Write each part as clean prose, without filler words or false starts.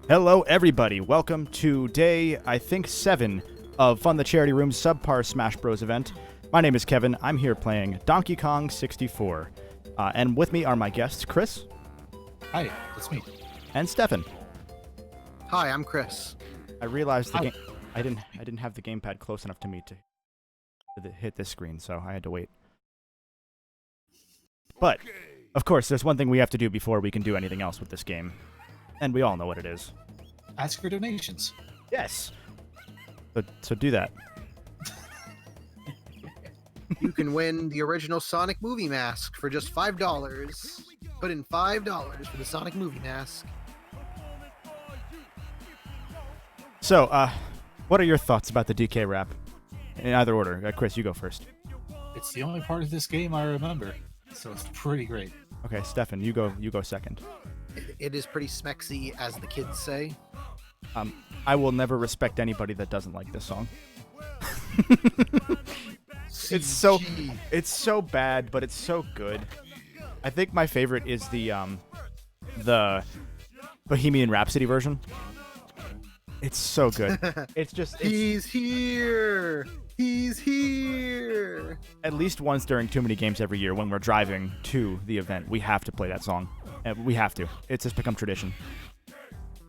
Hello, everybody. Welcome to day, I think, 7 of Fun the Charity Room's Subpar Smash Bros. Event. My name is Kevin. I'm here playing Donkey Kong 64. And with me are my guests, Chris. Hi, that's me. And Stefan. Hi, I'm Chris. I realized I didn't have the gamepad close enough to me to hit this screen, so I had to wait. But, of course, there's one thing we have to do before we can do anything else with this game. And we all know what it is. Ask for donations. Yes. So do that. You can win the original Sonic movie mask for just $5. Put in $5 for the Sonic movie mask. So, what are your thoughts about the DK rap? In either order. Chris, you go first. It's the only part of this game I remember, so it's pretty great. Okay, Stefan, you go second. It is pretty smexy, as the kids say. I will never respect anybody that doesn't like this song. It's so bad, but it's so good. I think my favorite is the Bohemian Rhapsody version. It's so good. He's here. He's here. At least once during Too Many Games every year when we're driving to the event, we have to play that song. We have to. It's just become tradition.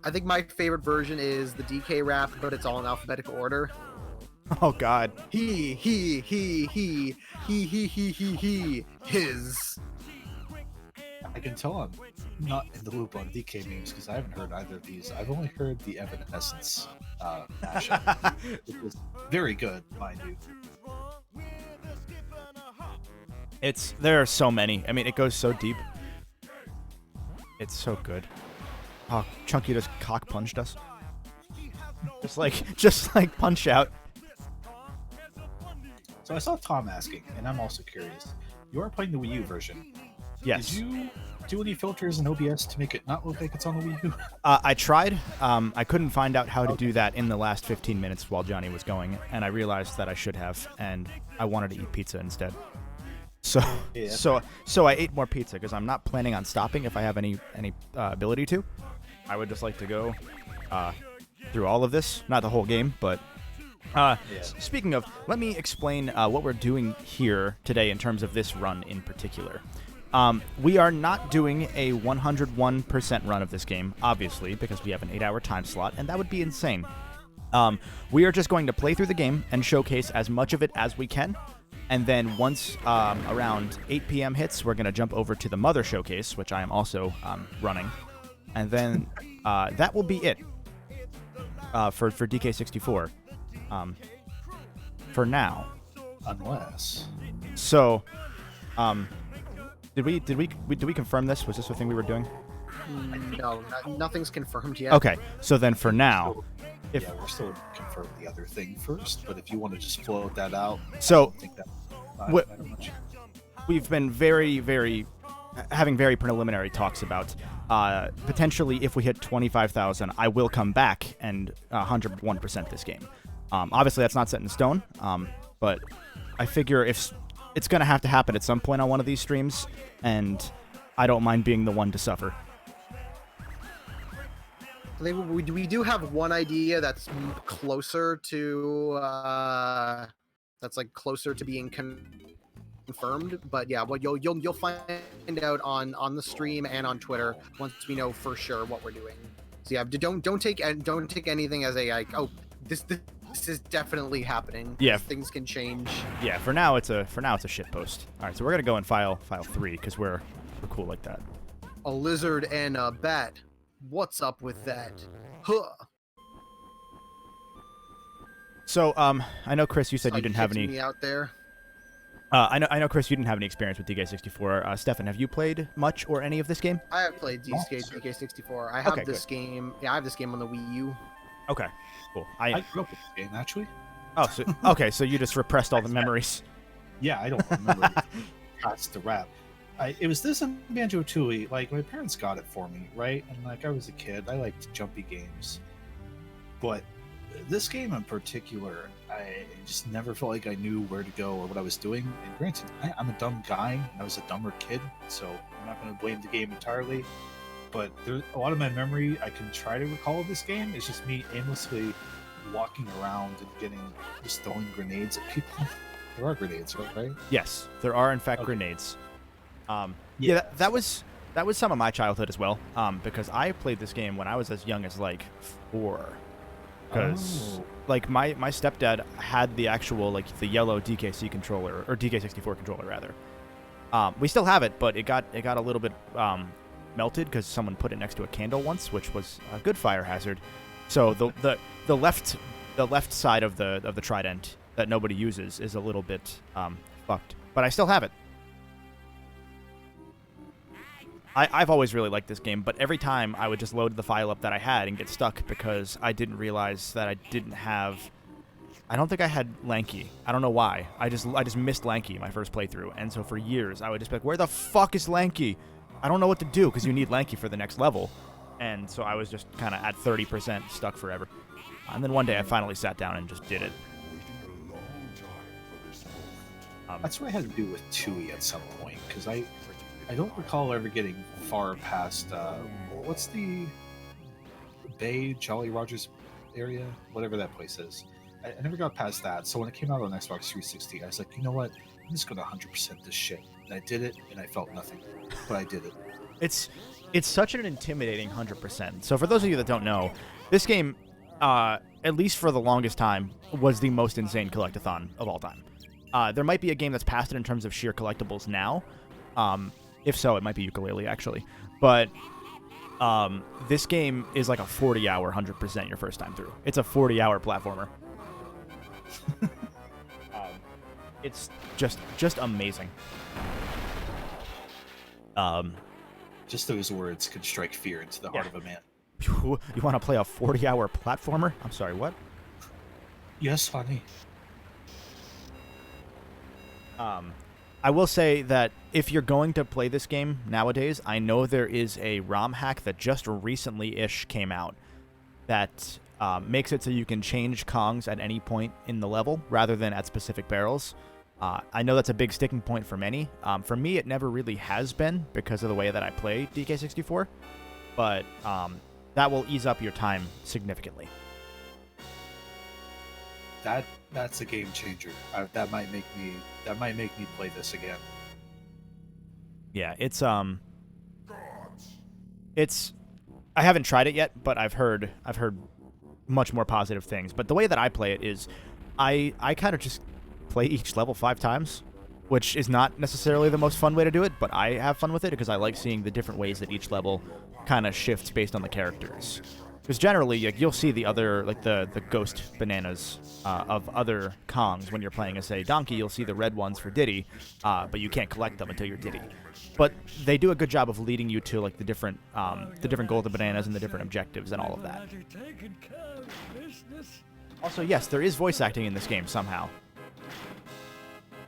I think my favorite version is the DK rap, but it's all in alphabetical order. Oh God. He, his. I can tell I'm not in the loop on DK memes because I haven't heard either of these. I've only heard the Evanescence mashup. It was very good, mind you. There are so many. I mean, it goes so deep. It's so good. Oh, Chunky just cock punched us. Just like Punch Out. So I saw Tom asking, and I'm also curious. You are playing the Wii U version. Yes. Did you do any filters in OBS to make it not look like it's on the Wii U? I tried. I couldn't find out how to do that in the last 15 minutes while Johnny was going, and I realized that I should have, and I wanted to eat pizza instead. So, Yeah. so I ate more pizza because I'm not planning on stopping if I have any ability to. I would just like to go through all of this, not the whole game, but speaking of, let me explain what we're doing here today in terms of this run in particular. We are not doing a 101% run of this game, obviously, because we have an 8-hour time slot, and that would be insane. We are just going to play through the game and showcase as much of it as we can. And then once around 8 p.m. hits, we're going to jump over to the Mother Showcase, which I am also running. And then that will be it for DK64 for now. Unless. So, did we confirm this? Was this the thing we were doing? No, nothing's confirmed yet. Okay, so then for now, We're still confirming the other thing first, but if you want to just float that out, So, I don't think that matter much. we've been having very preliminary talks about potentially if we hit 25,000, I will come back and 101% this game. Obviously, that's not set in stone, but I figure if it's going to have to happen at some point on one of these streams, and I don't mind being the one to suffer. I think we do have one idea that's closer to being confirmed, but yeah, well you'll find out on the stream and on Twitter once we know for sure what we're doing. So yeah, don't take anything as a like, oh, this is definitely happening. Yeah, things can change. Yeah, for now it's a shit post. All right, so we're gonna go in file 3 because we're cool like that. A lizard and a bat. What's up with that? Huh. So I know Chris, you said you didn't have any. Me out there. I know Chris, you didn't have any experience with DK64. Stefan, have you played much or any of this game? I have played DK64. I have Okay, this game. Yeah, I have this game on the Wii U. Okay, cool. I grew up with this game, actually. Oh, so okay, so you just repressed all the memories. Yeah, I don't remember past the rap. It was this and Banjo-Tooie. Like, my parents got it for me, right? And like, I was a kid. I liked jumpy games. But this game in particular, I just never felt like I knew where to go or what I was doing. And granted, I'm a dumb guy, and I was a dumber kid, so I'm not going to blame the game entirely. but there's a lot of my memory I can try to recall of this game is just me aimlessly walking around and just throwing grenades at people. There are grenades, right? Yes, there are in fact Okay. grenades. Yeah, that was some of my childhood as well. Because I played this game when I was as young as like 4. Because like my stepdad had the actual like the yellow DKC controller or DK64 controller rather. We still have it, but it got a little bit melted because someone put it next to a candle once, which was a good fire hazard. So the left side of the trident that nobody uses is a little bit fucked, but I still have it. I've always really liked this game, but every time I would just load the file up that I had and get stuck because I didn't realize that I didn't have. I don't think I had Lanky. I don't know why. I just missed Lanky my first playthrough, and so for years I would just be like, "Where the fuck is Lanky? I don't know what to do," because you need Lanky for the next level, and so I was just kind of at 30% stuck forever. And then one day I finally sat down and just did it. That's what I had to do with Tui at some point, because I don't recall ever getting far past what's the Bay Jolly Rogers area, whatever that place is. I never got past that. So when it came out on Xbox 360, I was like, you know what? I'm just gonna 100% this shit. And I did it, and I felt nothing, but I did it. It's such an intimidating 100%. So for those of you that don't know, this game, at least for the longest time, was the most insane collectathon of all time. There might be a game that's past it in terms of sheer collectibles now. If so, it might be Yooka-Laylee, actually. But this game is like a 40-hour 100% your first time through. It's a 40-hour platformer. It's just amazing. Just those words could strike fear into the heart of a man. You want to play a 40-hour platformer? I'm sorry, what? Yes, honey. I will say that if you're going to play this game nowadays, I know there is a ROM hack that just recently-ish came out that makes it so you can change Kongs at any point in the level rather than at specific barrels. I know that's a big sticking point for many. For me, it never really has been because of the way that I play DK64, but that will ease up your time significantly. That's a game changer. That might make me play this again. Yeah, it's I haven't tried it yet, but I've heard much more positive things. But the way that I play it is I kind of just play each level 5 times, which is not necessarily the most fun way to do it, but I have fun with it because I like seeing the different ways that each level kind of shifts based on the characters. Because generally, like, you'll see the other, like the ghost bananas of other Kongs when you're playing as, say, Donkey. You'll see the red ones for Diddy, but you can't collect them until you're Diddy. But they do a good job of leading you to like the different golden bananas and the different objectives and all of that. Also, yes, there is voice acting in this game somehow,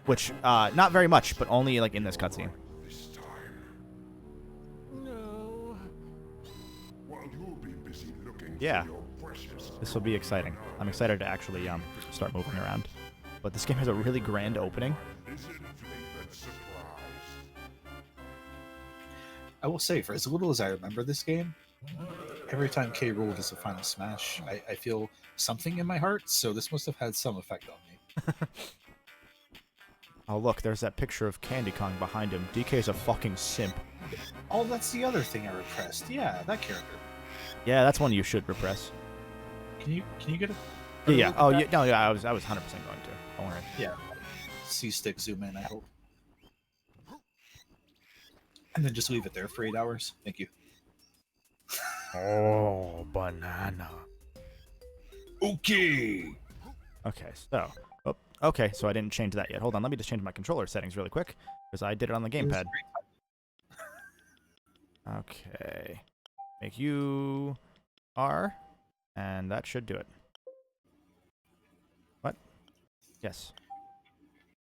which not very much, but only like in this cutscene. Yeah, this will be exciting. I'm excited to actually start moving around. But this game has a really grand opening. I will say, for as little as I remember this game, every time K. Rool does a final smash, I feel something in my heart, so this must have had some effect on me. Oh, look, there's that picture of Candy Kong behind him. DK's a fucking simp. Oh, that's the other thing I repressed. Yeah, that character. Yeah, that's one you should repress. Can you get a... Yeah. Oh, yeah. No, yeah. I was 100% going to. Don't worry. Yeah. C-stick zoom in, I hope. And then just leave it there for 8 hours. Thank you. Oh, banana. Okay. Okay, so... Oh, okay, so I didn't change that yet. Hold on, let me just change my controller settings really quick, because I did it on the gamepad. Okay. Make you R, and that should do it. What? Yes.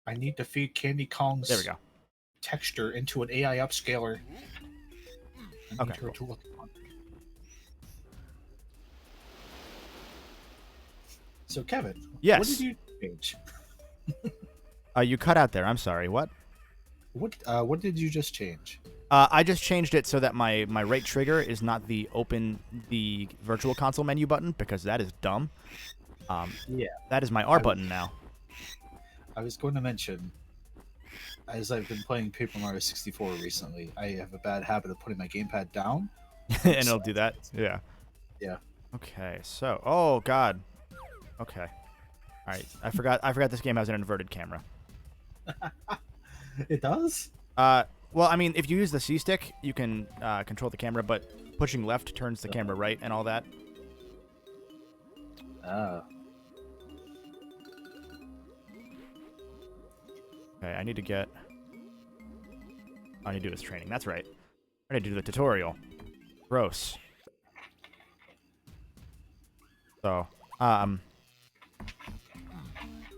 I need to feed Candy Kong's There we go. texture into an AI upscaler. I need Okay, her to look on. So, Kevin, Yes. what did you change? You cut out there. I'm sorry. What? What did you just change? I just changed it so that my right trigger is not the open the virtual console menu button because that is dumb. Yeah. That is my R button now. I was going to mention, as I've been playing Paper Mario 64 recently, I have a bad habit of putting my gamepad down. And it'll do that. Yeah. Yeah. Okay. So, oh god. Okay. All right. I forgot this game has an inverted camera. It does? Well, I mean, if you use the C stick, you can control the camera, but pushing left turns the camera right and all that. Okay, I need to do this training. That's right. I need to do the tutorial. Gross. So, I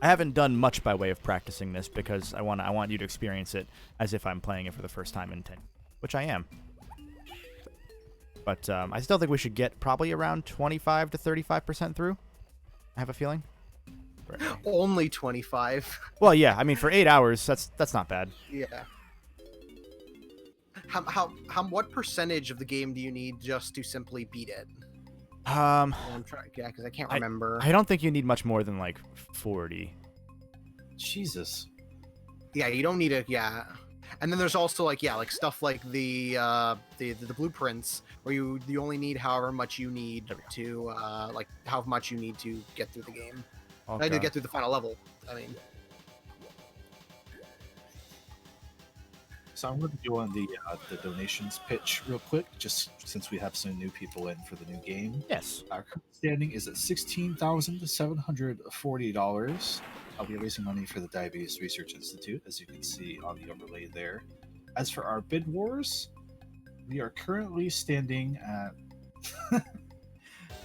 haven't done much by way of practicing this because I want you to experience it as if I'm playing it for the first time in 10, which I am. But I still think we should get probably around 25 to 35% through. I have a feeling. Only 25. Well, yeah. I mean, for 8 hours, that's not bad. Yeah. What percentage of the game do you need just to simply beat it? I'm trying, yeah, because I can't remember. I don't think you need much more than like 40. Jesus. Yeah, you don't need it. Yeah, and then there's also like stuff like the blueprints where you only need however much you need to how much you need to get through the game. Okay. To get through the final level. I mean. So I'm going to go on the donations pitch real quick, just since we have some new people in for the new game. Yes. Our current standing is at $16,740. I'll be raising money for the Diabetes Research Institute, as you can see on the overlay there. As for our bid wars, we are currently standing at...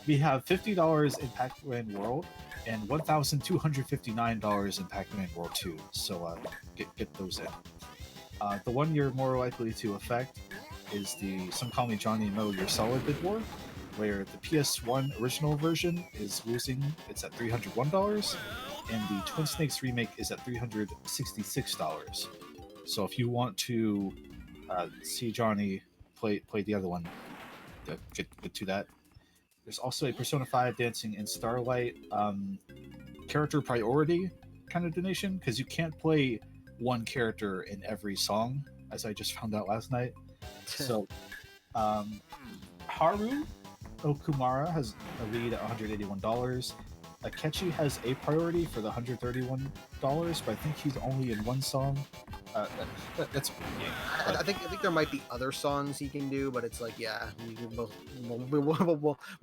we have $50 in Pac-Man World and $1,259 in Pac-Man World 2. So get those in. The one you're more likely to affect is the Some Call Me Johnny Mo Your Solid Bid War, where the PS1 original version is losing. It's at $301, and the Twin Snakes remake is at $366. So if you want to see Johnny play the other one, get to that. There's also a Persona 5 Dancing in Starlight character priority kind of donation, because you can't play one character in every song, as I just found out last night. So Haru Okumara has a lead at $181. Akechi has a priority for the $131, but I think he's only in one song. That's a good game. I think there might be other songs he can do, but it's like, yeah, we'll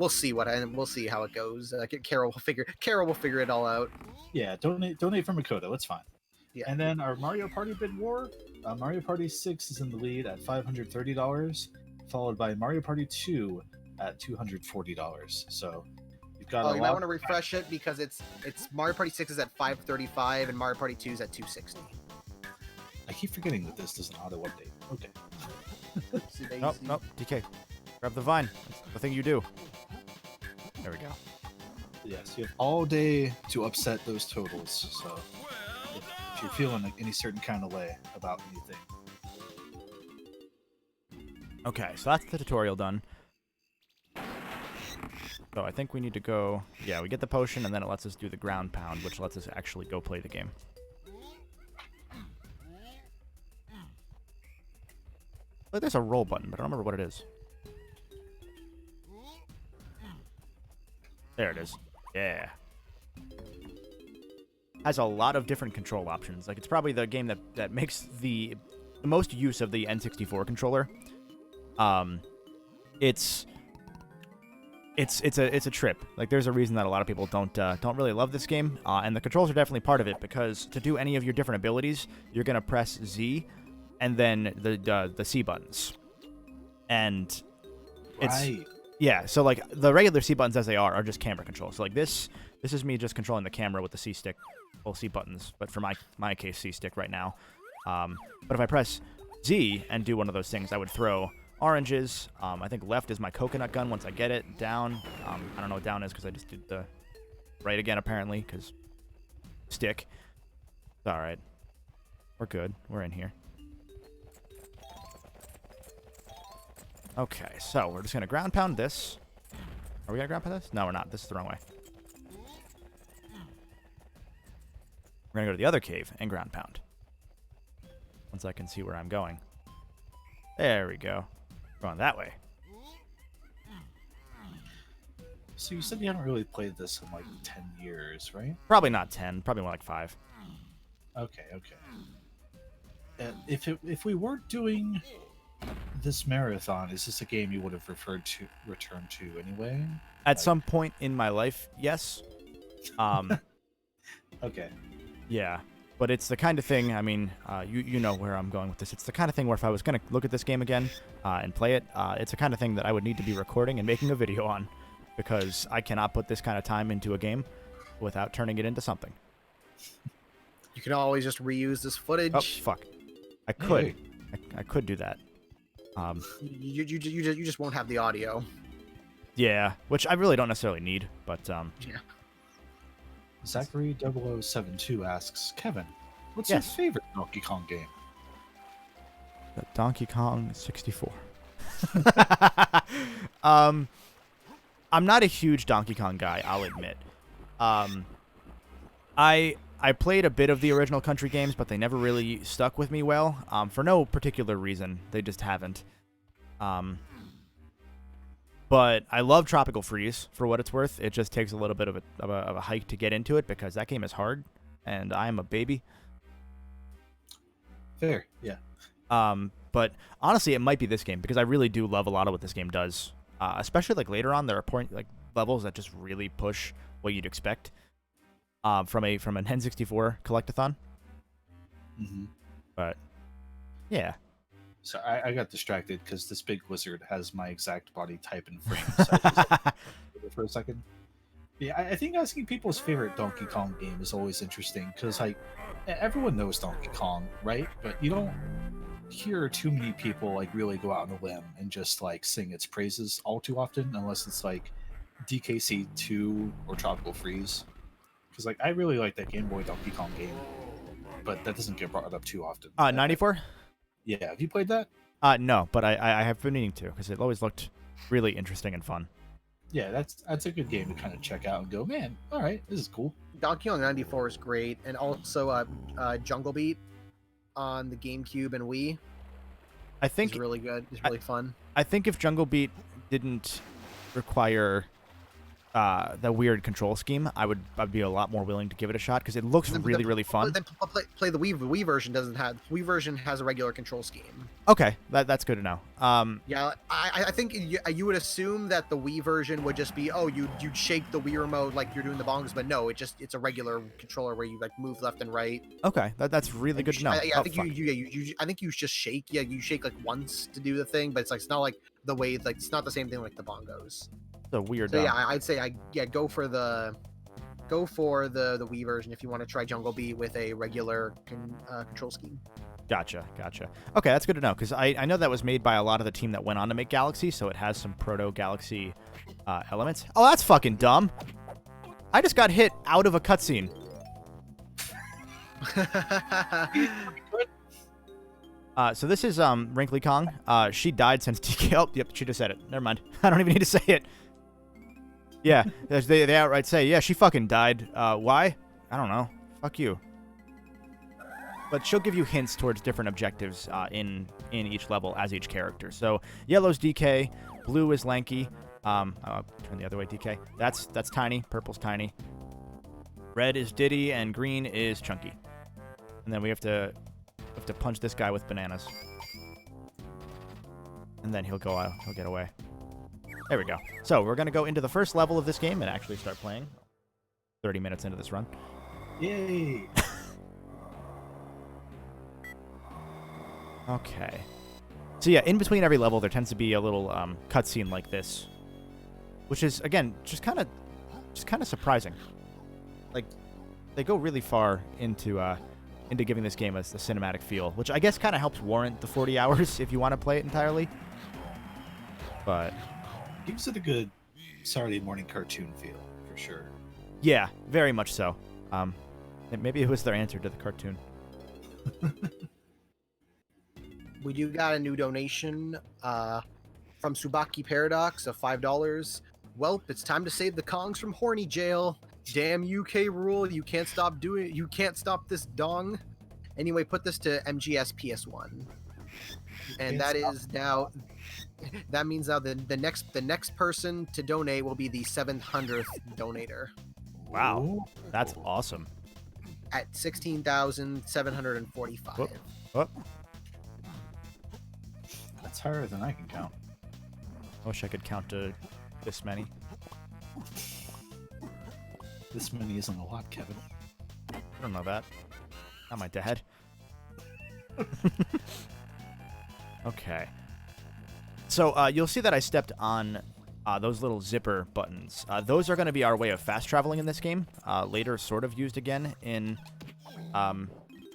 see we'll see how it goes. Carol will figure it all out. Yeah, donate from Makoto. It's fine. Yeah. And then our Mario Party bid war, Mario Party 6 is in the lead at $530, followed by Mario Party 2 at $240. So you've got you might want to refresh it because it's Mario Party 6 is at $535 and Mario Party 2 is at $260. I keep forgetting that this doesn't auto update. Okay. Nope, DK. Grab the vine. That's the thing you do. There we go. Yes, you have all day to upset those totals. So if you're feeling like any certain kind of way about anything. Okay, so that's the tutorial done. So I think we need to go... Yeah, we get the potion, and then it lets us do the ground pound, which lets us actually go play the game. But there's a roll button, but I don't remember what it is. There it is. Yeah. Has a lot of different control options. Like, it's probably the game that makes the most use of the N64 controller. It's a trip. Like, there's a reason that a lot of people don't really love this game, and the controls are definitely part of it, because to do any of your different abilities, you're gonna press Z, and then the C buttons, and it's Right. yeah. So like the regular C buttons as they are just camera control. So like this is me just controlling the camera with the C stick, full C buttons, but for my case C stick right now. But if I press Z and do one of those things, I would throw oranges. I think left is my coconut gun once I get it. Down, I don't know what down is because I just did the right again apparently because stick. It's all right. We're good. We're in here. Okay, so we're just going to ground pound this. Are we going to ground pound this? No, we're not. This is the wrong way. We're going to go to the other cave and ground pound. Once I can see where I'm going. There we go. Going that way. So you said you haven't really played this in like 10 years, right? Probably not 10. Probably more like 5. Okay. And if we weren't doing this marathon, is this a game you would have returned to anyway? At some point in my life, yes. Okay. Yeah. But it's the kind of thing, I mean, you know where I'm going with this. It's the kind of thing where if I was going to look at this game again and play it, it's the kind of thing that I would need to be recording and making a video on. Because I cannot put this kind of time into a game without turning it into something. You can always just reuse this footage. Oh, fuck. I could. Hey. I could do that. You just won't have the audio. Yeah, which I really don't necessarily need, but Yeah. Zachary 0072 asks, Kevin, what's Yes. your favorite Donkey Kong game? the Donkey Kong 64. I'm not a huge Donkey Kong guy, I'll admit. I played a bit of the original Country games, but they never really stuck with me well, for no particular reason. They just haven't. But I love Tropical Freeze, for what it's worth. It just takes a little bit of a hike to get into it, because that game is hard, and I am a baby. Fair, yeah. But honestly, it might be this game, because I really do love a lot of what this game does. Especially like later on, there are levels that just really push what you'd expect from an N64 collectathon. Mm-hmm. But yeah, So I got distracted because this big wizard has my exact body type and frame. So I just for a second. Yeah, I think asking people's favorite Donkey Kong game is always interesting because like everyone knows Donkey Kong, right? But you don't hear too many people like really go out on a limb and just like sing its praises all too often, unless it's like DKC 2 or Tropical Freeze. Because like I really like that Game Boy Donkey Kong game, but that doesn't get brought up too often. 94. Yeah, have you played that? No, but I have been needing to, because it always looked really interesting and fun. Yeah, that's a good game to kind of check out and go, man, all right, this is cool. Donkey Kong 94 is great, and also Jungle Beat on the GameCube and Wii. I think It's really good. It's really fun. I think if Jungle Beat didn't require the weird control scheme, I'd be a lot more willing to give it a shot, because it looks really fun. Then play the Wii. The Wii version doesn't have. Wii version has a regular control scheme. Okay, that's good to know. Yeah, I think you would assume that the Wii version would just be, you'd shake the Wii remote like you're doing the bongos, but no, it's a regular controller where you like move left and right. Okay, that's really good to know. I think I think you just shake. Yeah, you shake like once to do the thing, but it's not like the way it's not the same thing like the bongos. So weird. So yeah, I'd say go for the Wii version if you want to try Jungle Beat with a regular control scheme. Gotcha. Okay, that's good to know, because I know that was made by a lot of the team that went on to make Galaxy, so it has some proto-Galaxy elements. Oh, that's fucking dumb. I just got hit out of a cutscene. So this is Wrinkly Kong. She died since TK. Oh, yep, she just said it. Never mind. I don't even need to say it. Yeah, they outright say, yeah, she fucking died. Why? I don't know. Fuck you. But she'll give you hints towards different objectives in each level as each character. So yellow's DK, blue is Lanky. I'll turn the other way, DK. That's Tiny. Purple's Tiny. Red is Diddy, and green is Chunky. And then we have to punch this guy with bananas. And then he'll get away. There we go. So we're gonna go into the first level of this game and actually start playing. 30 minutes into this run. Yay! Okay. So yeah, in between every level, there tends to be a little cutscene like this, which is again just kind of surprising. Like, they go really far into giving this game a cinematic feel, which I guess kind of helps warrant the 40 hours if you want to play it entirely. But Gives it a good Saturday morning cartoon feel for sure. yeah, very much so. Maybe it was their answer to the cartoon. We do got a new donation From Subaki Paradox of $5. Welp, it's time to save the Kongs from horny jail. Damn UK rule, you can't stop this dong. Anyway, put this to MGS PS1. And that means now the next person to donate will be the 700th donator. Wow, Ooh. that's awesome. At 16,745. Whoop. Whoop. That's higher than I can count. I wish I could count to this many. This many isn't a lot, Kevin. I don't know that. Not my dad. Okay. So you'll see that I stepped on those little zipper buttons. Those are going to be our way of fast traveling in this game. Later sort of used again in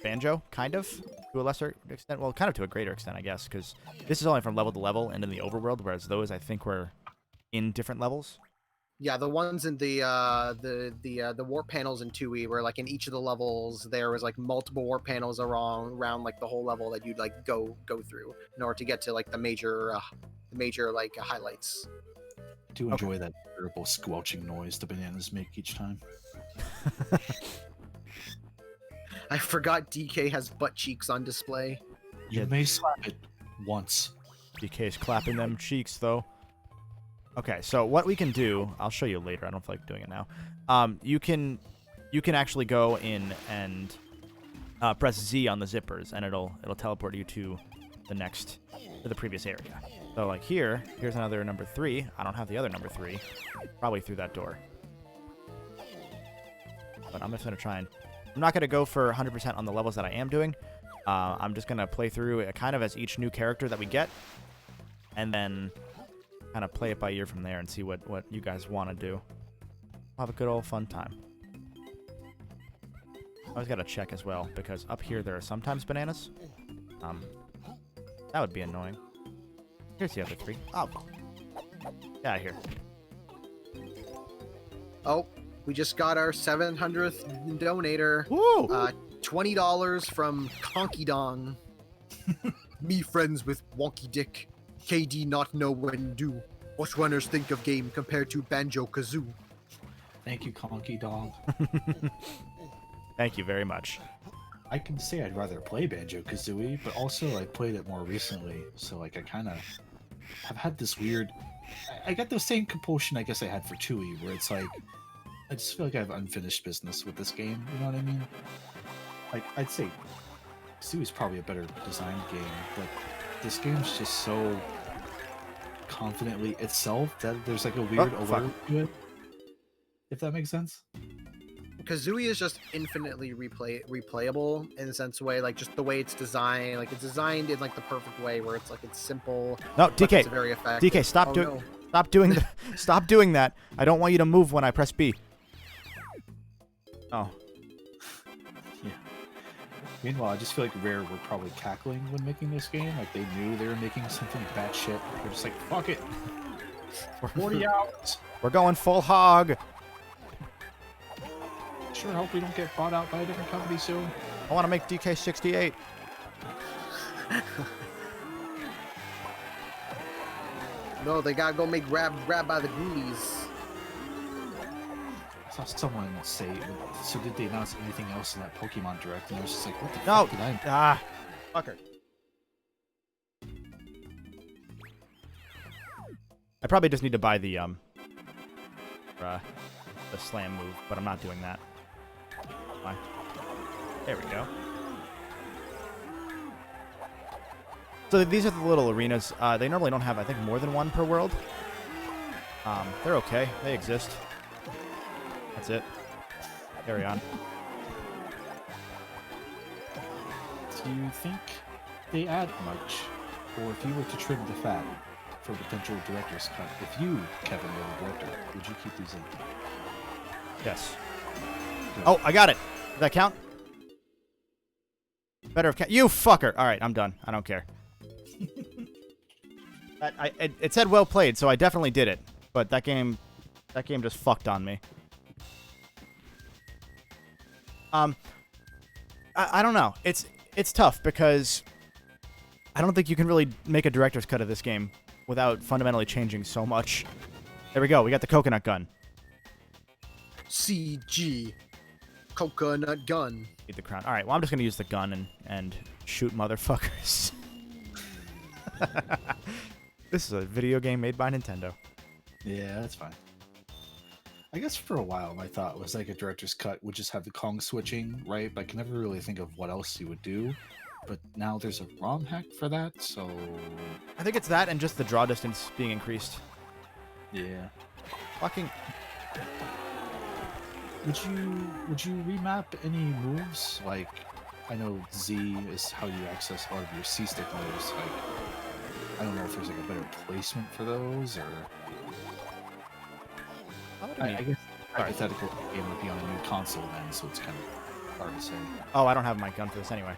Banjo, kind of, to a lesser extent. Well, kind of to a greater extent, I guess, because this is only from level to level and in the overworld, whereas those, I think, were in different levels. Yeah, the ones in the warp panels in 2E were like in each of the levels there was like multiple warp panels around like the whole level that you'd like go through in order to get to like the major like highlights. I do enjoy that terrible squelching noise the bananas make each time. I forgot DK has butt cheeks on display. You Yeah. may slap it once. DK's clapping them cheeks, though. Okay, so what we can do, I'll show you later. I don't feel like doing it now. You can actually go in and press Z on the zippers, and it'll teleport you to the previous area. So like here's another number 3. I don't have the other number 3. Probably through that door. But I'm just gonna try and. I'm not gonna go for 100% on the levels that I am doing. I'm just gonna play through it kind of as each new character that we get, and then kind of play it by ear from there and see what you guys want to do. Have a good old fun time. I always gotta check as well, because up here there are sometimes bananas. That would be annoying. Here's the other 3. Oh. Get out of here. Oh, we just got our 700th donator. Woo! $20 from Conky Dong. Me friends with Wonky Dick. KD not know when do. What runners think of game compared to Banjo Kazoo? Thank you, Conky Dog. Thank you very much. I can say I'd rather play Banjo Kazooie, but also I played it more recently, so like I kind of have had this weird. I got the same compulsion I guess I had for 2E, where it's like I just feel like I have unfinished business with this game. You know what I mean? Like I'd say Kazooie's probably a better designed game, but this game's just so confidently itself that there's like a weird allure to it. If that makes sense. Kazooie is just infinitely replayable in the sense way, like just the way it's designed. Like it's designed in like the perfect way where it's like it's simple. No, but DK. it's very effective. DK, stop Oh, doing. no. Stop doing that. I don't want you to move when I press B. Oh. Yeah. Meanwhile, I just feel like Rare were probably cackling when making this game. Like they knew they were making something batshit. They're just like, fuck it. For 40 hours. We're going full hog. Sure hope we don't get bought out by a different company soon. I want to make DK68. No, they gotta go make grab by the Ghoulies. I saw someone say, so did they announce anything else in that Pokemon Direct? And I was just like, what the No. fuck did I... Ah. Fucker. I probably just need to buy the slam move, but I'm not doing that. Fine. There we go. So these are the little arenas. They normally don't have, I think, more than one per world. They're okay. They exist. That's it. Carry on. Do you think they add much? Or if you were to trim the fat for potential director's cut, if you, Kevin, were the director, would you keep these in? Yes. Oh, I got it. Does that count? Better have you fucker. All right, I'm done. I don't care. It said well played, so I definitely did it. But that game just fucked on me. I don't know. It's tough because I don't think you can really make a director's cut of this game without fundamentally changing so much. There we go. We got the coconut gun. CG. Coconut gun. Need the crown. All right. Well, I'm just gonna use the gun and shoot motherfuckers. This is a video game made by Nintendo. Yeah, that's fine. I guess for a while my thought was like a director's cut would just have the Kong switching, right? But I can never really think of what else you would do. But now there's a ROM hack for that, so... I think it's that and just the draw distance being increased. Yeah. Fucking... Would you remap any moves? Like, I know Z is how you access a lot of your C stick moves. Like, I don't know if there's like a better placement for those, or... I guess hypothetical game would be on a new console then, so it's kind of hard to say. Oh, I don't have my gun for this anyway.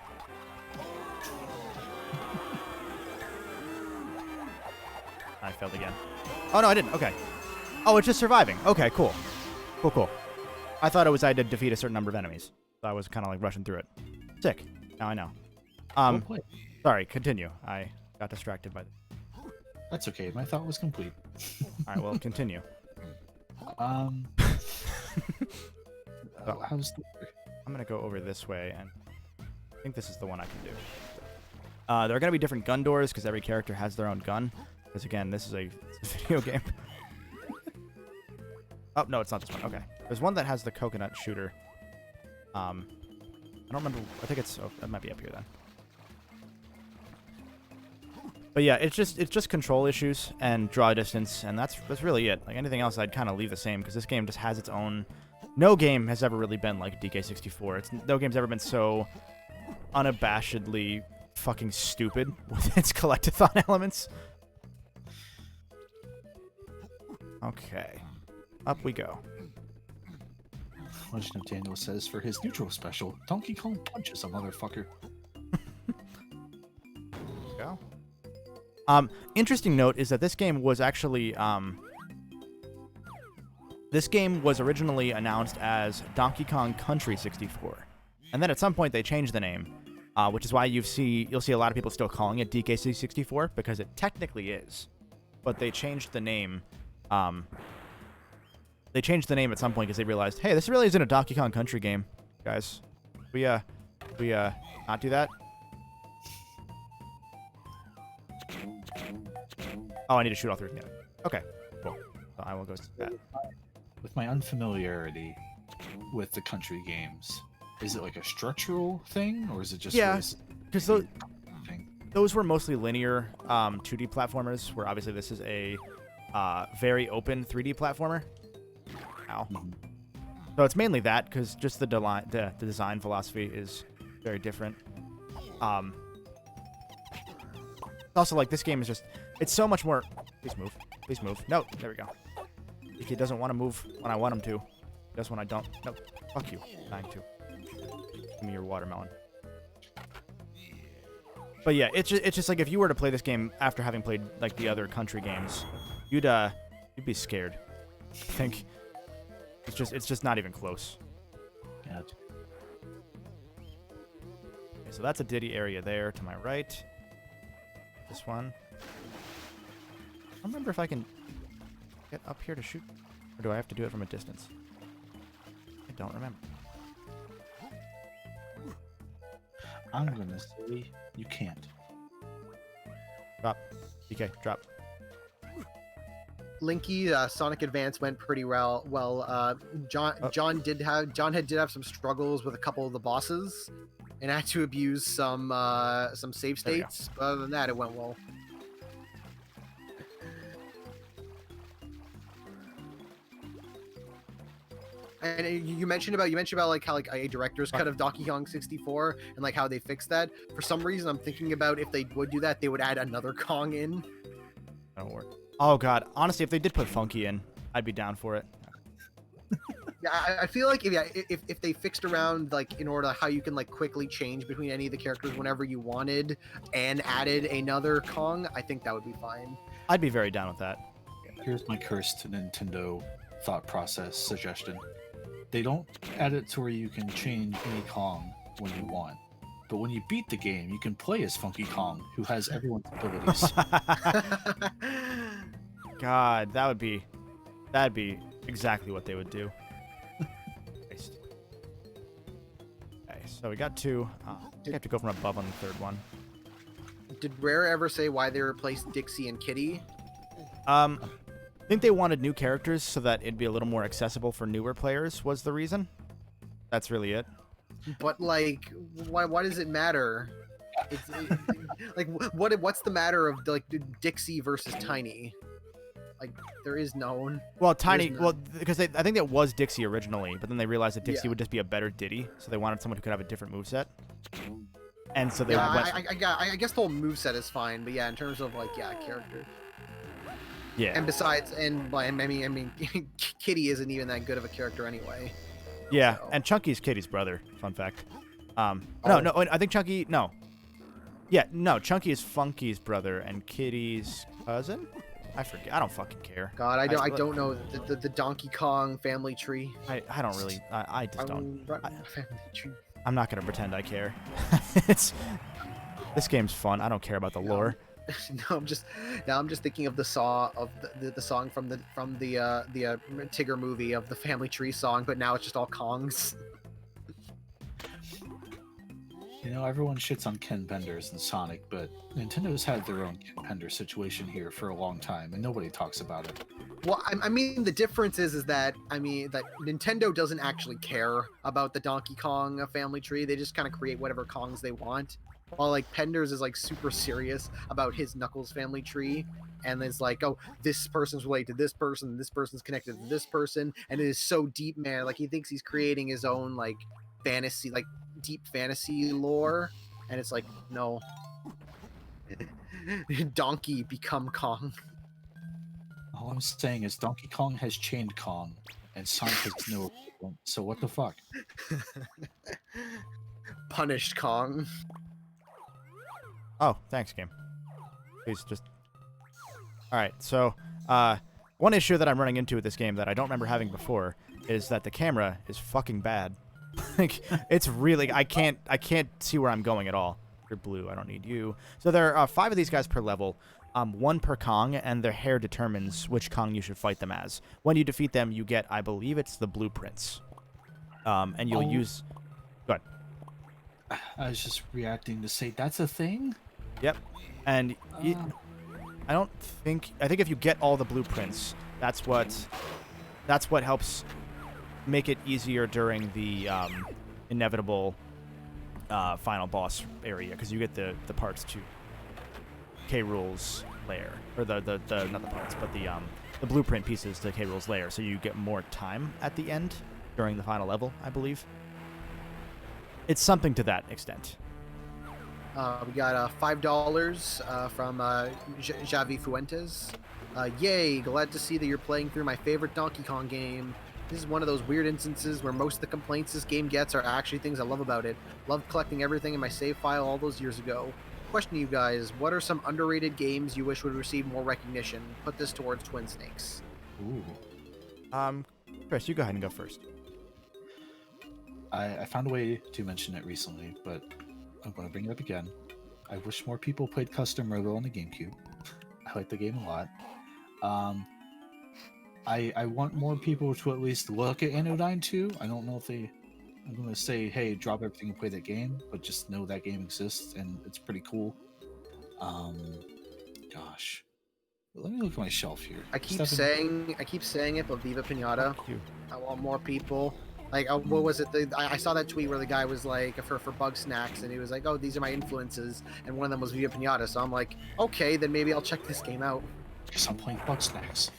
I failed again. Oh, no, I didn't. Okay. Oh, it's just surviving. Okay, cool. Cool. I thought it was I had to defeat a certain number of enemies. So I was kind of like rushing through it. Sick. Now I know. Well played. Sorry, continue. I got distracted by this. That's okay. My thought was complete. All right, well, continue. How's the... I'm going to go over this way, and I think this is the one I can do. There are going to be different gun doors, because every character has their own gun. Because, again, this is a video game. Oh, no, it's not this one. Okay. There's one that has the coconut shooter. I don't remember. I think it's... Oh, that might be up here, then. But yeah, it's just control issues and draw distance, and that's really it. Like anything else, I'd kind of leave the same, because this game just has its own... No game has ever really been like DK64. No game's ever been so unabashedly fucking stupid with its collectathon elements. Okay. Up we go. Legend of Daniel says for his neutral special, Donkey Kong punches a motherfucker. Go. Interesting note is that this game was actually, this game was originally announced as Donkey Kong Country 64. And then at some point they changed the name, which is why you'll see a lot of people still calling it DKC 64, because it technically is. But they changed the name, they changed the name at some point because they realized, hey, this really isn't a Donkey Kong Country game, guys. We not do that? Oh, I need to shoot all three together. Okay, cool. So I will go to that. With my unfamiliarity with the country games, is it like a structural thing, or is it just... Yeah, because thing? Those were mostly linear 2D platformers, where obviously this is a very open 3D platformer. Ow. Mhm. So it's mainly that, because just the design philosophy is very different. Also, like, this game is just... It's so much more... Please move. Please move. No, there we go. He doesn't want to move when I want him to. He does when I don't. No, fuck you. 9-2. Give me your watermelon. But yeah, it's just like if you were to play this game after having played like the other country games, you'd be scared. I think it's just not even close. Yeah. Okay, so that's a Diddy area there to my right. This one. I don't remember if I can get up here to shoot, or do I have to do it from a distance? I don't remember. I'm gonna say you can't. Drop. DK, drop. Linky, Sonic Advance went pretty well. John did have some struggles with a couple of the bosses, and had to abuse some save states. But other than that, it went well. And you mentioned about like how like a director's cut of Donkey Kong 64 and like how they fixed that. For some reason, I'm thinking about if they would do that, they would add another Kong in. That'll work. Oh god, honestly, if they did put Funky in, I'd be down for it. Yeah, I feel like if they fixed around like in order how you can like quickly change between any of the characters whenever you wanted and added another Kong, I think that would be fine. I'd be very down with that. Here's my cursed Nintendo thought process suggestion. They don't add it to where you can change any Kong when you want. But when you beat the game, you can play as Funky Kong, who has everyone's abilities. God, that'd be exactly what they would do. Christ. Okay, so we got 2. We have to go from above on the 3rd one. Did Rare ever say why they replaced Dixie and Kitty? I think they wanted new characters so that it'd be a little more accessible for newer players. Was the reason? That's really it. But like, why does it matter? Like, what's the matter of like Dixie versus Tiny? Like, there is none. Well, Tiny, well, because I think that was Dixie originally, but then they realized that Dixie Yeah. would just be a better Diddy, so they wanted someone who could have a different moveset. And so they Yeah, went. I guess the whole moveset is fine, but yeah, in terms of like, yeah, character. Yeah. And besides, I mean, Kitty isn't even that good of a character anyway. Yeah, So. and Chunky's Kitty's brother. Fun fact. No, Oh. I think Chunky. No. Yeah, no. Chunky is Funky's brother, and Kitty's cousin. I forget. I don't fucking care. God, I don't know the Donkey Kong family tree. I don't really. I just don't. Family tree. I'm not gonna pretend I care. This game's fun. I don't care about the lore. No, now I'm just thinking of the song from the Tigger movie of the Family Tree song, but now it's just all Kongs. You know, everyone shits on Ken Penders and Sonic, but Nintendo's had their own Ken Pender situation here for a long time, and nobody talks about it. Well, I mean, the difference is that Nintendo doesn't actually care about the Donkey Kong family tree. They just kind of create whatever Kongs they want. While like Penders is like super serious about his Knuckles family tree, and it's like, oh, this person's related to this person, this person's connected to this person, and it is so deep, man. Like he thinks he's creating his own like fantasy, like deep fantasy lore, and it's like, no. Donkey become Kong. All I'm saying is Donkey Kong has chained Kong, and Sonic has no equivalent, so what the fuck? Punished Kong. Oh, thanks, game. Please just. All right. So, one issue that I'm running into with this game that I don't remember having before is that the camera is fucking bad. Like, it's really. I can't see where I'm going at all. You're blue. I don't need you. So there are 5 of these guys per level. 1 per Kong, and their hair determines which Kong you should fight them as. When you defeat them, you get, I believe, it's the blueprints. And you'll use. Go ahead. I was just reacting to say that's a thing. Yep. And I think if you get all the blueprints, that's what helps make it easier during the inevitable final boss area, because you get the parts to K. Rool's lair, or the not the parts, but the blueprint pieces to K. Rool's lair, so you get more time at the end during the final level, I believe. It's something to that extent. We got $5 from Javi Fuentes. Yay, glad to see that you're playing through my favorite Donkey Kong game. This is one of those weird instances where most of the complaints this game gets are actually things I love about it. Loved collecting everything in my save file all those years ago. Question to you guys, what are some underrated games you wish would receive more recognition? Put this towards Twin Snakes. Ooh. Chris, you go ahead and go first. I found a way to mention it recently, but I'm going to bring it up again. I wish more people played Custom Robo on the GameCube. I like the game a lot. I want more people to at least look at Anodyne 2. I don't know if I'm going to say, hey, drop everything and play that game, but just know that game exists and it's pretty cool. Gosh. Let me look at my shelf here. I keep saying it, but Viva Pinata. I want more people. Like, what was it? I saw that tweet where the guy was like, for Bug Snacks, and he was like, oh, these are my influences, and one of them was Viva Pinata. So I'm like, okay, then maybe I'll check this game out. Because I'm playing Bug Snacks.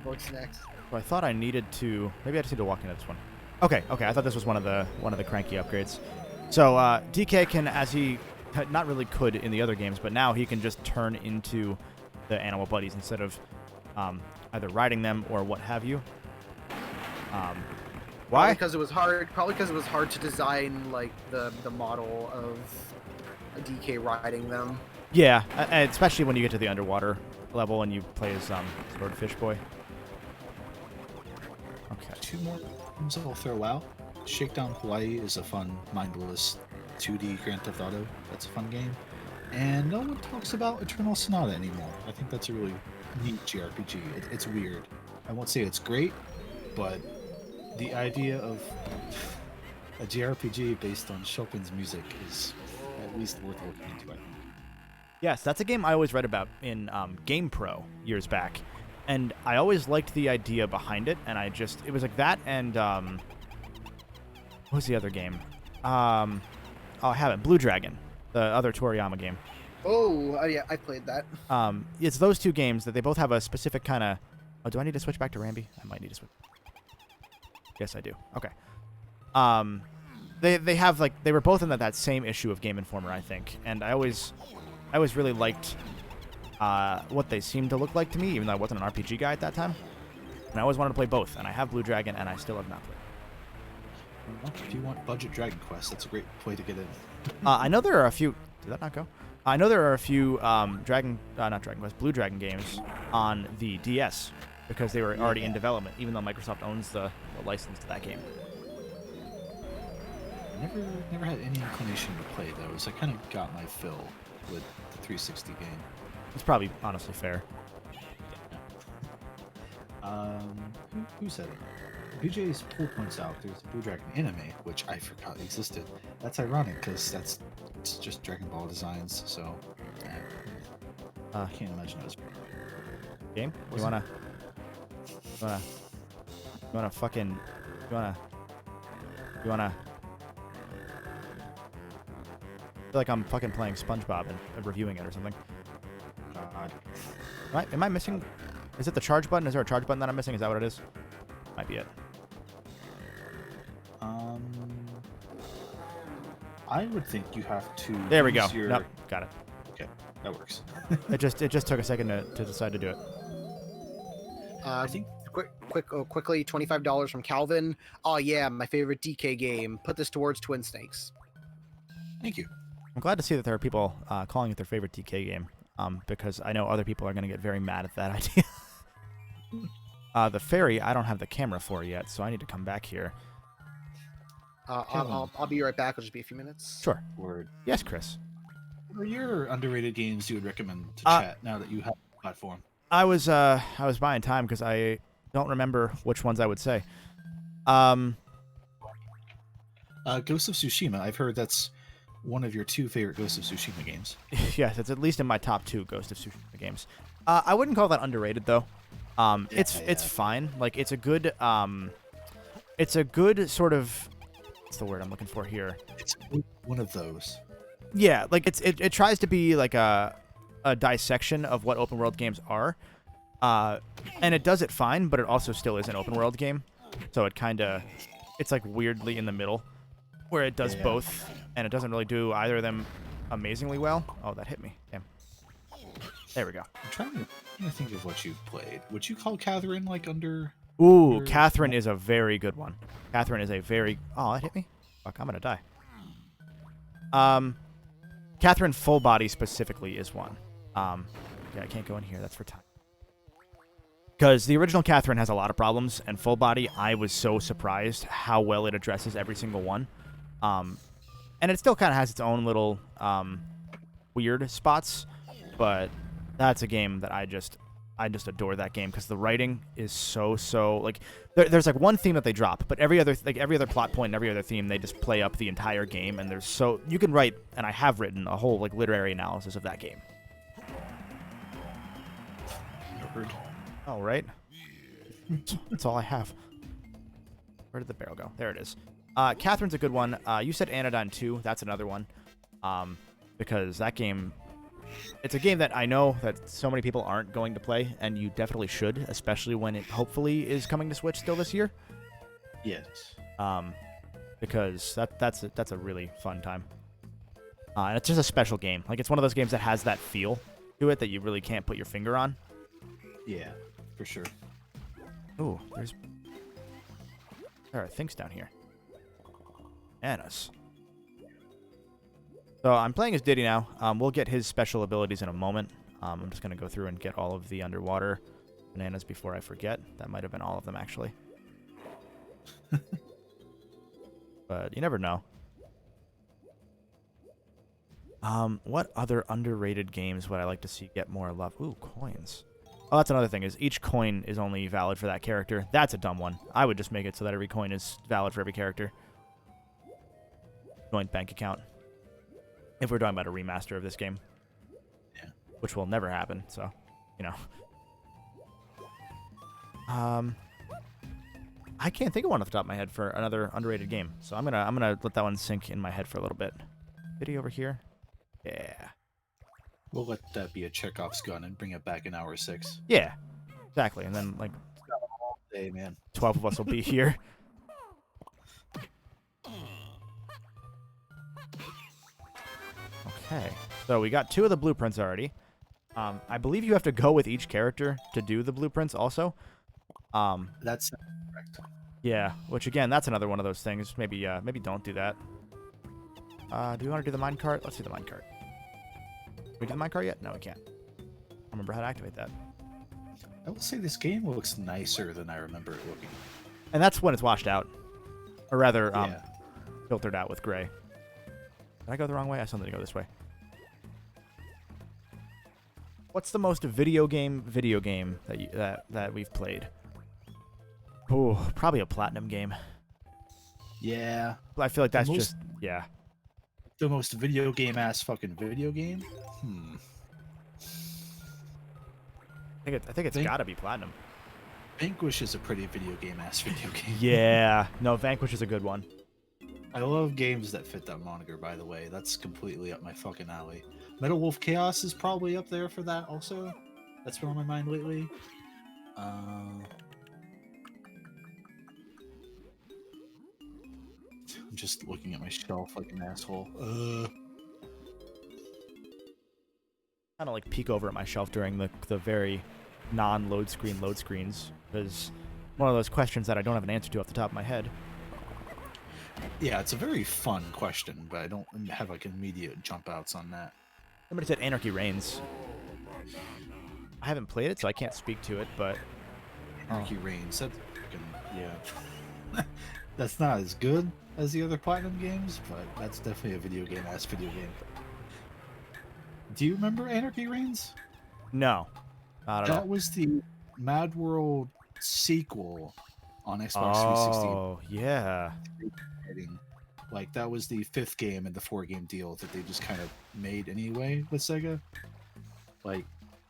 Bug Snacks. So I thought I needed to. Maybe I just need to walk into this one. Okay. I thought this was one of the cranky upgrades. So DK can, as he not really could in the other games, but now he can just turn into the animal buddies instead of either riding them or what have you. Why? Probably because it was hard to design like the model of a DK riding them. Yeah, and especially when you get to the underwater level and you play as Swordfish Boy. Okay. 2 more games I'll throw out. Shakedown Hawaii is a fun, mindless 2D Grand Theft Auto. That's a fun game. And no one talks about Eternal Sonata anymore. I think that's a really neat JRPG. It's weird. I won't say it's great, but the idea of a JRPG based on Chopin's music is at least worth looking into, I think. Yes, that's a game I always read about in GamePro years back, and I always liked the idea behind it. And it was like that, and what was the other game? I have it, Blue Dragon, the other Toriyama game. Oh, yeah, I played that. It's those two games that they both have a specific kind of. Oh, do I need to switch back to Rambi? I might need to switch. Yes, I do. Okay. They have like they were both in that same issue of Game Informer, I think, and I always really liked what they seemed to look like to me, even though I wasn't an RPG guy at that time. And I always wanted to play both, and I have Blue Dragon, and I still have not played. Well, if you want budget Dragon Quest, that's a great way to get in. I know there are a few. Did that not go? I know there are a few not Dragon Quest, Blue Dragon games on the DS because they were already in development, even though Microsoft owns the license to that game. Never had any inclination to play those. I kind of got my fill with the 360 game. It's probably honestly fair. Who said it? BJ's Pool points out there's a Blue Dragon anime, which I forgot existed. That's ironic because it's just Dragon Ball designs, so I can't imagine it was. Game? You wanna fucking you wanna I feel like I'm fucking playing SpongeBob and reviewing it or something. God. Am I missing? Is it the charge button? Is there a charge button that I'm missing? Is that what it is? Might be it. I would think you have to. There we go. use your- Nope, got it. Okay, that works. It just took a second to decide to do it. I think Quickly, $25 from Calvin. Oh yeah, my favorite DK game. Put this towards Twin Snakes. Thank you. I'm glad to see that there are people calling it their favorite DK game, because I know other people are going to get very mad at that idea. The ferry, I don't have the camera for yet, so I need to come back here. I'll be right back. It'll just be a few minutes. Sure. Word. Yes, Chris. What are your underrated games you would recommend to chat now that you have the platform? I was buying time because I don't remember which ones I would say. Ghost of Tsushima. I've heard that's one of your two favorite Ghost of Tsushima games. Yes, it's at least in my top 2 Ghost of Tsushima games. I wouldn't call that underrated though. It's fine. Like it's a good sort of, what's the word I'm looking for here? It's one of those. Yeah, like it tries to be like a dissection of what open world games are, and it does it fine, but it also still is an open world game, so it's like weirdly in the middle, where it does both, and it doesn't really do either of them amazingly well. Oh, that hit me. Damn. There we go. I'm trying to think of what you've played. Would you call Catherine like under? Ooh, Catherine is a very good one. Catherine is a very. Oh, that hit me. Fuck, I'm gonna die. Catherine Full Body specifically is one. Yeah, I can't go in here. That's for time. Because the original Catherine has a lot of problems, and Full Body, I was so surprised how well it addresses every single one. And it still kind of has its own little weird spots, but that's a game that I just adore that game because the writing is so like there's like one theme that they drop, but every other plot point and every other theme they just play up the entire game, and you can write, and I have written a whole like literary analysis of that game. All right. That's all I have. Where did the barrel go? There it is. Catherine's a good one. You said Anodyne 2. That's another one. Because that game, it's a game that I know that so many people aren't going to play, and you definitely should, especially when it hopefully is coming to Switch still this year. Yes. Because that's a really fun time. And it's just a special game. Like, it's one of those games that has that feel to it that you really can't put your finger on. Yeah, for sure. Ooh, there are things down here. Annas. So I'm playing as Diddy now. We'll get his special abilities in a moment. I'm just going to go through and get all of the underwater bananas before I forget. That might have been all of them, actually. But you never know. What other underrated games would I like to see get more love? Ooh, coins. Oh, that's another thing, is each coin is only valid for that character. That's a dumb one. I would just make it so that every coin is valid for every character. Joint bank account. If we're talking about a remaster of this game. Yeah. Which will never happen, so, you know. I can't think of one off the top of my head for another underrated game. So I'm gonna let that one sink in my head for a little bit. Video over here. Yeah. We'll let that be a Chekhov's gun and bring it back in hour 6. Yeah. Exactly. And then like Hey, man. 12 of us will be here. Okay. So we got 2 of the blueprints already. I believe you have to go with each character to do the blueprints also. That's correct. Yeah, which again, that's another one of those things. Maybe don't do that. Do we want to do the minecart? Let's do the minecart. We do the minecart yet? No, we can't. I don't remember how to activate that. I will say this game looks nicer than I remember it looking. And that's when it's washed out. Or rather, Yeah. filtered out with gray. Did I go the wrong way? I still need to go this way. What's the most video game that we've played? Oh, probably a platinum game. Yeah. I feel like that's most- just, yeah. The most video game ass fucking video game? I think it's got to be platinum. Vanquish is a pretty video game ass video game. Yeah. No, Vanquish is a good one. I love games that fit that moniker, by the way. That's completely up my fucking alley. Metal Wolf Chaos is probably up there for that also. That's been on my mind lately. I'm just looking at my shelf like an asshole. Kind of like peek over at my shelf during the very non-load screens, because one of those questions that I don't have an answer to off the top of my head. Yeah, it's a very fun question, but I don't have like immediate jump outs on that. Somebody said Anarchy Reigns. I haven't played it, so I can't speak to it, but Anarchy Reigns, that's fucking, yeah. That's not as good as the other Platinum games, but that's definitely a video game ass video game. Do you remember Anarchy Reigns? no, not at all. That was the Mad World sequel on Xbox 360. Oh, yeah. Like, that was the 5th game in the 4-game deal that they just kind of made anyway with Sega. Like,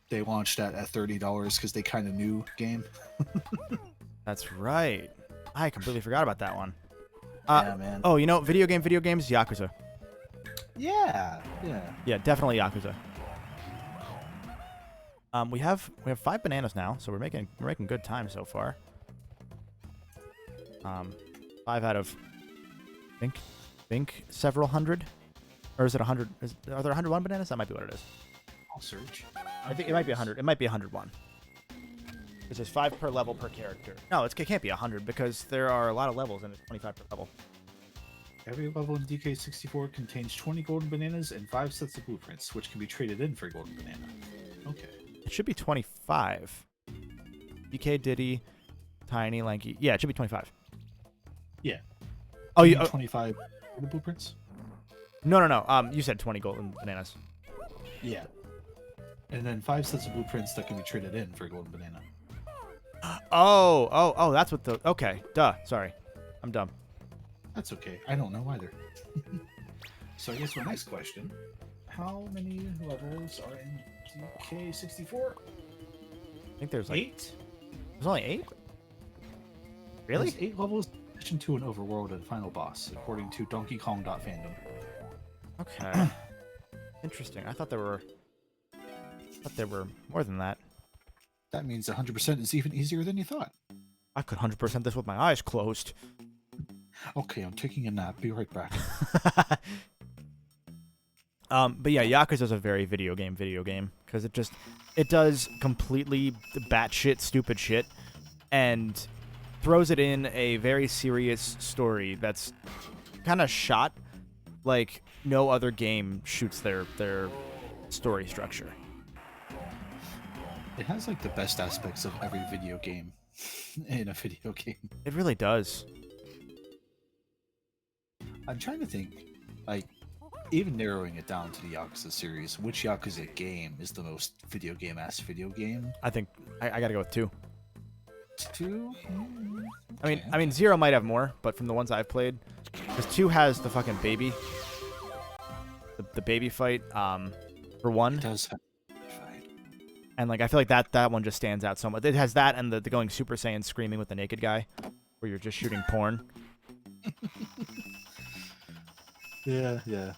they launched that at $30 because they kind of knew game. That's right. I completely forgot about that one. Yeah, man. Oh, you know, video games, Yakuza. Yeah. Yeah, definitely Yakuza. We have 5 bananas now, so we're making good time so far. 5 out of think several hundred, or is it 100? Are there 101 bananas? That might be what it is. I'll search. I think it might be 100. It might be 101. Because there's 5 per level per character. No, it can't be 100 because there are a lot of levels and it's 25 per level. Every level in DK64 contains 20 golden bananas and 5 sets of blueprints, which can be traded in for a golden banana. Okay. It should be 25. DK, Diddy, Tiny, Lanky. Yeah, it should be 25. Yeah. Oh, you 25 golden blueprints? No. You said 20 golden bananas. Yeah. And then 5 sets of blueprints that can be traded in for a golden banana. Oh, that's what the... Okay, duh. Sorry. I'm dumb. That's okay. I don't know either. So I guess my next question. How many levels are in DK64? I think there's like... 8? There's only 8? Really? There's 8 levels in addition to an overworld and final boss, according to Donkey Kong.fandom. Okay. Interesting. I thought there were more than that. That means 100% is even easier than you thought. I could 100% this with my eyes closed. Okay, I'm taking a nap. Be right back. But yeah, Yakuza's a very video game because it does completely batshit stupid shit and throws it in a very serious story that's kind of shot like no other game shoots their story structure. It has like the best aspects of every video game in a video game. It really does. I'm trying to think, like, even narrowing it down to the Yakuza series, which Yakuza game is the most video game? I think I gotta go with 2. 2? I mean 0 might have more, but from the ones I've played, because 2 has the fucking baby, the baby fight, for 1. It does have fight. And like I feel like that one just stands out so much. It has that and the going Super Saiyan screaming with the naked guy, where you're just shooting porn. Yeah.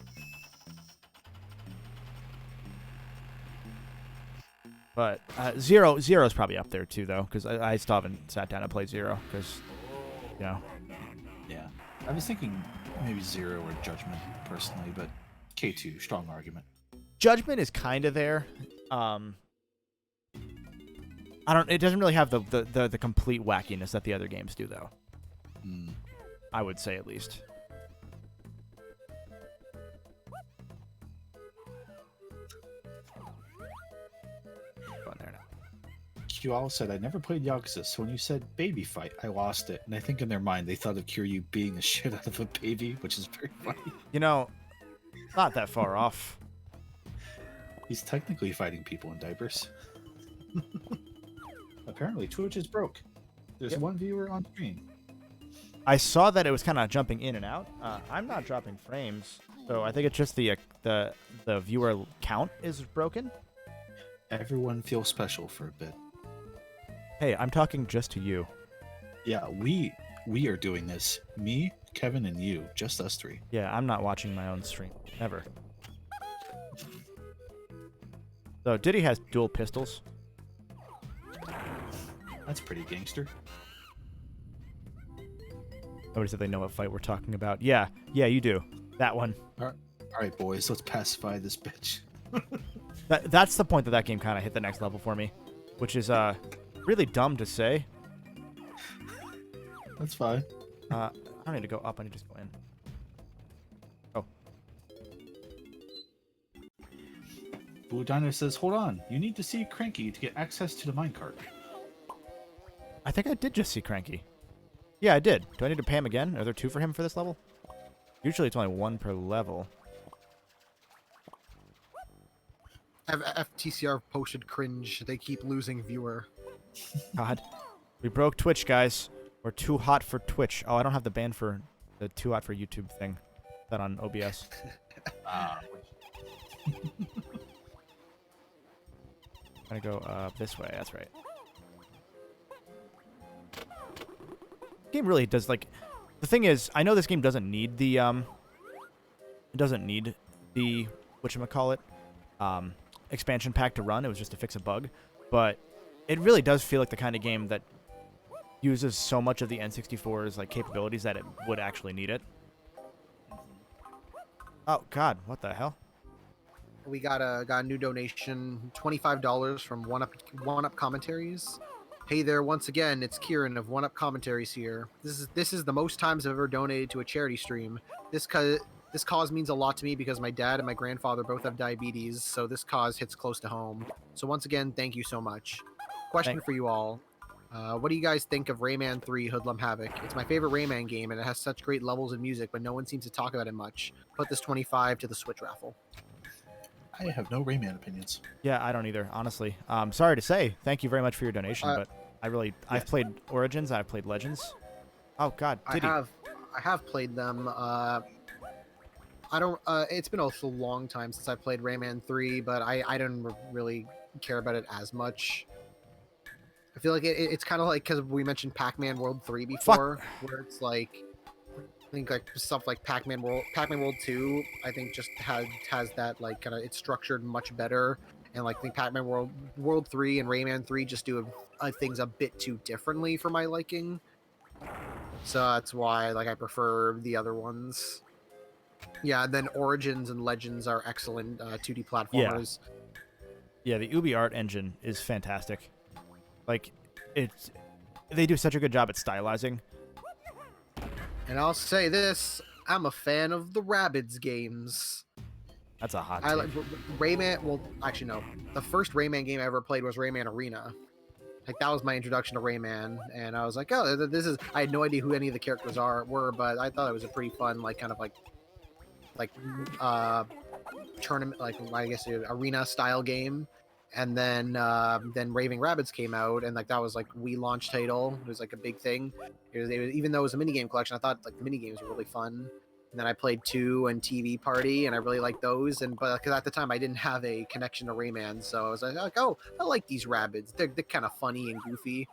But Zero is probably up there too, though, because I still haven't sat down and played 0, because, you know. Yeah. I was thinking maybe 0 or Judgment, personally, but K2, strong argument. Judgment is kind of there. It doesn't really have the complete wackiness that the other games do, though. I would say, at least. Go in there now. QL said, I never played Yakuza, so when you said baby fight, I lost it. And I think in their mind, they thought of Kiryu beating the shit out of a baby, which is very funny. You know, not that far off. He's technically fighting people in diapers. Apparently, Twitch is broke. There's one viewer on stream. I saw that it was kind of jumping in and out. I'm not dropping frames, so I think it's just the viewer count is broken. Everyone feels special for a bit. Hey, I'm talking just to you. Yeah, we are doing this. Me, Kevin, and you. Just us 3. Yeah, I'm not watching my own stream. Never. So, Diddy has dual pistols. That's pretty gangster. Nobody said they know what fight we're talking about. Yeah, you do. That one. All right, boys, let's pacify this bitch. That's the point that game kind of hit the next level for me, which is really dumb to say. That's fine. I don't need to go up. I need to just go in. Oh. Blue Dino says, hold on. You need to see Cranky to get access to the minecart. I think I did just see Cranky. Yeah, I did. Do I need to pay him again? Are there 2 for him for this level? Usually it's only 1 per level. FTCR posted cringe. They keep losing viewer. God. We broke Twitch, guys. We're too hot for Twitch. Oh, I don't have the ban for the too hot for YouTube thing. That on OBS. I'm gonna go this way. That's right. Game really does, like, the thing is, I know this game doesn't need the whatchamacallit, expansion pack to run. It was just to fix a bug, but it really does feel like the kind of game that uses so much of the N64's like capabilities that it would actually need it. Oh God, what the hell? We got a new donation, $25 from One Up Commentaries. Hey there, once again, it's Kieran of One Up Commentaries here. This is the most times I've ever donated to a charity stream. This cause means a lot to me because my dad and my grandfather both have diabetes, so this cause hits close to home. So once again, thank you so much. Question for you all. What do you guys think of Rayman 3 Hoodlum Havoc? It's my favorite Rayman game, and it has such great levels and music, but no one seems to talk about it much. Put this 25 to the Switch raffle. I have no Rayman opinions. Yeah, I don't either, honestly. Sorry to say. Thank you very much for your donation, but I've played Origins, I've played Legends. Oh God, I have played them. It's been a long time since I played Rayman 3, but I don't really care about it as much. I feel like it's kind of like, because we mentioned Pac-Man World 3 before, where it's like, I think like stuff like Pac-Man World 2, I think just has that like kind of, it's structured much better, and like I think Pac-Man World 3 and Rayman 3 just do things a bit too differently for my liking. So that's why like I prefer the other ones. Yeah, and then Origins and Legends are excellent 2D platformers. Yeah, the Ubi art engine is fantastic. Like, they do such a good job at stylizing. And I'll say this, I'm a fan of the Rabbids games. That's a hot I take. like Rayman. Well, actually, no. The first Rayman game I ever played was Rayman Arena. Like, that was my introduction to Rayman, and I was like, oh, this is. I had no idea who any of the characters were, but I thought it was a pretty fun, like, kind of like like tournament, like I guess arena style game. And then Raving Rabbids came out, and like that was like Wii launch title. It was like a big thing. Even though it was a minigame collection, I thought like the minigames were really fun. And then I played 2 and TV Party, and I really liked those. And but because at the time I didn't have a connection to Rayman, so I was like, oh, I like these Rabbids. They're kind of funny and goofy.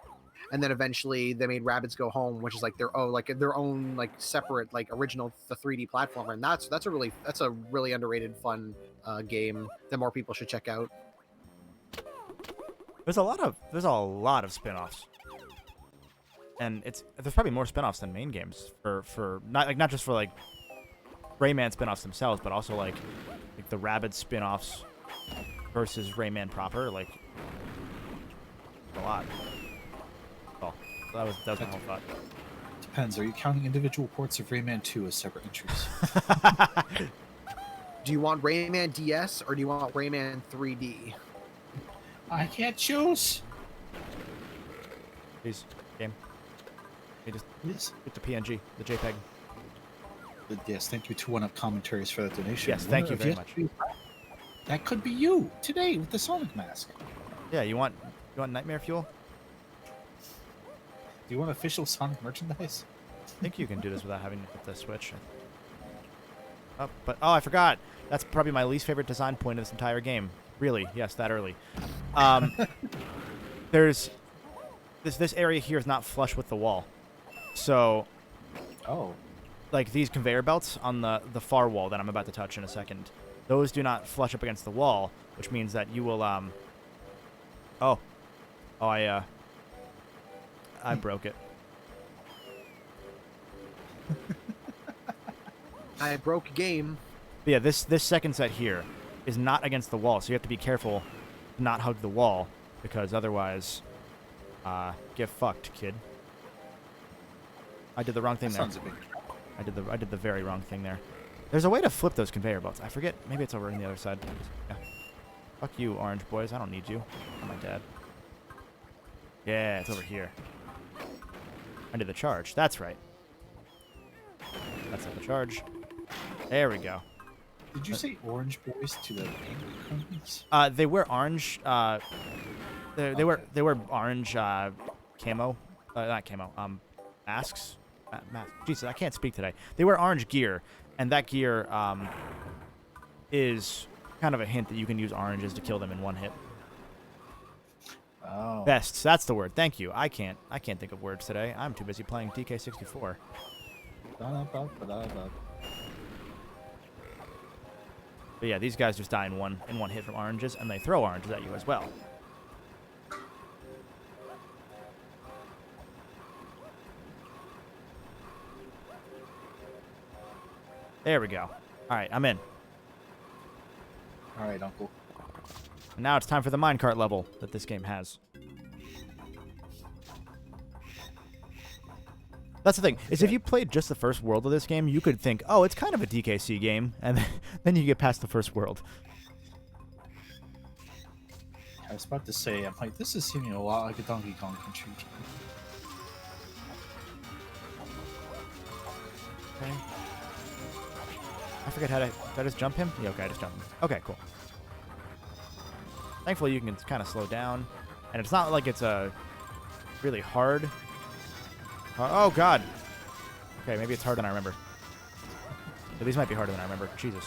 And then eventually they made Rabbids Go Home, which is like their own like separate like original the 3D platformer, and that's a really underrated fun game that more people should check out. There's a lot of spin-offs. And there's probably more spin-offs than main games for not just for like Rayman spin-offs themselves, but also like the Rabbids spin-offs versus Rayman proper, like a lot. Oh, that was my whole thought. Depends. Are you counting individual ports of Rayman 2 as separate entries? Do you want Rayman DS or do you want Rayman 3D? I can't choose. Please, game. You just Yes. get the PNG, the JPEG. Yes, thank you to One Up Commentaries for that donation. Yes, thank you very much. That could be you today with the Sonic mask. Yeah, you want Nightmare Fuel? Do you want official Sonic merchandise? I think you can do this without having to hit the switch. Oh, I forgot. That's probably my least favorite design point of this entire game. Really? Yes, that early. There's this area here is not flush with the wall, so like these conveyor belts on the far wall that I'm about to touch in a second, those do not flush up against the wall, which means that you will I broke it. I broke game. But yeah, this second set here is not against the wall, so you have to be careful to not hug the wall, because otherwise, get fucked, kid. I did the wrong thing there. Sounds a bit. I did the very wrong thing there. There's a way to flip those conveyor belts. I forget. Maybe it's over on the other side. Yeah. Fuck you, orange boys. I don't need you. I'm my dad. Yeah, it's over here. I did the charge. That's right. That's not the charge. There we go. Did you say orange boys to the pink companies? They wear orange. They wear orange camo. Not camo. Masks. Jesus, I can't speak today. They wear orange gear, and that gear is kind of a hint that you can use oranges to kill them in one hit. Oh. Vests. That's the word. Thank you. I can't think of words today. I'm too busy playing DK64. But yeah, these guys just die in one hit from oranges, and they throw oranges at you as well. There we go. All right, I'm in. All right, Uncle. And now it's time for the minecart level that this game has. That's the thing, is if you played just the first world of this game, you could think, oh, it's kind of a DKC game, and then you get past the first world. I was about to say, I'm like, this is seeming a lot like a Donkey Kong Country game. Okay. I forget how to... Did I just jump him? Yeah, okay, I just jumped him. Okay, cool. Thankfully, you can kind of slow down. And it's not like it's a really hard... Oh, God. Okay, maybe it's harder than I remember. But these might be harder than I remember. Jesus.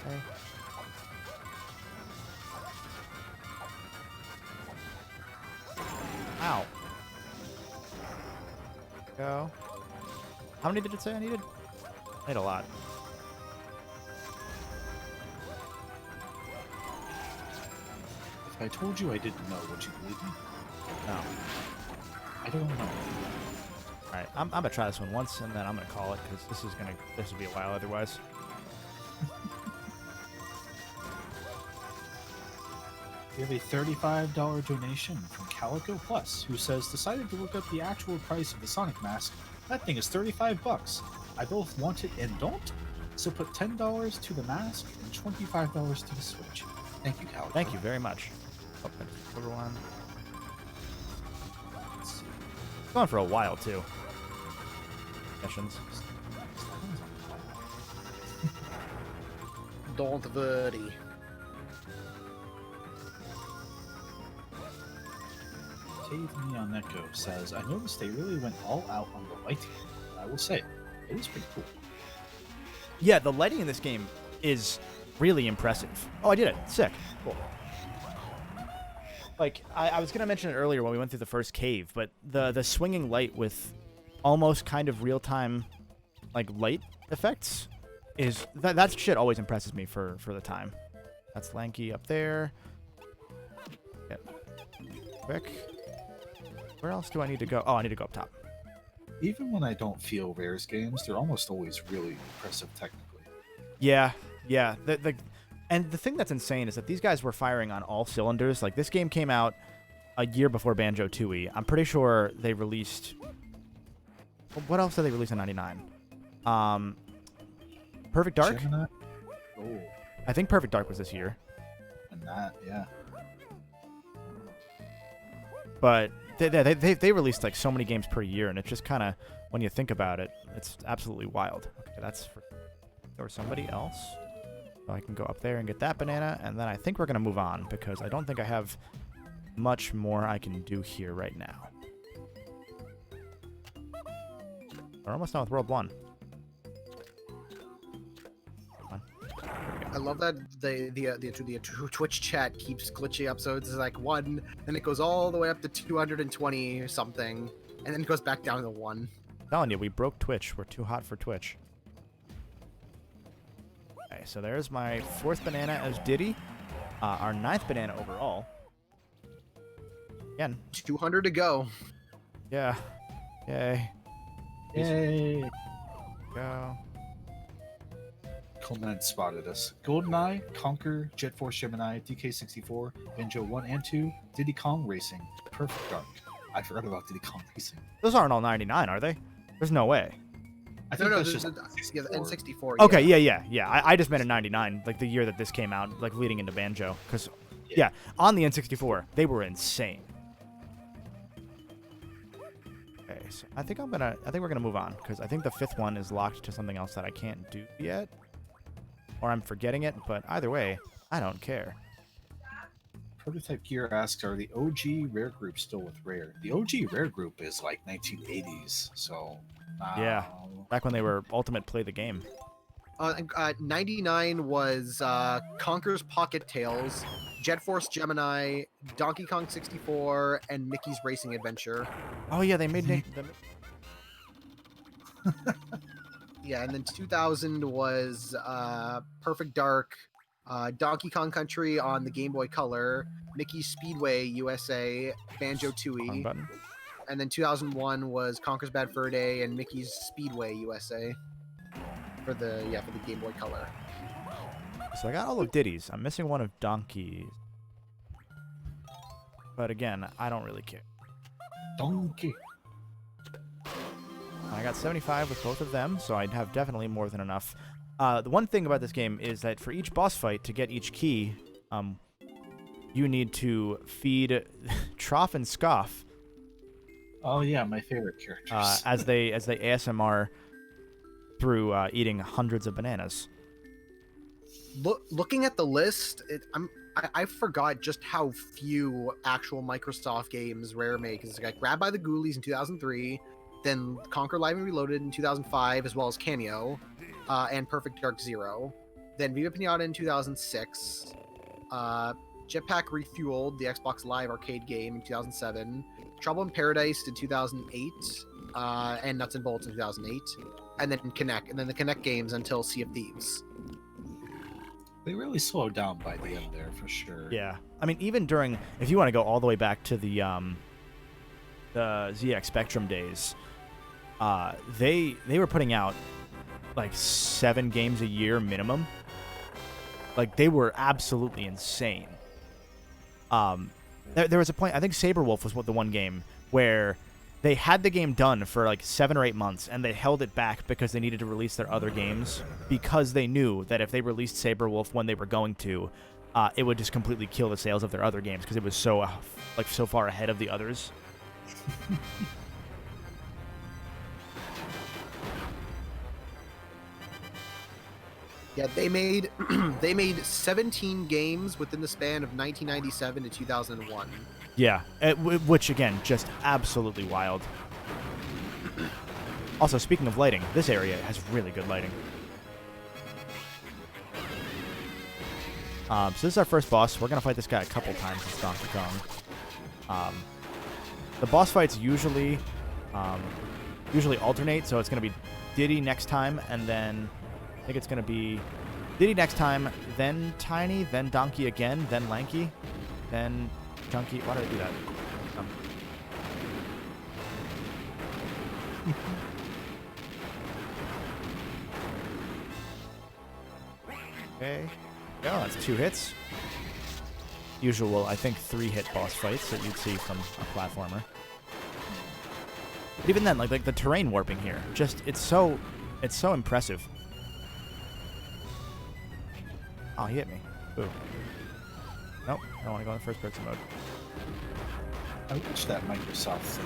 Okay. Ow. Go. How many did it say I needed? I need a lot. If I told you I didn't know, would you believe me? No. I don't know. Alright, I'm gonna try this one once, and then I'm gonna call it, because this will be a while otherwise. We have a $35 donation from Calico Plus, who says, decided to look up the actual price of the Sonic mask. That thing is $35. I both want it and don't, so put $10 to the mask and $25 to the Switch. Thank you, Calico. Thank you very much. Oh, that's one. Let's see. It's going for a while, too. missions. Don't worry. Cave Neon Echo says, I noticed they really went all out on the lighting. I will say, it was pretty cool. Yeah, the lighting in this game is really impressive. Oh, I did it. Sick. Cool. Like, I was going to mention it earlier when we went through the first cave, but the swinging light with almost kind of real-time, like, light effects is... That shit always impresses me for the time. That's Lanky up there. Yep. Quick. Where else do I need to go? Oh, I need to go up top. Even when I don't feel Rare's games, they're almost always really impressive technically. Yeah, yeah. And the thing that's insane is that these guys were firing on all cylinders. Like, this game came out a year before Banjo-Tooie. I'm pretty sure they released... What else did they release in 99? Perfect Dark? Gemini? Oh, I think Perfect Dark was this year. and that, yeah. But they released, like, so many games per year, and it's just kind of, when you think about it, it's absolutely wild. Okay, that's for... Or somebody else. So I can go up there and get that banana, and then I think we're going to move on, because I don't think I have much more I can do here right now. We're almost done with World 1. I love that the Twitch chat keeps glitching up, so it's like 1, then it goes all the way up to 220 something, and then it goes back down to 1. I'm telling you, we broke Twitch. We're too hot for Twitch. Okay, so there's my 4th banana as Diddy. Our 9th banana overall. Again. 200 to go. Yeah. Yay. Yay! Go. Clement spotted us. GoldenEye, Conquer, Jet Force Gemini, DK64, Banjo 1 and 2, Diddy Kong Racing, Perfect Dark. I forgot about Diddy Kong Racing. Those aren't all 99, are they? There's no way. I think that's there's just yeah, the N64. Okay, yeah. I just meant in 99, like the year that this came out, like leading into Banjo. Because, yeah, on the N64, they were insane. Okay, so I think we're gonna move on, because I think the 5th one is locked to something else that I can't do yet. Or I'm forgetting it, but either way, I don't care. Prototype Gear asks, are the OG Rare group still with Rare? The OG Rare group is like 1980s, so... Yeah, back when they were Ultimate Play the Game. 99 was Conker's Pocket Tales, Jet Force Gemini, Donkey Kong 64, and Mickey's Racing Adventure. Oh yeah, they made them. Yeah, and then 2000 was Perfect Dark, Donkey Kong Country on the Game Boy Color, Mickey's Speedway USA, Banjo-Tooie, and then 2001 was Conker's Bad Fur Day and Mickey's Speedway USA for the Game Boy Color. So I got all of Diddy's. I'm missing one of Donkey's. But again, I don't really care. Donkey. I got 75 with both of them, so I'd have definitely more than enough. The one thing about this game is that for each boss fight, to get each key, you need to feed Trough and Scoff. Oh yeah, my favorite characters. as they ASMR through eating hundreds of bananas. Looking at the list, I forgot just how few actual Microsoft games Rare makes. It's like Grabbed by the Ghoulies in 2003, then Conquer Live and Reloaded in 2005, as well as Cameo, and Perfect Dark Zero. Then Viva Pinata in 2006, Jetpack Refueled, the Xbox Live arcade game in 2007, Trouble in Paradise in 2008, and Nuts and Bolts in 2008, and then Kinect, and then the Kinect games until Sea of Thieves. They really slowed down by the end there, for sure. Yeah. I mean, even during, if you want to go all the way back to the ZX Spectrum days, they were putting out like 7 games a year minimum. Like, they were absolutely insane. There was a point, I think Saberwolf was the one game where they had the game done for like 7 or 8 months, and they held it back because they needed to release their other games, because they knew that if they released Saberwolf when they were going to, it would just completely kill the sales of their other games because it was so so far ahead of the others. Yeah, they made they made 17 games within the span of 1997 to 2001. Yeah, which again, just absolutely wild. Also, speaking of lighting, this area has really good lighting. So this is our first boss. We're gonna fight this guy a couple times as Donkey Kong. The boss fights usually alternate, so it's gonna be Diddy next time, and then I think it's gonna be Diddy next time, then Tiny, then Donkey again, then Lanky, then Chunky. Why did I do that? Okay. Yeah, that's 2 hits. Usual, I think, 3-hit boss fights that you'd see from a platformer. But even then, like the terrain warping here, just it's so impressive. Oh, he hit me. Ooh. Nope, I don't want to go in first-person mode. I watched that Microsoft thing.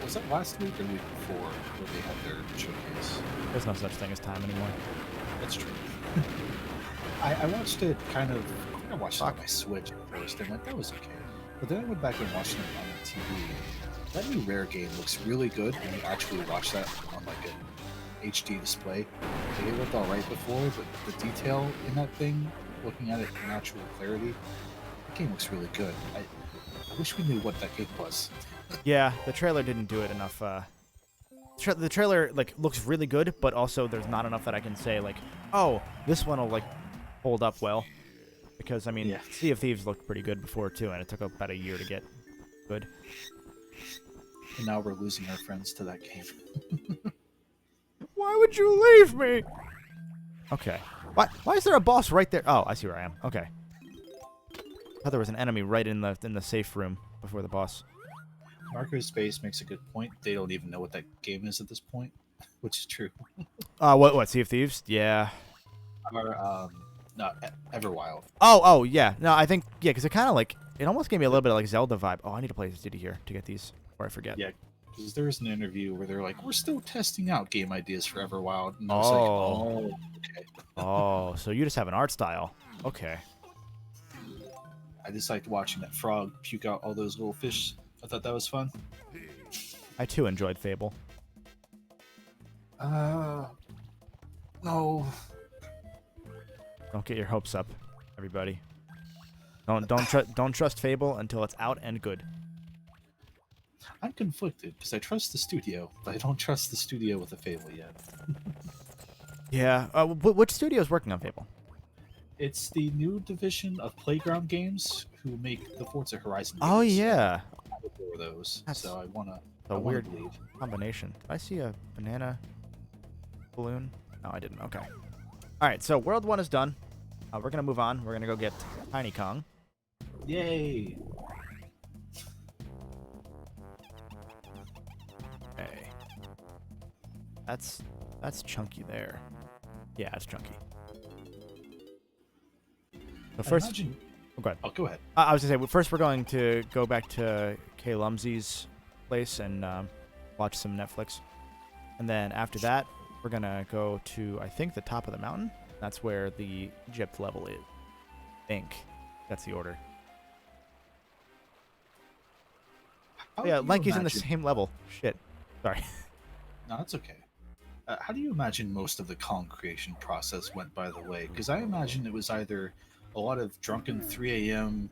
Was that last week or the week before where they had their showcase? There's no such thing as time anymore. That's true. I watched it kind of. I think I watched it on my Switch at first, and that was okay. But then I went back and watched it on the TV. That new Rare game looks really good when you actually watch that on like an HD display. Like, it looked alright before, but the detail in that thing, looking at it in actual clarity, the game looks really good. I wish we knew what that game was. Yeah, the trailer didn't do it enough. The trailer like looks really good, but also there's not enough that I can say like, oh, this one will like hold up well. Because I mean, Yeah. Sea of Thieves looked pretty good before too, and it took about a year to get good. And now we're losing our friends to that game. Why would you leave me? Okay. Why is there a boss right there? Oh, I see where I am. Okay. I thought there was an enemy right in the safe room before the boss. Marco Space makes a good point. They don't even know what that game is at this point, which is true. What? Sea of Thieves? Yeah. Or, no, Everwild. Oh, yeah. No, I think, yeah, because it kind of like, it almost gave me a little bit of like Zelda vibe. Oh, I need to play Diddy here to get these, or I forget. Yeah, because there's an interview where they're like, we're still testing out game ideas for Everwild. And I was like, okay. Oh, so you just have an art style. Okay. I just liked watching that frog puke out all those little fish. I thought that was fun. I too enjoyed Fable. No. Don't get your hopes up, everybody. Don't trust Fable until it's out and good. I'm conflicted because I trust the studio, but I don't trust the studio with the Fable yet. Yeah. Which studio is working on Fable? It's the new division of Playground Games who make the Forza Horizon games. Oh yeah. I adore those, That's so I wanna. A weird believe. combination. Did I see a banana balloon? No, I didn't. Okay. All right. So World 1 is done. We're gonna move on. We're gonna go get Tiny Kong. Yay! Okay. That's Chunky there. Yeah, it's Chunky. So first, Imagine... oh, go ahead. Oh, go ahead. I was gonna say first we're going to go back to Kay Lumsey's place and watch some Netflix, and then after that we're gonna go to I think the top of the mountain. That's where the Egypt level is. I think that's the order. Yeah, Lanky's in the same level. Shit. Sorry. No, that's okay. How do you imagine most of the Kong creation process went, by the way? Because I imagine it was either a lot of drunken 3 a.m.,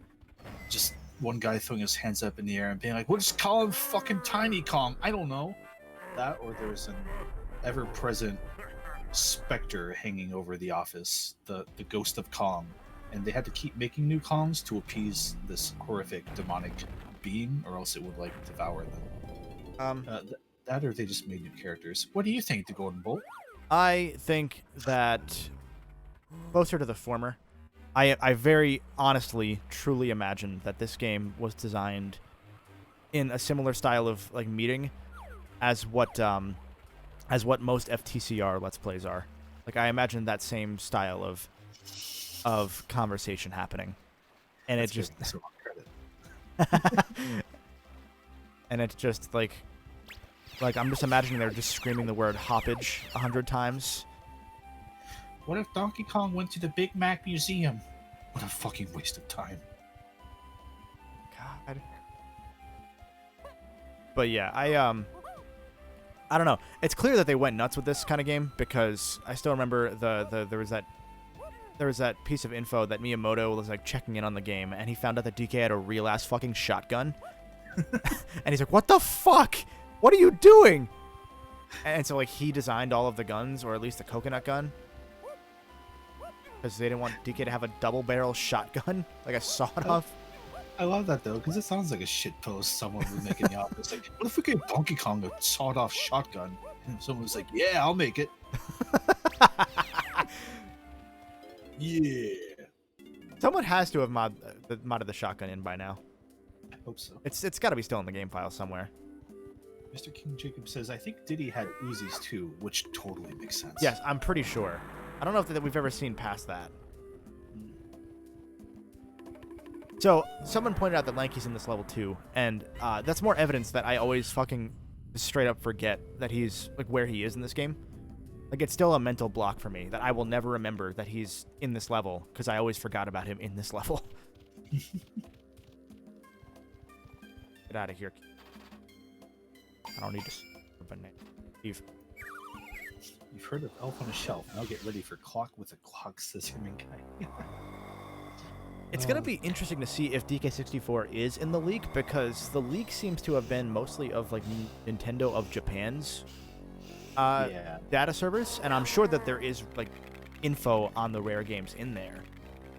just one guy throwing his hands up in the air and being like, we'll just call him fucking Tiny Kong. I don't know. That, or there's an ever-present specter hanging over the office, the ghost of Kong. And they had to keep making new Kongs to appease this horrific demonic being, or else it would, like, devour them. That or they just made new characters. What do you think, the Golden Bolt? I think that closer to the former. I very honestly, truly imagine that this game was designed in a similar style of like meeting as what most FTCR Let's Plays are. Like I imagine that same style of conversation happening, and That's it just so much credit. and it's just like I'm just imagining they're just screaming the word hoppage 100 times. What if Donkey Kong went to the Big Mac Museum? What a fucking waste of time. God. But yeah, I don't know. It's clear that they went nuts with this kind of game because I still remember there was that piece of info that Miyamoto was like checking in on the game, and he found out that DK had a real ass fucking shotgun, and he's like, "What the fuck? What are you doing?" And so like he designed all of the guns, or at least the coconut gun, because they didn't want DK to have a double barrel shotgun, like a sawed-off. I love that though, because it sounds like a shit post someone would make in the office. Like, what if we gave Donkey Kong a sawed-off shotgun? And someone was like, "Yeah, I'll make it." Yeah. Someone has to have modded the shotgun in by now. I hope so. It's got to be still in the game file somewhere. Mr. King Jacob says, I think Diddy had Uzis too, which totally makes sense. Yes, I'm pretty sure. I don't know if we've ever seen past that. So, someone pointed out that Lanky's in this level too, and that's more evidence that I always fucking straight up forget that he's, like, where he is in this game. Like, it's still a mental block for me that I will never remember that he's in this level, because I always forgot about him in this level. Get out of here. I don't need to... Leave. You've heard of Elf on a Shelf. Now get ready for Clock with a Clock, says Humankind. It's going to be interesting to see if DK64 is in the leak, because the leak seems to have been mostly of, like, Nintendo of Japan's data servers, and I'm sure that there is, like, info on the rare games in there.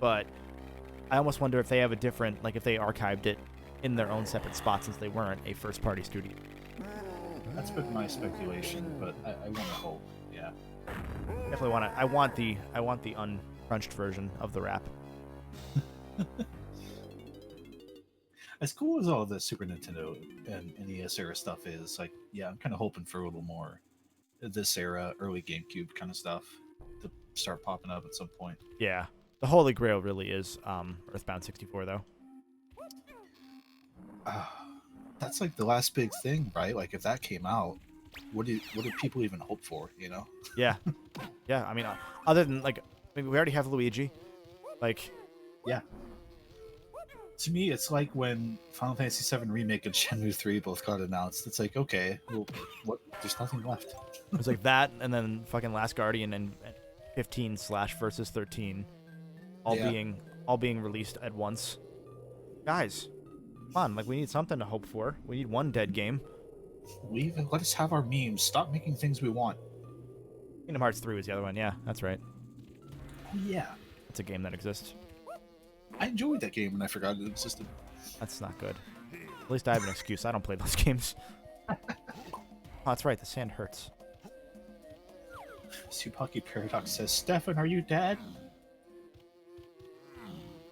But I almost wonder if they have a different, like, if they archived it in their own separate spot since they weren't a first-party studio. That's been my speculation, but I want to hope. Yeah. Definitely want to. I want the uncrunched version of the rap. As cool as all the Super Nintendo and NES era stuff is, like, yeah, I'm kind of hoping for a little more this era, early GameCube kind of stuff to start popping up at some point. Yeah, the Holy Grail really is Earthbound 64, though. That's like the last big thing, right? Like, if that came out, what do people even hope for? You know? Yeah, yeah. I mean, other than, like, I mean, we already have Luigi. Like, yeah. To me, it's like when Final Fantasy VII Remake and Shenmue 3 both got announced. It's like, okay, well, what? There's nothing left. It was like that, and then fucking Last Guardian and 15/versus 13, all being released at once. Guys, come on! Like, we need something to hope for. We need one dead game. Let us have our memes. Stop making things we want. Kingdom Hearts 3 was the other one. Yeah, that's right. Yeah. It's a game that exists. I enjoyed that game and I forgot it existed. That's not good. At least I have an excuse. I don't play those games. Oh, that's right. The sand hurts. Supaki Paradox says, Stefan, are you dead?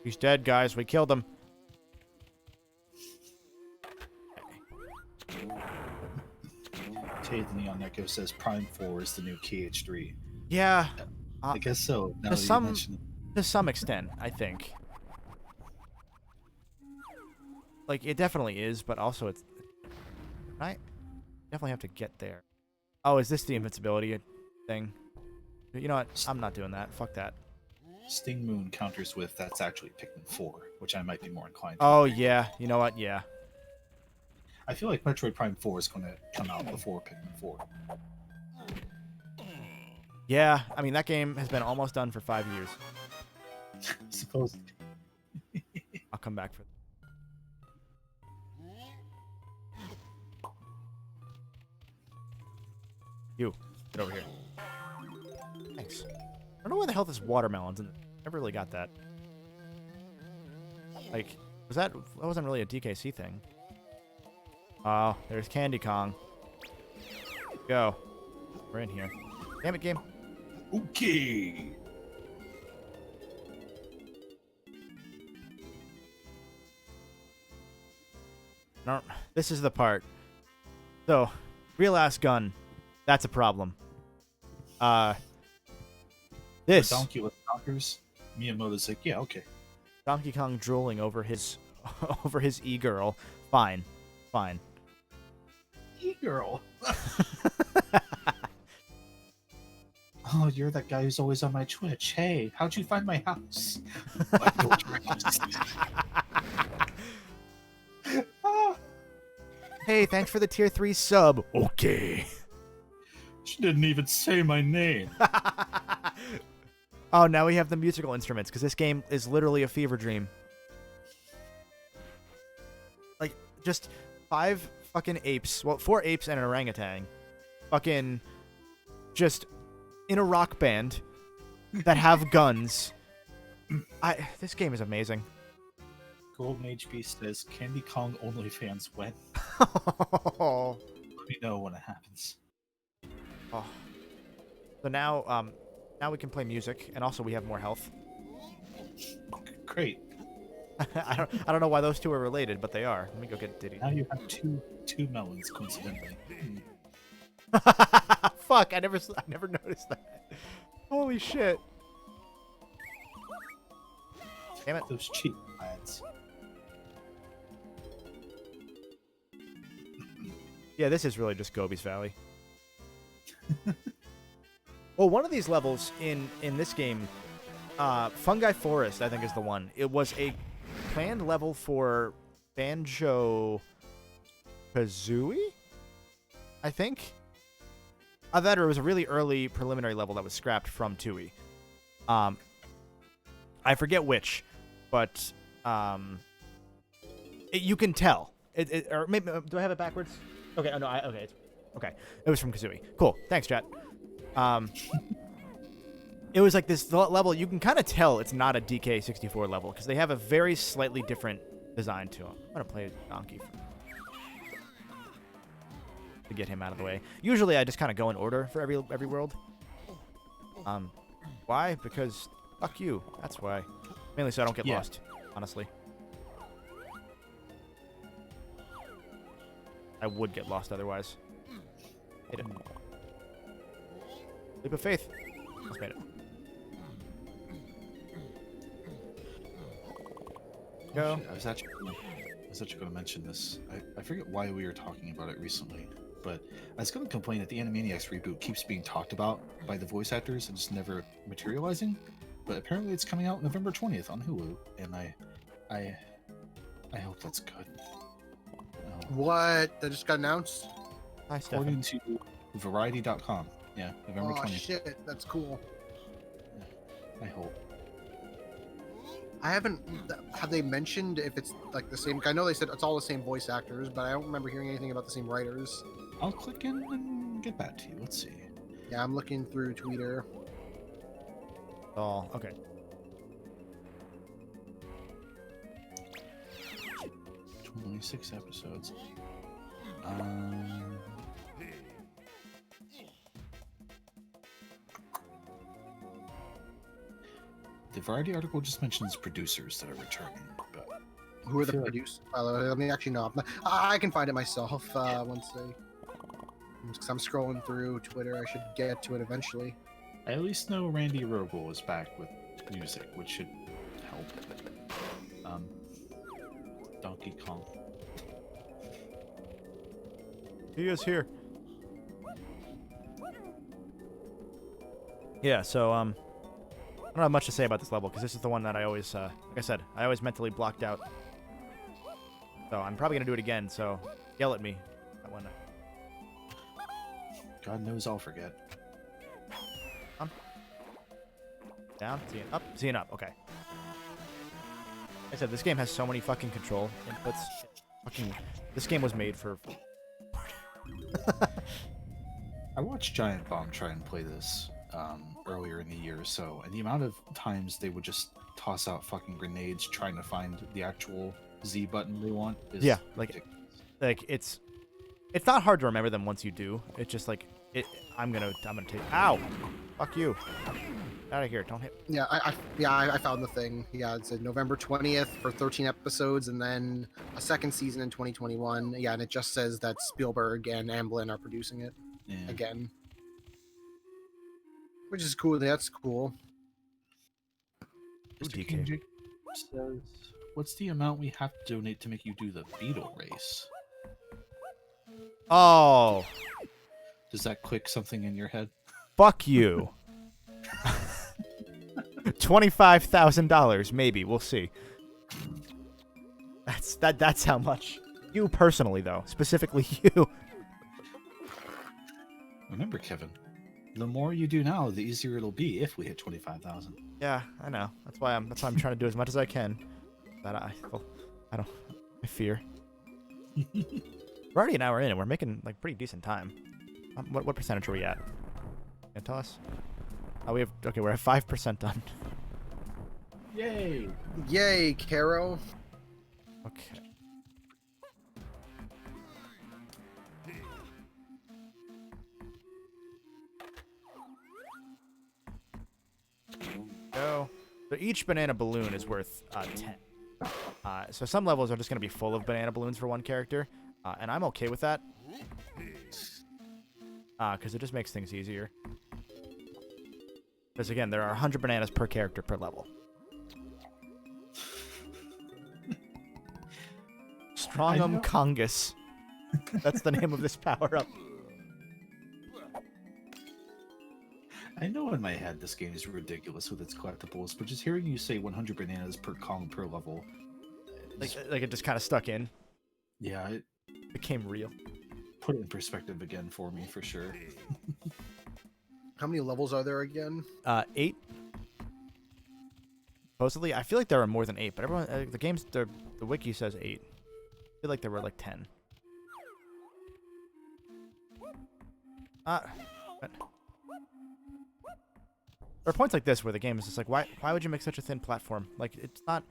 He's dead, guys. We killed him. Tay the Neon Neko says Prime 4 is the new KH3. Yeah. I guess so. Now To that you some mention it. to some extent, I think. Like, it definitely is, but also it's... I definitely have to get there. Oh, is this the invincibility thing? You know what? I'm not doing that. Fuck that. Sting Moon counters with that's actually Pikmin 4, which I might be more inclined to. Oh, yeah. You know what? Yeah. I feel like Metroid Prime 4 is going to come out before Pikmin 4. Yeah. I mean, that game has been almost done for 5 years. Supposedly. I'll come back for... You. Get over here. Thanks. I don't know where the hell this watermelon's in. Never really got that. Like, that wasn't really a DKC thing. Oh, there's Candy Kong. Go. We're in here. Damn it, game. Okay. No, this is the part. So, real ass gun. That's a problem. This Donkey with knockers. Miyamoto's like, yeah, okay. Donkey Kong drooling over his over his e-girl. Fine. Fine. E-girl. Oh, you're that guy who's always on my Twitch. Hey, how'd you find my house? I built your house. Ah, Hey, thanks for the tier 3 sub. Okay. she didn't even say my name. Oh, now we have the musical instruments because this game is literally a fever dream. Like, just 5 fucking apes. Well, 4 apes and an orangutan. Fucking just in a rock band that have guns. This game is amazing. Golden HP says Candy Kong OnlyFans when? Oh. Let me know when it happens. Oh. So now, now we can play music, and also we have more health. Great. I don't know why those two are related, but they are. Let me go get Diddy. Now you have two melons, coincidentally. Fuck! I never noticed that. Holy shit! Damn it! Those cheap lads. Yeah, this is really just Gobi's Valley. Well, one of these levels in this game, Fungi Forest, I think is the one. It was a planned level for Banjo Kazooie, I think. That or it was a really early preliminary level that was scrapped from Tooie. I forget which, but you can tell. Or maybe do I have it backwards? Okay, no, okay, okay. It was from Kazooie. Cool. Thanks, chat. It was like this level. You can kind of tell it's not a DK64 level because they have a very slightly different design to them. I'm gonna play Donkey to get him out of the way. Usually, I just kind of go in order for every world. Why? Because fuck you. That's why. Mainly so I don't get lost. Honestly, I would get lost otherwise. Hit it. Leap of faith. Almost made it. Go. I was actually going to mention this. I forget why we were talking about it recently, but I was going to complain that the Animaniacs reboot keeps being talked about by the voice actors and just never materializing. But apparently, it's coming out November 20th on Hulu, and I hope that's good. What? That just got announced? Hi, Stefan. According to Variety.com. Yeah, November 20th. Oh shit, that's cool. I hope. I haven't. Have they mentioned if it's like the same? I know they said it's all the same voice actors, but I don't remember hearing anything about the same writers. I'll click in and get back to you. Let's see. Yeah, I'm looking through Twitter. Oh, okay. 26 episodes. The Variety article just mentions producers that are returning, but Who are the feel like- producers? Let me actually know. I can find it myself once because I'm scrolling through Twitter. I should get to it eventually. I at least know Randy Rogel is back with music, which should help. Donkey Kong. He is here. Yeah, so I don't have much to say about this level because this is the one that I always, like I said, I always mentally blocked out. So I'm probably gonna do it again. So yell at me. That one. God knows I'll forget. Down, Z and up, Z and up. Okay. Like I said, this game has so many fucking control inputs. Fucking, this game was made for. I watched Giant Bomb try and play this earlier in the year or so, and the amount of times they would just toss out fucking grenades trying to find the actual Z button they want is ridiculous. Like it's not hard to remember them once you do. It's just like I'm gonna take. Ow! Fuck you! Out of here! Don't hit. Yeah, I found the thing. Yeah, it said November 20th for 13 episodes, and then a second season in 2021. Yeah, and it just says that Spielberg and Amblin are producing it again, which is cool. That's cool. Ooh, Mr. DK. King Jake says, "What's the amount we have to donate to make you do the Beetle race?" Oh, Does that click something in your head? fuck you! $25,000, maybe. We'll see. That's how much. You personally, though, specifically you. Remember, Kevin, the more you do now, the easier it'll be if we hit 25,000. Yeah, I know. That's why I'm trying to do as much as I can. But I fear. We're already an hour in, and we're making like pretty decent time. What percentage are we at? Can you tell us? Oh, we're at 5% done. Yay! Yay, Caro. Okay. Go. So each banana balloon is worth 10. So some levels are just going to be full of banana balloons for one character, and I'm okay with that. Because it just makes things easier. Because again, there are 100 bananas per character per level. Strongum Congus. That's the name of this power-up. I know in my head this game is ridiculous with its collectibles, but just hearing you say 100 bananas per Kong per level... Like it just kind of stuck in. Yeah, it became real. Put it in perspective again for me, for sure. How many levels are there again? 8. Supposedly, I feel like there are more than 8, but everyone, the wiki says 8. I feel like there were like 10. But there are points like this where the game is just like, why would you make such a thin platform? Like, it's not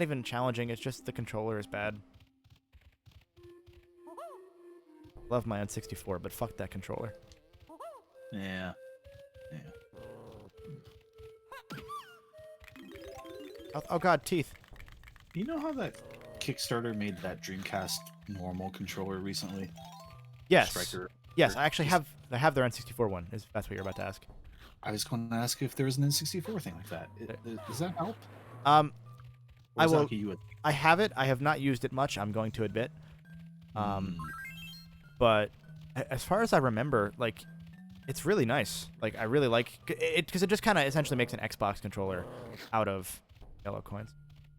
even challenging. It's just the controller is bad. Love my N64, but fuck that controller. Yeah. Oh god, teeth. You know how that Kickstarter made that Dreamcast normal controller recently? Yes. Striker. Yes, I actually have their N64 one. That's what you're about to ask. I was going to ask if there was an N64 thing like that. Does that help? I will. I have it. I have not used it much. I'm going to admit. But as far as I remember, like, it's really nice. Like, I really like it because it just kind of essentially makes an Xbox controller out of yellow coins.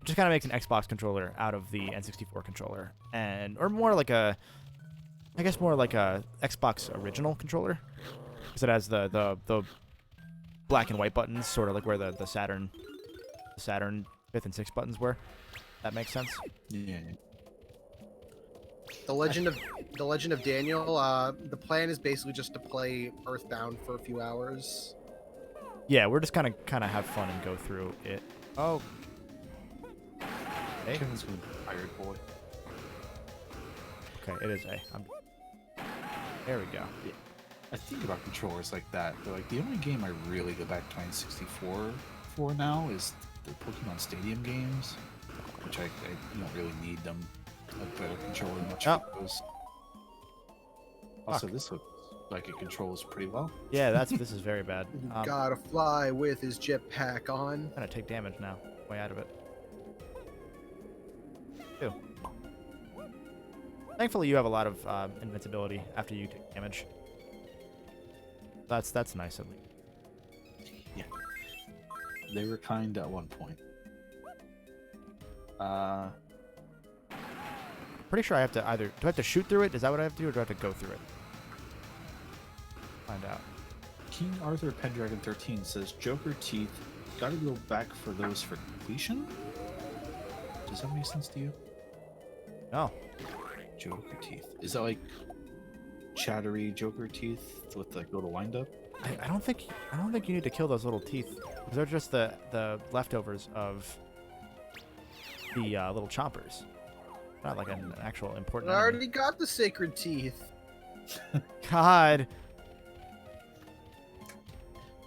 It just kind of makes an Xbox controller out of the N64 controller, or more like a Xbox original controller, because it has the black and white buttons, sort of like where the Saturn 5th and 6th buttons were. That makes sense. Yeah. The Legend of Daniel. The plan is basically just to play Earthbound for a few hours. Yeah, we're just kind of have fun and go through it. Oh. Hey. Kevin's going to be a pirate boy. Okay, it is A. There we go. Yeah. I think about controllers like that. They're like, the only game I really go back to my N64 for now is the Pokemon Stadium games, which I don't really need them. A better controller much for those. Also, this looks like it controls pretty well. Yeah, this is very bad. Gotta fly with his jetpack on. I'm gonna take damage now. Way out of it. Ew. Thankfully, you have a lot of invincibility after you take damage. That's nice at least. Yeah. They were kind at one point. Pretty sure I have to do I have to shoot through it? Is that what I have to do, or do I have to go through it? Find out. King Arthur Pendragon 13 says, Joker teeth, gotta go back for those for completion? Does that make sense to you? No. Joker teeth. Is that like chattery Joker teeth with like little wind up? I don't think you need to kill those little teeth. They're just the leftovers of the little chompers. Not like an actual important I enemy. already got the sacred teeth. God.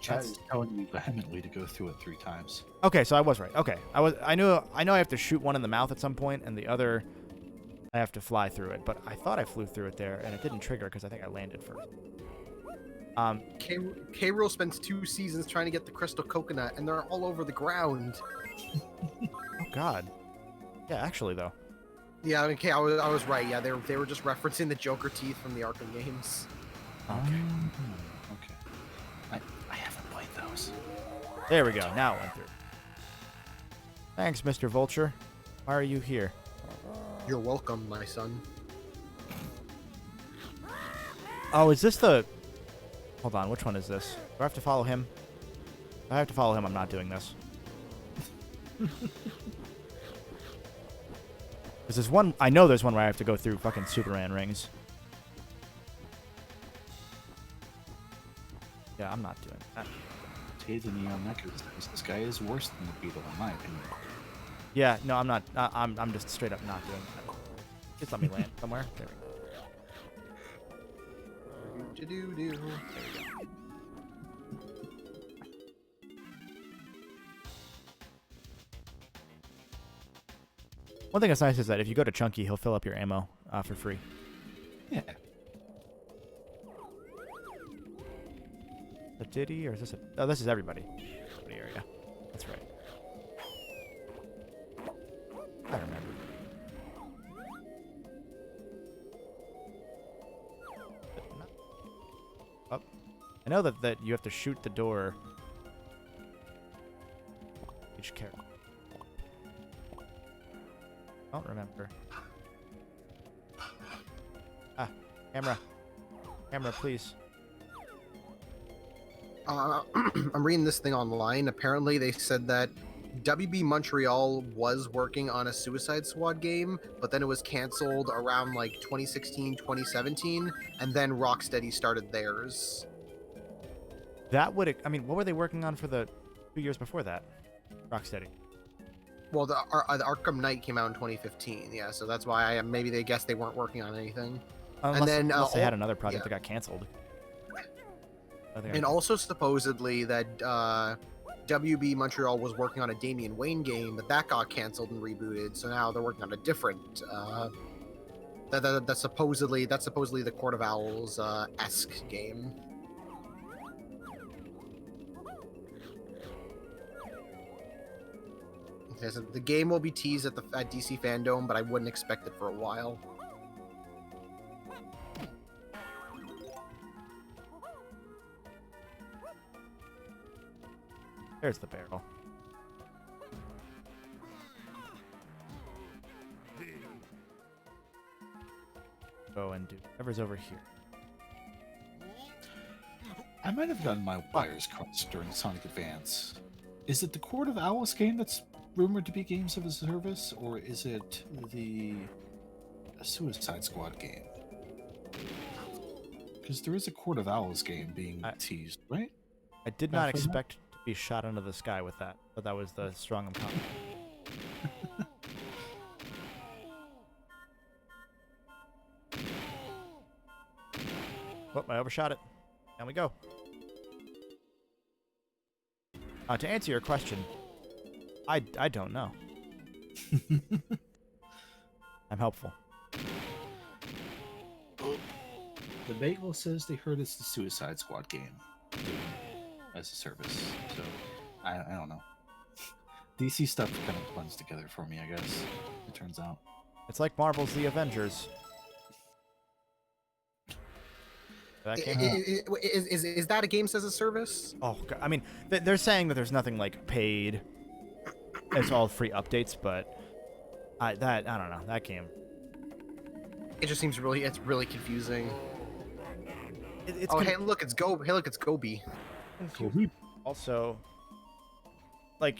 Chat is telling you vehemently to go through it 3 times. Okay, so I was right. Okay, I know I have to shoot one in the mouth at some point, and the other I have to fly through it. But I thought I flew through it there, and it didn't trigger because I think I landed first. K-Rule spends 2 seasons trying to get the crystal coconut, and they're all over the ground. Oh God. Yeah, actually though. Yeah, okay, I was right. Yeah, they were just referencing the Joker teeth from the Arkham games. Okay. Okay. I haven't played those. times. There we go. Now it went through. Thanks, Mr. Vulture. Why are you here? You're welcome, my son. Oh, is this the... Hold on, which one is this? Do I have to follow him? If I have to follow him, I'm not doing this. There's one... I know there's one where I have to go through fucking Superman rings. Yeah, I'm not doing that. Hey, the Neon Mecha, this guy is worse than the Beetle, in my opinion. Yeah, no, I'm not. I'm just straight up not doing that. Just let me land somewhere. There we go. Do-do-do. There we go. One thing that's nice is that if you go to Chunky, he'll fill up your ammo for free. Yeah. A Diddy, or is this a... Oh, this is everybody. Everybody area. That's right. I remember. Oh. I know that you have to shoot the door. Each character. I don't remember. Ah, camera. Camera, please. I'm reading this thing online. Apparently, they said that WB Montreal was working on a Suicide Squad game, but then it was canceled around like 2016, 2017, and then Rocksteady started theirs. That would... I mean, what were they working on for the 2 years before that? Rocksteady. Well, the Arkham Knight came out in 2015, yeah, so that's why maybe they guessed they weren't working on anything. Unless they had another project that got canceled. And also supposedly that WB Montreal was working on a Damian Wayne game, but that got canceled and rebooted. So now they're working on a different. That's supposedly the Court of Owls esque game. Okay, so the game will be teased at DC Fandom, but I wouldn't expect it for a while. There's the barrel. Go and do whatever's over here. I might have gotten my wires crossed during Sonic Advance. Is it the Court of Owls game that's rumored to be Games of a Service, or is it the Suicide Squad game? Because there is a Court of Owls game being teased, right? I did not expect to be shot into the sky with that, but that was the strong comment. Whoop, I overshot it. Down we go. To answer your question, I don't know. I'm helpful. The Bagel says they heard it's the Suicide Squad game as a service, so I don't know. DC stuff kind of blends together for me, I guess. It turns out It's like Marvel's The Avengers. That came out. Is that a games as a service? Oh, God. I mean, they're saying that there's nothing like paid. It's all free updates, but I don't know. That game. It just seems it's really confusing. It's hey look, it's Gobi. Also, like,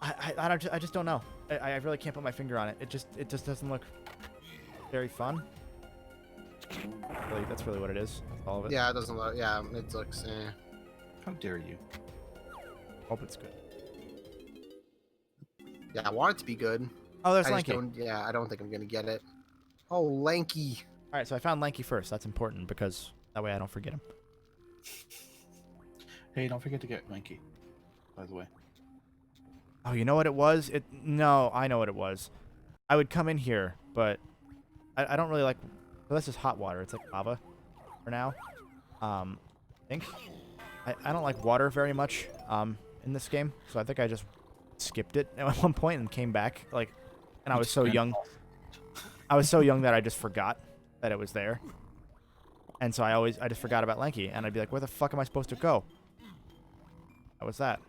I just don't know. I really can't put my finger on it. It just doesn't look very fun. Really, that's really what it is. That's all of it. Yeah, it doesn't look. Yeah, it looks. how dare you? Hope it's good. Yeah, I want it to be good. Oh, there's I Lanky. I don't think I'm gonna get it. Oh, Lanky. All right, so I found Lanky first. That's important because that way I don't forget him. Hey, don't forget to get Lanky, by the way. Oh, you know what it was? No, I know what it was. I would come in here, but I don't really like. Well, this is hot water. It's like lava for now. I think I don't like water very much in this game, so I think I just skipped it at one point and came back and I was so young. I was so young that I just forgot that it was there, and so I just forgot about Lanky, and I'd be like, where the fuck am I supposed to go? How was that?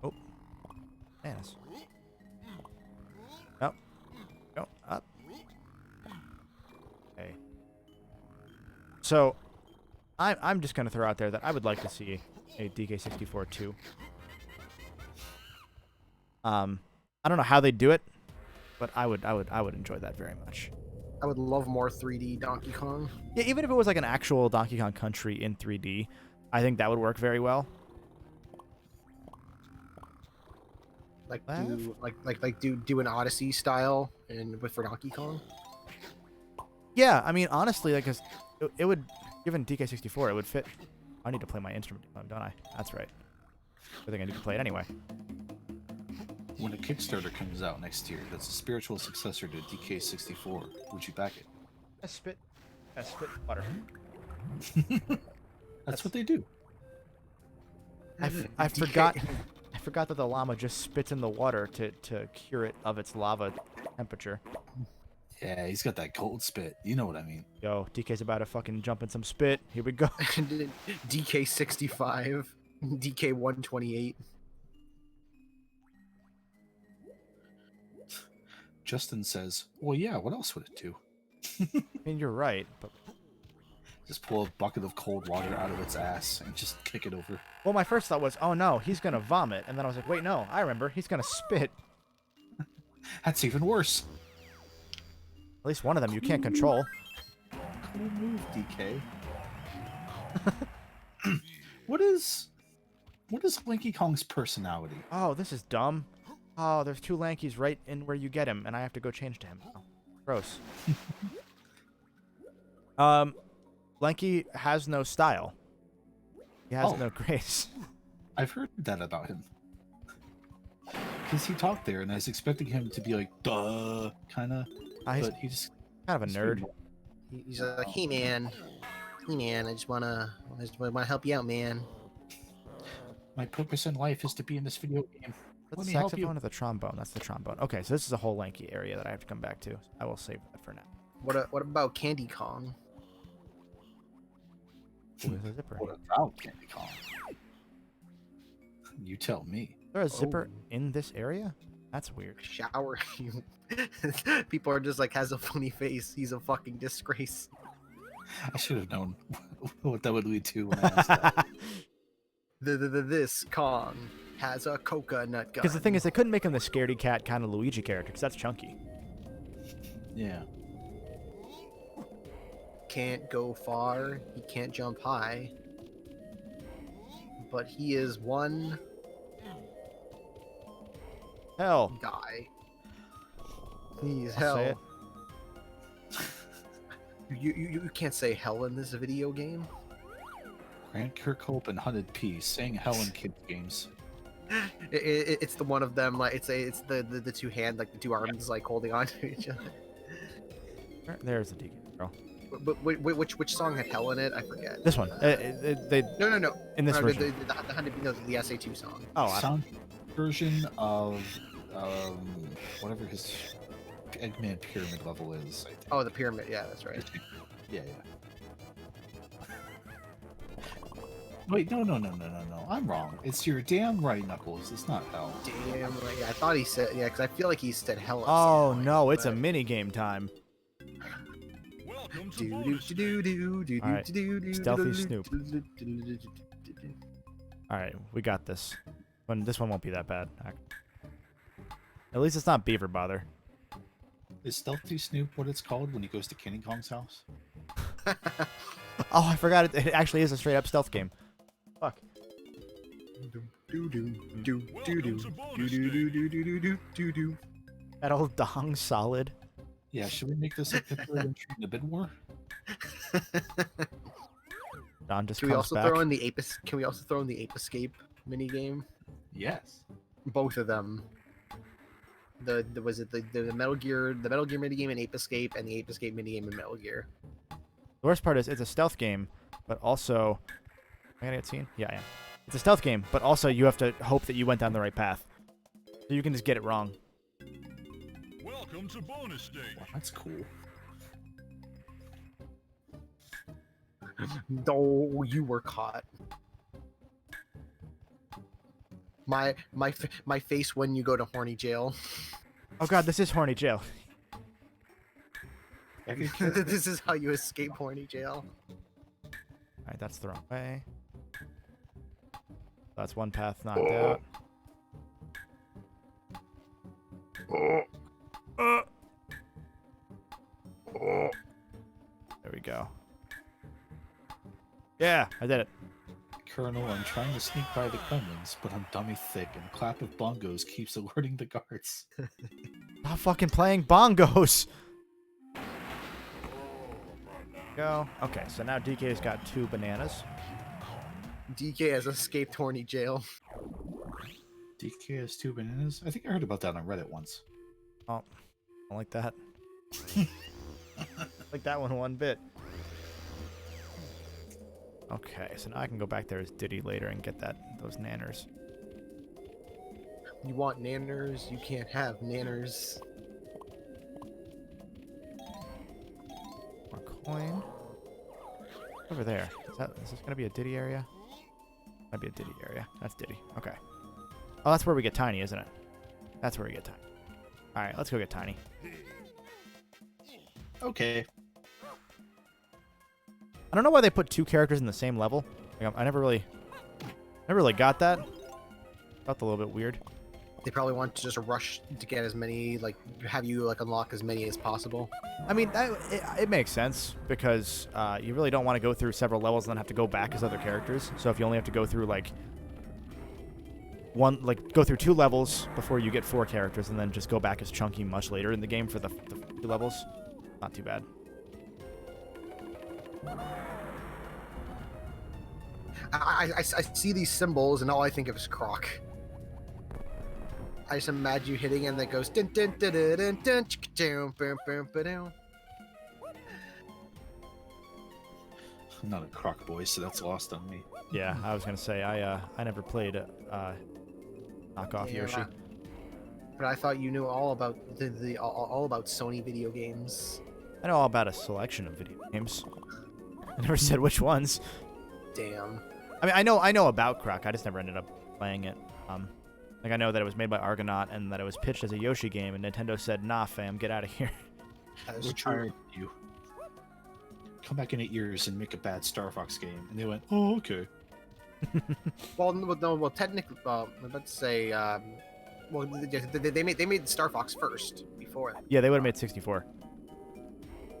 Oh. Bananas. Nope. Go up. Okay. So, I'm just gonna throw out there that I would like to see a DK64 too. I don't know how they do it, but I would enjoy that very much. I would love more 3D Donkey Kong. Yeah, even if it was like an actual Donkey Kong Country in 3D, I think that would work very well. Like do an Odyssey style and for Donkey Kong. Yeah, I mean honestly, like it would, given DK64, it would fit. I need to play my instrument, don't I? That's right. I think I need to play it anyway. When a Kickstarter comes out next year, that's a spiritual successor to DK64. Would you back it? I spit water. That's what they do. I forgot that the llama just spits in the water to cure it of its lava temperature. Yeah, he's got that cold spit. You know what I mean. Yo, DK's about to fucking jump in some spit. Here we go. DK65, DK128. Justin says, well, yeah, what else would it do? I mean, you're right, but... Just pull a bucket of cold water out of its ass and just kick it over. Well, my first thought was, oh no, he's gonna vomit. And then I was like, wait, no, I remember. He's gonna spit. That's even worse. At least one of them you can't control. Cool move, DK. What is Lanky Kong's personality? Oh, this is dumb. Oh, there's two Lankies right in where you get him, and I have to go change to him. Oh, gross. Lanky has no style. He has no grace. I've heard that about him. Because he talked there, and I was expecting him to be like, duh, kind of. But he just... Kind of a nerd. He's like, hey man, I just wanna help you out, man. My purpose in life is to be in this video game. That's the saxophone or the trombone? That's the trombone. Okay, so this is a whole Lanky area that I have to come back to. I will save that for now. What about Candy Kong? Ooh, there's a zipper. What about Candy Kong? You tell me. Is there a zipper in this area? That's weird. Shower. People are just like, has a funny face. He's a fucking disgrace. I should have known what that would lead to when I asked that. This Kong has a coconut gun. Because the thing is, they couldn't make him the scaredy cat kind of Luigi character, because that's chunky. Yeah. Can't go far. He can't jump high. But he is one Hell. guy. He's I'll say hell. You can't say hell in this video game. Grant Kirkhope and Hunted P saying hell in kids games. It's the one of them, like it's the two hand, like the two arms, like holding on to each other. There's the DK girl. But which song had hell in it? I forget. This one. No. In this version. The SA2 song. Oh, Sound version of whatever his Eggman pyramid level is. I think. Oh, the pyramid. Yeah, that's right. Yeah. Wait, no. I'm wrong. It's your damn right, Knuckles. It's not hell. Damn right. Yeah, I thought he said, yeah, because I feel like he said hell. At Oh some point, no, it's a but- mini game time. Alright, Stealthy Snoop. Alright, we got this. This one won't be that bad. At least it's not Beaver Bother. Is Stealthy Snoop what it's called when he goes to King Kong's house? Oh, I forgot it actually is a straight up stealth game. Fuck. That old dong solid. Yeah, should we make this like the third entry in the bid war? Don just Can we comes also back. throw in the ape? Can we also throw in the Ape Escape minigame? Yes. Both of them. The Metal Gear minigame in Ape Escape, and the Ape Escape minigame in Metal Gear. The worst part is it's a stealth game, but also... Am I gonna get seen? Yeah, I am. It's a stealth game, but also you have to hope that you went down the right path. So you can just get it wrong. Welcome to bonus stage. Well, that's cool. Oh, you were caught. My face when you go to horny jail. Oh god, this is horny jail. This is how you escape horny jail. Alright, that's the wrong way. That's one path knocked out. There we go. Yeah, I did it. Colonel, I'm trying to sneak by the gremlins, but I'm dummy thick, and clap of bongos keeps alerting the guards. Stop fucking playing bongos. Go. Okay, so now DK's got 2 bananas. DK has escaped horny jail. DK has 2 bananas? I think I heard about that on Reddit once. Oh, I don't like that. Like that one bit. Okay, so now I can go back there as Diddy later and get those nanners. You want nanners? You can't have nanners. More coin. Over there. Is this gonna be a Diddy area? Might be a Diddy area. That's Diddy. Okay. Oh, that's where we get Tiny, isn't it? That's where we get Tiny. Alright, let's go get Tiny. Okay. I don't know why they put 2 characters in the same level. Like, I never really got that. Felt a little bit weird. They probably want to just rush to get as many, like, have you like unlock as many as possible. I mean, it makes sense because you really don't want to go through several levels and then have to go back as other characters. So if you only have to go through go through 2 levels before you get 4 characters and then just go back as Chunky much later in the game for the 2 levels, not too bad. I see these symbols and all I think of is Croc. I just imagine you hitting and that goes dun dun dun dun dun dun dun boom boom boom. I'm not a croc boy, so that's lost on me. Yeah, I was gonna say I never played knockoff Yeah, Yoshi. But I thought you knew all about all about Sony video games. I know all about a selection of video games. I never said which ones. Damn. I mean, I know about Croc. I just never ended up playing it. Like I know that it was made by Argonaut and that it was pitched as a Yoshi game, and Nintendo said, "Nah, fam, get out of here." That is We're true. tired of you. Come back in 8 years and make a bad Star Fox game. And they went, oh, okay. Well, technically, let's say, they made Star Fox first before that. Yeah, they would have made 64.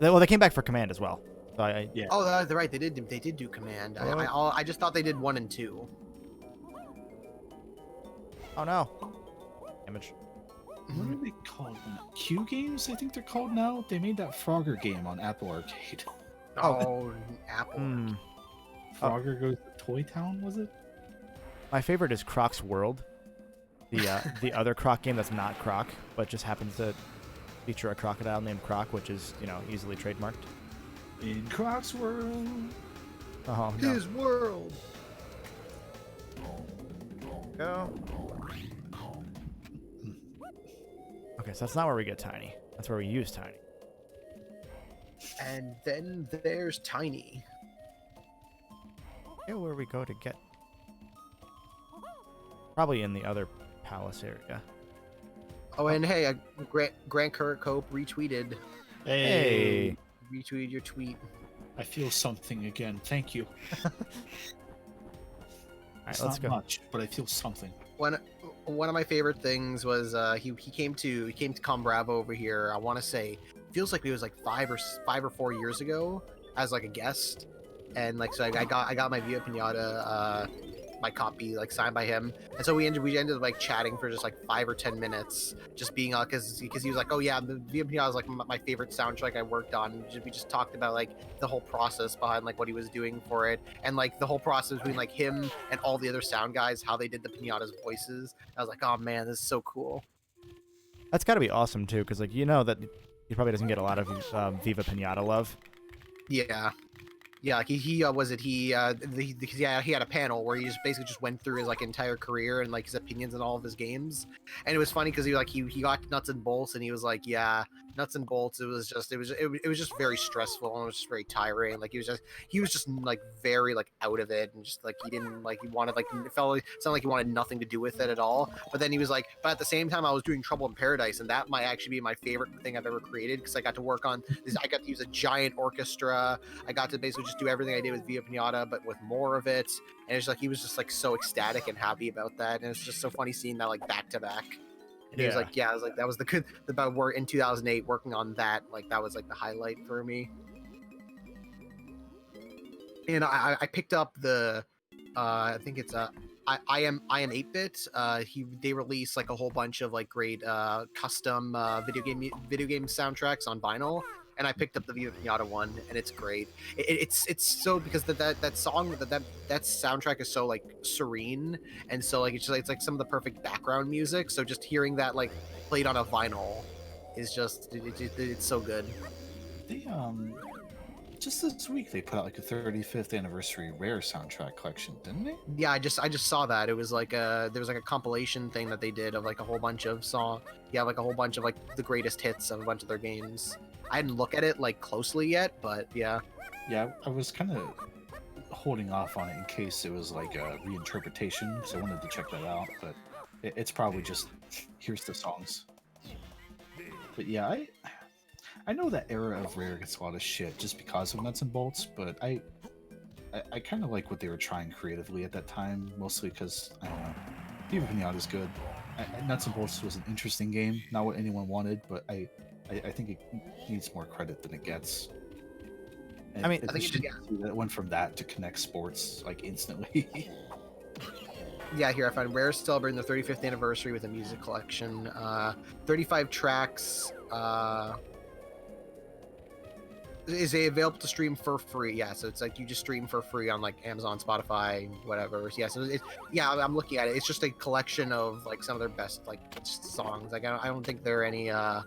They came back for Command as well. So Yeah. Oh, that's right. They did do Command. I just thought they did 1 and 2. oh no, damage. What are they called? Q games, I think they're called now. They made that Frogger game on Apple Arcade. Oh, Apple. Frogger Goes to Toy Town, was it? My favorite is Croc's World, the other Croc game that's not Croc, but just happens to feature a crocodile named Croc, which is easily trademarked. In Croc's World. Oh no. His world. Go. Okay, so that's not where we get Tiny. That's where we use Tiny. And then there's Tiny. Yeah, where we go to get. Probably in the other palace area. Oh, and hey, Grant Kurt Cope retweeted. Hey. Retweeted your tweet. I feel something again. Thank you. All right, It's let's not go. much, but I feel something. One of my favorite things was he came to Com Bravo over here. I want to say feels like it was like 5 or 4 years ago as like a guest, and like so I got my Via Pinata my copy like signed by him, and so we ended up like chatting for just like 5 or 10 minutes, just being because he was like, oh yeah, the Via Pinata is like my favorite soundtrack I worked on. We just talked about like the whole process behind like what he was doing for it, and like the whole process between like him and all the other sound guys, how they did the Pinata's voices. I was like, oh man, this is so cool. That's got to be awesome too, because that he probably doesn't get a lot of Viva Pinata love. Yeah. Yeah, like he was it yeah, he had a panel where he just basically just went through his like entire career and like his opinions on all of his games, and it was funny because he got nuts and bolts and he was like, yeah, nuts and bolts. It was just very stressful and it was just very tiring. Like he was just like very like out of it and just like he didn't like he wanted like it felt like sounded like he wanted nothing to do with it at all. But then he was like, but at the same time I was doing Trouble in Paradise and that might actually be my favorite thing I've ever created because I got to work on this. I got to use a giant orchestra. I got to basically just do everything I did with Via Pinata, but with more of it. And it's like he was just like so ecstatic and happy about that. And it's just so funny seeing that like back to back. And he was like, yeah, I was like, that was the about work in 2008 working on that. Like that was like the highlight for me. And I picked up the I think it's I am 8-bit. They released like a whole bunch of like great custom video game soundtracks on vinyl, and I picked up the Viva Pinata one, and it's great. It's so because that song that soundtrack is so like serene, and so like it's like some of the perfect background music. So just hearing that like played on a vinyl is just it's so good. They just this week they put out like a 35th anniversary Rare soundtrack collection, didn't they? Yeah, I just saw that. It was like there was like a compilation thing that they did of like a whole bunch of like a whole bunch of like the greatest hits of a bunch of their games. I didn't look at it like closely yet, but yeah. Yeah, I was kind of holding off on it in case it was like a reinterpretation, so I wanted to check that out. But it's probably just here's the songs. But yeah, I know that era of Rare gets a lot of shit just because of nuts and bolts, but I kind of like what they were trying creatively at that time, mostly because I don't know, Viva Pinata is good. Nuts and bolts was an interesting game, not what anyone wanted, but I think it needs more credit than it gets. And I mean, I think it went from that to Connect Sports like instantly. Yeah, here I find Rare celebrating their 35th anniversary with a music collection, 35 tracks. Is it available to stream for free? Yeah, so it's like you just stream for free on like Amazon, Spotify, whatever. Yeah, so I'm looking at it. It's just a collection of like some of their best like songs. Like I don't think there are any. I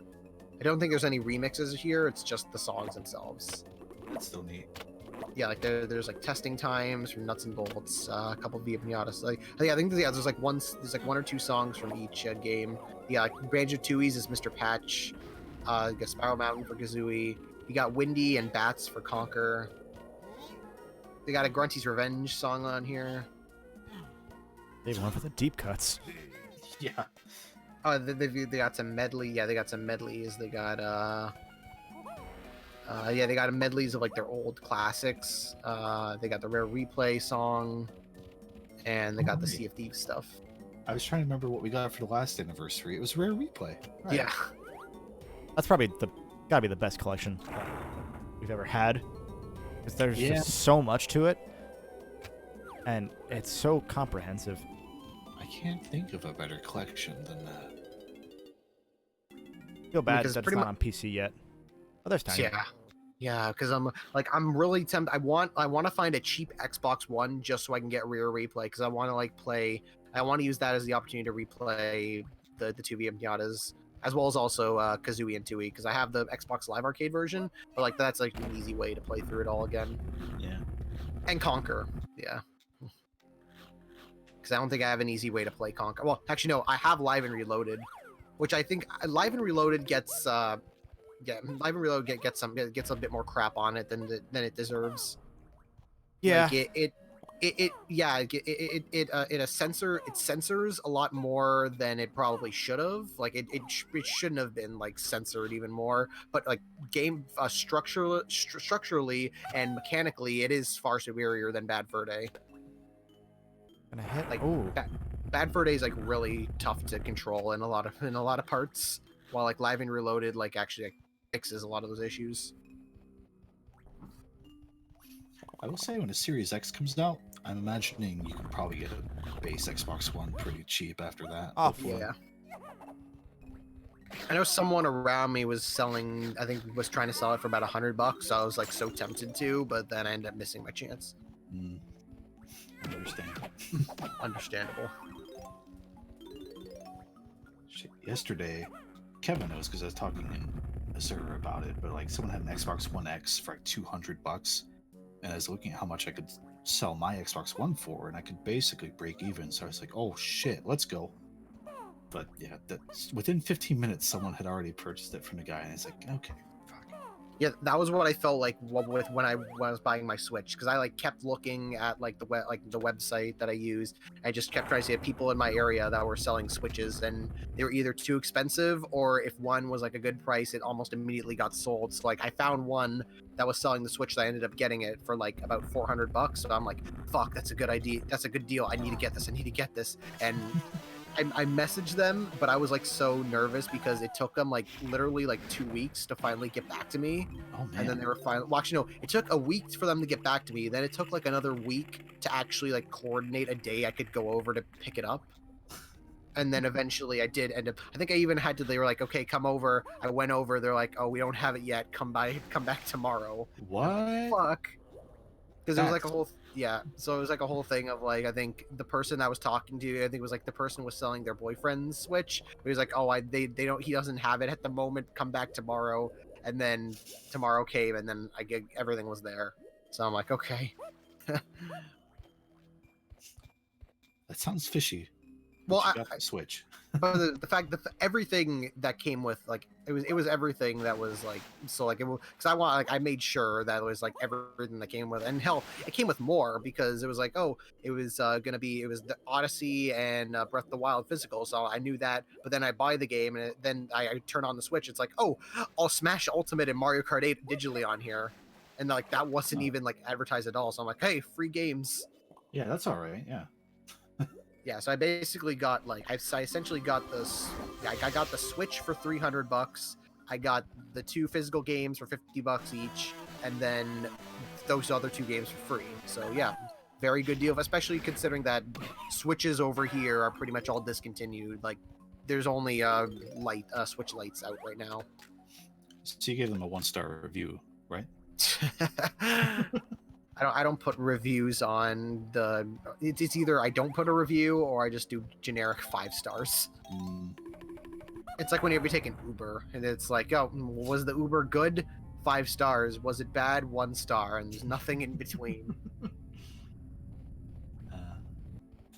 don't think there's any remixes here. It's just the songs themselves. That's still neat. Yeah, like there's like testing times from Nuts and Bolts, a couple of Via Pinatas. Like I think there's like one or two songs from each game. Yeah, like Banjo-Tooie's is Mr. Patch. You got Spiral Mountain for Kazooie. You got Windy and Bats for Conquer. They got a Grunty's Revenge song on here. They went for the deep cuts. Yeah. Oh, they got some medley. Yeah, they got some medleys. They got they got medleys of like their old classics. They got the Rare Replay song, and they got the Sea of Thieves stuff. I was trying to remember what we got for the last anniversary. It was Rare Replay. Right. Yeah. That's probably gotta be the best collection we've ever had, because there's just so much to it, and it's so comprehensive. I can't think of a better collection than that. I feel bad that it's not on PC yet. Oh, there's time. Yeah, because I'm really tempted. I want to find a cheap Xbox One just so I can get Rare Replay, because I want to I want to use that as the opportunity to replay the two VM Pinatas, as well as also Kazooie and Tooie, because I have the Xbox Live Arcade version, but like that's like an easy way to play through it all again. Yeah. And Conquer, yeah. Because I don't think I have an easy way to play Conquer. Well, actually, no, I have Live and Reloaded, which I think Live and Reloaded gets Live and Reload gets a bit more crap on it than it deserves. Yeah. Like it censors a lot more than it probably should have. Like it shouldn't have been like censored even more. But like game structurally and mechanically, it is far superior than Bad Fur Day. Gonna hit. Like Ooh. Bad Fur Day is like really tough to control in a lot of parts, while like Live and Reloaded like actually like, fixes a lot of those issues. I will say when the Series X comes out, I'm imagining you can probably get a base Xbox One pretty cheap after that. Oh, yeah. I know someone around me was trying to sell it for about $100. So I was like so tempted to, but then I ended up missing my chance. I understand. Understandable. Shit, yesterday, Kevin knows because I was talking in a server about it, but like someone had an Xbox One X for like $200. and I was looking at how much I could sell my Xbox One for, and I could basically break even. So I was like, "Oh shit, let's go!" But yeah, that's within 15 minutes, someone had already purchased it from the guy, and it's like, "Okay, fuck." Yeah, that was what I felt like with when I was buying my Switch, because I like kept looking at like the website that I used. I just kept trying to see people in my area that were selling Switches, and they were either too expensive, or if one was like a good price, it almost immediately got sold. So like I found one that was selling the Switch that I ended up getting it for like about $400. So I'm like, fuck, that's a good idea. That's a good deal. I need to get this. I need to get this. And I messaged them, but I was like so nervous because it took them like literally like 2 weeks to finally get back to me. Oh man. And then they were finally, well, actually, no, it took a week for them to get back to me. Then it took like another week to actually like coordinate a day I could go over to pick it up. And then eventually I did end up, I think I even had to, they were like, okay, come over. I went over. They're like, oh, we don't have it yet. Come back tomorrow. What? Fuck. Because it was like a That's- whole, yeah. So it was like a whole thing of like, I think the person I was talking to, I think it was like the person was selling their boyfriend's Switch. He was like, oh, they don't, he doesn't have it at the moment. Come back tomorrow. And then tomorrow came, and then everything was there. So I'm like, okay. That sounds fishy. Well, But you got the Switch. but the fact that everything that came with, like, it was everything that was like, so like, it was, because I made sure that it was like everything that came with, and hell, it came with more, because it was like, oh, it was gonna be, it was the Odyssey and Breath of the Wild physical, so I knew that. But then I buy the game, and then I turn on the Switch, it's like, oh, I'll smash Ultimate and Mario Kart 8 digitally on here, and like that wasn't even like advertised at all. So I'm like, hey, free games. Yeah, that's all right. Yeah. Yeah, so I basically got like I essentially got this. I got the Switch for $300. I got the 2 physical games for $50 each, and then those other 2 games for free. So yeah, very good deal, especially considering that Switches over here are pretty much all discontinued. Like, there's only Switch Lights out right now. So you gave them a 1-star review, right? I don't put reviews on the. It's either I don't put a review or I just do generic 5 stars. Mm, It's like whenever you take an Uber and it's like, oh, was the Uber good? 5 stars. Was it bad? 1 star, and there's nothing in between.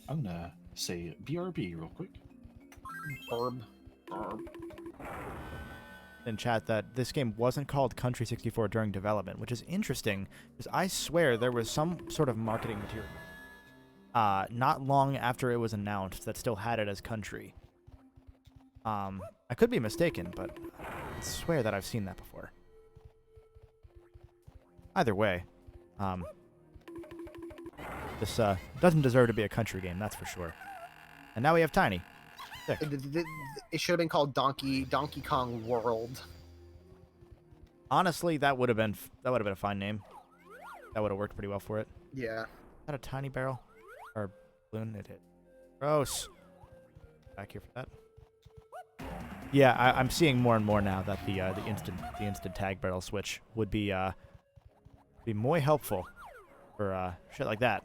I'm gonna say BRB real quick. Burb. In chat that this game wasn't called Country 64 during development, which is interesting because I swear there was some sort of marketing material not long after it was announced that still had it as Country. I could be mistaken, but I swear that I've seen that before. Either way, this doesn't deserve to be a country game, that's for sure. And now we have Tiny. Sick. It should have been called Donkey Kong World. Honestly, that would have been a fine name. That would have worked pretty well for it. Yeah. Is that a tiny barrel or balloon? It hit. Gross. Back here for that. Yeah, I'm seeing more and more now that the instant tag barrel switch would be more helpful for shit like that.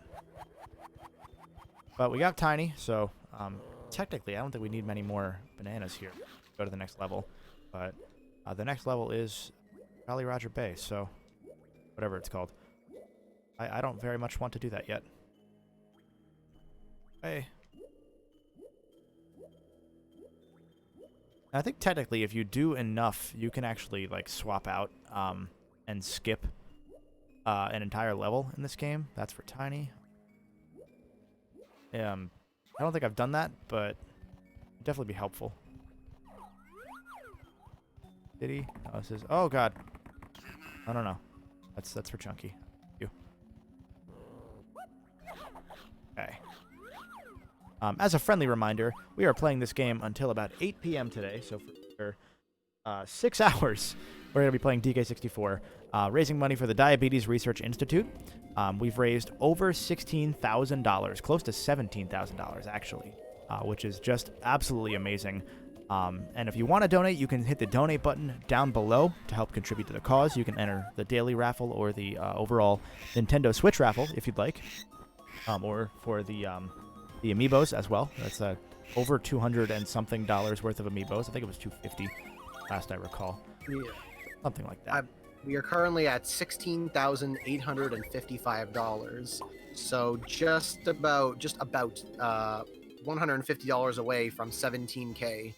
But we got Tiny, so technically I don't think we need many more bananas here to go to the next level. But the next level is Jolly Roger Bay, so whatever it's called. I don't very much want to do that yet. Hey. I think technically if you do enough, you can actually like swap out and skip an entire level in this game. That's for Tiny. I don't think I've done that, but it'd definitely be helpful. Did he? Oh, this is. Oh God. I don't know. That's for Chunky. You. Okay. As a friendly reminder, we are playing this game until about 8 p.m. today, so for 6 hours, we're going to be playing DK64, raising money for the Diabetes Research Institute. We've raised over $16,000, close to $17,000 actually, which is just absolutely amazing. And if you want to donate, you can hit the donate button down below to help contribute to the cause. You can enter the daily raffle or the overall Nintendo Switch raffle if you'd like, or for the amiibos as well. That's over $200 and something worth of amiibos. I think it was $250 last I recall. Yeah. Something like that. We are currently at $16,855. So just about $150 away from 17K.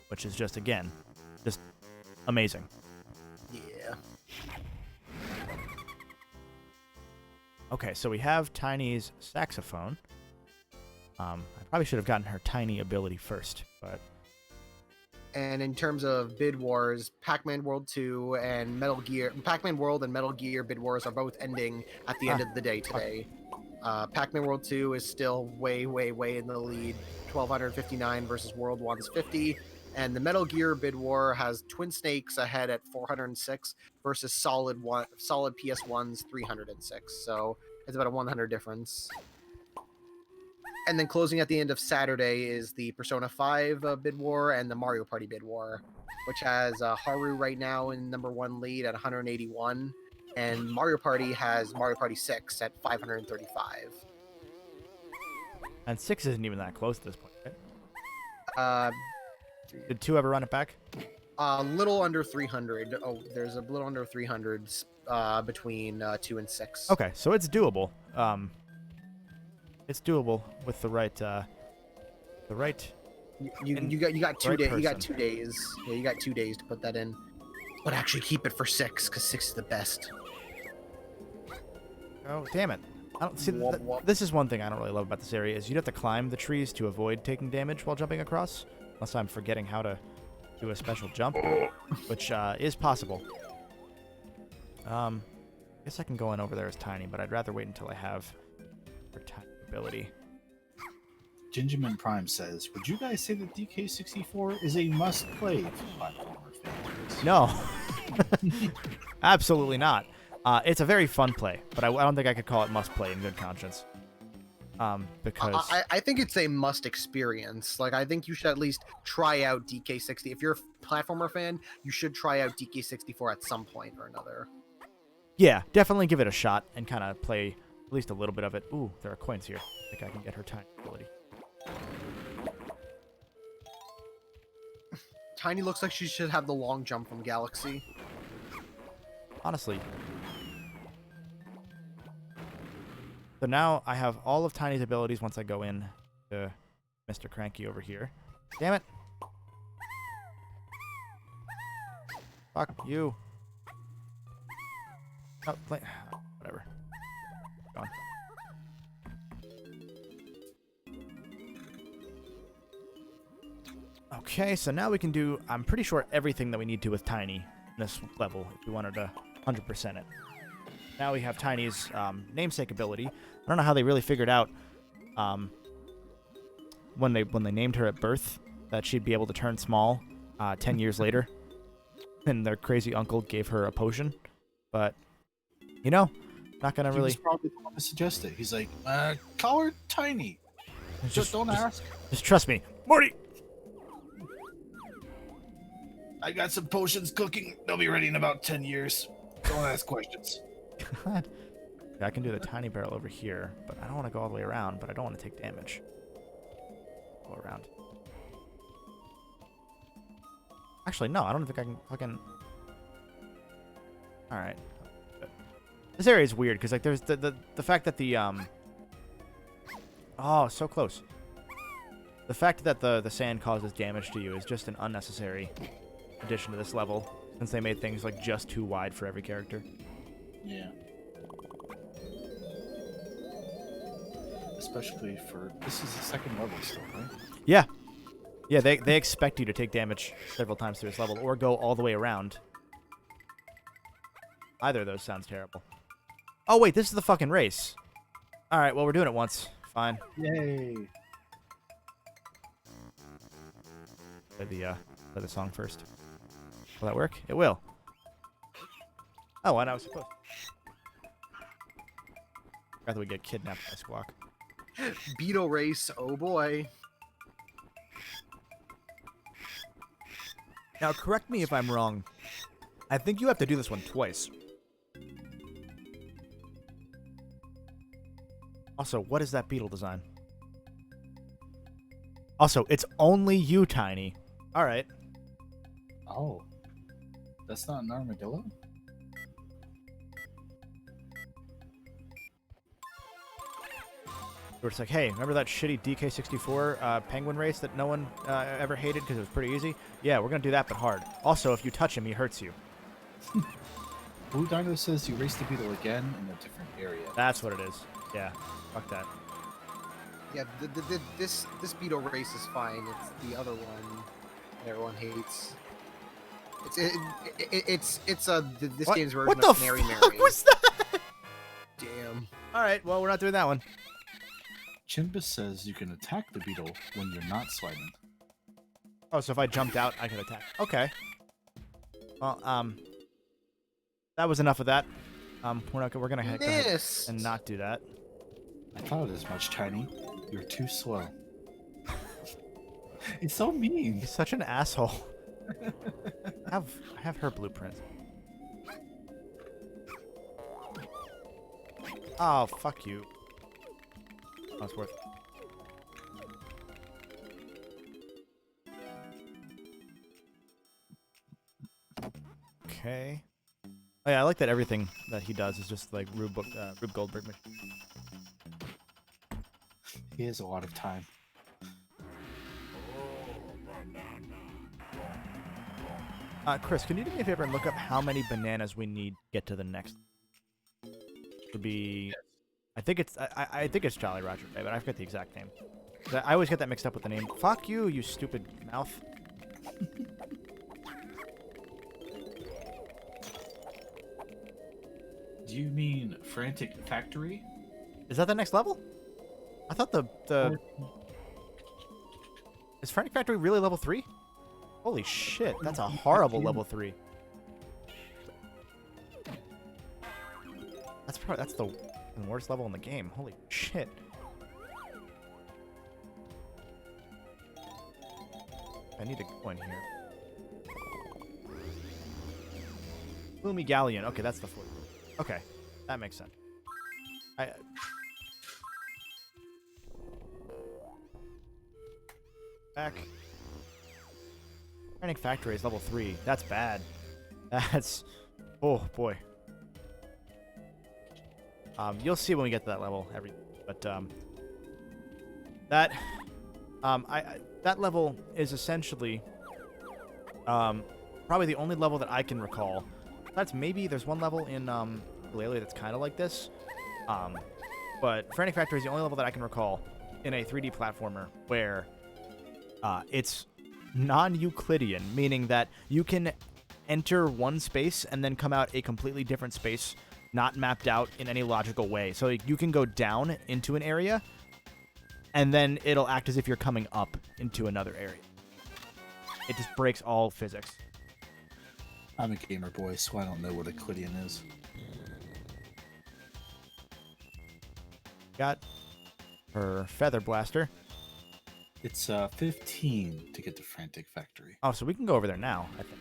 Which is just, again, just amazing. Yeah. Okay, so we have Tiny's saxophone. I probably should have gotten her Tiny ability first, but... And in terms of bid wars, Pac-Man World 2 and Pac-Man World and Metal Gear bid wars are both ending at the end of the day today. Pac-Man World 2 is still way, way, way in the lead, 1,259 versus World 1's 50. And the Metal Gear bid war has Twin Snakes ahead at 406 versus Solid PS1's 306. So it's about a 100 difference. And then closing at the end of Saturday is the Persona 5 bid war and the Mario Party bid war, which has Haru right now in #1 lead at 181, and Mario Party has Mario Party 6 at 535. And 6 isn't even that close at this point, right? Did 2 ever run it back? A little under 300. Oh, there's a little under 300 between 2 and 6. Okay, so it's doable. It's doable with the right. You got 2 right days. You person. got 2 days. Yeah, you got 2 days to put that in. But actually, keep it for 6 because 6 is the best. Oh, damn it! I don't see. Womp womp. This is one thing I don't really love about this area is you'd have to climb the trees to avoid taking damage while jumping across. Unless I'm forgetting how to do a special jump, which is possible. I guess I can go in over there as Tiny, but I'd rather wait until I have her Tiny ability. Gingerman Prime says, "Would you guys say that DK64 is a must-play platformer for fans?" No, absolutely not. It's a very fun play, but I don't think I could call it must play in good conscience. Because I think it's a must experience. Like, I think you should at least try out DK60. If you're a platformer fan, you should try out DK64 at some point or another. yeah, definitely give it a shot and kind of play at least a little bit of it. Ooh, there are coins here. I think I can get her Tiny ability. Tiny looks like she should have the long jump from Galaxy. Honestly. So now I have all of Tiny's abilities once I go in to Mr. Cranky over here. Damn it. Fuck you. Oh, whatever. Gone. Okay, so now we can do, I'm pretty sure, everything that we need to with Tiny in this level if we wanted to 100% it. Now we have Tiny's namesake ability. I don't know how they really figured out when they named her at birth that she'd be able to turn small 10 years later. And their crazy uncle gave her a potion. But, you know, not going to He really... was probably the one to suggest it. He's like, call her Tiny. Just don't ask. Just trust me. Morty! I got some potions cooking. They'll be ready in about 10 years. Don't ask questions. God. Yeah, I can do the tiny barrel over here, but I don't want to go all the way around, but I don't want to take damage. Go around. Actually, no, I don't think I can fucking... Alright. This area is weird, because like there's the fact that the Oh, so close. The fact that the sand causes damage to you is just an unnecessary addition to this level, since they made things like just too wide for every character. Yeah. Especially for... This is the second level still, right? Yeah. Yeah, they expect you to take damage several times through this level, or go all the way around. Either of those sounds terrible. Oh, wait, this is the fucking race. Alright, well, we're doing it once. Fine. Yay. Play the song first. Will that work? It will. Oh, and I was supposed to. Rather we get kidnapped by Squawk. Beetle race, oh boy. Now, correct me if I'm wrong. I think you have to do this one twice. Also, what is that beetle design? Also, it's only you, Tiny. Alright. Oh. That's not an armadillo? Where it's like, hey, remember that shitty DK64 penguin race that no one ever hated because it was pretty easy? Yeah, we're going to do that, but hard. Also, if you touch him, he hurts you. Blue Dino says you race the beetle again in a different area. That's what it is. Yeah, fuck that. Yeah, this beetle race is fine. It's the other one that everyone hates. It's this What? game's version What the of Mary fuck Mary. was that? Damn. All right, well, we're not doing that one. Chimbus says you can attack the beetle when you're not sliding. Oh, so if I jumped out, I could attack. Okay. Well, that was enough of that. We're gonna go ahead Miss. and not do that. I thought as much, Tiny. You're too slow. It's so mean. He's such an asshole. I have her blueprint. Oh, fuck you. That's worth it. Okay. Oh yeah, I like that everything that he does is just like Rube Goldberg. He has a lot of time. Chris, can you do me a favor and look up how many bananas we need to get to the next? Would be, I think it's Jolly Roger Bay, but I forget the exact name. I always get that mixed up with the name. Fuck you, you stupid mouth. Do you mean Frantic Factory? Is that the next level? I thought is Frantic Factory really level 3? Holy shit, that's a horrible level 3. That's the worst level in the game. Holy shit. I need to go in here. Gloomy Galleon. Okay, that's the fourth. Okay, that makes sense. Back. Frantic Factory is level 3. That's bad. That's... Oh, boy. You'll see when we get to that level. But, that... that level is essentially... probably the only level that I can recall. That's maybe... There's one level in, Ukulele that's kind of like this. But Frantic Factory is the only level that I can recall in a 3D platformer where... it's non-Euclidean, meaning that you can enter one space and then come out a completely different space, not mapped out in any logical way. So you can go down into an area, and then it'll act as if you're coming up into another area. It just breaks all physics. I'm a gamer boy, so I don't know what Euclidean is. Got her Feather Blaster. It's 15 to get to Frantic Factory. Oh, so we can go over there now, I think.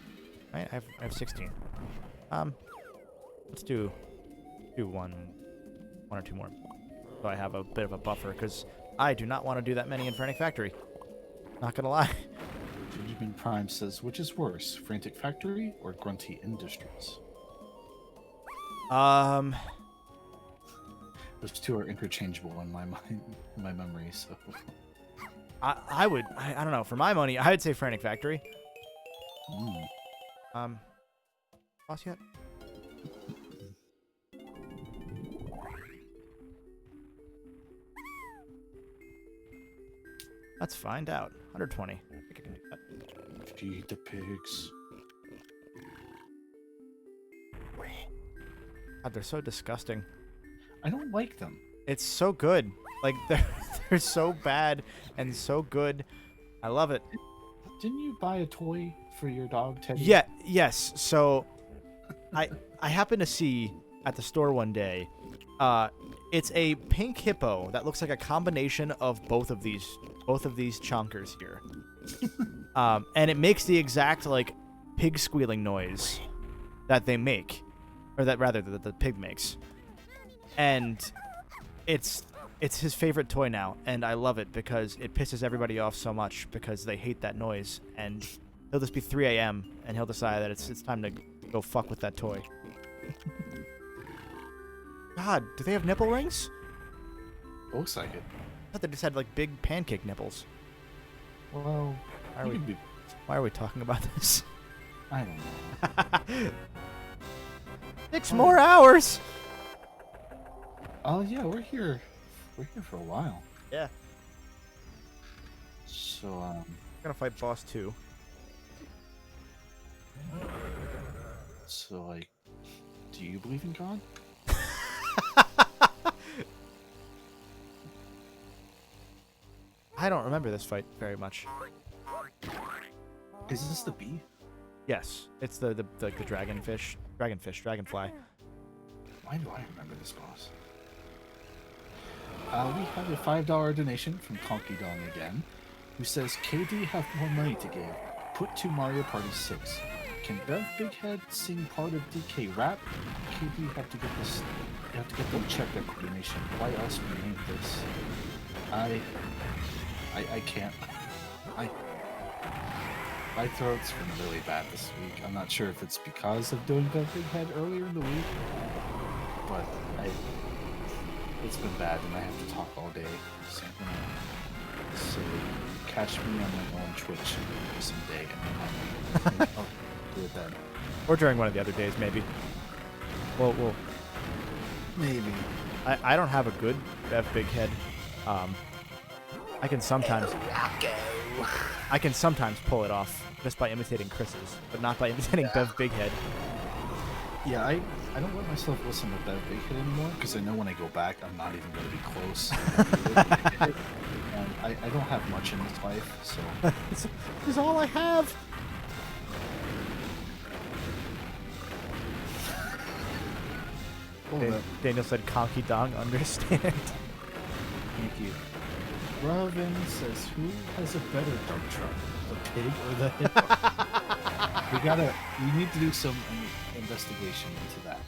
Right? I have 16. Let's do one or two more. So I have a bit of a buffer, because I do not want to do that many in Frantic Factory. Not gonna lie. Benjamin Prime says, which is worse, Frantic Factory or Grunty Industries? Those two are interchangeable in my mind, in my memory, so... I don't know. For my money, I would say Frantic Factory. Boss yet? Let's find out. 120. I think I can do that. Feed the pigs. God, they're so disgusting. I don't like them. It's so good. Like, they're so bad and so good. I love it. Didn't you buy a toy for your dog, Teddy? Yeah, yes. So, I happened to see at the store one day, it's a pink hippo that looks like a combination of both of these chonkers here. And it makes the exact, like, pig squealing noise that they make. Or that, rather, that the pig makes. And it's his favorite toy now, and I love it because it pisses everybody off so much because they hate that noise. And it'll just be 3 a.m. and he'll decide that it's time to Go fuck with that toy. God, do they have nipple rings? Looks like it. I thought they just had like big pancake nipples. Well, Why are we talking about this? I don't know. 6 more hours. Oh yeah, we're here. We're here for a while. Yeah. So I'm gonna fight boss 2. So like, do you believe in God? I don't remember this fight very much. Is this the bee? Yes, it's the dragonfly. Why do I remember this boss? We have a $5 donation from Conky Dong again, who says, KD have more money to give. Put to Mario Party 6. Can Bev Big Head sing part of DK rap? KD have to get this. You have to get them check their coordination. Why else we name this? I can't. My throat's been really bad this week. I'm not sure if it's because of doing Bev Big Head earlier in the week, but it's been bad and I have to talk all day. So I'm gonna say, catch me on my own Twitch someday and I'll do it then. Or during one of the other days, maybe. Well, Maybe. I don't have a good Bev Big Head. I can sometimes pull it off just by imitating Chris's, but not by imitating Bev Big Head. Yeah, I don't let myself listen to Bev Big Head anymore because I know when I go back I'm not even going to be close. And I don't have much in this life, so This is all I have. Daniel said, "Conky Dong, understand." Thank you. Robin says, who has a better dump truck, the pig or the hippo? We need to do some investigation into that,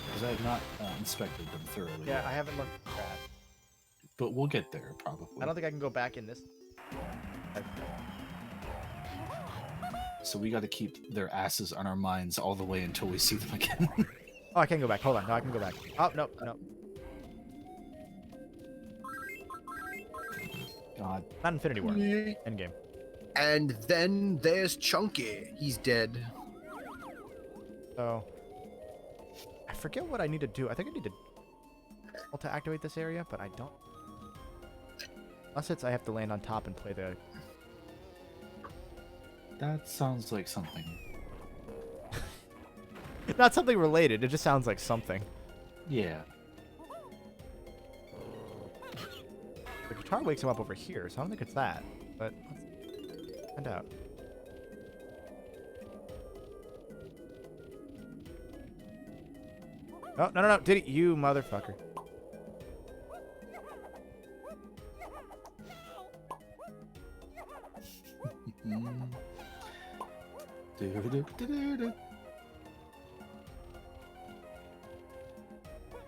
because I have not inspected them thoroughly. Yeah, yet. I haven't looked at that. But we'll get there, probably. I don't think I can go back in this. So we got to keep their asses on our minds all the way until we see them again. Oh, I can go back. Hold on. No, I can go back. Oh, no. God. Not Infinity War. Endgame. And then there's Chunky. He's dead. So, I forget what I need to do. I think I need to activate this area, but I don't. Unless it's I have to land on top and play the... That sounds like something. Not something related. It just sounds like something. Yeah. The guitar wakes him up over here, so I don't think it's that. But let's find out. Oh, no. Did it? You motherfucker.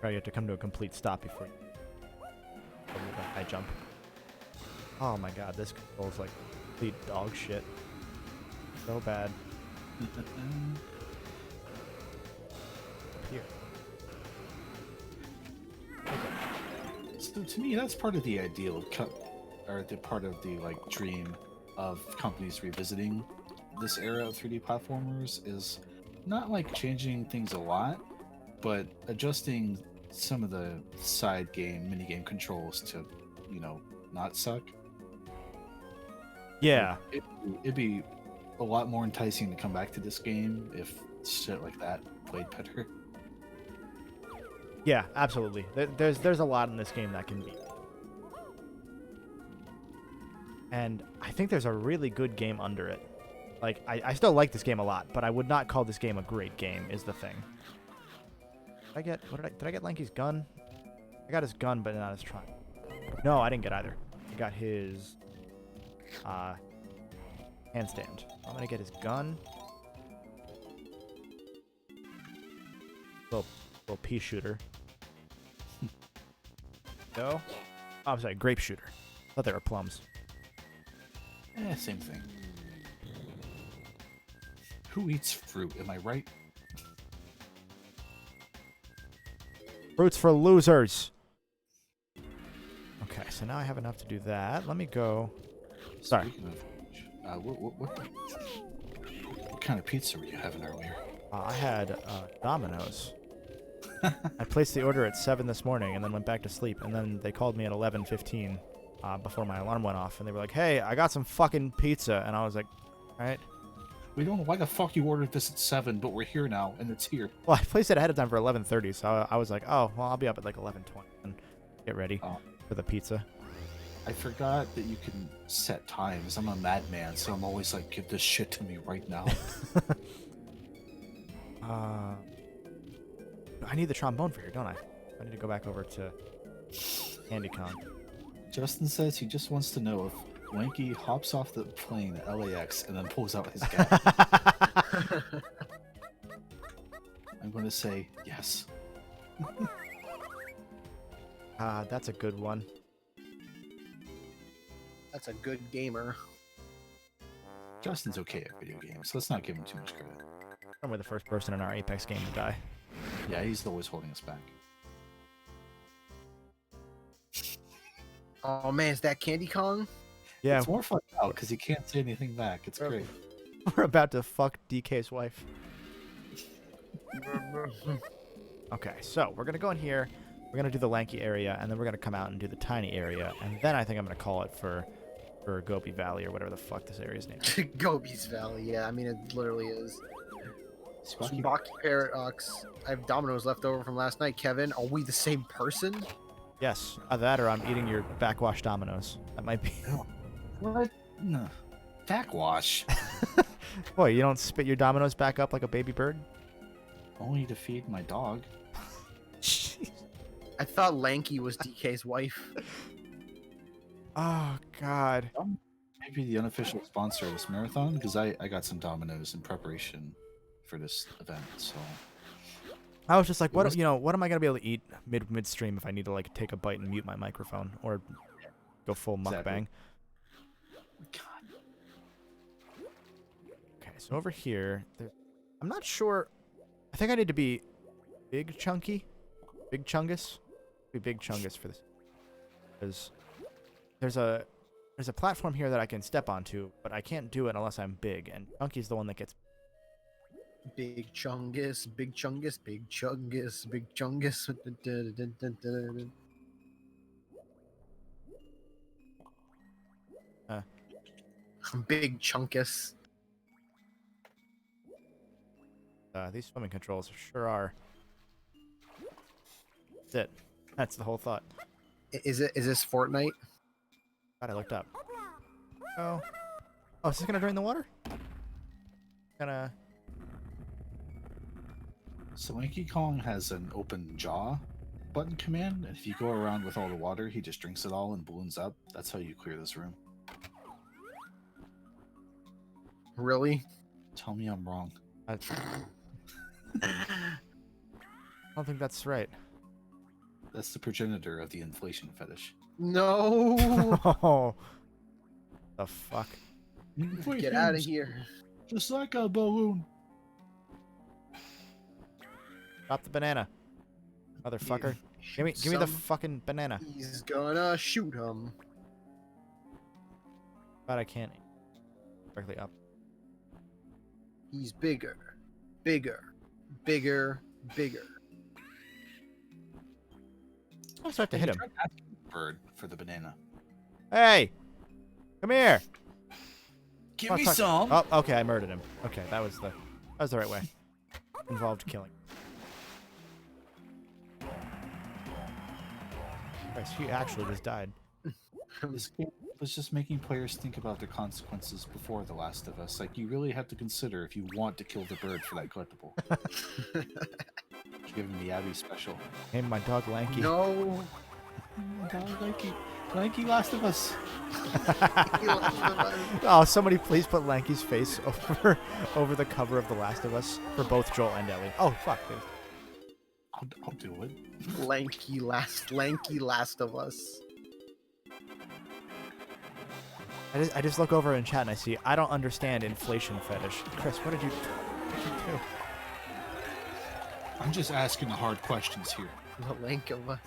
Right, you have to come to a complete stop before you move a high jump. Oh my god, this controls like complete dog shit. So bad. Here. So to me, that's part of the ideal of or the part of the like dream of companies revisiting this era of 3D platformers is not like changing things a lot, but adjusting some of the side game, mini-game controls to, you know, not suck. Yeah. It'd be a lot more enticing to come back to this game if shit like that played better. Yeah, absolutely. There's a lot in this game that can be. And I think there's a really good game under it. Like, I still like this game a lot, but I would not call this game a great game, is the thing. Did I get Lanky's gun? I got his gun, but not his trunk. No, I didn't get either. I got his handstand. I'm gonna get his gun. Little pea shooter. No? Oh, I'm sorry, grape shooter. I thought they were plums. Same thing. Who eats fruit? Am I right? Fruits for losers. Okay, so now I have enough to do that. Let me go. Sorry. Speaking of, what kind of pizza were you having earlier? I had Domino's. I placed the order at 7 this morning and then went back to sleep. And then they called me at 11:15 before my alarm went off. And they were like, hey, I got some fucking pizza. And I was like, all right. We don't know why the fuck you ordered this at 7, but we're here now, and it's here. Well, I placed it ahead of time for 11:30. So I was like, oh, well, I'll be up at like 11:20 and get ready for the pizza. I forgot that you can set times. I'm a madman, so I'm always like, give this shit to me right now. I need the trombone for here, don't I? I need to go back over to Candy Kong. Justin says he just wants to know if Wanky hops off the plane at LAX and then pulls out his gun. I'm going to say yes. That's a good one. That's a good gamer. Justin's okay at video games. Let's not give him too much credit. I'm the first person in our Apex game to die. Yeah, he's always holding us back. Oh man, is that Candy Kong? Yeah, It's more fun out because he can't say anything back. It's great. we're about to fuck DK's wife. Okay, so we're gonna go in here. We're gonna do the lanky area, and then we're gonna come out and do the tiny area, and then I think I'm gonna call it for Gobi Valley or whatever the fuck this area's name is. Gobi's Valley, yeah, I mean it literally is. Squawky. Baki Parrot Ox. I have Domino's left over from last night, Kevin. Are we the same person? Yes, that or I'm eating your backwash Domino's. That might be. What? No. Backwash. Boy, you don't spit your Domino's back up like a baby bird? Only to feed my dog. I thought Lanky was DK's wife. Oh, God. Maybe the unofficial sponsor of this marathon, because I got some Domino's in preparation for this event, so... I was just like, what am I gonna be able to eat midstream if I need to like take a bite and mute my microphone or go full mukbang? God. Okay, so over here, I'm not sure. I think I need to be big chungus. Be big chungus for this, because there's a platform here that I can step onto, but I can't do it unless I'm big, and chunky's the one that gets. Big Chungus, Big Chungus, Big Chungus, Big Chungus. Big Chunkus. These swimming controls sure are. That's it. That's the whole thought. Is this Fortnite? God, I looked up. Oh, is this gonna drain the water? Gonna. So Wanky Kong has an open jaw button command, and if you go around with all the water, he just drinks it all and balloons up. That's how you clear this room. Really? Tell me I'm wrong. I don't think that's right. That's the progenitor of the inflation fetish. No! Oh, the fuck! Get out of here. Just like a balloon. Drop the banana, motherfucker! Give me the fucking banana. He's gonna shoot him. But I can't. Directly up. He's bigger, bigger, bigger, bigger. I'll start to hit him. Bird for the banana. Hey, come here. Give me some. Oh, okay, I murdered him. Okay, that was the right way. Involved killing. Christ, he actually just died. This game was just making players think about their consequences before The Last of Us. Like, you really have to consider if you want to kill the bird for that collectible. Give him the Abby special. Named my dog Lanky. No. Lanky Last of Us. Oh, somebody please put Lanky's face over the cover of The Last of Us for both Joel and Ellie. Oh, fuck, dude. I'll do it. Lanky Last of Us. I just look over in chat and I see, I don't understand inflation fetish. Chris, what did you do? I'm just asking the hard questions here. The link of us.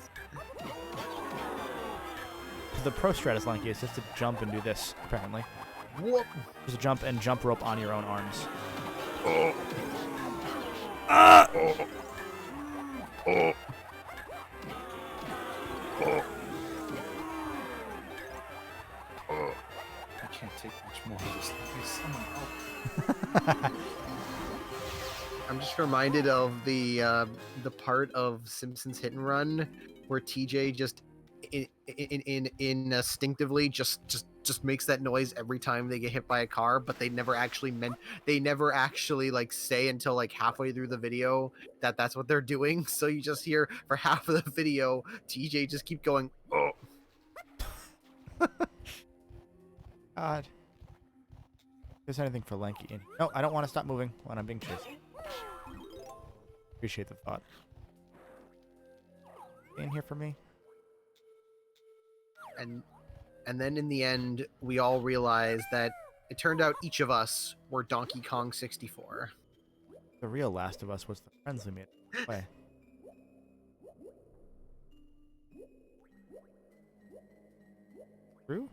The pro strat is lanky. It's just to jump and do this, apparently. Whoop. Just a jump and jump rope on your own arms. I can't take much more of this. Please, someone help. I'm just reminded of the part of Simpsons Hit and Run where TJ just instinctively just makes that noise every time they get hit by a car, but they never actually like say until like halfway through the video that that's what they're doing. So you just hear for half of the video TJ just keep going, oh. God. If there's anything for lanky in. No, I don't want to stop moving when I'm being chased. Appreciate the thought. In here for me. And then in the end, we all realized that it turned out each of us were Donkey Kong 64. The real Last of Us was the friends we made. Way. Through?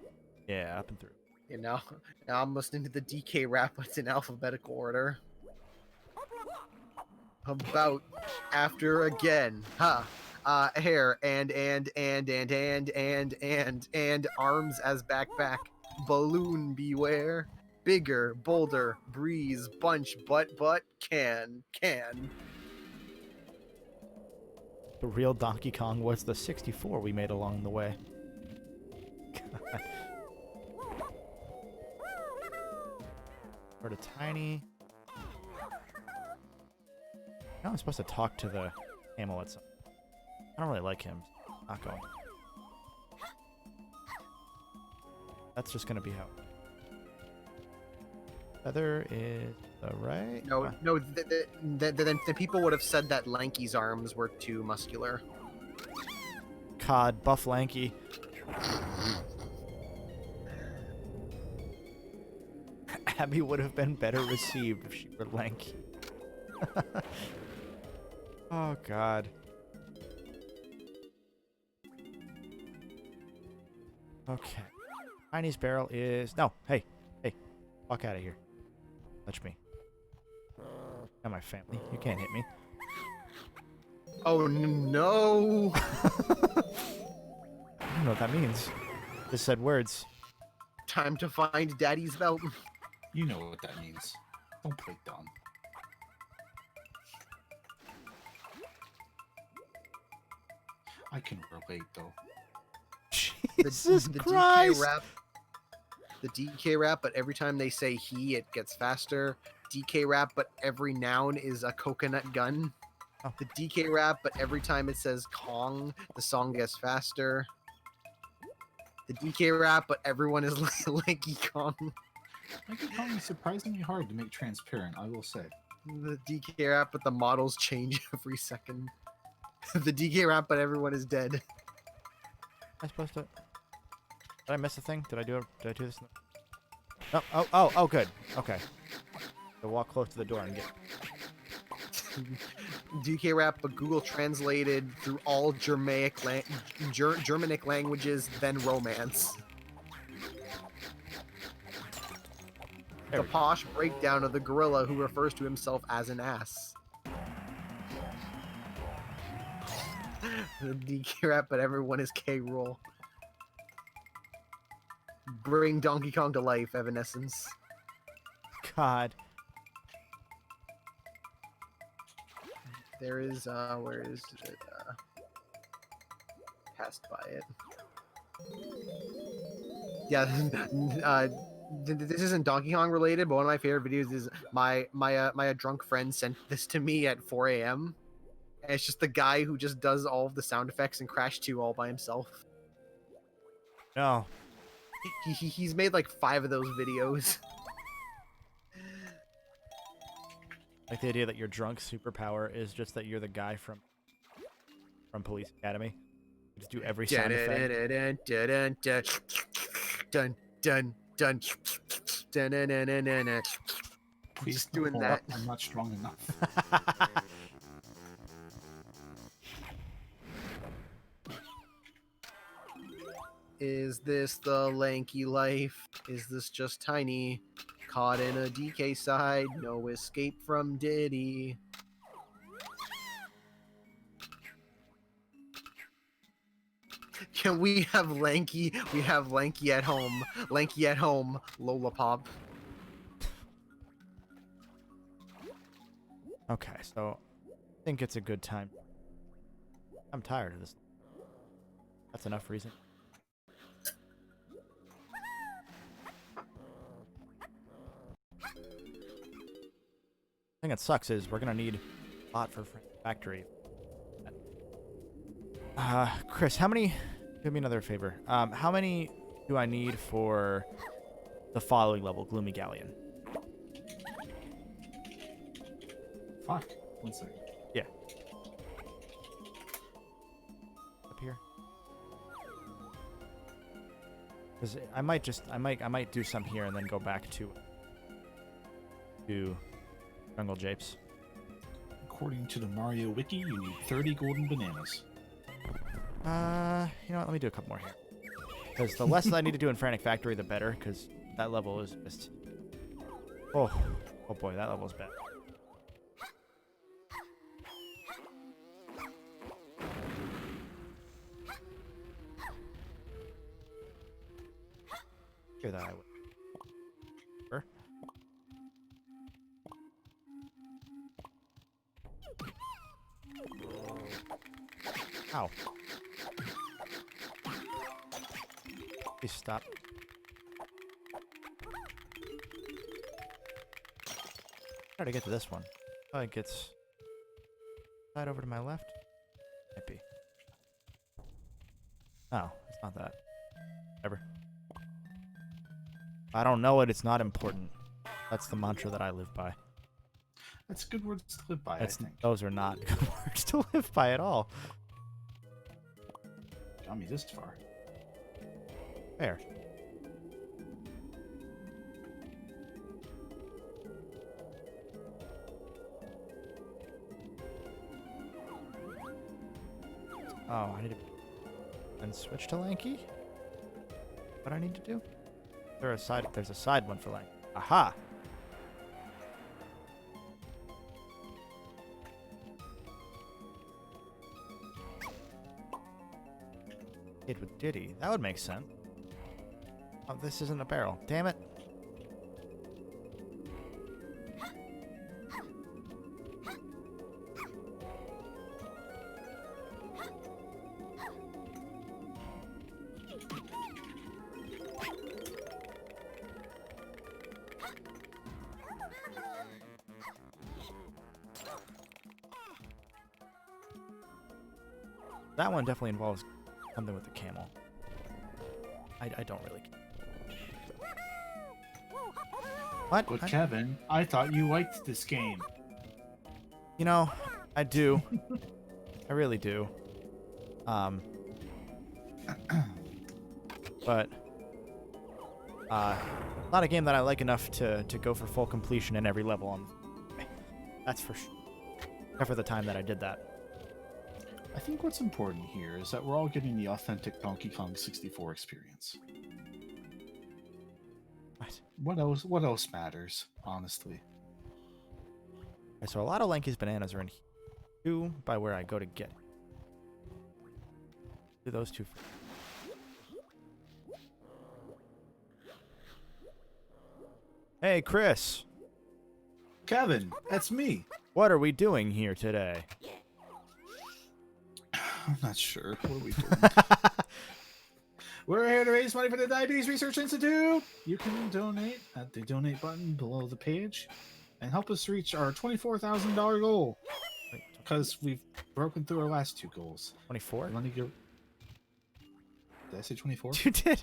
Yeah, up and through. You know, now I'm listening to the DK rap, but it's in alphabetical order. About after again, huh? Hair and arms as backpack. Balloon beware. Bigger, bolder, breeze, bunch, but can. The real Donkey Kong was the 64 we made along the way. God. Sort of tiny. Now I'm supposed to talk to the camel at some. I don't really like him. Not going. That's just gonna be how. Feather is the right. No, the people would have said that Lanky's arms were too muscular. COD, buff lanky. Abby would have been better received if she were lanky. Oh God. Okay. Tiny's barrel is no. Hey, walk out of here. Touch me. Not my family. You can't hit me. Oh no! I don't know what that means. Just said words. Time to find Daddy's belt. You know what that means. Don't play dumb. I can relate though. Jesus the Christ! DK rap. The DK rap, but every time they say he, it gets faster. DK rap, but every noun is a coconut gun. Oh. The DK rap, but every time it says Kong, the song gets faster. The DK rap, but everyone is Lanky Kong. Lanky Kong is surprisingly hard to make transparent, I will say. The DK rap, but the models change every second. The DK rap, but everyone is dead. Am I supposed to? Did I miss a thing? Did I do this? No. Oh, good. Okay. So walk close to the door and get. DK rap, but Google translated through all Germanic languages, then romance. There The we go. posh breakdown of the gorilla who refers to himself as an ass. The DK rap, but everyone is K-Rool. Bring Donkey Kong to life, Evanescence. God. There is, where is it? Passed by it. Yeah, this isn't Donkey Kong related, but one of my favorite videos is my drunk friend sent this to me at 4 a.m. And it's just the guy who just does all of the sound effects in Crash 2 all by himself. No. He's made like 5 of those videos. Like the idea that your drunk superpower is just that you're the guy from Police Academy. You just do every sound effect. Dun dun dun dun. Please Just doing hold that. up, I'm not strong enough. Is this the lanky life? Is this just tiny? Caught in a DK side, no escape from Diddy. Can we have lanky? We have lanky at home. Lanky at home. Lola Pop. Okay, so I think it's a good time. I'm tired of this. That's enough reason. The thing that sucks is we're gonna need a lot for factory. Chris, how many? Do me another favor. How many do I need for the following level, Gloomy Galleon? Fuck. 1 second. Yeah. Up here. Because I might do some here and then go back to Jungle Japes. According to the Mario Wiki, you need 30 golden bananas. You know what? Let me do a couple more here. Because the less I need to do in Frantic Factory, the better. Because that level is just... Oh boy, that level is bad. Hear that I would. Sure. Ow. Please stop. Try to get to this one. Oh, it gets side over to my left. Might be. Oh, it's not that. Ever. I don't know it. It's not important. That's the mantra that I live by. That's good words to live by, I think. Those are not good words to live by at all. Got me this far. Fair. Oh, I need to then switch to Lanky? What I need to do? There's a side one for Lanky. Aha! Hit with Diddy. That would make sense. Oh, this isn't a barrel. Damn it. That one definitely involves something with the camel. I don't really care. What? But Kevin, I thought you liked this game. You know, I do. I really do. But not a game that I like enough to go for full completion in every level. That's for sure. Except for the time that I did that. I think what's important here is that we're all getting the authentic Donkey Kong 64 experience. What? What else matters, honestly? Okay, so a lot of Lanky's bananas are in here. 2 by where I go to get. Do those 2 first. Hey, Chris. Kevin, that's me. What are we doing here today? I'm not sure. What are we doing? We're here to raise money for the Diabetes Research Institute. You can donate at the donate button below the page and help us reach our $24,000 goal. Because we've broken through our last 2 goals. 24? Let me go. Did I say 24? You did.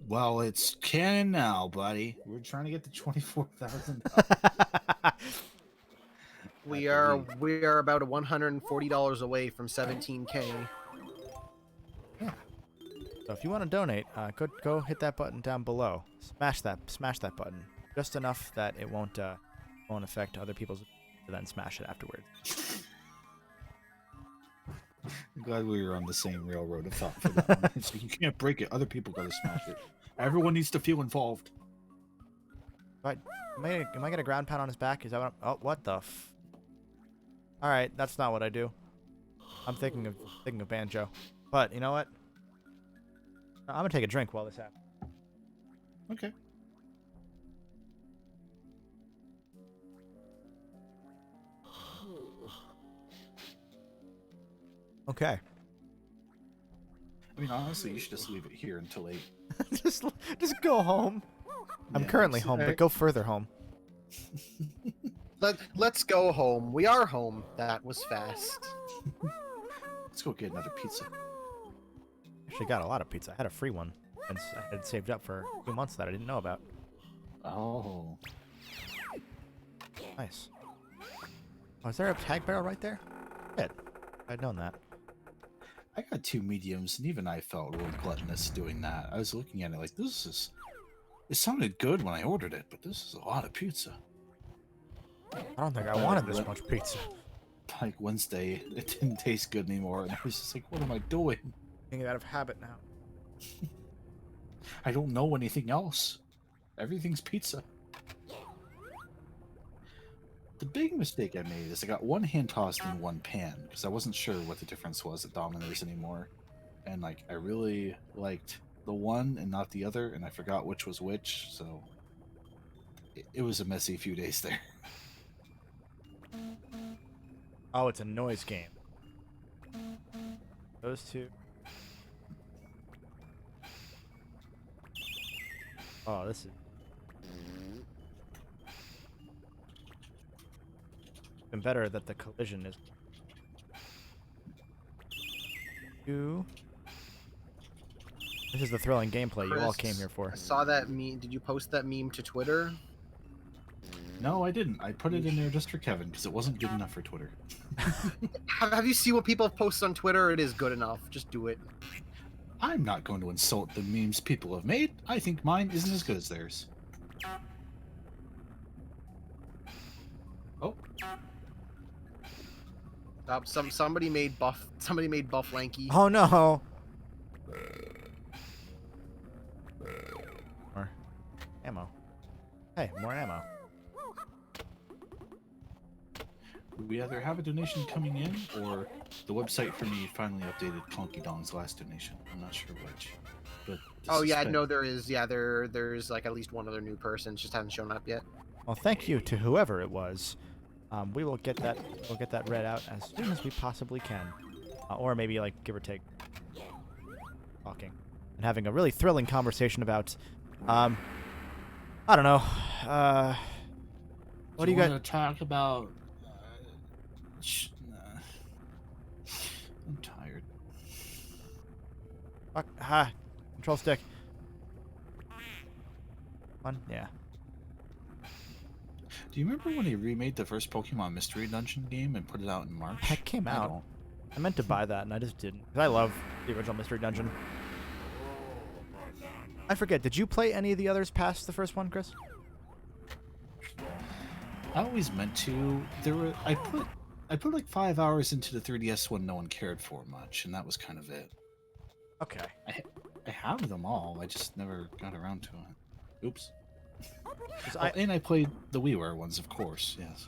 Well, it's canon now, buddy. We're trying to get to $24,000. We are about $140 away from 17K. Yeah. So if you want to donate, go hit that button down below. Smash that button, just enough that it won't affect other people's. And then smash it afterwards. I'm glad we were on the same railroad of thought for that one. It's like, you can't break it. Other people gotta smash it. Everyone needs to feel involved. Right. Am I gonna ground pound on his back? Is that what oh, what the f... Alright, that's not what I do. I'm thinking of banjo. But, you know what? I'm gonna take a drink while this happens. Okay. Okay. I mean, honestly, you should just leave it here until 8. just go home. I'm Yeah, currently it's- home, but go further home. Let's go home. We are home. That was fast. Let's go get another pizza. Actually got a lot of pizza. I had a free one. And I had saved up for a few months that I didn't know about. Oh. Nice. Oh, is there a tag barrel right there? Good. I'd known that. I got 2 mediums, and even I felt real gluttonous doing that. I was looking at it like, this is... It sounded good when I ordered it, but this is a lot of pizza. I don't think I wanted this much pizza. Like Wednesday, it didn't taste good anymore, and I was just like, what am I doing? Getting out of habit now. I don't know anything else. Everything's pizza. The big mistake I made is I got one hand tossed in one pan because I wasn't sure what the difference was at Domino's anymore. And like I really liked the one and not the other, and I forgot which was which, so it was a messy few days there. Oh, it's a noise game. Those two. Oh, this is... Even better that the collision is... You... This is the thrilling gameplay you all came here for. I saw that meme. Did you post that meme to Twitter? No, I didn't. I put it in there just for Kevin because it wasn't good enough for Twitter. Have you seen what people have posted on Twitter? It is good enough. Just do it. I'm not going to insult the memes people have made. I think mine isn't as good as theirs. Oh. Somebody made buff lanky. Oh no! More ammo. Hey, more ammo. We either have a donation coming in, or the website for me finally updated Conky Dong's last donation. I'm not sure which. But Oh yeah, no, there is. Yeah, there's like at least one other new person. Just haven't shown up yet. Well, thank you to whoever it was. We will get that. We'll get that read out as soon as we possibly can, or maybe like give or take. Talking and having a really thrilling conversation about. I don't know. What do you want got? to talk about? I'm tired. Fuck. Ha. Control stick. One. Yeah. Do you remember when he remade the first Pokemon Mystery Dungeon game and put it out in March? That came out. I meant to buy that and I just didn't. 'Cause I love the original Mystery Dungeon. I forget. Did you play any of the others past the first one, Chris? I always meant to. I put like 5 hours into the 3DS one no one cared for much, and that was kind of it. Okay. I have them all. I just never got around to it. Oops. 'Cause And I played the WiiWare ones, of course. Yes.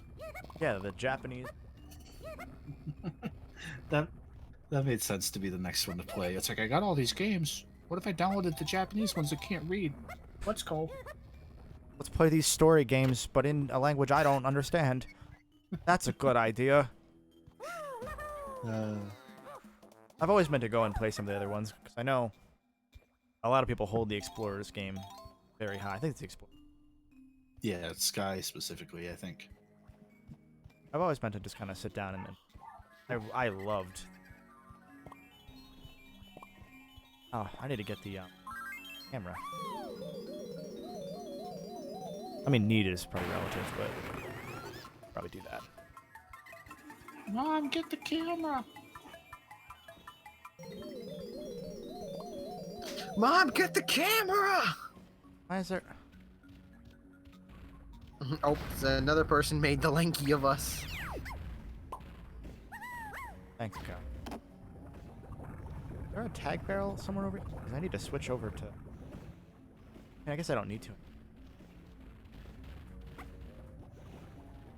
Yeah, the Japanese. That made sense to be the next one to play. It's like I got all these games. What if I downloaded the Japanese ones that can't read? Let's go. Let's play these story games, but in a language I don't understand. That's a good idea. I've always meant to go and play some of the other ones, because I know a lot of people hold the Explorers game very high. I think it's the Explorer. Yeah, it's Sky specifically, I think. I've always meant to just kind of sit down and I loved. Oh, I need to get the camera. I mean, need is probably relative, but probably do that. Mom, get the camera. Mom, get the camera! Why is there? Oh, another person made the lanky of us. Thanks, Cal. there a tag barrel somewhere over here? 'Cause I need to switch over to... I guess I don't need to.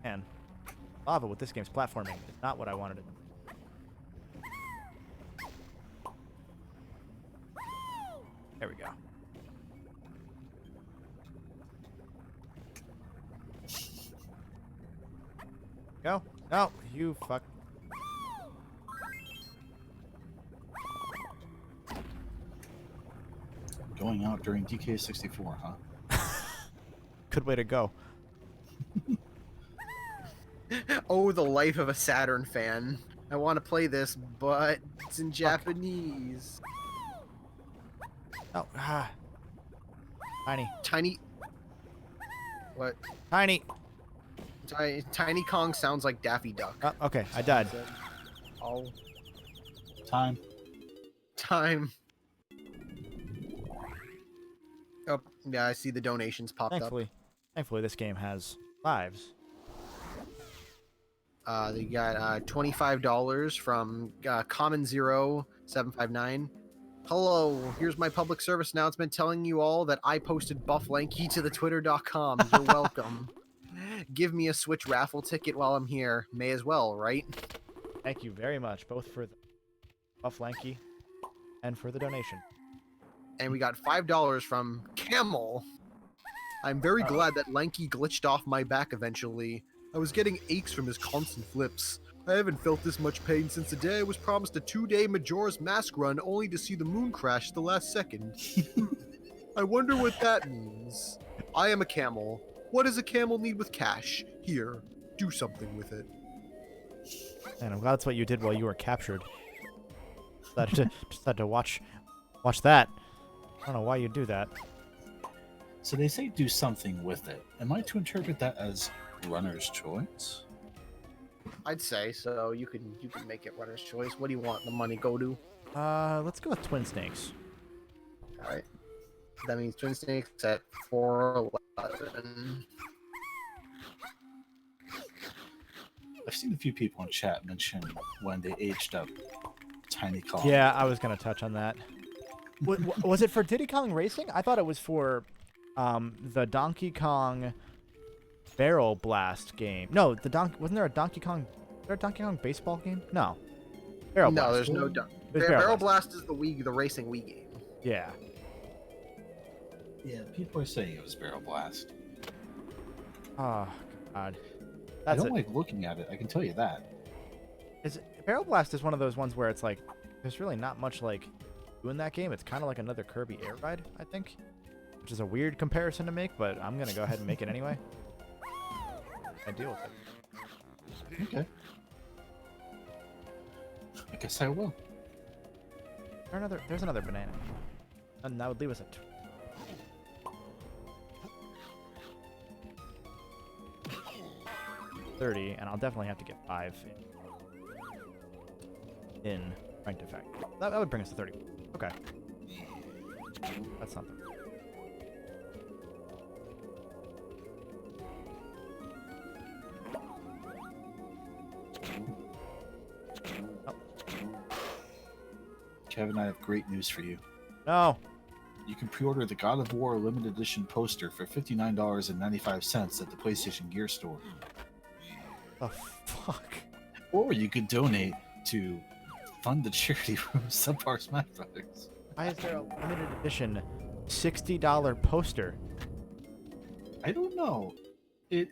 Man, lava with this game's platforming is not what I wanted it. There we go. Go. No, you fuck. Going out during DK64, huh? Good way to go. Oh, the life of a Saturn fan. I want to play this, but it's in Japanese. Oh, ah. Tiny. Tiny. What? Tiny. Tiny Kong sounds like Daffy Duck. Okay, I died. Oh, Time. time. Oh, yeah, I see the donations popped Thankfully, this game has lives. up. They got $25 from Common 0759. Hello, here's my public service announcement telling you all that I posted Buff Lanky to the twitter.com. You're welcome. Give me a Switch raffle ticket while I'm here. May as well, right? Thank you very much, both for the Buff Lanky and for the donation. And we got $5 from Camel. I'm very glad that Lanky glitched off my back eventually. I was getting aches from his constant flips. I haven't felt this much pain since the day I was promised a 2-day Majora's Mask run only to see the moon crash at the last second. I wonder what that means. I am a camel. What does a camel need with cash? Here, do something with it. And I'm glad that's what you did while you were captured. Just had to watch that. I don't know why you do that. So they say do something with it. Am I to interpret that as runner's choice? I'd say so. You can make it runner's choice. What do you want the money go to? Let's go with Twin Snakes. All right. That means Twin Snakes at 411. I've seen a few people in chat mention when they aged up Tiny Kong. Yeah, I was gonna touch on that. Was it for Diddy Kong Racing? I thought it was for the Donkey Kong Barrel Blast game. No, wasn't there a Donkey Kong? Was there a Donkey Kong baseball game? No. Barrel Blast. No, there's no. Barrel Blast is the racing Wii game. Yeah. Yeah, people are saying it was Barrel Blast. Oh God. I don't like looking at it. I can tell you that. Barrel Blast is one of those ones where it's like there's really not much like doing that game. It's kind of like another Kirby Air Ride, I think, which is a weird comparison to make, but I'm gonna go ahead and make it anyway. I deal with it. Okay. I guess I will. There's another banana, and that would leave us at 30, and I'll definitely have to get 5 in ranked effect. That would bring us to 30. Okay. That's something. Oh. Kevin, I have great news for you. No. You can pre-order the God of War limited edition poster for $59.95 at the PlayStation Gear Store. The fuck? Or you could donate to fund the charity from Subpar Smash Brothers. Why is there a limited edition $60 poster? I don't know. It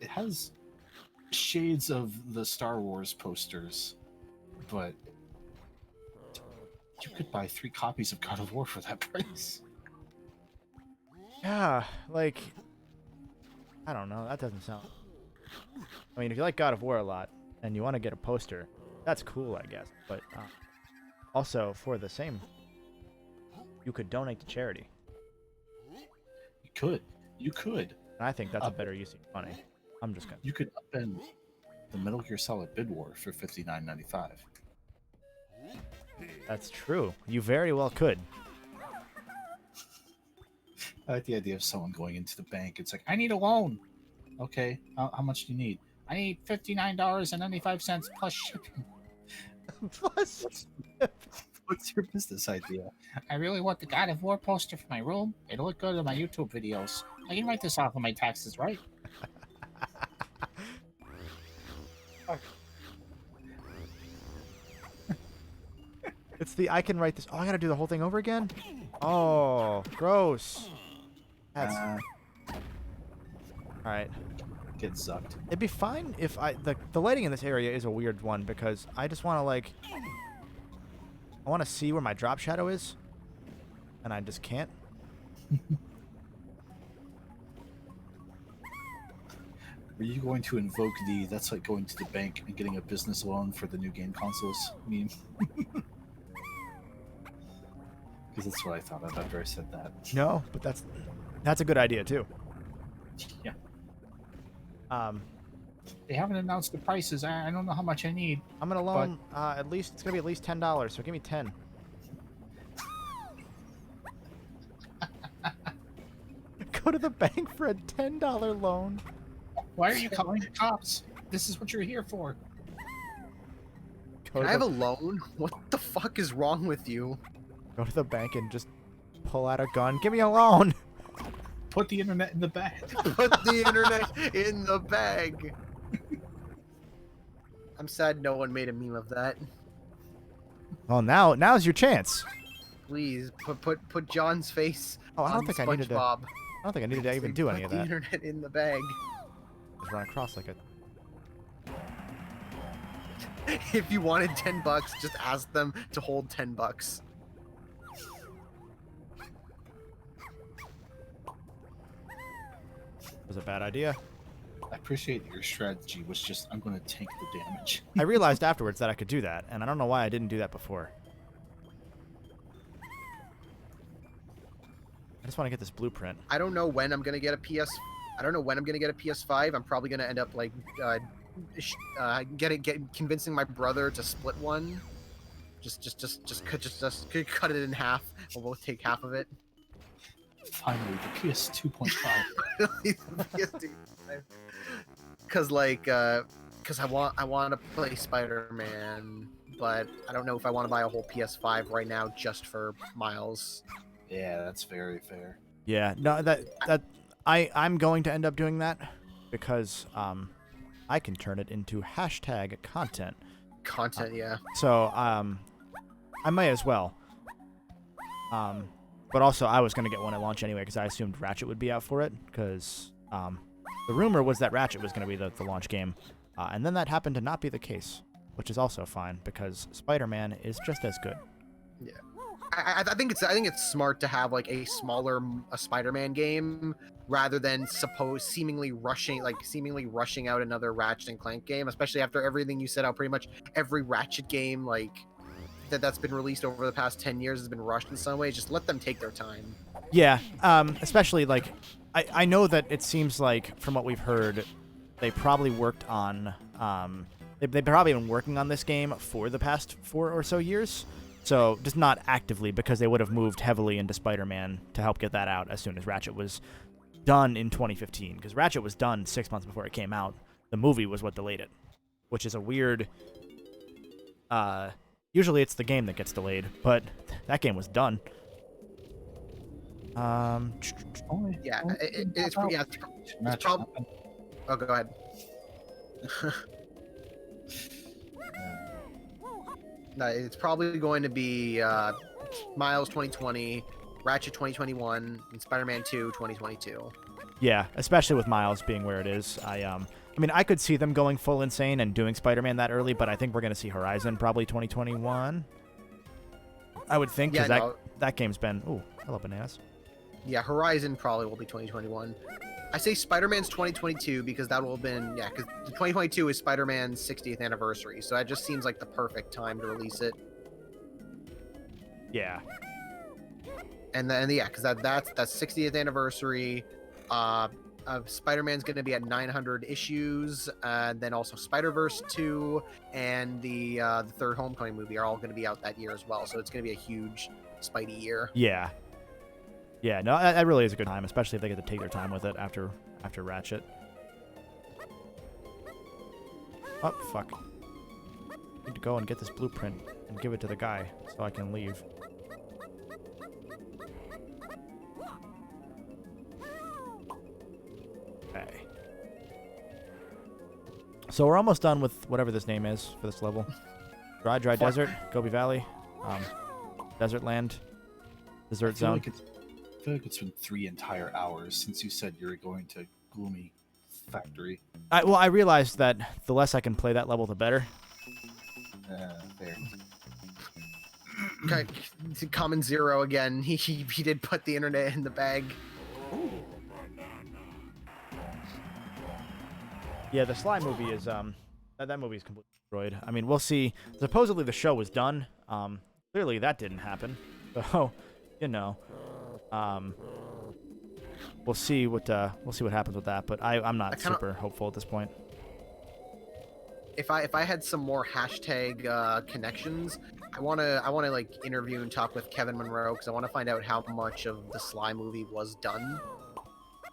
has shades of the Star Wars posters, but you could buy 3 copies of God of War for that price. Yeah, like, I don't know. That doesn't sound... I mean, if you like God of War a lot and you want to get a poster, that's cool, I guess. But also, for the same, you could donate to charity. You could. And I think that's a better use of money. I'm just gonna... You could upend the Metal Gear Solid Bid War for $59.95. That's true. You very well could. I like the idea of someone going into the bank. It's like, I need a loan. Okay, how much do you need? I need $59.95 plus shipping. What's your business idea? I really want the God of War poster for my room. It'll look good on my YouTube videos. I can write this off on my taxes, right? It's the I can write this. Oh, I gotta do the whole thing over again? Oh, gross. That's... Alright. Get zucked. It'd be fine if the lighting in this area is a weird one because I just want to like I want to see where my drop shadow is and I just can't. Are you going to invoke that's like going to the bank and getting a business loan for the new game consoles meme? Because that's what I thought of after I said that. No, but that's a good idea too. Yeah. They haven't announced the prices. I don't know how much I need. I'm gonna loan at least it's gonna be at least $10, so give me 10. Go to the bank for a $10 loan. Why are you calling the cops? This is what you're here for. Go Can to I have the- a loan? What the fuck is wrong with you? Go to the bank and just pull out a gun. Give me a loan. Put the internet in the bag. Put the internet in the bag. I'm sad no one made a meme of that. Well, now's your chance. Please put John's face. Oh, I don't on think I needed to. I SpongeBob. don't think I needed to even do any of Put the that. internet in the bag. Just run across like a. If you wanted $10, just ask them to hold $10. Was a bad idea. I appreciate that your strategy was just, I'm going to tank the damage. I realized afterwards that I could do that, and I don't know why I didn't do that before. I just want to get this blueprint. I don't know when I'm gonna get a PS. I don't know when I'm gonna get a PS5. I'm probably gonna end up like convincing my brother to split one. Just cut it in half. We'll both take half of it. Finally, the PS 2.5. Because I want to play Spider-Man, but I don't know if I want to buy a whole PS5 right now just for Miles. Yeah, that's very fair. Yeah, no, I'm going to end up doing that because I can turn it into hashtag content. Yeah. So I might as well. But also I was gonna get one at launch anyway because I assumed Ratchet would be out for it because the rumor was that Ratchet was gonna be the launch game, and then that happened to not be the case, which is also fine because Spider-Man is just as good. Yeah. I think it's smart to have like a smaller Spider-Man game rather than seemingly rushing out another Ratchet and Clank game, especially after everything you said out. Pretty much every Ratchet game that's been released over the past 10 years has been rushed in some way. Just let them take their time. Yeah, especially like I know that it seems like from what we've heard, they probably worked on they've probably been working on this game for the past 4 or so years. So, just not actively, because they would have moved heavily into Spider-Man to help get that out as soon as Ratchet was done in 2015. Because Ratchet was done 6 months before it came out. The movie was what delayed it. Which is a weird... usually it's the game that gets delayed, but that game was done. It's probably... Oh, go ahead. No, it's probably going to be Miles 2020, Ratchet 2021, and Spider-Man 2 2022. Yeah, especially with Miles being where it is. I mean, I could see them going full insane and doing Spider-Man that early, but I think we're going to see Horizon probably 2021. I would think, because that game's been... Ooh, hello, bananas. Yeah, Horizon probably will be 2021. I say Spider-Man's 2022 because that will have been... Yeah, because 2022 is Spider-Man's 60th anniversary, so that just seems like the perfect time to release it. Yeah. And then, yeah, because that's 60th anniversary. Spider-Man's going to be at 900 issues, and then also Spider-Verse 2 and the third Homecoming movie are all going to be out that year as well. So it's going to be a huge Spidey year. Yeah. Yeah, no, that really is a good time, especially if they get to take their time with it after Ratchet. Oh, fuck. need to go and get this blueprint and give it to the guy so I can leave. Okay. So we're almost done with whatever this name is for this level. Dry Desert, Gobi Valley, Desert Land, Desert Zone. I feel like it's been 3 entire hours since you said you were going to Gloomy Factory. Well, I realized that the less I can play that level, the better. There. Okay, Common Zero again. He did put the internet in the bag. Ooh. Yeah, the Sly movie is that movie is completely destroyed. I mean, we'll see. Supposedly the show was done. Clearly that didn't happen. So, you know, we'll see what happens with that. But I'm not super hopeful at this point. If I had some more hashtag connections, I wanna like interview and talk with Kevin Monroe because I want to find out how much of the Sly movie was done.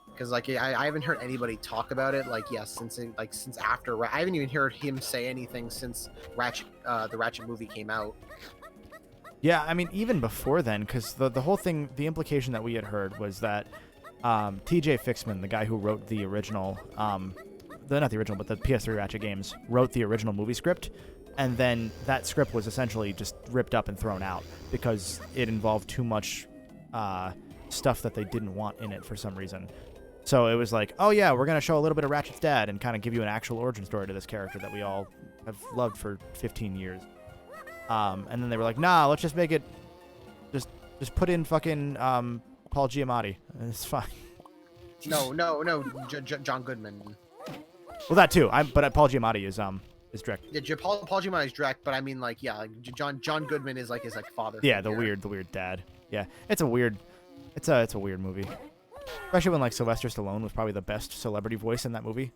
Because like I haven't heard anybody talk about it since after I haven't even heard him say anything since the Ratchet movie came out. Yeah, I mean even before then, because the whole thing, the implication that we had heard was that T.J. Fixman, the guy who wrote the original, not the original, but the PS3 Ratchet games, wrote the original movie script, and then that script was essentially just ripped up and thrown out because it involved too much stuff that they didn't want in it for some reason. So it was like, oh yeah, we're going to show a little bit of Ratchet's dad and kind of give you an actual origin story to this character that we all have loved for 15 years. And then they were like, nah, let's just make it, just put in fucking Paul Giamatti. It's fine. No, John Goodman. Well, that too. But Paul Giamatti is direct. Yeah, Paul Giamatti is direct, but I mean like John Goodman is like his father. Yeah, figure. the weird dad. Yeah, it's a weird movie. Especially when like Sylvester Stallone was probably the best celebrity voice in that movie.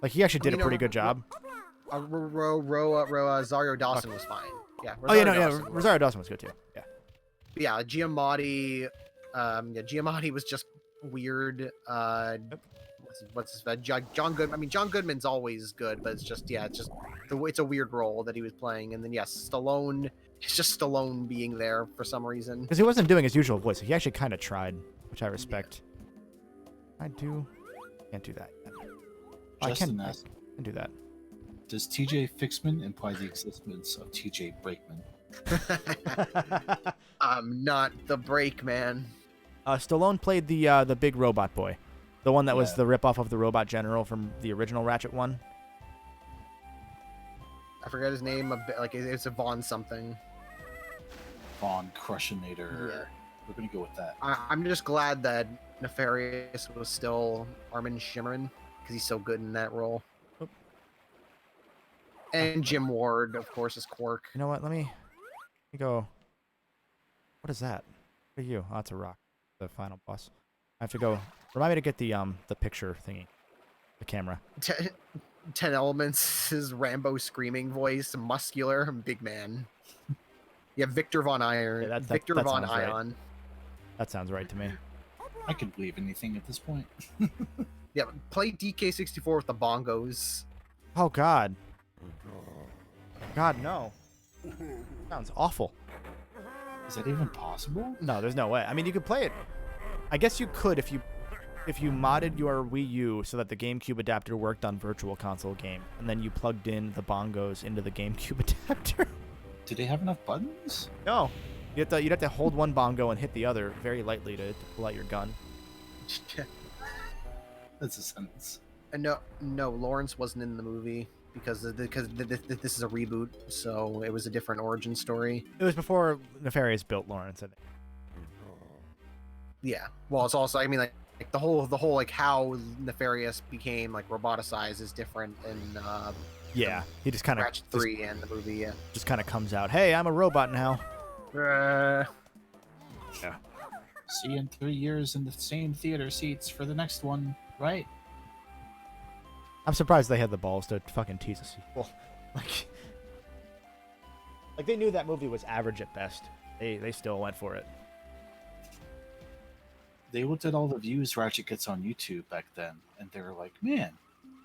Like he actually did a pretty good job. Rosario Dawson was fine. Yeah. Rosario Dawson was good too. Yeah. But yeah, Giamatti. Giamatti was just weird. What's his John Goodman? I mean, John Goodman's always good, but it's a weird role that he was playing. And then yes, Stallone. It's just Stallone being there for some reason. Because he wasn't doing his usual voice. He actually kind of tried, which I respect. Can't do that yet. I can do that. Does TJ Fixman imply the existence of TJ Brakeman? I'm not the Brakeman. Stallone played the big robot boy, the one that was the ripoff of the Robot General from the original Ratchet one. I forgot his name. It's a Vaughn something. Vaughn Crushinator. Yeah. We're gonna go with that. I'm just glad that Nefarious was still Armin Shimmerin because he's so good in that role. Oop. And Jim Ward, of course, is Quark. You know what? Let me go. What is that? What are you? Oh, it's a rock. The final boss. I have to go. Remind me to get the picture thingy, the camera. 10 Elements, his Rambo screaming voice, muscular, big man. Yeah, Victor Von Iron. Yeah, Victor Von Ion. Right. That sounds right to me. I can believe anything at this point. Yeah, play DK64 with the bongos. Oh, God. God, no. Sounds awful. Is that even possible? No, there's no way. I mean, you could play it. I guess you could if you modded your Wii U so that the GameCube adapter worked on Virtual Console game, and then you plugged in the bongos into the GameCube adapter. Do they have enough buttons? No. You'd have to hold one bongo and hit the other very lightly to pull out your gun. That's a sentence. No, Lawrence wasn't in the movie because this is a reboot, so it was a different origin story. It was before Nefarious built Lawrence, I think. Yeah. Well, it's also, I mean, like the whole like how Nefarious became like roboticized is different in yeah, he just kind of Ratchet 3 and the movie. Yeah. Just kind of comes out. Hey, I'm a robot now. Yeah. See you in 3 years in the same theater seats for the next one, right? I'm surprised they had the balls to fucking tease a sequel. Like they knew that movie was average at best. They still went for it. They looked at all the views Ratchet gets on YouTube back then, and they were like, man,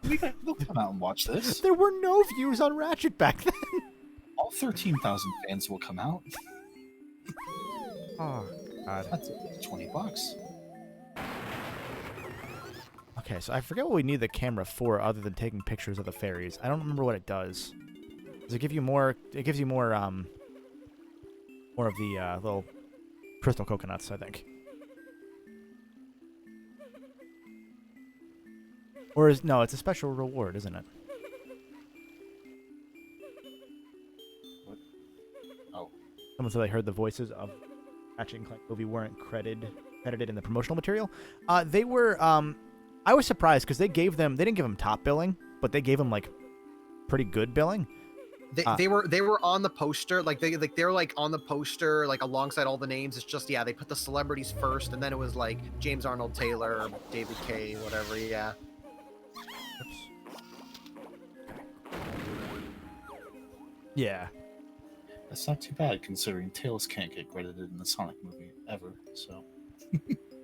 They'll come out and watch this. There were no views on Ratchet back then. All 13,000 fans will come out. Oh, God. That's $20. Okay, so I forget what we need the camera for other than taking pictures of the fairies. I don't remember what it does. Does it give you more? It gives you more of the little crystal coconuts, I think. Or is no? It's a special reward, isn't it? What? Oh. Someone said they heard the voices of Ratchet and Clank movie weren't credited in the promotional material. They were. I was surprised because they didn't give them top billing, but they gave them like pretty good billing. They were on the poster, they're like on the poster, like alongside all the names. It's just they put the celebrities first, and then it was like James Arnold Taylor, David Kay, whatever. Yeah. Oops. Yeah. That's not too bad considering Tails can't get credited in the Sonic movie ever. So.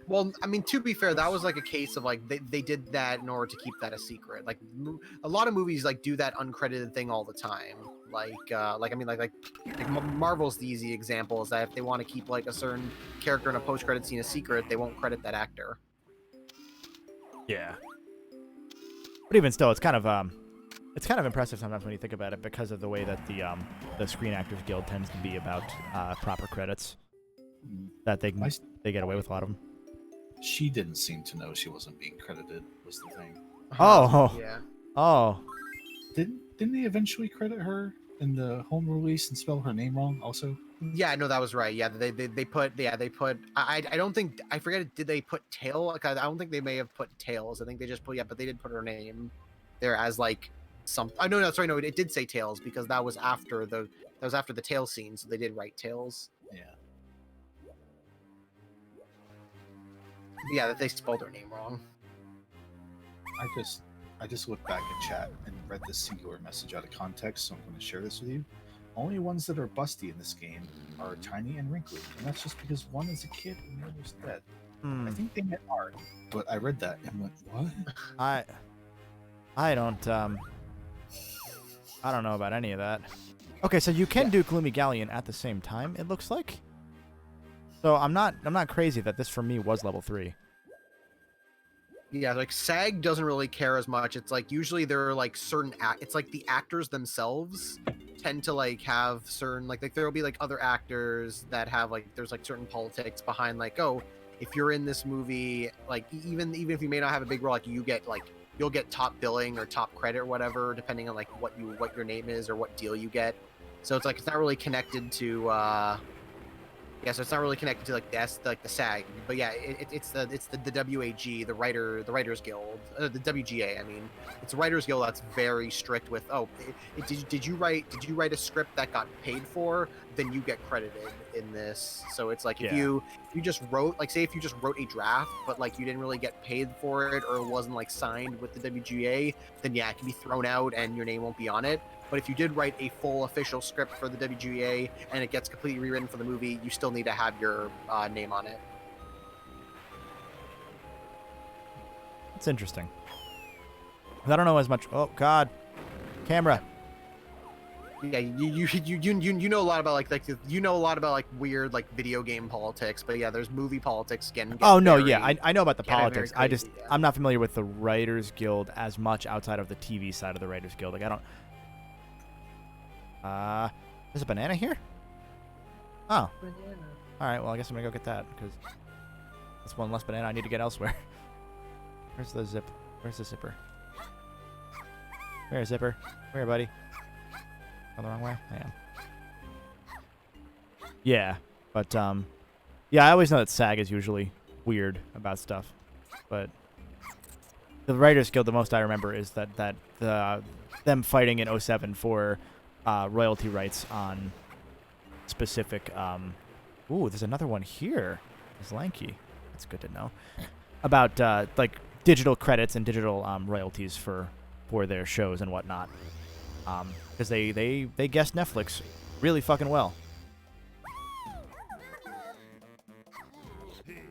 Well, I mean, to be fair, that was like a case of like they did that in order to keep that a secret. Like a lot of movies like do that uncredited thing all the time. Like Marvel's the easy example is that if they want to keep like a certain character in a post-credit scene a secret, they won't credit that actor. Yeah. But even still, it's kind of impressive sometimes when you think about it because of the way that the Screen Actors Guild tends to be about proper credits. That they get away with a lot of them. She didn't seem to know she wasn't being credited, was the thing. Oh. Yeah. Oh. Didn't they eventually credit her in the home release and spell her name wrong also? Yeah, no, that was right. Yeah, they put I don't think I forget did they put Tail? Like I don't think they may have put Tails. I think they just put but they did put her name there as like some. Oh no, sorry, no, it did say Tails because that was after the Tails scene, so they did write Tails. Yeah. Yeah, that they spelled her name wrong. I just looked back at chat and read this singular message out of context, so I'm going to share this with you. Only ones that are busty in this game are Tiny and Wrinkly, and that's just because one is a kid and the other's dead. I think they meant art, but I read that and went, what? I don't know about any of that. Okay, so you can do Gloomy Galleon at the same time, it looks like. So I'm not crazy that this for me was level 3. Yeah, like SAG doesn't really care as much. It's like usually there are like certain it's like the actors themselves tend to like have certain like there'll be like other actors that have like there's like certain politics behind like, oh, if you're in this movie, like even if you may not have a big role, like you'll get top billing or top credit or whatever, depending on like what your name is or what deal you get. So it's like it's not really connected to so it's not really connected to like the SAG, but yeah, it's the WAG, the Writers Guild, the WGA. I mean, it's a Writers Guild that's very strict with did you write a script that got paid for, then you get credited in this. So it's like if you just wrote if you just wrote a draft, but like you didn't really get paid for it or it wasn't like signed with the WGA, then it can be thrown out and your name won't be on it. But if you did write a full official script for the WGA and it gets completely rewritten for the movie, you still need to have your name on it. It's interesting. I don't know as much. Oh God, camera. Yeah, you know a lot about you know a lot about like weird like video game politics, but yeah, there's movie politics again. Oh no, yeah, I know about the politics. Crazy, I'm not familiar with the Writers Guild as much outside of the TV side of the Writers Guild. Like I don't. There's a banana here? Oh. Alright, well, I guess I'm gonna go get that, because that's one less banana I need to get elsewhere. Where's the zip? Where's the zipper? Where's zipper? Where, buddy? Going the wrong way? I am. Yeah, but, yeah, I always know that SAG is usually weird about stuff, but the Writers Guild, the most I remember is that them fighting in 07 for royalty rights on specific ooh, there's another one here. There's Lanky. That's good to know. About like digital credits and digital royalties for their shows and whatnot. Because they guessed Netflix really fucking well.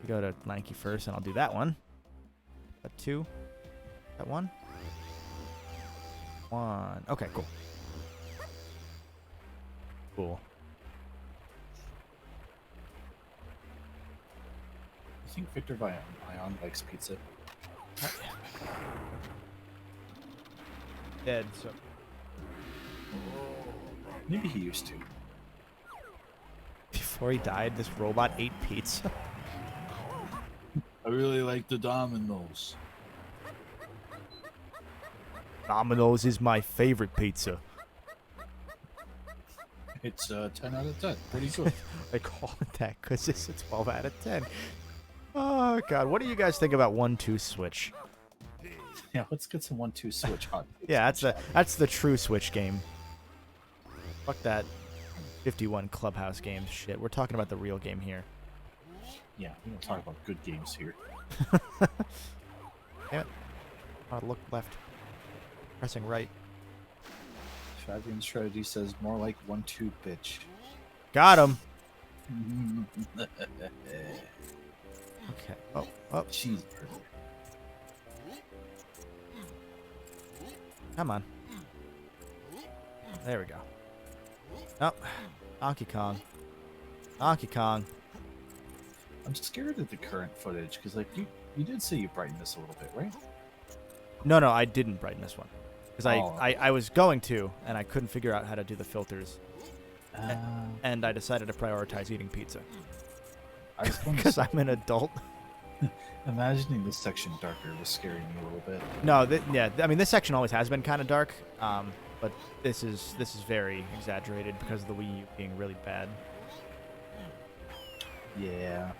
Go to Lanky first and I'll do that one. That 2. That 1. 1. Okay, cool. Cool. I think Victor Vion likes pizza. Dead, so. Maybe he used to. Before he died, this robot ate pizza. I really like the Domino's. Domino's is my favorite pizza. It's 10 out of 10. Pretty good. I call it that because it's a 12 out of 10. Oh, God. What do you guys think about 1-2 switch? Yeah, let's get some 1-2 switch hot. Yeah, that's the true Switch game. Fuck that 51 Clubhouse games shit. We're talking about the real game here. Yeah, we don't talk about good games here. Damn it. Oh, look left. Pressing right. Fabian's strategy says more like 1-2 bitch. Got him. Okay. Oh. Cheeseburger. Come on. There we go. Oh. Donkey Kong. Donkey Kong. I'm scared of the current footage because, like, you did say you brightened this a little bit, right? No, I didn't brighten this one. Because Oh. I was going to, and I couldn't figure out how to do the filters. Uh, And I decided to prioritize eating pizza. I was going to Because say, I'm an adult. imagining this section darker was scaring me a little bit. No, I mean, this section always has been kind of dark. But this is very exaggerated because of the Wii U being really bad. Yeah.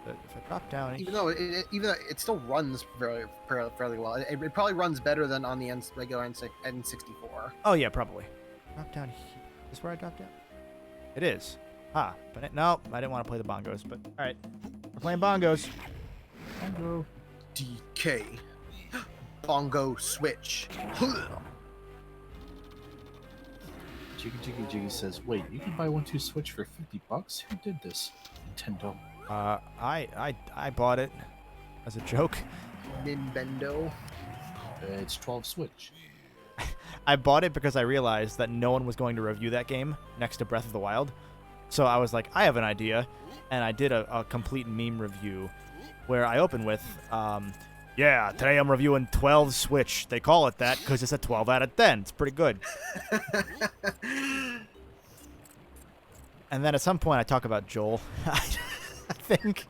But if I drop down... Even though it still runs fairly well. It probably runs better than on the regular N64. Oh, yeah, probably. Drop down here. Is this where I dropped down? It is. But no, I didn't want to play the bongos, but alright. We're playing bongos. Bongo. DK. Bongo Switch. Jiggy says, wait, you can buy 1-2 Switch for $50? Who did this? Nintendo. I bought it as a joke. Nintendo. It's 12 Switch. I bought it because I realized that no one was going to review that game next to Breath of the Wild. So I was like, I have an idea. And I did a complete meme review where I open with, yeah, today I'm reviewing 12 Switch. They call it that because it's a 12 out of 10. It's pretty good. And then at some point I talk about Joel, I think.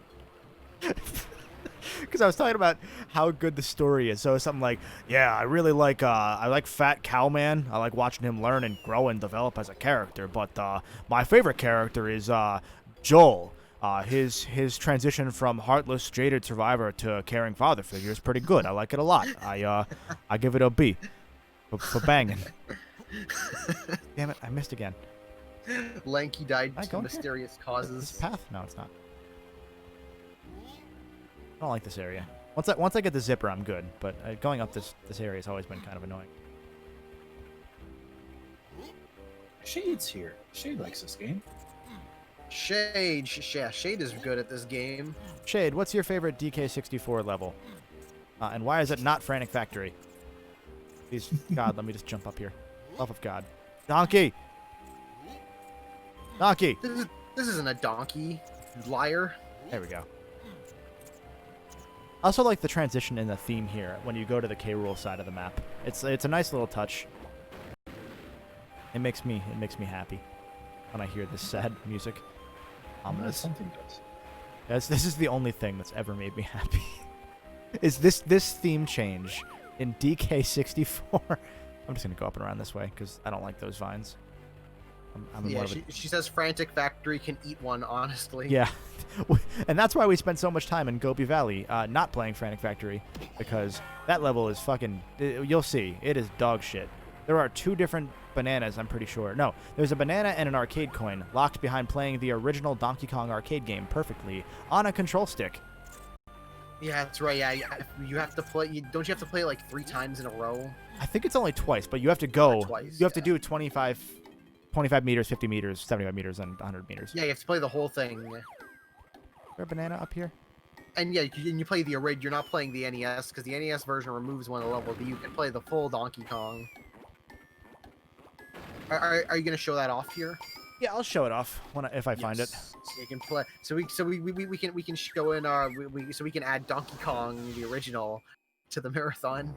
Because I was talking about how good the story is. So something like, yeah, I like Fat Cowman. I like watching him learn and grow and develop as a character. But my favorite character is Joel. His transition from heartless, jaded survivor to caring father figure is pretty good. I like it a lot. I give it a B for banging. Damn it, I missed again. Lanky died I to go mysterious This causes. path? No, it's not. I don't like this area. Once I get the zipper, I'm good. But going up this area has always been kind of annoying. Shade's here. Shade likes this game. Shade is good at this game. Shade, what's your favorite DK64 level? And why is it not Frantic Factory? Please, God, let me just jump up here. Love of God. Donkey! Donkey! This isn't a donkey, liar. There we go. I also like the transition in the theme here when you go to the K. Rool side of the map. It's a nice little touch. It makes me happy when I hear this sad music. Something does. This is the only thing that's ever made me happy. Is this theme change in DK64? I'm just gonna go up and around this way because I don't like those vines. I'm Yeah, more of a, she says Frantic Factory can eat one, honestly. yeah, and that's why we spent so much time in Gobi Valley not playing Frantic Factory, because that level is fucking. You'll see, it is dog shit. There are 2 different bananas, I'm pretty sure. No, there's a banana and an arcade coin locked behind playing the original Donkey Kong arcade game perfectly on a control stick. Yeah, that's right. Yeah, you have to play. Don't you have to play it like 3 times in a row? I think it's only twice, but you have to go. Twice, You have to yeah. do 25 meters, 50 meters, 75 meters, and 100 meters. Yeah, you have to play the whole thing. Is there a banana up here? And yeah, you play the original. You're not playing the NES because the NES version removes one of the levels. But you can play the full Donkey Kong. Are you gonna show that off here? Yeah, I'll show it off if I find it. So you can play. So we can show in our so we can add Donkey Kong the original to the marathon.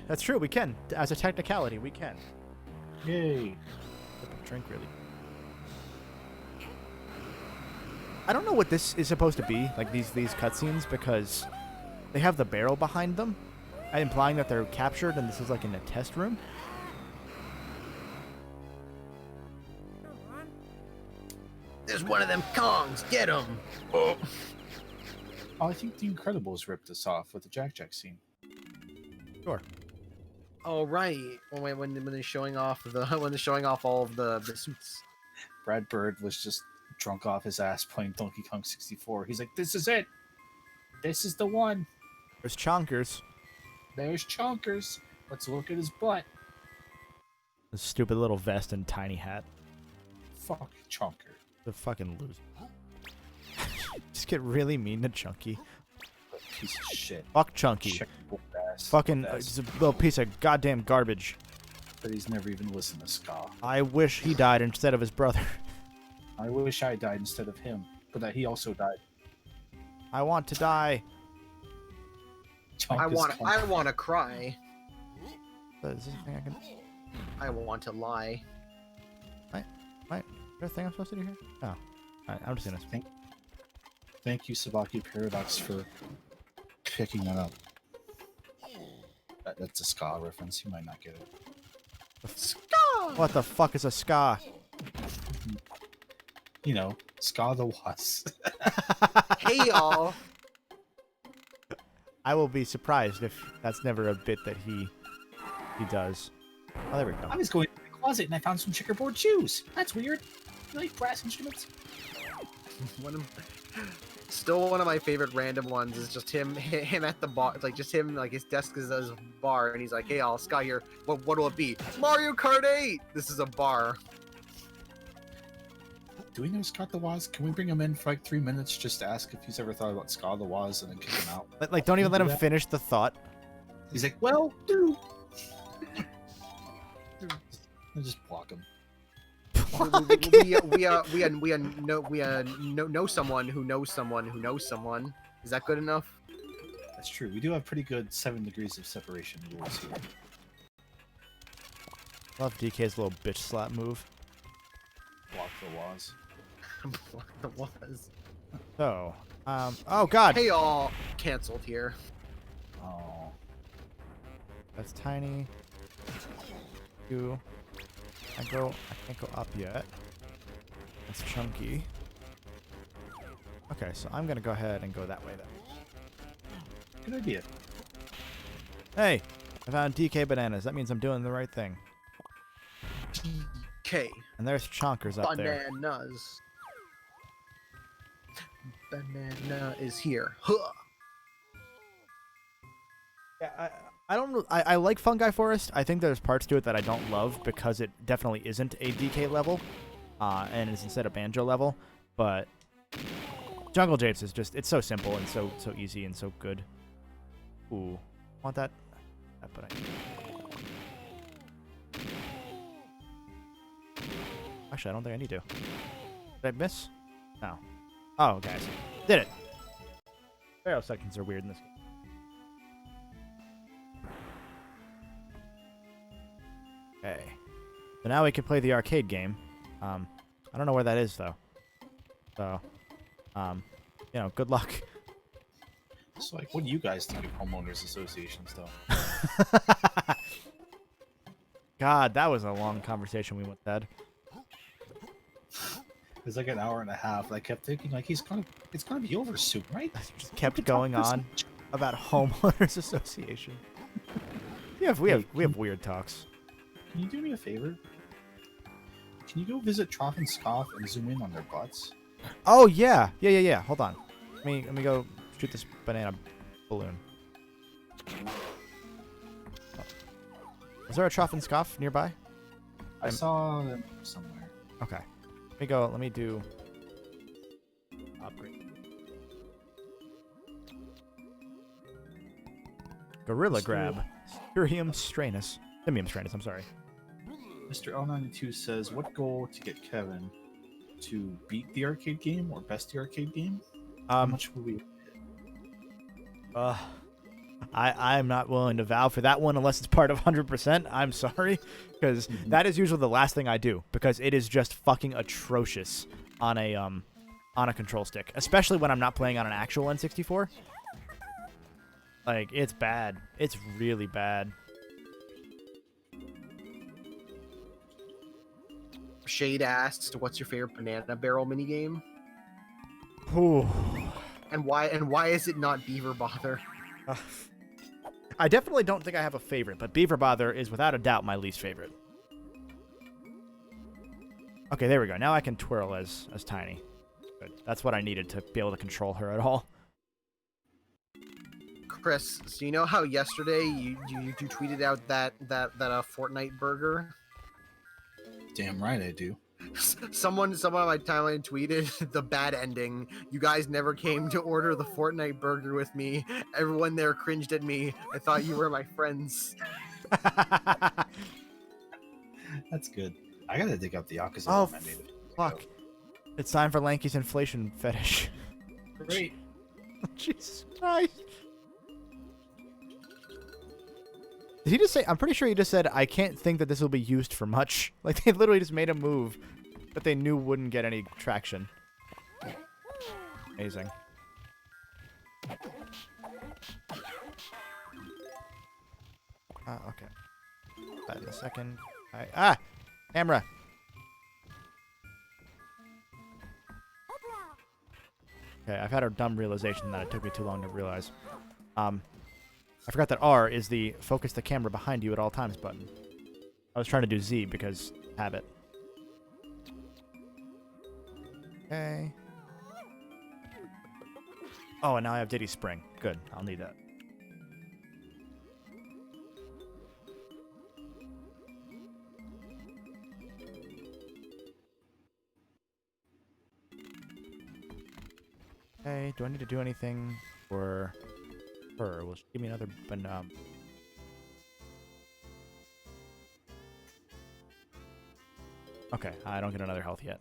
That's true. We can. As a technicality, we can. Yay! Drink really. I don't know what this is supposed to be, like these cutscenes, because they have the barrel behind them, implying that they're captured, and this is like in a test room. There's one of them Kongs. Get him! Oh, I think The Incredibles ripped this off with the Jack scene. Sure. Oh right, when they're showing off all of the suits. Brad Bird was just drunk off his ass playing Donkey Kong 64. He's like, "This is it. This is the one. There's Chonkers. There's Chonkers. Let's look at his butt. The stupid little vest and tiny hat. Fuck Chonker. The fucking loser. Just get really mean to Chunky. Piece of shit. Fuck Chunky. Checkable ass. Fucking Ass. just a little piece of goddamn garbage. But he's never even listened to ska. I wish he died instead of his brother. I wish I died instead of him, but that he also died. I want to die. I want to cry. Is this a thing I can... I want to lie. Is there a thing I'm supposed to do here? Oh. Alright, I'm just gonna... Thank you, Sabaki Paradox, for picking that up. That's a ska reference. You might not get it. Ska! What the fuck is a ska? You know, ska the was. Hey y'all! I will be surprised if that's never a bit that he does. Oh, there we go. I was going to the closet and I found some checkerboard shoes. That's weird. You like brass instruments? Still one of my favorite random ones is just him at the bar, like just him, like his desk is a bar, and he's like, "Hey, I'll Scott here. What will it be? Mario Kart 8. This is a bar." Do we know Scott the Waz? Can we bring him in for like 3 minutes just to ask if he's ever thought about Scott the Waz and then kick him out? Like, don't even let him finish the thought. He's like, well, dude. I'll just block him. we know someone who knows someone who knows someone. Is that good enough? That's true. We do have pretty good 7 degrees of separation rules here. Love DK's little bitch slap move. Block the Waz. It was. So, oh god! Hey all, canceled here. Oh. That's tiny. 2. I can't go up yet. That's chunky. Okay, so I'm gonna go ahead and go that way then. Good idea. Hey! I found DK bananas. That means I'm doing the right thing. Okay. And there's chonkers up there. Bananas. Banana is here. Huh. Yeah, I don't know. I like Fungi Forest. I think there's parts to it that I don't love because it definitely isn't a DK level, and it's instead a Banjo level. But Jungle Japes is just—it's so simple and so easy and so good. Ooh, want that? But actually, I don't think I need to. Did I miss? No. Oh, guys, did it. Barrel sections are weird in this game. Okay. So now we can play the arcade game. I don't know where that is though. So, you know, good luck. So, like, what do you guys think of homeowners associations, though? God, that was a long conversation we had. It was like an hour and a half. I kept thinking, like, it's gonna be over soon, right? Just kept going on about homeowners association. We have weird talks. Can you do me a favor? Can you go visit Trough and Scoff and zoom in on their butts? Oh yeah. Hold on. Let me go shoot this banana balloon. Oh. Is there a Trough and Scoff nearby? I saw them somewhere. Okay. Let me do upgrade. Gorilla Mr. Grab. Simium Stranus. I'm sorry. Mr. L92 says, what goal to get Kevin to beat the arcade game or best the arcade game? How much would we... I'm not willing to vow for that one unless it's part of 100%. I'm sorry, because that is usually the last thing I do, because it is just fucking atrocious on a control stick, especially when I'm not playing on an actual N64. Like, it's bad. It's really bad. Shade asks, "What's your favorite banana barrel minigame? Ooh. And why is it not Beaver Bother?" I definitely don't think I have a favorite, but Beaver Bother is without a doubt my least favorite. Okay, there we go. Now I can twirl as Tiny. Good. That's what I needed to be able to control her at all. Chris, so you know how yesterday you tweeted out that Fortnite burger? Damn right I do. Someone on my timeline tweeted the bad ending. You guys never came to order the Fortnite burger with me. Everyone there cringed at me. I thought you were my friends. That's good. I gotta dig up the Yakuza Oh, one I made. fuck. It's time for Lanky's inflation fetish. Great. Jesus Christ. Did he just say, I'm pretty sure he just said, I can't think that this will be used for much. Like, they literally just made a move that they knew wouldn't get any traction. Amazing. Okay. That in a second. Camera! Okay, I've had a dumb realization that it took me too long to realize. I forgot that R is the focus the camera behind you at all times button. I was trying to do Z because habit. Okay. Oh, and now I have Diddy Spring. Good. I'll need that. Okay, do I need to do anything for her? Will she give me another Okay, I don't get another health yet.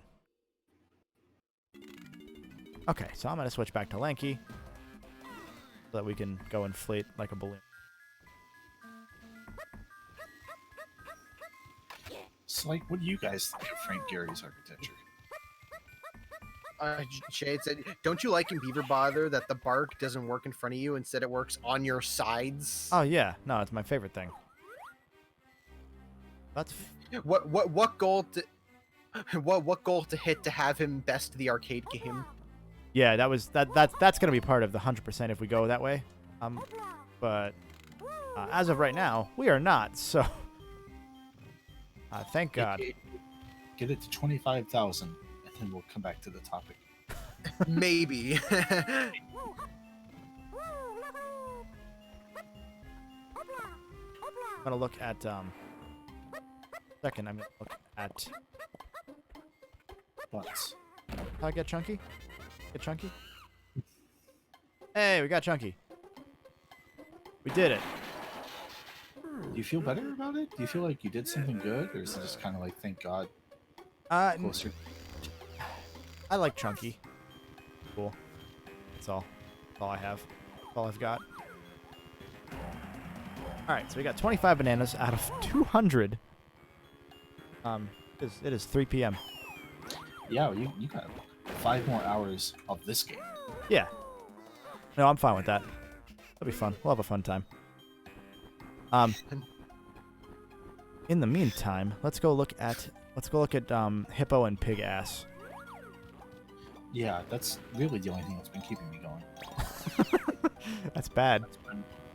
Okay, so I'm going to switch back to Lanky so that we can go inflate like a balloon. So, like, what do you guys think of Frank Gehry's architecture? Shade said, "Don't you like in Beaver Bother that the bark doesn't work in front of you, instead it works on your sides?" Oh yeah, no, it's my favorite thing. That's What goal to hit to have him best the arcade game? yeah, that's gonna be part of the 100% if we go that way. But as of right now, we are not. So thank God. Get it to 25,000, and then we'll come back to the topic. Maybe. I'm gonna look at second. I'm gonna look at But how I get Chunky. Get Chunky. Hey, we got Chunky. We did it. do you feel better about it? Do you feel like you did something good, or is it just kind of like, thank God, closer? I like Chunky. Cool. That's all. That's all I have. That's all I've got. Alright, so we got 25 bananas out of 200. It is 3 p.m. Yeah, you got 5 more hours of this game. Yeah. No, I'm fine with that. That'll be fun. We'll have a fun time. In the meantime, let's go look at Hippo and Pig Ass. Yeah, that's really the only thing that's been keeping me going. That's bad.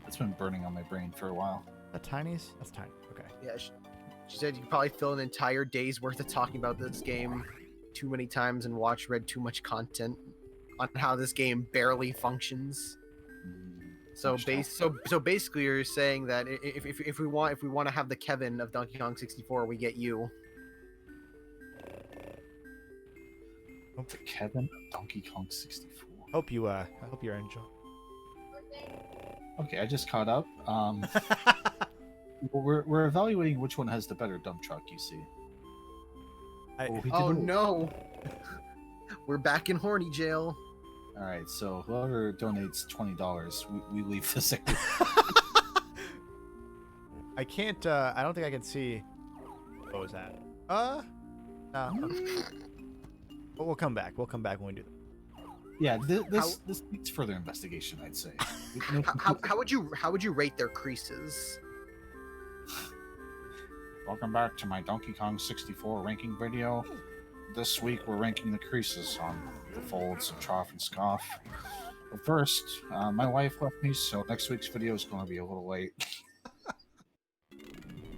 It's been burning on my brain for a while. That Tiny's? That's Tiny. Okay. Yeah, she said you could probably fill an entire day's worth of talking about this game too many times and read too much content on how this game barely functions. So basically, you're saying that if we want to have the Kevin of Donkey Kong 64, we get you. The Kevin of Donkey Kong 64. I hope you're enjoying. Okay, I just caught up. We're evaluating which one has the better dump truck. You see. We Oh did it. no, we're back in horny jail. All right, so whoever donates $20, we leave this. I can't. I don't think I can see. What was that? No. But we'll come back. We'll come back when we do that. Yeah, this needs further investigation. I'd say. How would you rate their creases? Welcome back to my Donkey Kong 64 ranking video. This week we're ranking the creases on the folds of Trough and Scoff. But first, my wife left me, so next week's video is going to be a little late.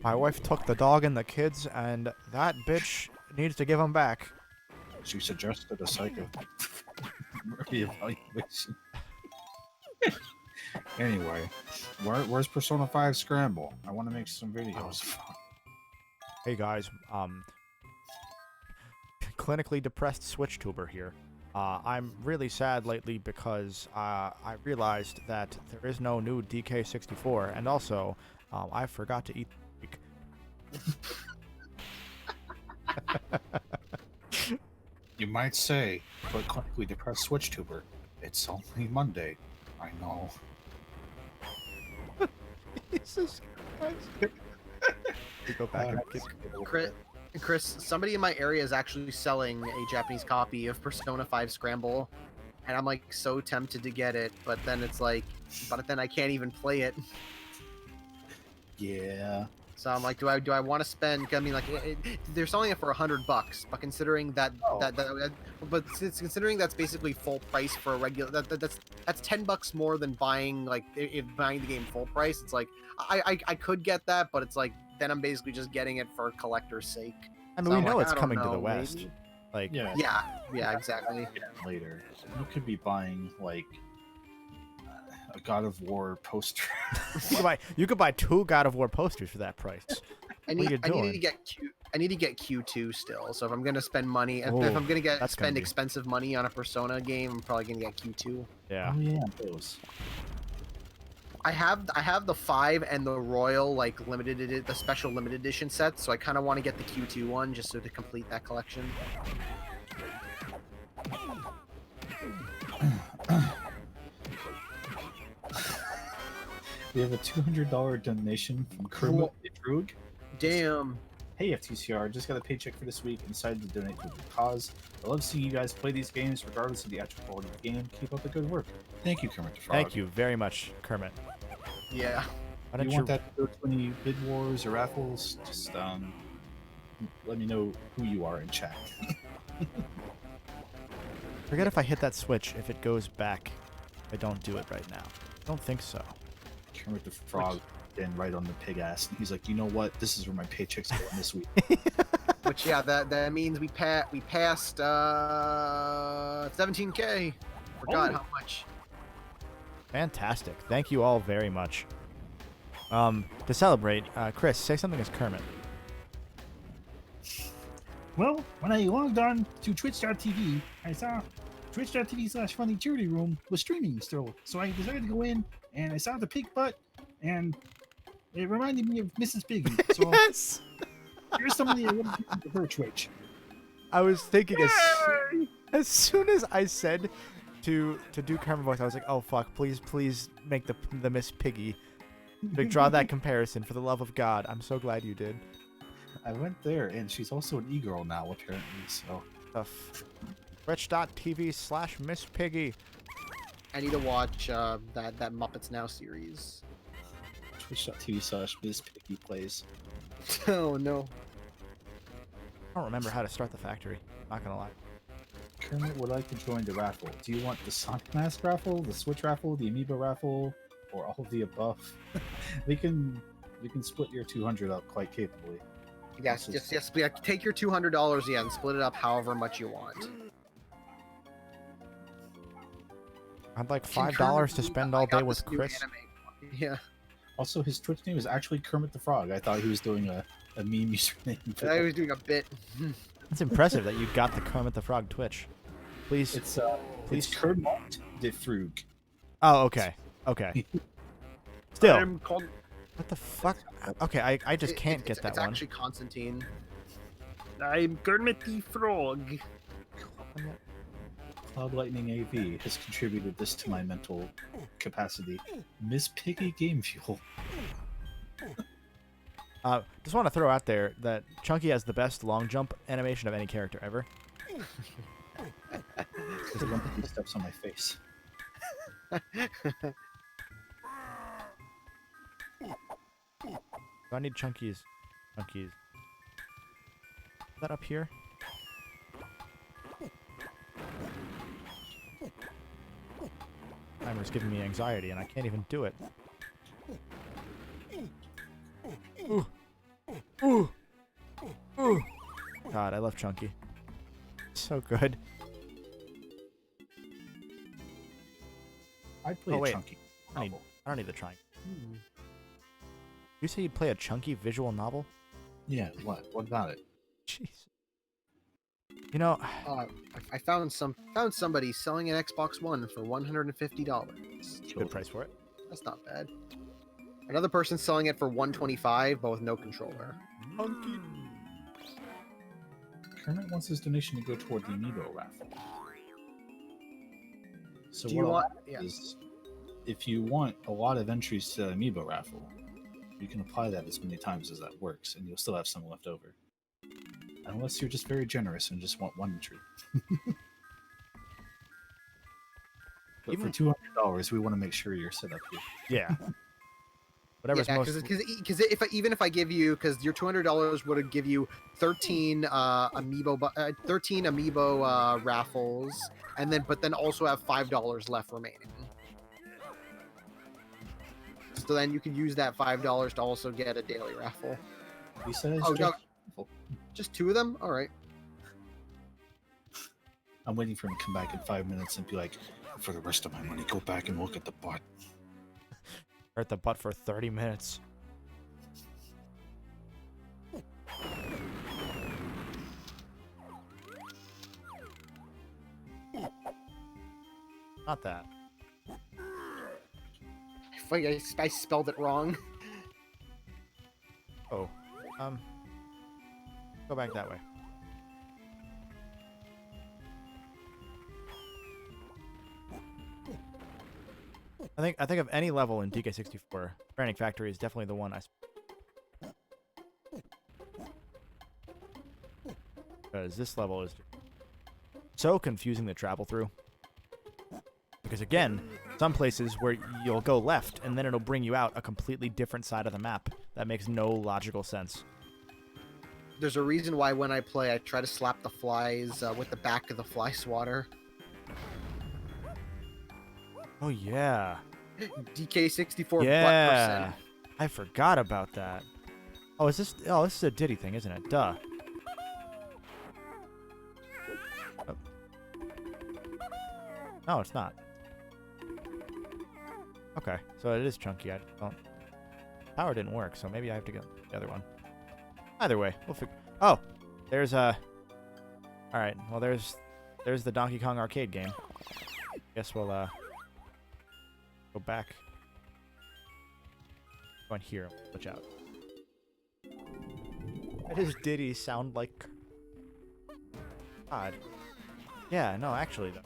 My wife took the dog and the kids, and that bitch needs to give them back. She suggested a psycho. Reevaluation. Anyway, where's Persona 5 Scramble? I want to make some videos. Hey guys, clinically depressed Switch tuber here. I'm really sad lately because I realized that there is no new DK64, and also I forgot to eat this week. You might say, but clinically depressed Switch tuber. It's only Monday. I know. Jesus Christ. We go back and get... Chris, somebody in my area is actually selling a Japanese copy of Persona 5 Scramble, and I'm like so tempted to get it, but then it's like, but then I can't even play it. Yeah. So I'm like, do I want to spend? I mean, like, they're selling it for $100, but considering considering that's basically full price for a regular, that's $10 more than buying if buying the game full price. It's like I could get that, but it's like then I'm basically just getting it for collector's sake. I mean, So we I'm know like, it's I don't coming to know, the West. maybe? Like, Yeah, exactly. Later, you could be buying like a God of War poster. you could buy 2 God of War posters for that price. I need to get Q2 still. So if I'm gonna spend money, if I'm gonna spend expensive money on a Persona game, I'm probably gonna get Q2. Yeah. Oh yeah, those. I have the 5 and the Royal the special limited edition set, so I kind of want to get the Q2 one just so to complete that collection. We have a $200 donation from Kermit Drug. Damn. Hey FTCR, just got a paycheck for this week and decided to donate to a good cause. I love seeing you guys play these games regardless of the actual quality of the game. Keep up the good work. Thank you, Kermit the Frog. Thank you very much, Kermit. Yeah. Why If don't you want that to go to any bid wars or raffles, just let me know who you are in chat. Forget if I hit that switch, if it goes back. I don't do it right now. I don't think so. Kermit the Frog in right on the pig ass, and he's like, you know what? This is where my paycheck's going this week. Which yeah, that means we passed 17K. Forgot how much. Fantastic. Thank you all very much. To celebrate, Chris, say something as Kermit. Well, when I logged on to twitch.tv, I saw twitch.tv/funny charity room was streaming still. So I decided to go in and I saw the pig butt and it reminded me of Mrs. Piggy. So Yes! here's somebody I would have given to her Twitch. I was thinking as soon as I said to do Kermit voice, I was like, oh fuck, please make the Miss Piggy. Like, draw that comparison for the love of God. I'm so glad you did. I went there, and she's also an e-girl now, apparently, so... Twitch.tv/Miss Piggy. I need to watch that Muppets Now series. Twitch.tv/Miss Piggy plays. Oh no. I don't remember how to start the factory. Not gonna lie. Kermit would like to join the raffle. Do you want the Sonic Mask raffle, the Switch raffle, the Amiibo raffle, or all of the above? we can split your 200 up quite capably. Yes, yeah, take your $200 and split it up however much you want. I'd like $5 to spend all day with Chris. Yeah. Also, his Twitch name is actually Kermit the Frog. I thought he was doing a meme username. I was doing a bit. It's impressive that you got the Kermit the Frog Twitch. Please. It's Kermit the Frog. Oh, okay. Okay. Still. I'm called. What the fuck? Okay, I just can't get that it's one. actually Constantine. I'm Kermit the Frog. Cloud Lightning AV has contributed this to my mental capacity. Miss Piggy Game Fuel. Just want to throw out there that Chunky has the best long jump animation of any character ever. Because I don't think he steps on my face. Do I need Chunky's? Is that up here? Timer's giving me anxiety and I can't even do it. Ooh. Ooh. Ooh. God, I love Chunky. So good. I'd play Oh, a wait. Chunky. I don't need the triangle. You say you'd play a Chunky visual novel? Yeah, what? What about it? Jeez. You know, I found somebody selling an Xbox One for $150. good price for it. That's not bad. Another person selling it for $125, but with no controller. Kermit wants his donation to go toward the Amiibo raffle. So Do what you I'll want? add Yeah. is, if you want a lot of entries to the Amiibo raffle, you can apply that as many times as that works, and you'll still have some left over. Unless you're just very generous and just want one entry. But Even- for $200, we want to make sure you're set up here. Yeah. Whatever's most. Because even if I give you, because your $200 would give you 13 amiibo raffles, and then also have $5 left remaining. So then you can use that $5 to also get a daily raffle. He says, Oh, no. Just 2 of them? All right. I'm waiting for him to come back in 5 minutes and be like, for the rest of my money, go back and look at the bot. Or at the butt for 30 minutes. Not that. I spelled it wrong. Oh. Go back that way. I think of any level in DK64, Training Factory is definitely the one because this level is so confusing to travel through. Because again, some places where you'll go left and then it'll bring you out a completely different side of the map that makes no logical sense. There's a reason why when I play, I try to slap the flies with the back of the fly swatter. Oh yeah. DK64 Yeah. butt I forgot about that. Oh, this is a Diddy thing, isn't it? Duh. Oh. No, it's not. Okay, so it is chunky. I don't. Power didn't work, so maybe I have to get the other one. Either way, we'll figure. Oh, there's All right. Well, there's the Donkey Kong arcade game. Guess we'll go back. Go in here. Watch out. Why does Diddy sound like? Odd. Yeah. No, actually, though,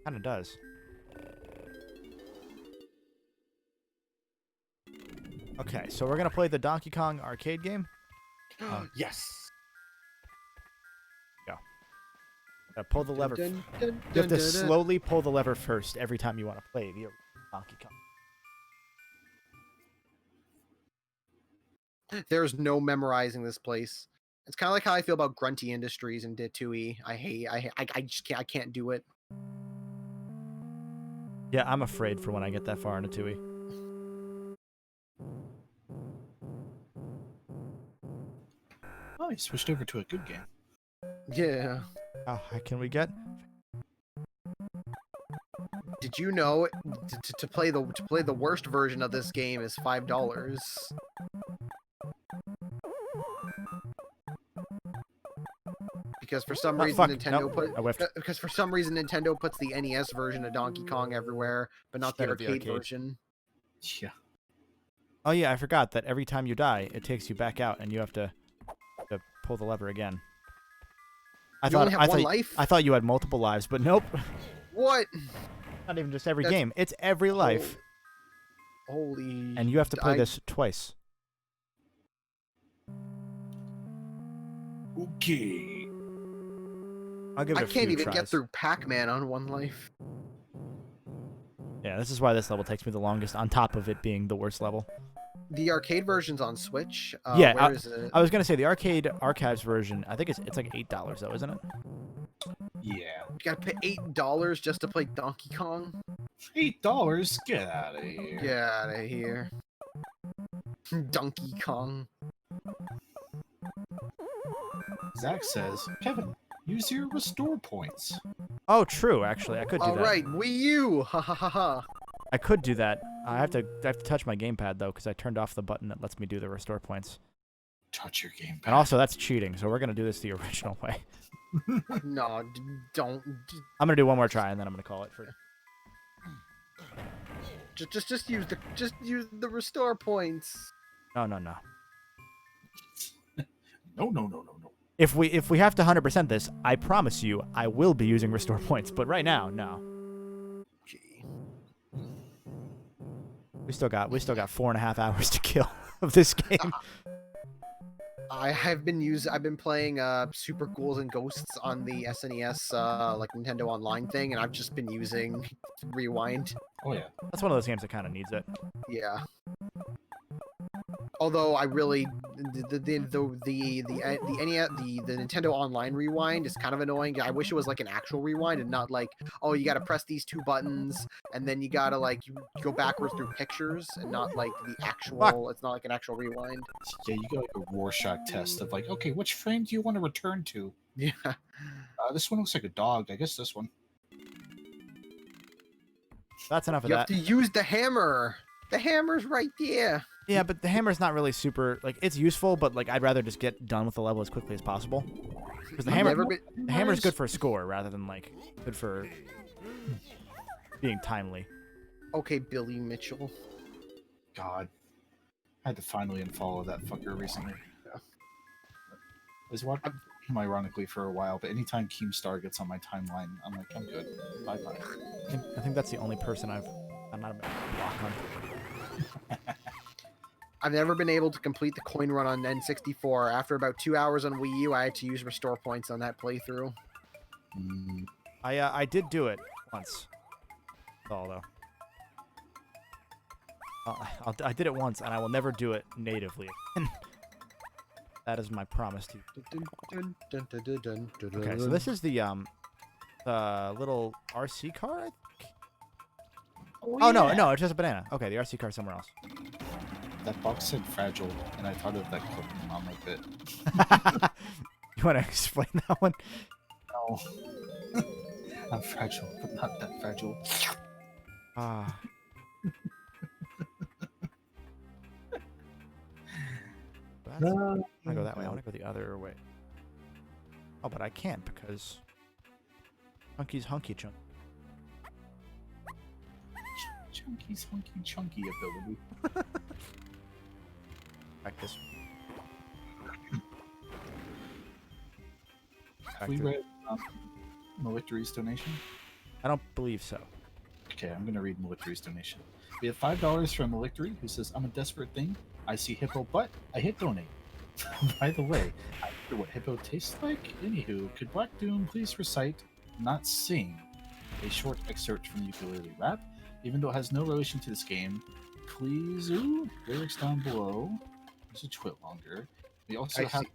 kind of does. Okay, so we're gonna play the Donkey Kong arcade game. yes. Pull the lever. You have to slowly pull the lever first every time you want to play the Donkey Kong. There's no memorizing this place. It's kind of like how I feel about Grunty Industries and Ditui. I can't do it. Yeah, I'm afraid for when I get that far into Tui. Oh, he switched over to a good game. Yeah. How high can we get? Did you know to play the worst version of this game is $5? Because for some reason fuck. Nintendo Nope. I whiffed. because for some reason Nintendo puts the NES version of Donkey Kong everywhere, but not the Instead of the arcade arcade. version. Yeah. Oh yeah, I forgot that every time you die, it takes you back out, and you have to pull the lever again. You only have one life? I thought you had multiple lives, but nope. What? Not even just every That's- game. It's every life, Holy. and you have to play this twice. Okay. I'll give it I a can't few even tries. get through Pac-Man on one life. Yeah, this is why this level takes me the longest. On top of it being the worst level. The arcade version's on Switch. Yeah, where is it? I was gonna say the arcade archives version. I think it's like $8 though, isn't it? Yeah. You gotta pay $8 just to play Donkey Kong. $8? Get out of here. Get out of here. Donkey Kong. Zach says, Kevin, use your restore points. Oh, true. Actually, I could do All that. right, Wii U. Ha ha ha ha. I could do that. I have to touch my gamepad though, because I turned off the button that lets me do the restore points. Touch your game. And also, that's cheating. So we're gonna do this the original way. No, don't. I'm gonna do one more try, and then I'm gonna call it for. Just use the restore points. No. No. If we have to 100% this, I promise you, I will be using restore points. But right now, no. Gee. We still got 4.5 hours to kill of this game. I've been playing Super Ghouls and Ghosts on the SNES like Nintendo Online thing, and I've just been using Rewind. Oh yeah. That's one of those games that kind of needs it. Yeah. Although I really the Nintendo Online Rewind is kind of annoying. I wish it was like an actual rewind and not like, oh, you got to press these 2 buttons and then you got to like you go backwards through pictures and not like the actual. Fuck. It's not like an actual rewind. Yeah, you got like a Rorschach test of like, okay, which frame do you want to return to? Yeah. This one looks like a dog. I guess this one. That's enough of You that. have to use the hammer. The hammer's right there. Yeah, but the hammer's not really super. Like, it's useful, but like I'd rather just get done with the level as quickly as possible. Because the hammer's good for a score rather than like good for being timely. Okay, Billy Mitchell. God. I had to finally unfollow that fucker recently. Yeah. I was watching him ironically for a while, but anytime Keemstar gets on my timeline, I'm like, I'm good. Bye-bye. I think that's the only person I'm not a block on. I've never been able to complete the coin run on N64. After about 2 hours on Wii U, I had to use restore points on that playthrough. Mm, I did do it once. That's all though. I did it once, and I will never do it natively. That is my promise to you. Okay, so this is the little RC car. I think? Oh no, it's just a banana. Okay, the RC car's somewhere else. that box said fragile, and I thought of that clip on my bit. You want to explain that one? No. I'm fragile, but not that fragile. Ah. I want to go that way. I want to go the other way. Oh, but I can't because Chunky's hunky chunk. Chunky's hunky chunky ability. Back this. Have we read Military's donation? I don't believe so. Okay, I'm gonna read Military's donation. We have $5 from Military, who says, "I'm a desperate thing. I see hippo, but I hit donate." By the way, I wonder what hippo tastes like. Anywho, could Black Doom please recite, not sing, a short excerpt from the ukulele rap, even though it has no relation to this game? Please, ooh, lyrics down below. There's a twit longer. We also have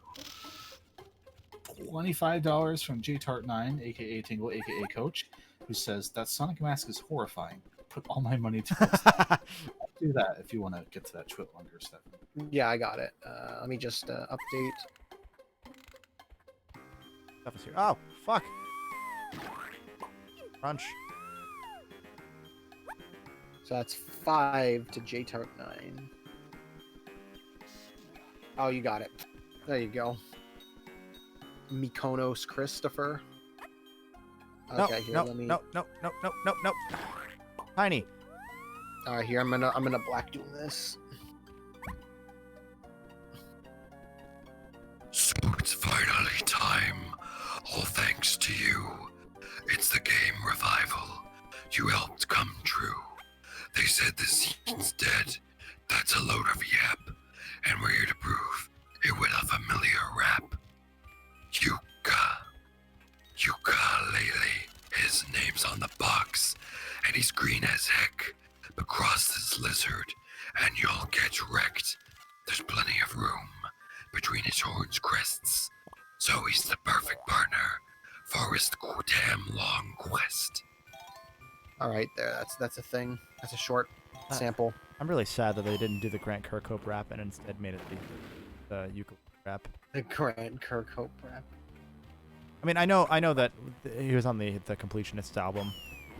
$25 from JTart9, aka Tingle, aka Coach, who says that Sonic Mask is horrifying. Put all my money to this. Do that if you want to get to that twit longer stuff. Yeah, I got it. Let me just update. Stuff is here. Oh, fuck. Crunch. So that's 5 to JTart9. Oh, you got it. There you go. Mykonos Christopher. Okay, here, let me. No. Tiny. All right, here I'm gonna Black Doom this. to you. It's the game revival you helped come true. They said the scene's dead. That's a load of yap. And we're here to prove it with a familiar rap. Ukulele. His name's on the box. And he's green as heck. But cross this lizard and you'll get wrecked. There's plenty of room between his horns crests. So he's the perfect partner for his damn long quest. All right, there. That's a thing. That's a short sample. I'm really sad that they didn't do the Grant Kirkhope rap and instead made it the ukulele rap. The Grant Kirkhope rap. I mean, I know that he was on the Completionist album,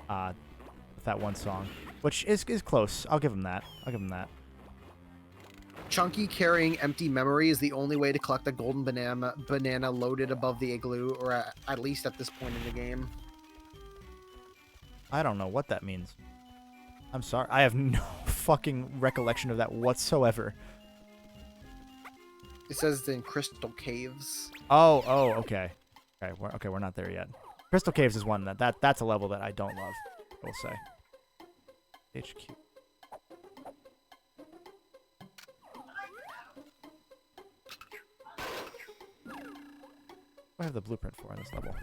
with that one song, which is close. I'll give him that. Chunky carrying empty memory is the only way to collect the golden banana loaded above the igloo, or at least at this point in the game. I don't know what that means. I'm sorry. I have no fucking recollection of that whatsoever. It says it's in Crystal Caves. Oh, okay. We're not there yet. Crystal Caves is one that's a level that I don't love, I will say. HQ. What do I have the blueprint for on this level?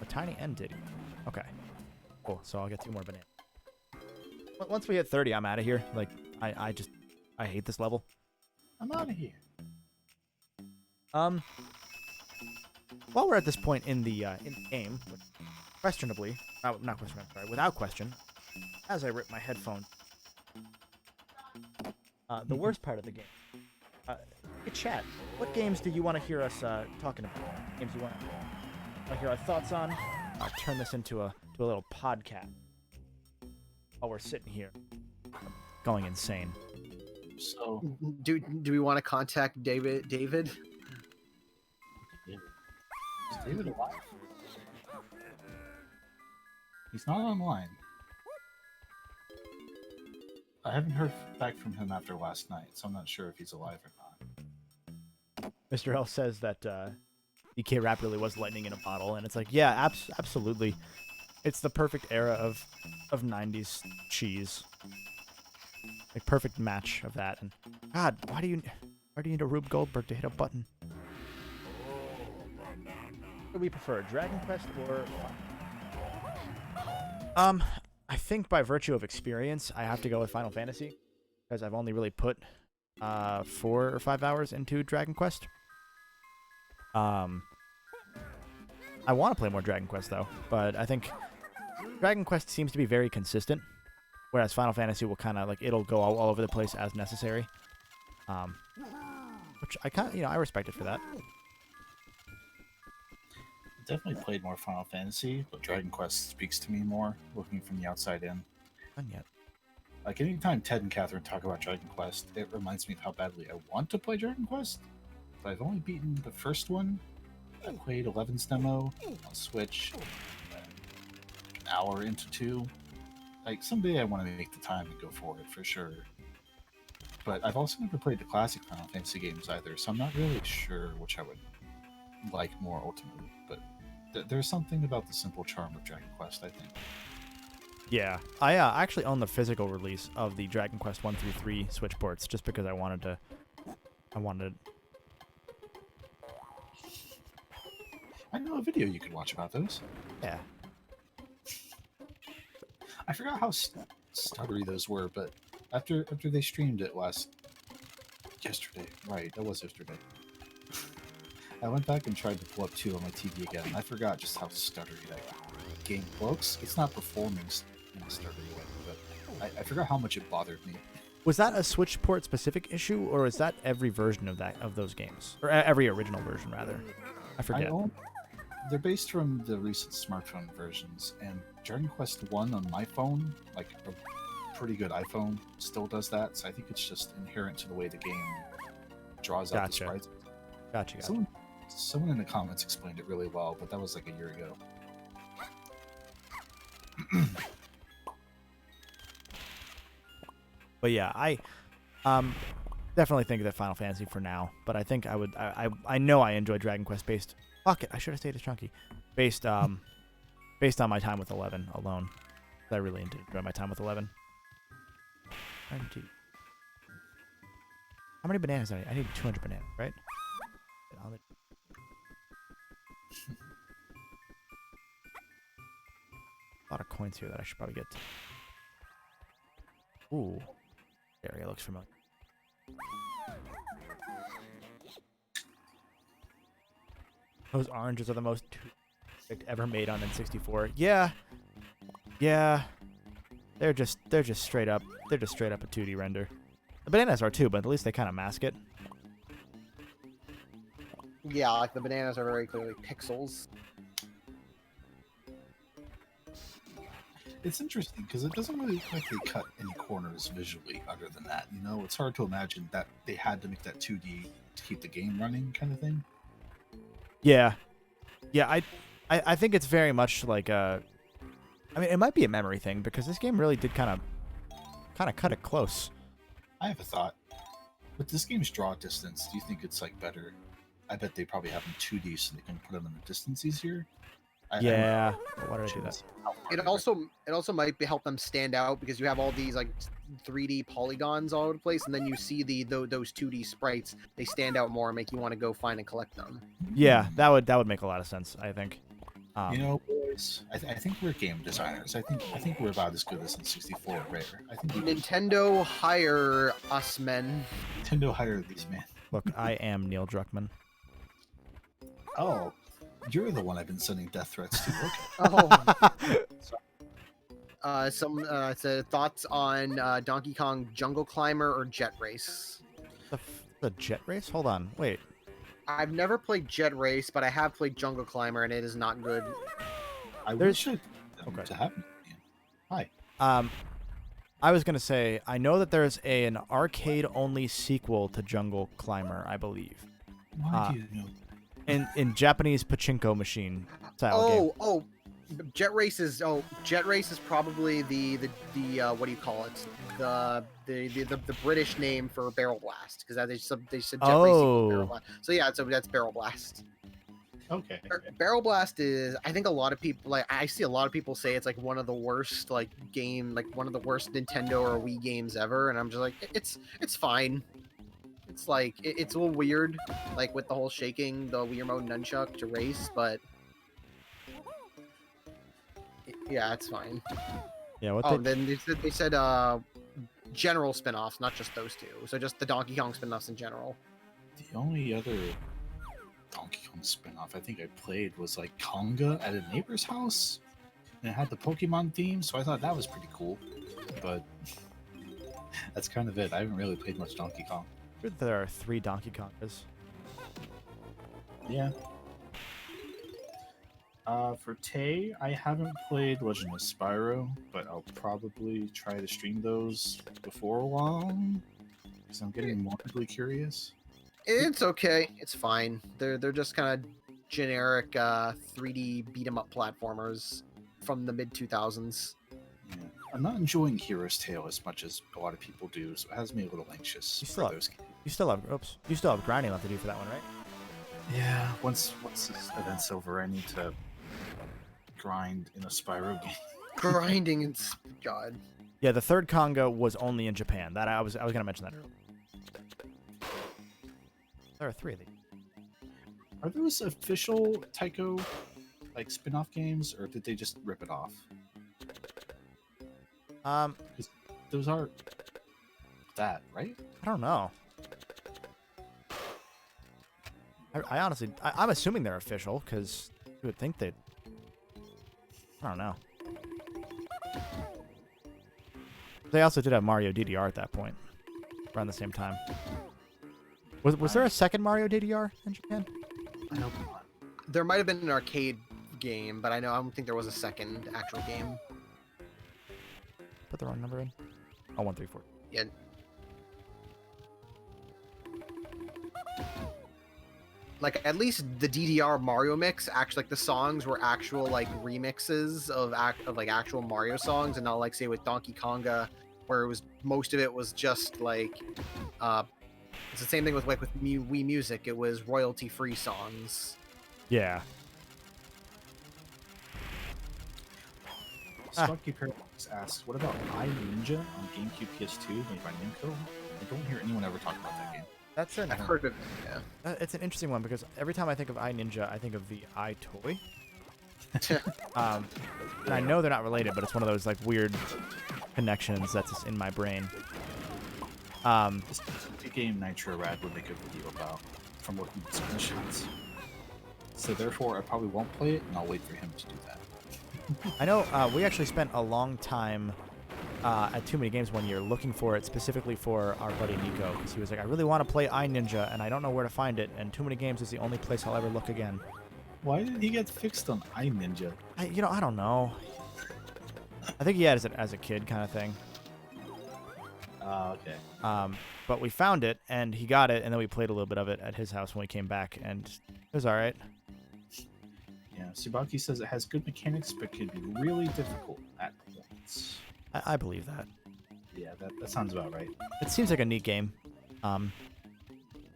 A tiny and Diddy. Okay. Cool. So I'll get 2 more bananas. Once we hit 30, I'm out of here. Like, I hate this level. I'm out of here. While we're at this point in the game, questionably, not questionably, I'm sorry, without question, as I rip my headphones, the worst part of the game. Hey, chat, what games do you want to hear us talking about? Games you want to hear our thoughts on? I'll turn this into a little podcast while we're sitting here going insane. So, Do we want to contact David? is David alive? He's not online. I haven't heard back from him after last night, so I'm not sure if he's alive or not. Mr. L says that DK Rap really was lightning in a bottle, and it's like, yeah, absolutely. It's the perfect era of 90s cheese. Like, perfect match of that. And God, why do you need a Rube Goldberg to hit a button? What do we prefer, Dragon Quest or? I think by virtue of experience, I have to go with Final Fantasy, because I've only really put 4 or 5 hours into Dragon Quest. I want to play more Dragon Quest though, but I think Dragon Quest seems to be very consistent, whereas Final Fantasy will kind of like it'll go all over the place as necessary. Which I kind of, I respect it for that. Definitely played more Final Fantasy, but Dragon Quest speaks to me more, looking from the outside in. Not yet. Like, anytime Ted and Catherine talk about Dragon Quest, it reminds me of how badly I want to play Dragon Quest, but I've only beaten the first one. I played 11's demo on Switch, and an hour into 2. Like, someday I want to make the time to go for it, for sure. But I've also never played the classic Final Fantasy games either, so I'm not really sure which I would like more ultimately, but there's something about the simple charm of Dragon Quest, I think. Yeah, I actually own the physical release of the Dragon Quest 1 through 3 Switch ports, just because I wanted. I know a video you could watch about those. Yeah. I forgot how stuttery those were, but after they streamed it yesterday, right? That was yesterday. I went back and tried to pull up 2 on my TV again. I forgot just how stuttery that game looks. It's not performing in a stuttery way, but I forgot how much it bothered me. Was that a Switch port specific issue, or is that every version of those games, or every original version rather? I forget. They're based from the recent smartphone versions, and Dragon Quest 1 on my phone, like a pretty good iPhone, still does that. So I think it's just inherent to the way the game draws out the sprites. Gotcha. Someone in the comments explained it really well, but that was like a year ago. But yeah, definitely think that Final Fantasy for now, but I think I would. I know I enjoy Dragon Quest based. Fuck it, I should have stayed as chunky. Based on my time with 11 alone. I really enjoy my time with 11. RNG. How many bananas do I need? I need 200 bananas, right? A lot of coins here that I should probably get. Ooh. The area looks familiar. Those oranges are the most perfect ever made on N64. Yeah. Yeah. They're just straight up. They're just straight up a 2D render. The bananas are too, but at least they kind of mask it. Yeah, like the bananas are very clearly pixels. It's interesting because it doesn't really look like they cut any corners visually other than that. You know, it's hard to imagine that they had to make that 2D to keep the game running kind of thing. Yeah. Yeah, I think it's very much like a... I mean, it might be a memory thing because this game really did kind of cut it close. I have a thought. With this game's draw distance, do you think it's like better? I bet they probably have them 2D so they can put them in the distance easier. Yeah. Why did I do that? It also might help them stand out because you have all these like 3D polygons all over the place, and then you see those 2D sprites. They stand out more and make you want to go find and collect them. Yeah, that would make a lot of sense, I think. You know, boys, I think we're game designers. I think we're about as good as N64 Rare. I think Nintendo hire us men. Nintendo hire these men. Look, I am Neil Druckmann. Oh, you're the one I've been sending death threats to. Okay. Oh. So thoughts on Donkey Kong Jungle Climber or Jet Race? The Jet Race? Hold on, wait. I've never played Jet Race, but I have played Jungle Climber, and it is not good. I There's- wish Okay. to have. Hi. I was gonna say I know that there's an arcade-only sequel to Jungle Climber, I believe, Why do you know? in Japanese pachinko machine style game. Jet Race is probably the what do you call it? The British name for Barrel Blast because they said Jet Race equals Barrel Blast. So yeah, that's Barrel Blast. Okay. Barrel Blast is, I think a lot of people I see a lot of people say it's like one of the worst one of the worst Nintendo or Wii games ever, and I'm just like it's fine. It's like it's a little weird, like with the whole shaking the Wii Remote nunchuck to race, but yeah, it's fine. Yeah. What? Then they said general spin-offs, not just those two. So just the Donkey Kong spin-offs in general. The only other Donkey Kong spin-off I think I played was like Conga at a neighbor's house, and it had the Pokemon theme, so I thought that was pretty cool. But that's kind of it. I haven't really played much Donkey Kong. There are 3 Donkey Kongas. Yeah. For Tay, I haven't played Legend of Spyro, but I'll probably try to stream those before long because I'm getting morbidly curious. It's okay. It's fine. They're just kind of generic 3D beat 'em up platformers from the mid 2000s. Yeah. I'm not enjoying Hero's Tale as much as a lot of people do, so it has me a little anxious You for still those. You still have grinding left to do for that one, right? Yeah, once this event's over, I need to grind in a Spyro game. Grinding and God. Yeah, the third Conga was only in Japan. That I was gonna mention that earlier. There are 3 of these. Are those official Taiko like spin-off games, or did they just rip it off? Those are that, right? I don't know. I honestly, I'm assuming they're official because you would think they'd. I don't know. They also did have Mario DDR at that point, around the same time. Was there a second Mario DDR in Japan? I hope not. There might have been an arcade game, but I don't think there was a second actual game. Put the wrong number in. Oh, 134. Yeah. Like at least the DDR Mario mix, actually, like the songs were actual like remixes of like actual Mario songs, and not like say with Donkey Konga, where it was most of it was just like It's the same thing with Wii Music. It was royalty-free songs. Yeah. Spunky Paradox asks, what about iNinja on GameCube PS2 made by Namco? I don't hear anyone ever talk about that game. That's an I've heard of it. Yeah. it's an interesting one because every time I think of iNinja, I think of the iToy. And I know they're not related, but it's one of those like weird connections that's just in my brain. The game Nitro Rad would make a video about from looking at screenshots. So therefore, I probably won't play it, and I'll wait for him to do that. I know we actually spent a long time at Too Many Games one year looking for it specifically for our buddy Nico because he was like, I really want to play iNinja and I don't know where to find it, and Too Many Games is the only place I'll ever look again. Why did he get fixed on iNinja? I don't know. I think he had it as a kid kind of thing. Okay. But we found it and he got it, and then we played a little bit of it at his house when we came back, and it was all right. Yeah, Subaki says it has good mechanics, but can be really difficult at points. I believe that. Yeah, that sounds about right. It seems like a neat game. One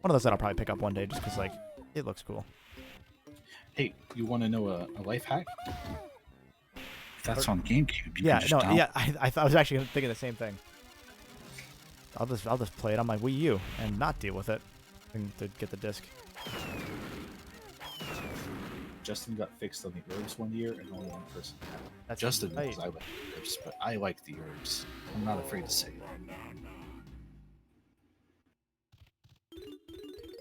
of those that I'll probably pick up one day just because, like, it looks cool. Hey, you want to know a life hack? If that's on GameCube, you Yeah, can just no, download. yeah, I was actually thinking the same thing. I'll just play it on my Wii U and not deal with it and to get the disc. Justin got fixed on the herbs one year, and only one person had it. That's Justin right. knows I like the herbs, but I like the herbs. I'm not afraid to say it.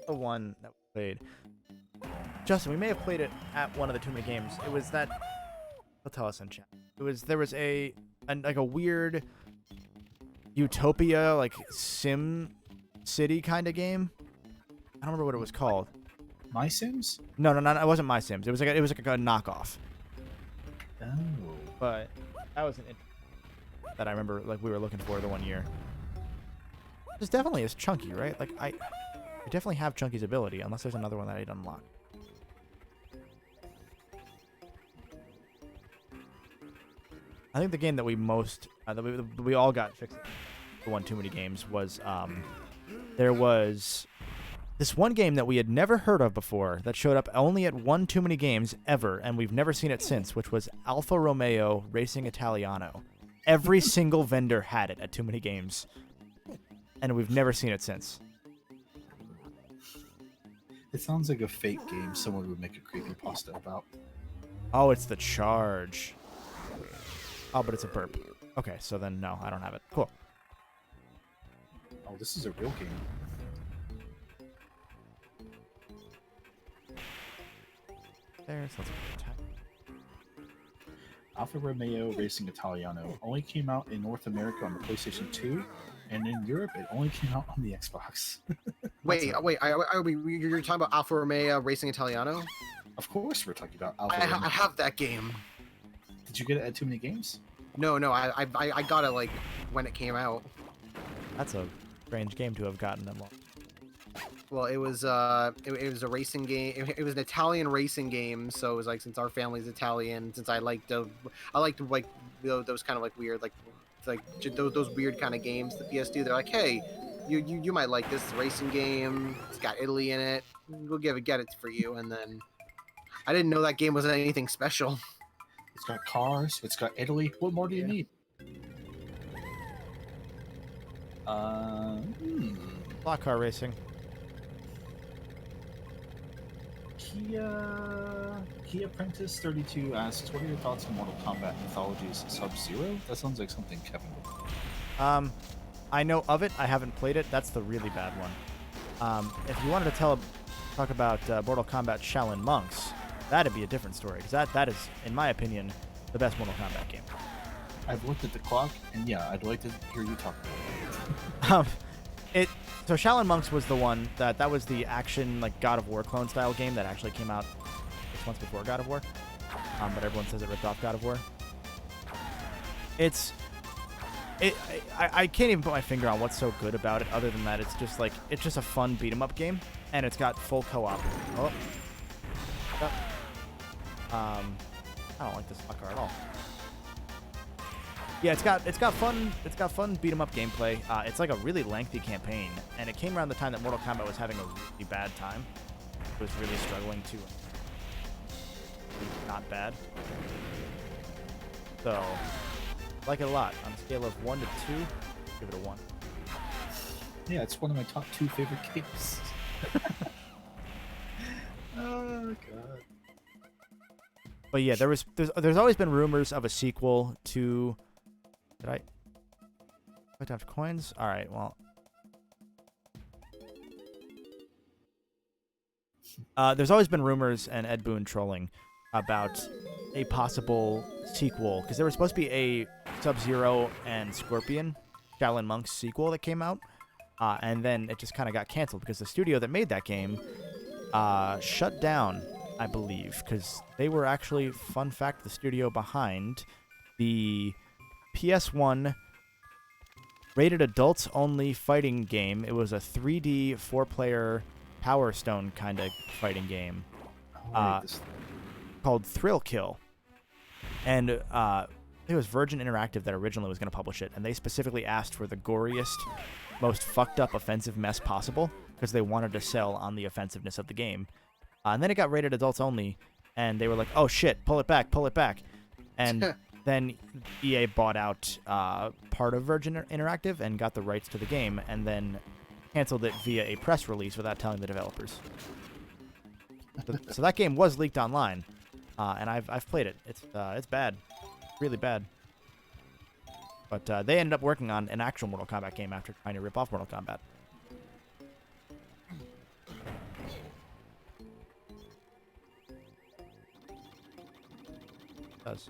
The one that we played. Justin, we may have played it at one of the Too Many Games. It was that. He'll tell us in chat. There was a weird Utopia like Sim City kind of game. I don't remember what it was called. My Sims? No, it wasn't My Sims. It was like a knockoff. Oh. But that was that I remember like we were looking for the one year. This definitely is Chunky, right? Like I definitely have Chunky's ability, unless there's another one that I'd unlock. I think the game that we most that we all got fixed for one Too Many Games was there was this one game that we had never heard of before that showed up only at one Too Many Games ever, and we've never seen it since, which was Alfa Romeo Racing Italiano. Every single vendor had it at Too Many Games, and we've never seen it since. It sounds like a fake game someone would make a creepypasta about. Oh, it's The Charge. Oh, but it's a burp. Okay, so then no, I don't have it. Cool. Oh, this is a real game. There's let's attack. Alfa Romeo Racing Italiano only came out in North America on the PlayStation 2, and in Europe it only came out on the Xbox. Wait, you're talking about Alfa Romeo Racing Italiano? Of course we're talking about Alfa I Romeo. have that game. Did you get it at Too Many Games? No, I got it like when it came out. That's a strange game to have gotten them all. Well, it was it was a racing game. It was an Italian racing game, so it was like, since our family's Italian, since I liked like those kind of like weird like those weird kind of games the PS do. They're like, hey, you might like this racing game. It's got Italy in it. We'll get it for you. And then I didn't know that game was anything special. It's got cars. It's got Italy. What more do you need? Block car racing. Key Apprentice 32 asks, what are your thoughts on Mortal Kombat Mythology's Sub-Zero? That sounds like something Kevin would. I know of it. I haven't played it. That's the really bad one. If you wanted to talk about Mortal Kombat Shaolin Monks, that'd be a different story, because that is, in my opinion, the best Mortal Kombat game. I've looked at the clock, and yeah, I'd like to hear you talk about it. So Shaolin Monks was the one that was the action like God of War clone style game that actually came out 6 months before God of War, but everyone says it ripped off God of War. I can't even put my finger on what's so good about it, other than that it's just a fun beat 'em up game, and it's got full co-op. Oh. I don't like this fucker at all. Yeah, it's got fun beat 'em up gameplay. It's like a really lengthy campaign, and it came around the time that Mortal Kombat was having a really bad time. It was really struggling to be not bad. So, I like it a lot. On a scale of 1 to 2, give it a 1. Yeah, it's one of my top 2 favorite games. Oh god. But yeah, there's always been rumors of a sequel to. Did I have coins? All right, well. There's always been rumors and Ed Boon trolling about a possible sequel because there was supposed to be a Sub-Zero and Scorpion Shaolin Monks sequel that came out, and then it just kind of got canceled because the studio that made that game shut down, I believe, because they were actually, fun fact, the studio behind the PS1 rated adults only fighting game. It was a 3D 4-player Power Stone kind of fighting game called Thrill Kill. And it was Virgin Interactive that originally was going to publish it, and they specifically asked for the goriest, most fucked up offensive mess possible because they wanted to sell on the offensiveness of the game. And then it got rated adults only, and they were like, oh shit, pull it back. And then EA bought out part of Virgin Interactive and got the rights to the game, and then canceled it via a press release without telling the developers. So that game was leaked online, and I've played it. It's bad, really bad. But they ended up working on an actual Mortal Kombat game after trying to rip off Mortal Kombat. Does.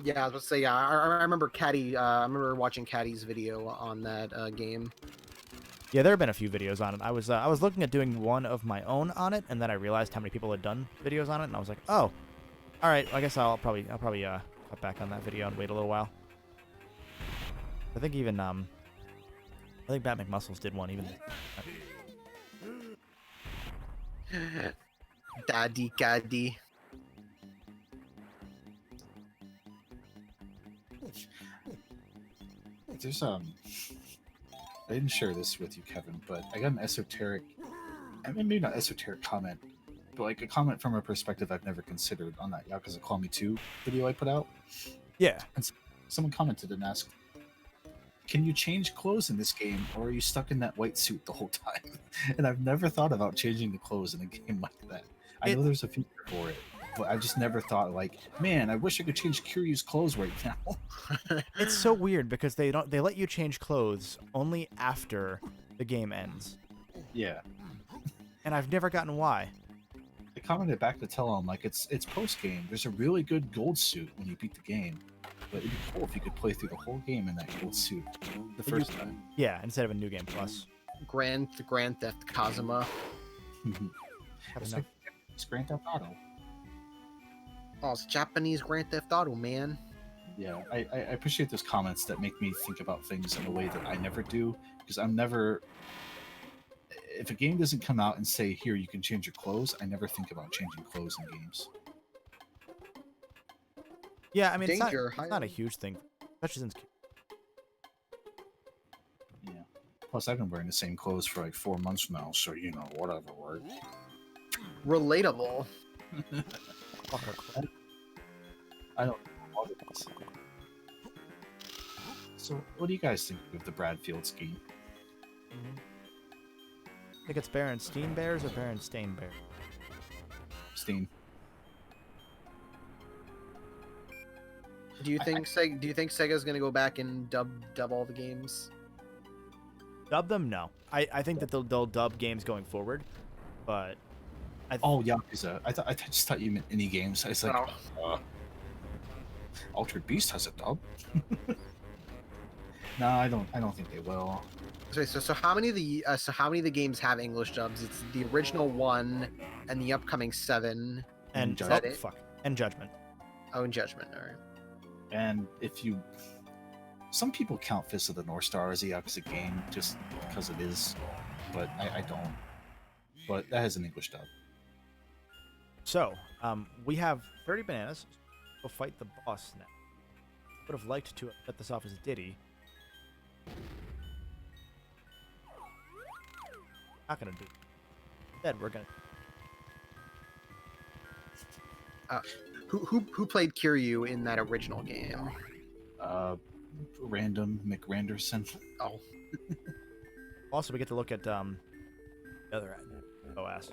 Yeah, I was about to say, yeah, I remember I remember watching Caddy's video on that game. Yeah, there have been a few videos on it. I was looking at doing one of my own on it, and then I realized how many people had done videos on it, and I was like, oh, all right. I guess I'll probably cut back on that video and wait a little while. I think even I think Bat McMuscles did one even. Daddy. There's I didn't share this with you, Kevin, but I got an esoteric, I mean, maybe not esoteric comment, but like a comment from a perspective I've never considered on that Yakuza Call Me 2 video I put out. Yeah. And someone commented and asked, can you change clothes in this game, or are you stuck in that white suit the whole time? And I've never thought about changing the clothes in a game like that. I know there's a feature for it, but I just never thought, like, man, I wish I could change Kiryu's clothes right now. It's so weird because they let you change clothes only after the game ends. Yeah. And I've never gotten why. I commented back to tell him, like, it's post game. There's a really good gold suit when you beat the game, but it'd be cool if you could play through the whole game in that gold suit the first time. Yeah, instead of a New Game Plus. Grand Theft Kazuma. It's like it's Grand Theft Auto. Oh, it's Japanese Grand Theft Auto, man. Yeah, I appreciate those comments that make me think about things in a way that I never do, because I'm never. If a game doesn't come out and say, here, you can change your clothes, I never think about changing clothes in games. Yeah, I mean, it's Danger, not a huge thing, especially since. Yeah. Plus, I've been wearing the same clothes for like 4 months now, so you know, whatever works. Relatable. I don't know what it is. So, what do you guys think of the Bradfield scheme? I think it's Berenstein Bears or Berenstain Bears. Steam. Do you think Sega's gonna go back and dub all the games? Dub them? No. I think that they'll dub games going forward, but. Oh, Yakuza. I just thought you meant any games. I was like, Altered Beast has a dub. No, I don't think they will. So how many of the games have English dubs? It's the original 1 and the upcoming 7. And Judgment. And Judgment. Oh, and Judgment. All right. And some people count Fist of the North Star as a Yakuza game just because it is, but I don't. But that has an English dub. So, we have 30 bananas, We'll fight the boss now. Would have liked to set this off as a Diddy. Not gonna do it. Instead, we're gonna. Who played Kiryu in that original game? Random McRanderson. Oh, Also, we get to look at the other OS.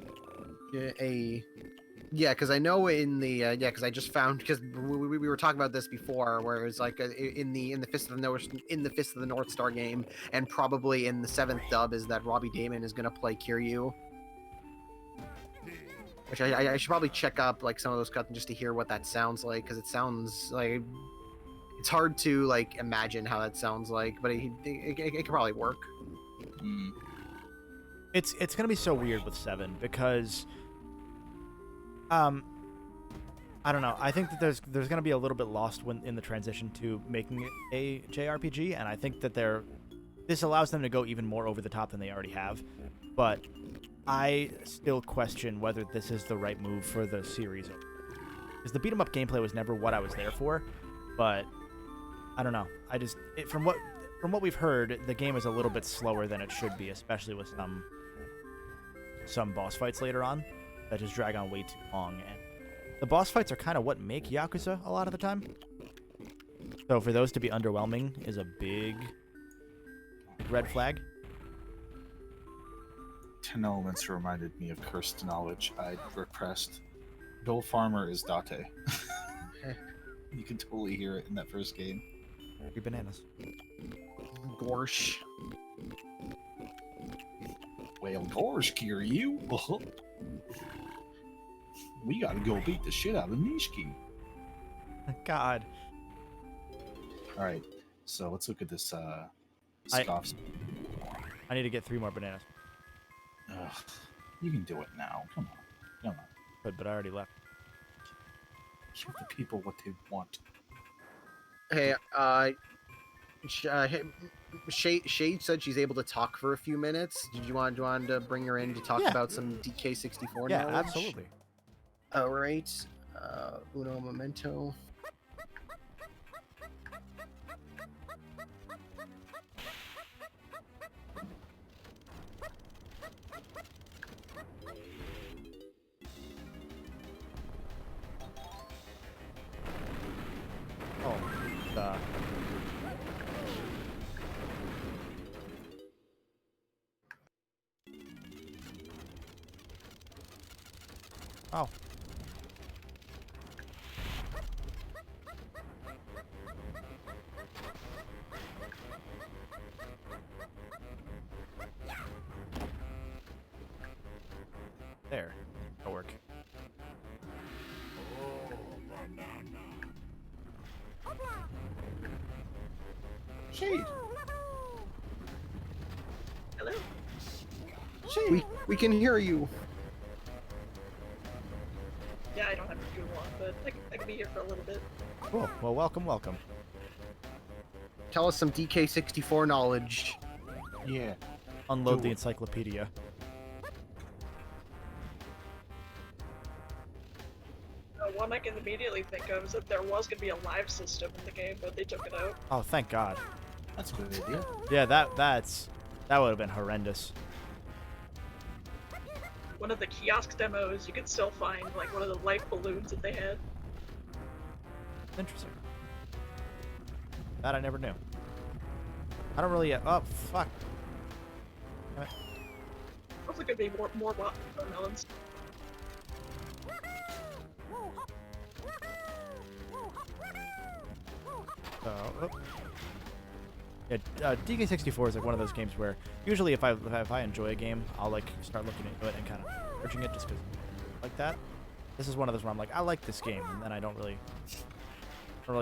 Yeah, because I know in the because I just found, because we were talking about this before, where it was like in the Fist of the North Star game, and probably in the 7th dub is that Robbie Damon is gonna play Kiryu. Which I should probably check up like some of those cuts just to hear what that sounds like, because it sounds like it's hard to like imagine how that sounds like, but it could probably work. Mm. It's gonna be so weird with 7 because I don't know. I think that there's gonna be a little bit lost in the transition to making it a JRPG, and I think that this allows them to go even more over the top than they already have. But I still question whether this is the right move for the series, because the beat 'em up gameplay was never what I was there for. But I don't know. From what we've heard, the game is a little bit slower than it should be, especially with some boss fights later on that just drag on way too long. And the boss fights are kind of what make Yakuza a lot of the time. So for those to be underwhelming is a big red flag. 10 Elements reminded me of Cursed Knowledge I repressed. Bill Farmer is Date. You can totally hear it in that first game. 3 bananas. Gorsh. Well, gosh, Kiryu. We gotta go beat the shit out of Nishiki. God. Alright, so let's look at this I- scoffs. I need to get 3 more bananas. Ugh, you can do it now. Come on. Come on. But I already left. Give the people what they want. Hey, Shade said she's able to talk for a few minutes. Did you want to bring her in to talk Yeah. about some DK64 Yeah, knowledge? absolutely. All right. Uno momento. Oh, Oh. There. That'll work. Shade! Hello. We can hear you. Yeah, I don't have to do long, but I can be here for a little bit. Cool. Well, welcome. Tell us some DK64 knowledge. Yeah. Unload Do the it. encyclopedia. One I can immediately think of is that there was going to be a live system in the game, but they took it out. Oh, thank God. That's a good idea. Yeah, that would have been horrendous. One of the kiosk demos, you could still find like one of the life balloons that they had. Interesting. That I never knew. I don't really. Oh, fuck. Damn it. Hopefully, could be more watermelons. So, yeah, DK64 is like one of those games where usually if I enjoy a game, I'll like start looking into it and kind of searching it just because like that. This is one of those where I'm like, I like this game, and then I don't really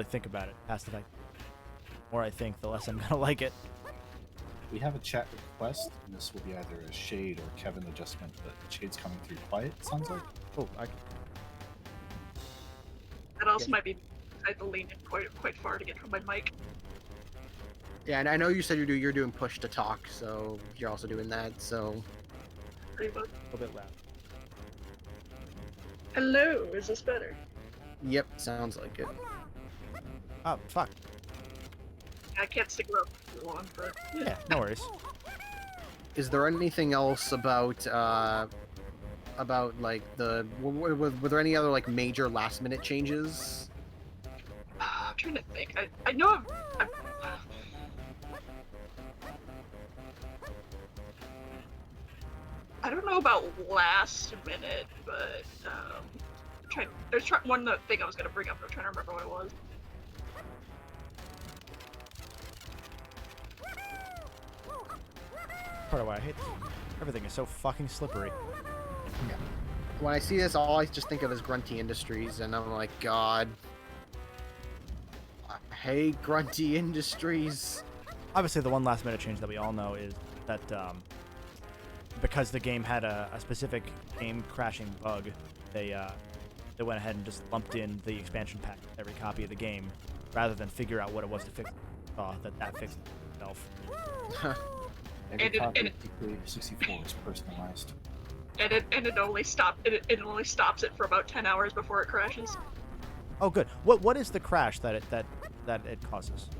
think about it past the fact. The more I think, the less I'm gonna like it. We have a chat request, and this will be either a Shade or Kevin adjustment, but Shade's coming through quiet, it sounds like. Oh, That also might be I had to lean in quite far to get from my mic. Yeah, and I know you said you're doing push to talk, so you're also doing that. So Pretty much. a little bit loud. Hello, is this better? Yep, sounds like it. Oh, fuck. I can't stick around too long, but Yeah, no worries. Is there anything else about like were there any other like major last minute changes? I'm trying to think. I know I've I don't know about last minute, but one thing I was gonna bring up. I'm trying to remember what it was. Part of why I hate this. Everything is so fucking slippery. When I see this, all I just think of is Grunty Industries, and I'm like, God, I hate Grunty Industries. Obviously, the one last minute change that we all know is that because the game had a specific game crashing bug, they went ahead and just lumped in the expansion pack with every copy of the game, rather than figure out what it was to fix it. Saw that fixed itself. Every And it- copy and of DK64 is personalized. And it only stops it for about 10 hours before it crashes. Oh, good. What is the crash that it causes?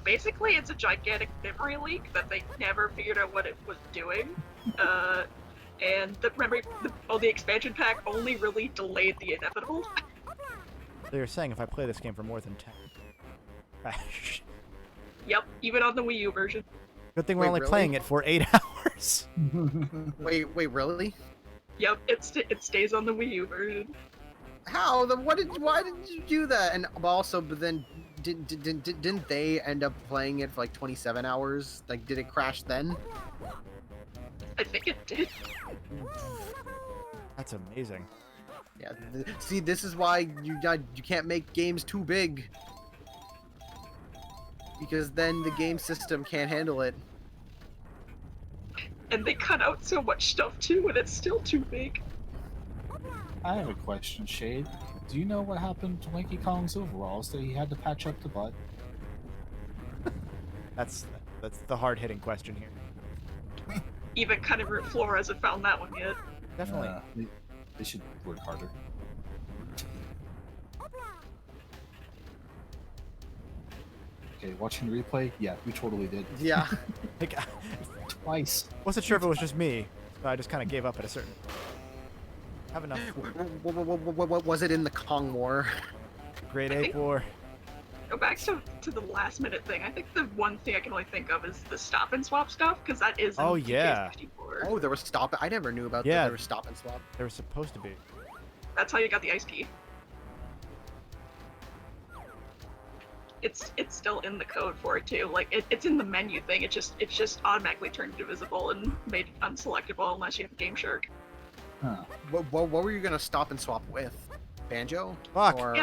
Basically, it's a gigantic memory leak that they never figured out what it was doing. And the expansion pack only really delayed the inevitable. So you're saying if I play this game for more than 10, crash. Yep, even on the Wii U version. Good thing we're Wait, only really? playing it for 8 hours. Wait, really? Yep, it stays on the Wii U version. How? Why did you do that? And also, but then didn't they end up playing it for like 27 hours? Like, did it crash then? I think it did. That's amazing. Yeah. See, this is why you can't make games too big. Because then the game system can't handle it. And they cut out so much stuff too, and it's still too big. I have a question, Shade. Do you know what happened to Lanky Kong's overalls that he had to patch up the butt? That's the hard-hitting question here. Even Cutting Root Floor hasn't found that one yet. Definitely. They should work harder. Okay, watching the replay? Yeah, we totally did. Yeah. Like, Twice. wasn't sure if it was just me, so I just kind of gave up at a certain. Have enough. What was it in the Kong War? Great I Ape think- War. Go back to the last minute thing. I think the one thing I can only think of is the stop and swap stuff, because that is in Oh, yeah. DK64. Oh, there was stop. I never knew about that. Yeah. There was stop and swap. They were supposed to be. That's how you got the ice key. It's still in the code for it too. Like it's in the menu thing. It's just automatically turned invisible and made unselectable unless you have Game Shark. Huh. What were you gonna stop and swap with? Banjo? Fuck. Or...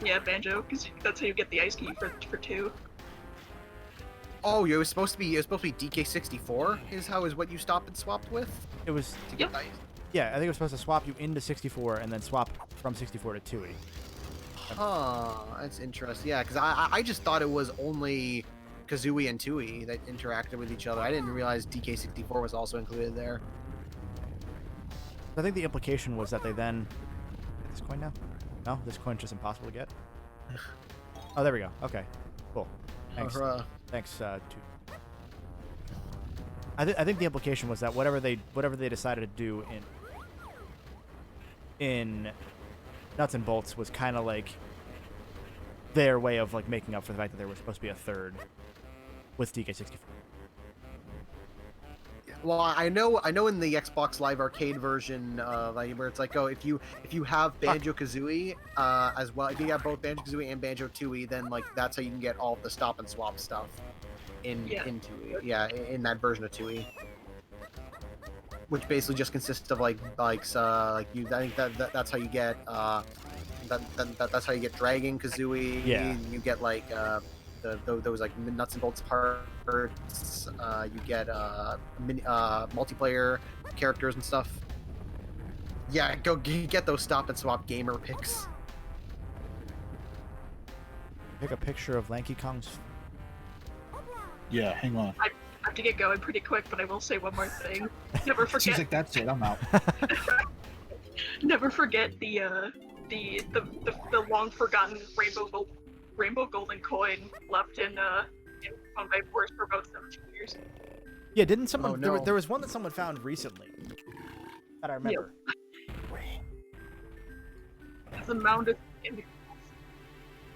Yeah, Banjo, because that's how you get the ice key for 2. Oh, it was supposed to be DK64. Is what you stop and swapped with It was. to Yep. get dice. Yeah, I think it was supposed to swap you into 64 and then swap from 64 to 2E. Huh, that's interesting. Yeah, because I just thought it was only Kazooie and Tooie that interacted with each other. I didn't realize DK64 was also included there. I think the implication was that they then. Get this coin now? No, this coin's just impossible to get. Oh, there we go. Okay, cool. Thanks. Thanks. I think the implication was that whatever they decided to do in Nuts and Bolts was kind of like their way of like making up for the fact that there was supposed to be a third with DK64. Well, I know in the Xbox Live Arcade version, like, where it's like, oh, if you have Banjo Kazooie, as well, if you have both Banjo Kazooie and Banjo Tooie, then like that's how you can get all of the stop and swap stuff in Tooie. Yeah, in that version of Tooie, which basically just consists of like you. I think that's how you get that's how you get Dragon Kazooie. Yeah. You get like those like nuts and bolts parts. You get multiplayer characters and stuff. Yeah, go get those stop and swap gamer picks. Take a picture of Lanky Kong's. Yeah, hang on. I have to get going pretty quick, but I will say one more thing. Never She's forget like, that's it, I'm out. never forget the the long forgotten rainbow golden coin left in on my forest for about 17 years. Yeah, didn't someone? Oh, no. There was one that someone found recently that I remember. It's a mounded in the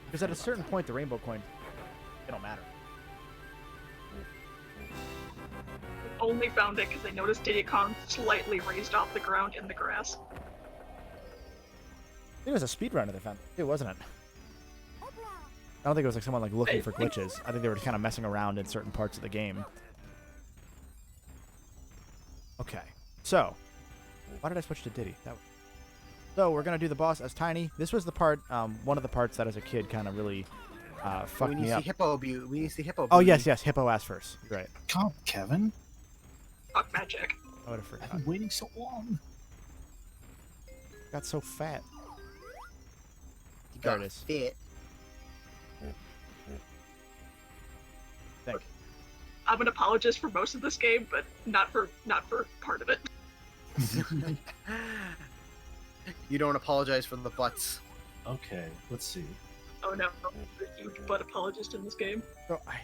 Because at a certain point, the rainbow coin, it don't matter. only found it because I noticed Diddy Kong slightly raised off the ground in the grass. It was a speedrunner that found it, wasn't it? I don't think it was like someone like looking for glitches. I think they were kind of messing around in certain parts of the game. Okay, so why did I switch to Diddy? So we're gonna do the boss as Tiny. This was the part, one of the parts that as a kid kind of really fucked We need me to up. see Hippo Beauty. We need to see Hippo Oh Beauty. yes, Hippo ass first. You're right. God, Kevin, Fuck magic. I would have I've forgotten. been waiting so long. Got so fat. You There got it is. fit. Thank you. I'm an apologist for most of this game, but not for part of it. You don't apologize for the butts. Okay, let's see. Oh no, I'm a huge butt apologist in this game. So I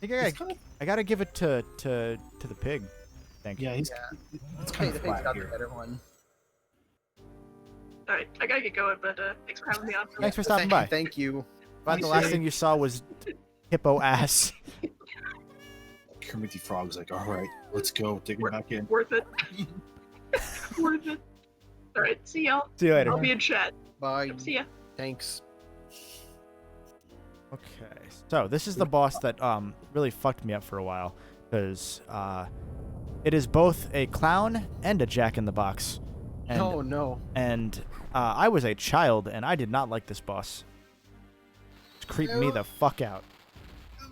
think It's kind of, I gotta give it to the pig. Thank you. yeah, he's Yeah. it's kind The of pig's flat got the here. better one. Alright, I gotta get going, but thanks for having me on. Thanks for stopping by. Thank you. Glad the last thing you saw was hippo ass. Kermit the Frog's like, all right, let's go, dig him back in. Worth it. Worth it. Alright, see y'all. See you later. I'll be in chat. Bye. See ya. Thanks. Okay, so this is the boss that really fucked me up for a while because it is both a clown and a Jack-in-the-Box. And, Oh no. And I was a child and I did not like this boss. It's creeping me the fuck out.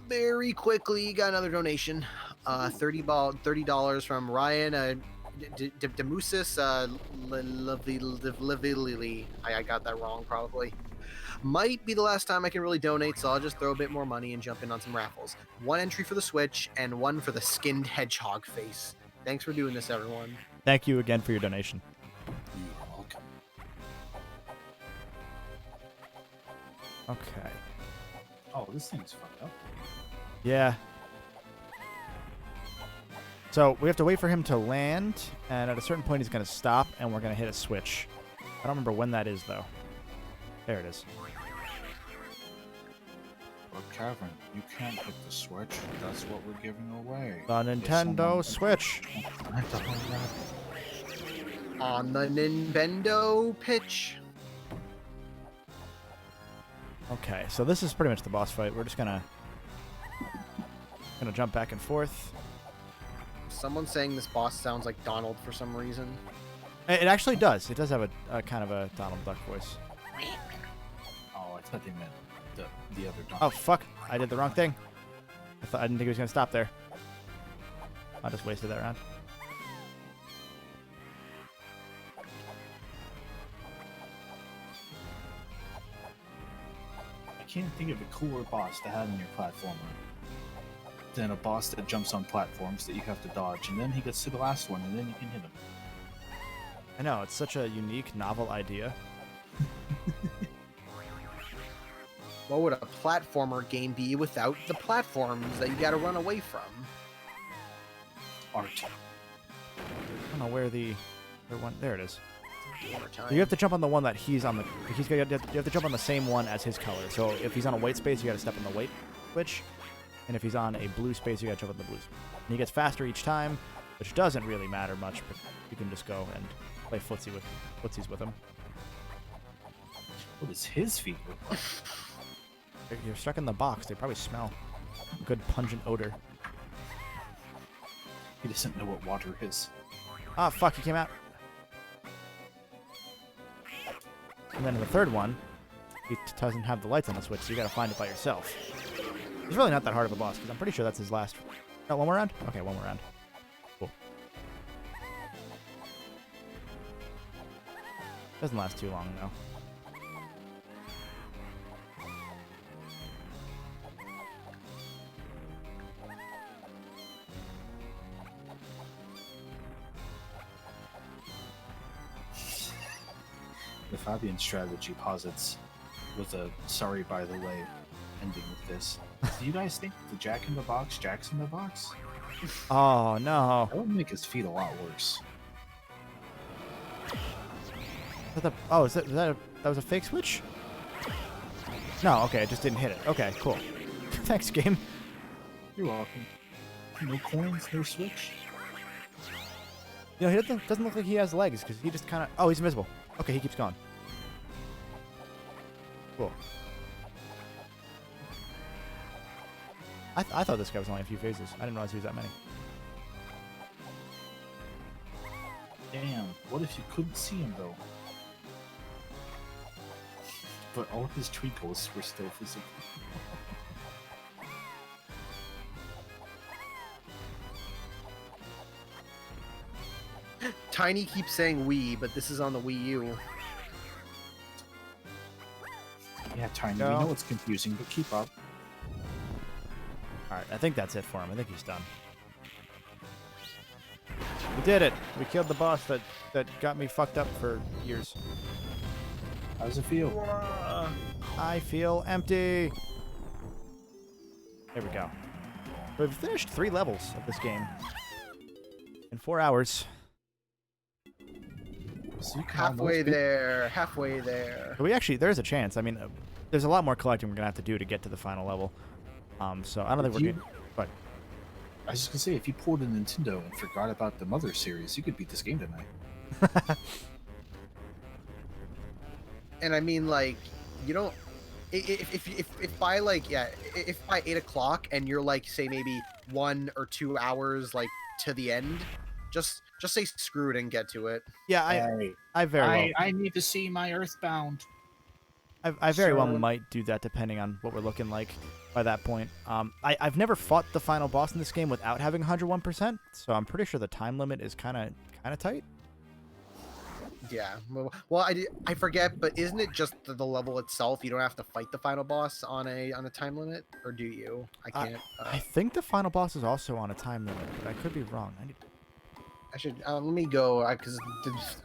Very quickly, got another donation. $30 from Ryan Demusis Levili. I got that wrong probably. Might be the last time I can really donate, so I'll just throw a bit more money and jump in on some raffles. One entry for the Switch and one for the skinned hedgehog face. Thanks for doing this, everyone. Thank you again for your donation. You are welcome. Okay. Oh, this thing's fucked up. Yeah. So we have to wait for him to land, and at a certain point he's going to stop, and we're going to hit a switch. I don't remember when that is, though. There it is. But Kevin, you can't hit the Switch. That's what we're giving away. The Nintendo Switch. On the Nintendo pitch. Okay, so this is pretty much the boss fight. We're just gonna jump back and forth. Someone saying this boss sounds like Donald for some reason. It actually does. It does have a kind of a Donald Duck voice. Oh, I thought they meant the other donkey. Oh fuck! I did the wrong thing. I didn't think he was gonna stop there. I just wasted that round. I can't think of a cooler boss to have in your platformer than a boss that jumps on platforms that you have to dodge, and then he gets to the last one, and then you can hit him. I know, it's such a unique, novel idea. What would a platformer game be without the platforms that you gotta run away from? Art. I don't know where one. There it is. Over time. So you have to jump on the one that he's on the. You have to jump on the same one as his color. So if he's on a white space, you got to step on the white switch, and if he's on a blue space, you got to jump on the blue. And he gets faster each time, which doesn't really matter much. But you can just go and play footsies with him. What does his feet look like? You're stuck in the box. They probably smell good pungent odor. He doesn't know what water is. Ah, fuck! He came out. And then in the third one, he doesn't have the lights on the switch, so you gotta find it by yourself. It's really not that hard of a boss, because I'm pretty sure that's his last. No, one more round? Okay, one more round. Cool. Doesn't last too long, though. The Fabian strategy posits with a sorry by the way ending with this. Do you guys think the Jack's in the Box? Oh no. That would make his feet a lot worse. That was a fake switch? No, okay, it just didn't hit it. Okay, cool. Thanks, game. You're welcome. No coins, no switch. You know, he doesn't look like he has legs because he just kind of. Oh, he's invisible. Okay, he keeps going. Cool. I thought this guy was only a few phases. I didn't realize he was that many. Damn, what if you couldn't see him though? But all of his twinkles were still physical. Tiny keeps saying Wii, but this is on the Wii U. Yeah, Tiny, No. we know it's confusing, but keep up. Alright, I think that's it for him. I think he's done. We did it! We killed the boss that got me fucked up for years. How does it feel? I feel empty! There we go. We've finished 3 levels of this game. In 4 hours. So you can Halfway almost be- there, halfway there. But we actually, there's a chance. I mean, there's a lot more collecting we're gonna have to do to get to the final level. So I don't think we're You- good. But I was just gonna say, if you pulled a Nintendo and forgot about the Mother series, you could beat this game tonight. And I mean, like, you don't. If by like if by 8 o'clock and you're like say maybe 1 or 2 hours like to the end, just say screw it and get to it. yeah, I very well. I need to see my Earthbound. I very well So- might do that depending on what we're looking like by that point. I've never fought the final boss in this game without having 101%, so I'm pretty sure the time limit is kind of tight. Yeah. Well, I forget, but isn't it just the level itself? You don't have to fight the final boss on a time limit, or do you? I can't. I think the final boss is also on a time limit, but I could be wrong. I should let me go because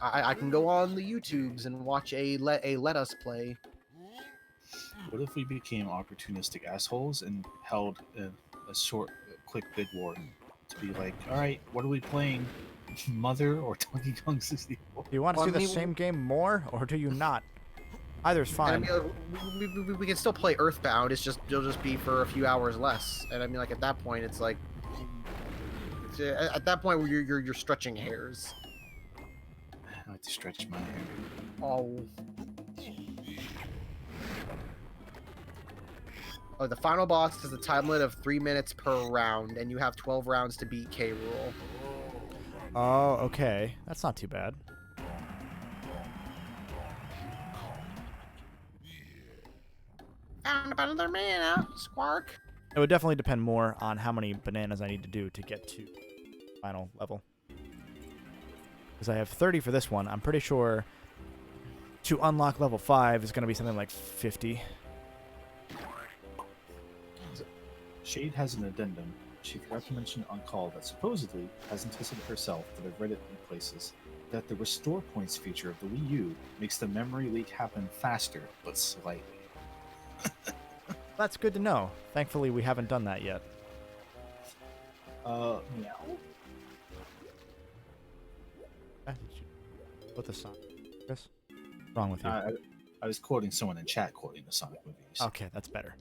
I can go on the YouTubes and watch a let us play. What if we became opportunistic assholes and held a short, quick bid war to be like, all right, what are we playing? Mother or Donkey Kong 64? Do you want to Well, see I the mean, same game more, or do you not? Either's And fine. I mean, we can still play Earthbound. It'll just be for a few hours less. And I mean, like at that point, it's like at that point where you're stretching hairs. I like to stretch my hair. Oh. Oh, the final boss has a time limit of 3 minutes per round, and you have 12 rounds to beat K. Rool. Oh, okay. That's not too bad. Found another mana, Squark. It would definitely depend more on how many bananas I need to do to get to final level. Because I have 30 for this one. I'm pretty sure to unlock level 5 is going to be something like 50. Shade has an addendum. She forgot to mention on call that supposedly hasn't tested it herself, but I've read it in places, that the restore points feature of the Wii U makes the memory leak happen faster, but slightly. That's good to know. Thankfully, we haven't done that yet. Meow? What the song? Chris? What's wrong with you? I was quoting someone in chat quoting the Sonic movies. Okay, that's better.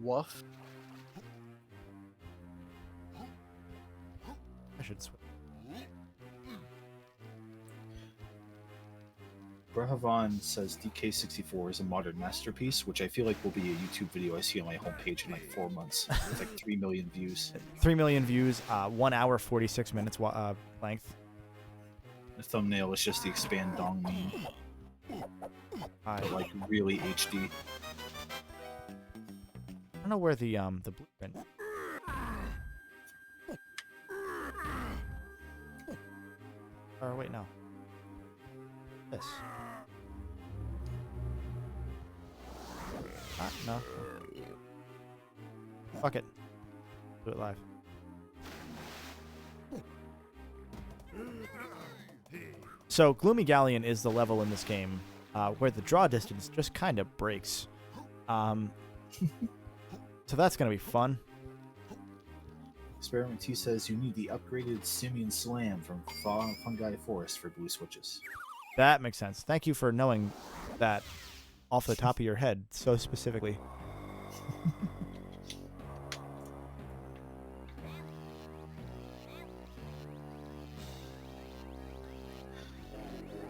Woof. I should switch. Brahavan says DK64 is a modern masterpiece, which I feel like will be a YouTube video I see on my homepage in like 4 months with like 3 million views. 3 million views, 1 hour 46 minutes length. The thumbnail is just the expand dong meme, but like really HD. I don't know where the blueprint. Or wait, no. This. No. Fuck it. Do it live. So Gloomy Galleon is the level in this game where the draw distance just kind of breaks. So that's gonna be fun. Experiment T says you need the upgraded Simeon Slam from Fungi Forest for blue switches. That makes sense. Thank you for knowing that off the top of your head so specifically.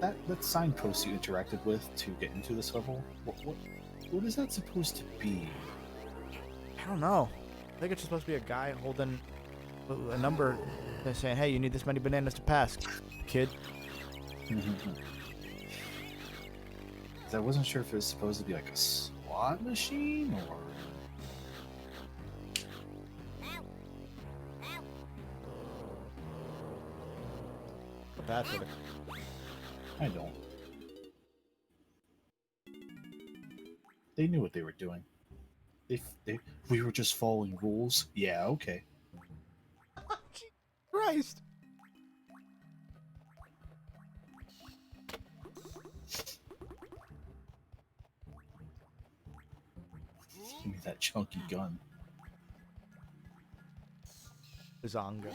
That signpost you interacted with to get into this level, what is that supposed to be? I don't know. I think it's supposed to be a guy holding a number and saying, hey, you need this many bananas to pass, kid. I wasn't sure if it was supposed to be like a slot machine or... Bad for the... I don't. They knew what they were doing. We were just following rules. Yeah, okay. Christ. Give me that chunky gun. Zonga.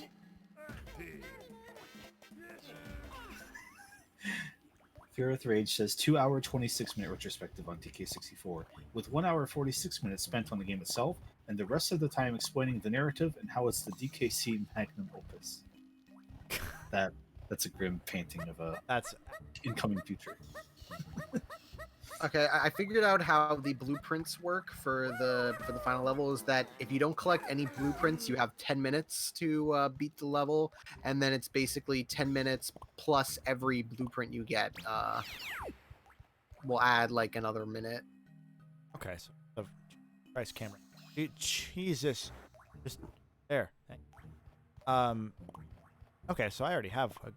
Fear with Rage says 2 hour 26-minute retrospective on TK64, with 1 hour 46 minutes spent on the game itself, and the rest of the time explaining the narrative and how it's the DKC magnum opus. That's a grim painting of a incoming future. Okay, I figured out how the blueprints work for the final level. Is that if you don't collect any blueprints, you have 10 minutes to beat the level, and then it's basically 10 minutes plus every blueprint you get. We'll add like another minute. Okay, so the price camera. Jesus, just there. Okay, so I already have a...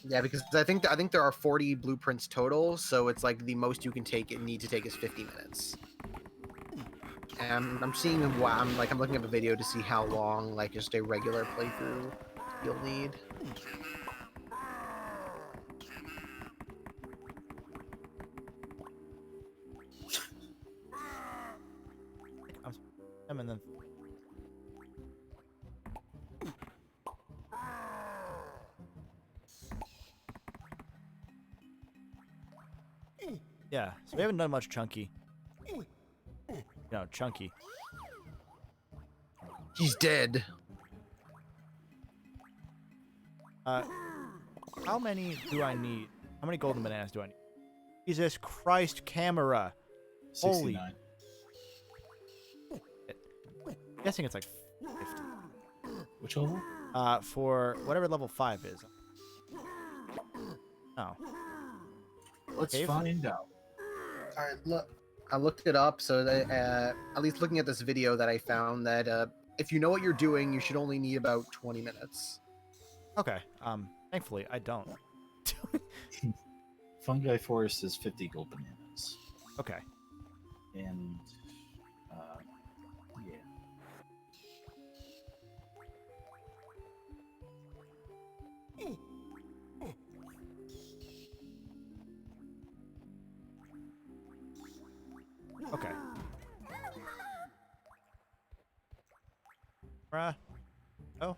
Yeah, because I think there are 40 blueprints total, so it's like the most you can need to take is 50 minutes. And I'm seeing I'm looking up a video to see how long like just a regular playthrough you'll need. And then yeah, so we haven't done much chunky. No, chunky. He's dead. How many do I need? How many golden bananas do I need? Jesus Christ, camera. 69. Holy. I'm guessing it's like 50. Which level? For whatever level 5 is. Oh. Let's Cave? find out. All right, look. I looked it up, so that, at least looking at this video that I found, that if you know what you're doing, you should only need about 20 minutes. Okay. Thankfully, I don't. Fungi Forest is 50 gold bananas. Okay. And, yeah. Okay. Oh.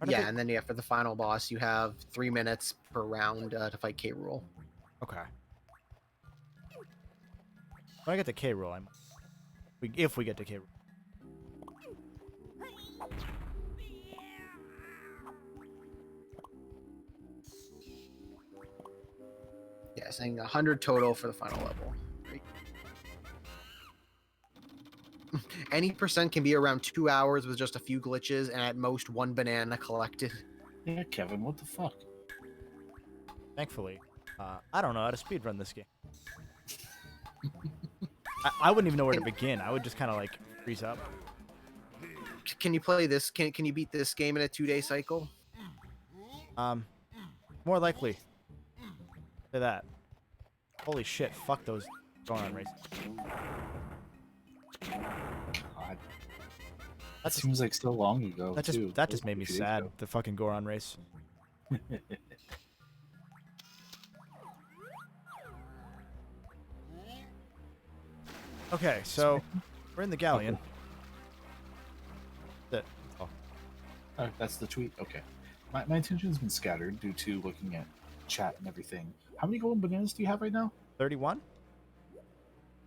Yeah, and then yeah, for the final boss, you have 3 minutes per round to fight K. Rool. Okay. When I get to K. Rool, if we get to K. Rool. Yeah, saying 100 total for the final level. Right. Any percent can be around 2 hours with just a few glitches and at most 1 banana collected. Yeah, Kevin, what the fuck? Thankfully, I don't know how to speedrun this game. I wouldn't even know where to begin. I would just kind of like freeze up. Can you play this? Can you beat this game in a 2-day cycle? More likely to that. Holy shit! Fuck those going on races. God. That That just, seems like so long ago. that too. just made me A few days sad. ago. The fucking Goron race. Okay, so we're in the galleon. That's it. That's all. Oh, that's the tweet. Okay, my attention's been scattered due to looking at chat and everything. How many golden bananas do you have right now? 31.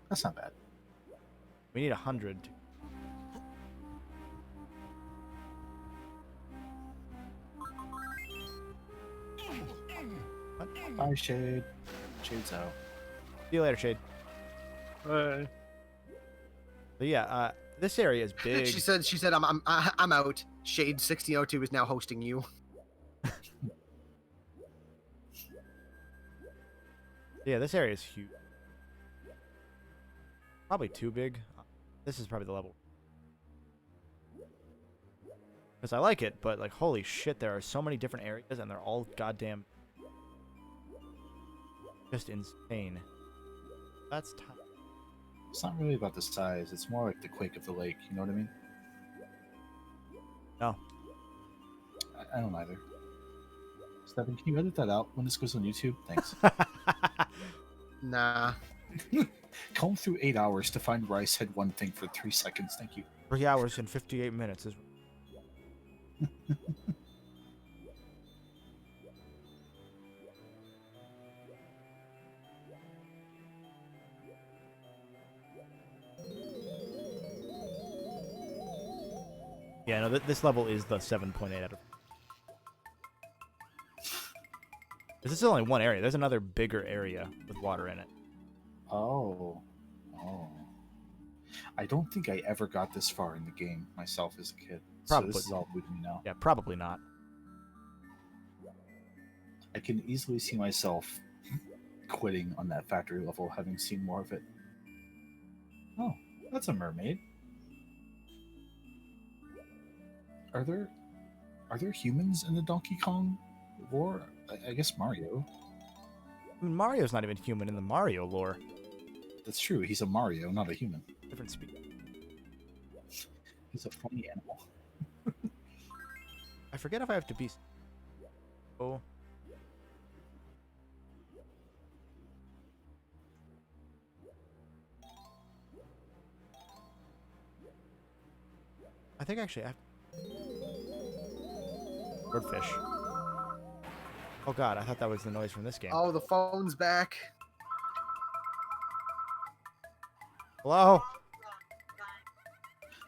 That's not bad. We need 100. Bye, Shade. Shade's out. See you later, Shade. Uh, But yeah, this area is big. she said I'm out. Shade 1602 is now hosting you. Yeah, this area is huge. Probably too big. This is probably the level. Because I like it, but like, holy shit, there are so many different areas, and they're all goddamn just insane. That's tough. It's not really about the size. It's more like the quake of the lake. You know what I mean? No. I don't either. Stefan, can you edit that out when this goes on YouTube? Thanks. Nah. Comb through 8 hours to find where I said one thing for 3 seconds. Thank you. 3 hours and 58 minutes is. Yeah, no, this level is the 7.8 out of. This is only one area. There's another bigger area with water in it. Oh. I don't think I ever got this far in the game myself as a kid. Probably. So this is all new to me now. Yeah, probably not. I can easily see myself quitting on that factory level, having seen more of it. Oh, that's a mermaid. Are there humans in the Donkey Kong lore? I guess Mario. I mean, Mario's not even human in the Mario lore. That's true. He's a Mario, not a human. Different speed. He's a funny animal. I forget if I have to be. Oh. I think actually I have. Birdfish. Oh god, I thought that was the noise from this game. Oh, the phone's back. Hello?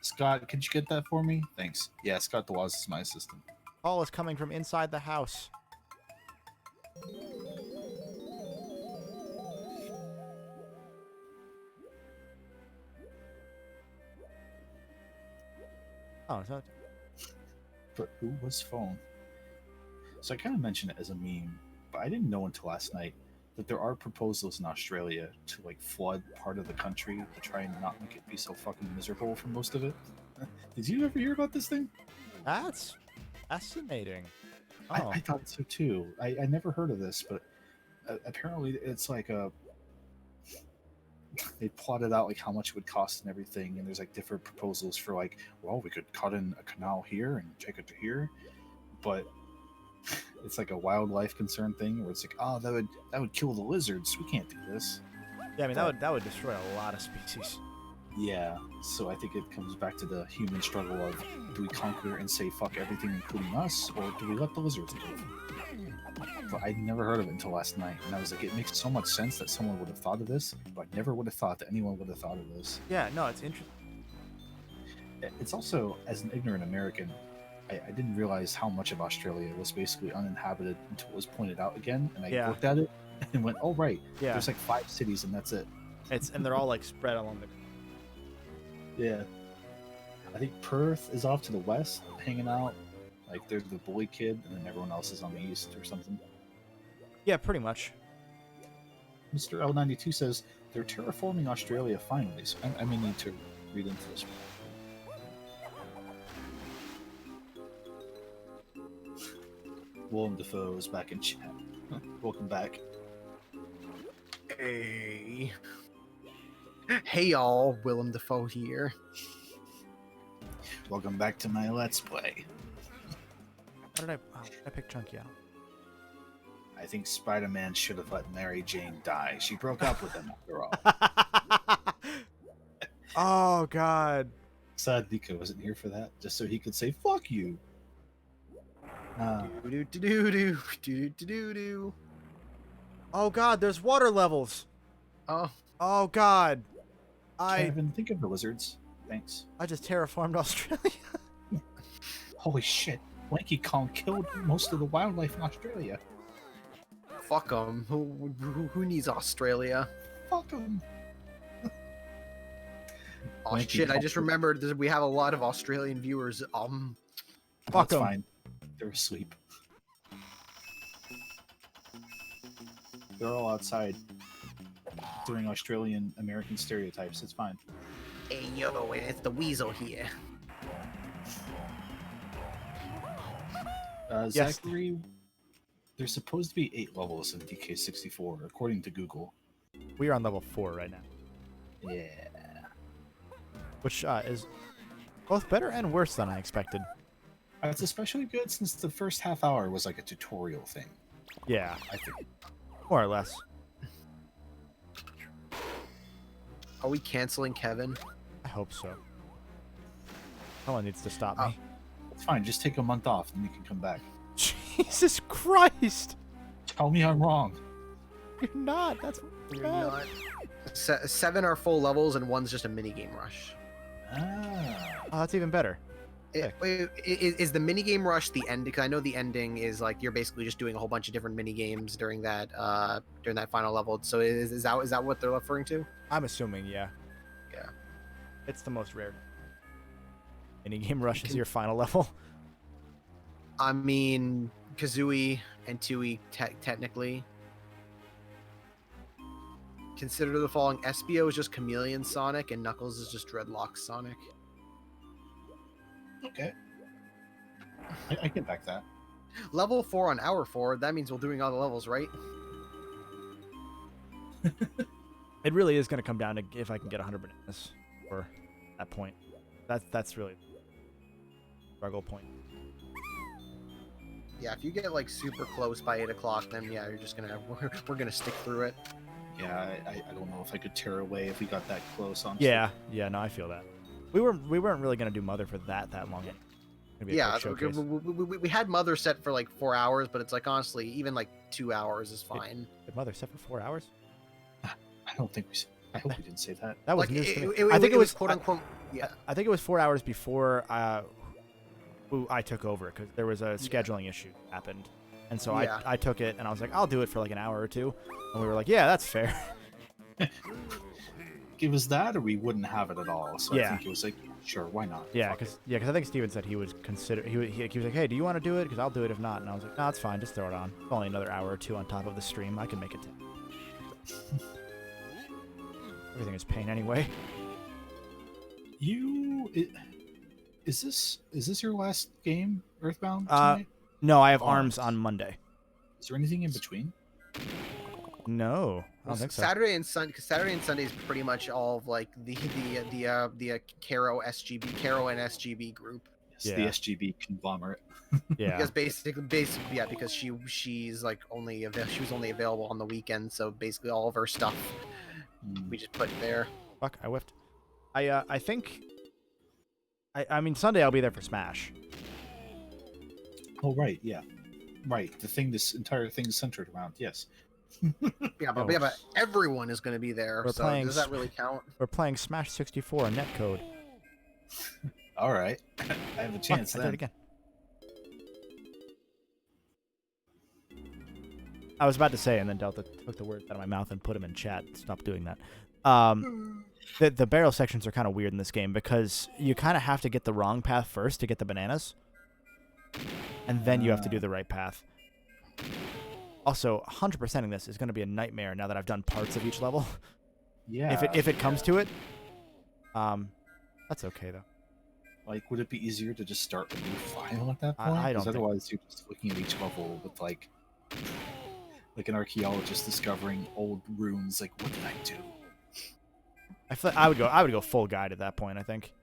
Scott, could you get that for me? Thanks. Yeah, Scott DeWaz is my assistant. Call is coming from inside the house. Oh, so But who was phone? So I kind of mentioned it as a meme, but I didn't know until last night that there are proposals in Australia to like flood part of the country to try and not make it be so fucking miserable for most of it. Did you ever hear about this thing? that's fascinating. Oh, I thought so too. I never heard of this, but apparently it's like they plotted out like how much it would cost and everything, and there's like different proposals for like, well, we could cut in a canal here and take it to here, but it's like a wildlife concern thing where it's like, oh, that would kill the lizards. We can't do this. yeah, I mean that would destroy a lot of species. Yeah, so I think it comes back to the human struggle of, do we conquer and say fuck everything including us, or do we let the lizards live? But I never heard of it until last night, and I was like, it makes so much sense that someone would have thought of this, but I never would have thought that anyone would have thought of this. Yeah, no, it's interesting. It's also, as an ignorant American, I didn't realize how much of Australia was basically uninhabited until it was pointed out again, and I Yeah. looked at it and went, oh right, Yeah, there's like 5 cities and that's it. and they're all like spread along the. Yeah. I think Perth is off to the west, hanging out. Like, they're the bully kid, and then everyone else is on the east or something. Yeah, pretty much. Mr. L92 says, they're terraforming Australia finally, so I may need to read into this one. Willem Dafoe is back in chat. Welcome back. Hey. Hey y'all, Willem Dafoe here. welcome back to my Let's Play. How did I pick Chunky out? I think Spider-Man should have let Mary Jane die. She broke up with him after all. Oh God. Sad Nico wasn't here for that, just so he could say "fuck you." Do-do-do-do-do-do-do-do. Oh God, there's water levels. Oh, Oh God. I even think of the lizards. Thanks. I just terraformed Australia. Holy shit! Lanky Kong killed most of the wildlife in Australia. fuck them. Who needs Australia? Fuck them. Oh Lanky shit! I Kong. just remembered that we have a lot of Australian viewers. Fuck That's 'em. fine. They're asleep. They're all outside doing Australian American stereotypes. It's fine. Hey yo, it's the weasel here. Yes. Zachary, there's supposed to be 8 levels in DK64, according to Google. We are on level 4 right now, Yeah. which is both better and worse than I expected. It's especially good since the first half hour was like a tutorial thing, Yeah, I think. more or less. Are we canceling Kevin? I hope so. Someone needs to stop me. It's fine, just take a month off and you can come back. Jesus Christ! Tell me I'm wrong. You're not. That's You're bad. not. 7 are full levels and 1's just a mini game rush. Ah. Oh, that's even better. Wait, is the mini game rush the end? Because I know the ending is like you're basically just doing a whole bunch of different mini games during that final level. So is that what they're referring to? I'm assuming, yeah. Yeah. It's the most rare. Any game rush is your final level. I mean, Kazooie and Tooie technically. Consider the following: Espio is just Chameleon Sonic, and Knuckles is just Dreadlock Sonic. Okay. I get back that. Level 4 on hour 4. That means we're doing all the levels, right? It really is going to come down to if I can get 100 bananas for that point. That's really the struggle point. Yeah, if you get like super close by 8 o'clock, then yeah, you're just gonna we're gonna stick through it. Yeah, I don't know if I could tear away if we got that close, honestly. Yeah, no, I feel that. We weren't really going to do Mother for that long. It's gonna be a Yeah, quick showcase. we had Mother set for like 4 hours, but it's like honestly, even like 2 hours is fine. Did Mother set for 4 hours? I don't think I hope we didn't say that. That was Like news to me. it I think it was quote unquote. Yeah, I think it was 4 hours before I took over because there was a scheduling issue happened, and so Yeah. I took it and I was like, I'll do it for like an hour or two, and we were like, yeah, that's fair. It was that, or we wouldn't have it at all. So I Yeah. think it was like, sure, why not? Yeah, Fuck because I think Steven said he was he was like, hey, do you want to do it? Because I'll do it if not. And I was like, no, it's fine, just throw it on. It's only another hour or two on top of the stream. I can make it. Everything is pain anyway. Is this your last game, Earthbound? Uh, Tonight? No, I have Arms. arms on Monday. Is there anything in between? No, I don't think so. Saturday and Sunday is pretty much all of like the Caro and SGB group. Yes, Yeah. the SGB conglomerate. Yeah, Because basically, yeah, because she's like she was only available on the weekend, so basically all of her stuff we just put there. fuck, I whiffed. I think. I mean, Sunday I'll be there for Smash. Oh right, yeah, right. The thing this entire thing is centered around. Yes. Yeah, but Oh. everyone is going to be there. We're So playing does that really count? We're playing Smash 64 netcode. All right. I have a chance Fuck, I did then. it again. I was about to say, and then Delta took the words out of my mouth and put them in chat. Stop doing that. The barrel sections are kind of weird in this game because you kind of have to get the wrong path first to get the bananas, and then you have to do the right path. Also, 100%ing this is going to be a nightmare now that I've done parts of each level. Yeah. If it comes to it, that's okay though. Like, would it be easier to just start a new file at that I point? don't 'Cause think- otherwise, you're just looking at each level with like an archaeologist discovering old runes. Like, what did I do? I would go full guide at that point. I think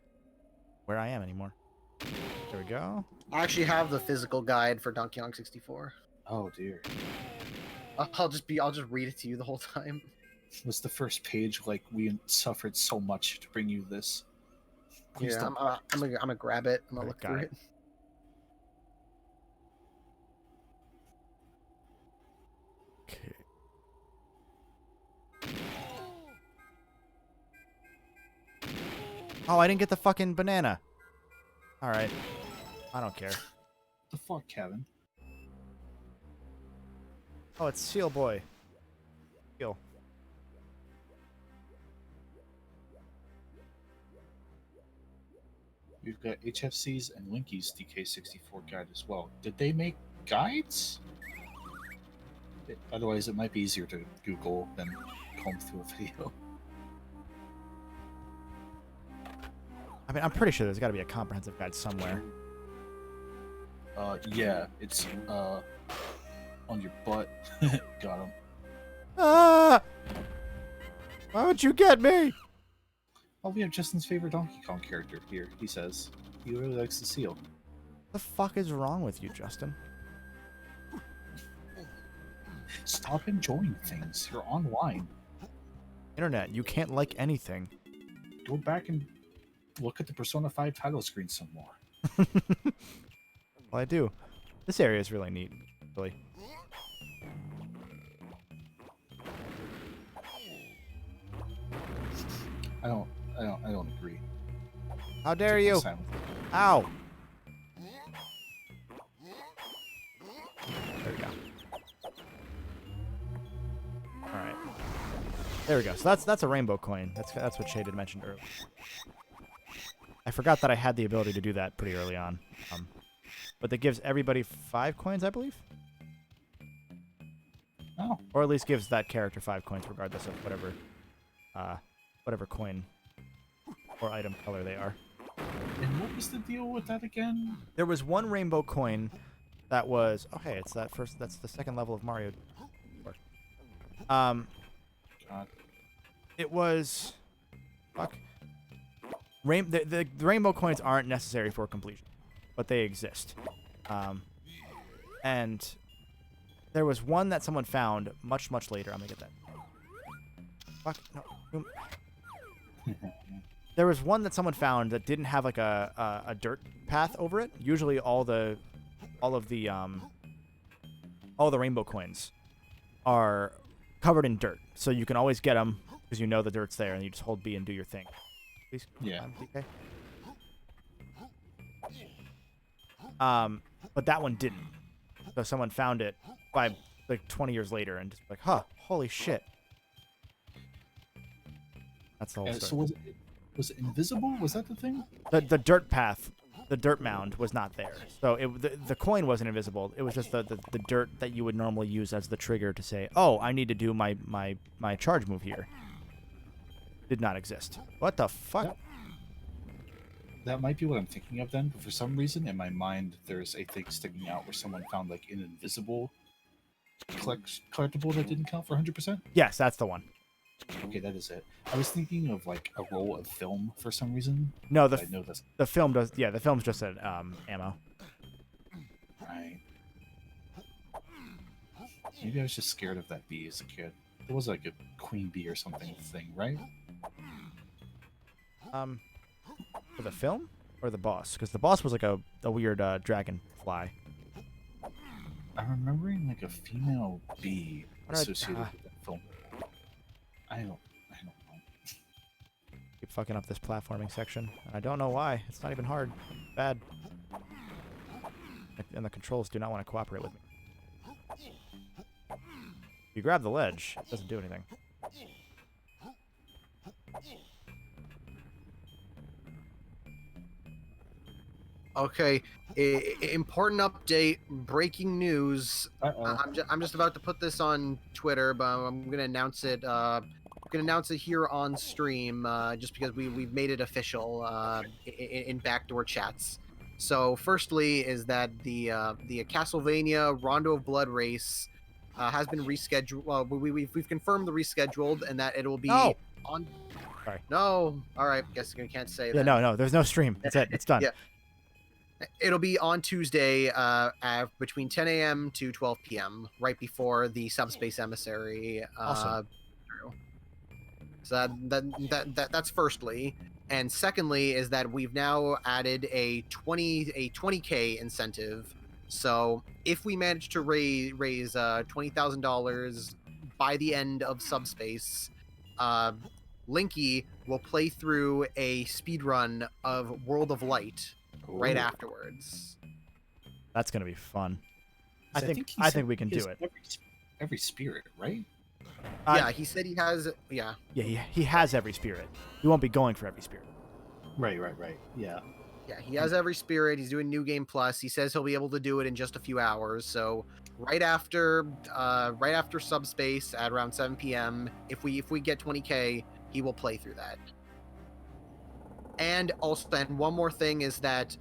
where I am anymore. There we go. I actually have the physical guide for Donkey Kong 64. Oh dear. I'll just read it to you the whole time. Was the first page like we suffered so much to bring you this? Please Yeah, don't. I'm gonna grab it. I'm gonna Alright, look got through it. it. Okay. Oh, I didn't get the fucking banana. All right. I don't care. The fuck, Kevin? Oh, it's Seal Boy. Seal. We've got HFC's and Linky's DK64 guide as well. Did they make guides? Otherwise, it might be easier to Google than comb through a video. I mean, I'm pretty sure there's got to be a comprehensive guide somewhere. Yeah, it's on your butt. Got him. Ah! Why would you get me? Oh, we have Justin's favorite Donkey Kong character here. He says he really likes the seal. The fuck is wrong with you, Justin? Stop enjoying things. You're online. Internet, you can't like anything. Go back and look at the Persona 5 title screen some more. Well, I do. This area is really neat, really. I don't agree. How dare you? Silent. Ow! There we go. All right. There we go. So that's a rainbow coin. That's what Shay had mentioned earlier. I forgot that I had the ability to do that pretty early on. But that gives everybody 5 coins, I believe. Oh, Or at least gives that character 5 coins, regardless of whatever coin or item color they are. and what was the deal with that again? There was one rainbow coin that was hey, it's that's the second level of Mario. God. It was fuck. The rainbow coins aren't necessary for completion, but they exist. And there was one that someone found much later. I'm gonna get that. Fuck no. There was one that someone found that didn't have like a dirt path over it. Usually all the rainbow coins are covered in dirt, so you can always get them because you know the dirt's there, and you just hold B and do your thing. Please, Yeah. DK. But that one didn't. So someone found it by like 20 years later, and just like, huh, holy shit. That's the whole So story. was it invisible? Was that the thing? The dirt path, the dirt mound was not there. So the coin wasn't invisible. It was just the dirt that you would normally use as the trigger to say, oh, I need to do my charge move here. Did not exist. What the fuck? Yep. That might be what I'm thinking of then, but for some reason in my mind there's a thing sticking out where someone found like an invisible collectible that didn't count for 100%. Yes, that's the one. Okay, that is it. I was thinking of like a roll of film for some reason. No, I know that's the film does. Yeah, the film's just an ammo. right. Maybe I was just scared of that bee as a kid. It was like a queen bee or something thing, right? For the film or the boss? Because the boss was like a weird dragonfly. I'm remembering like a female bee What did I- associated with that film. I don't know. Keep fucking up this platforming section. And I don't know why. It's not even hard. Bad. And the controls do not want to cooperate with me. If you grab the ledge, it doesn't do anything. Okay, important update, breaking news. I'm just about to put this on Twitter, but I'm gonna announce it. Gonna announce it here on stream, just because we've made it official in backdoor chats. So, firstly, is that the Castlevania Rondo of Blood race has been rescheduled. Well, we've confirmed the rescheduled, and that it will be No! on. Sorry. No. All right. Guess you can't say Yeah, that. no. There's no stream. That's it. It's done. Yeah. It'll be on Tuesday between 10 a.m. to 12 p.m. right before the Subspace Emissary. Awesome. So that's firstly, and secondly is that we've now added a 20K incentive. So if we manage to raise $20,000 by the end of Subspace, Linky will play through a speed run of World of Light right Ooh. afterwards. That's gonna be fun. I 'Cause think he I said think we can he do has it. Every spirit, right? Yeah, he said he has. Yeah, Yeah, he has every spirit. He won't be going for every spirit. Right. Yeah. yeah, he has every spirit. He's doing New Game Plus. He says he'll be able to do it in just a few hours. So right after Subspace at around 7 p.m. If we get 20K, he will play through that. And also, and one more thing is that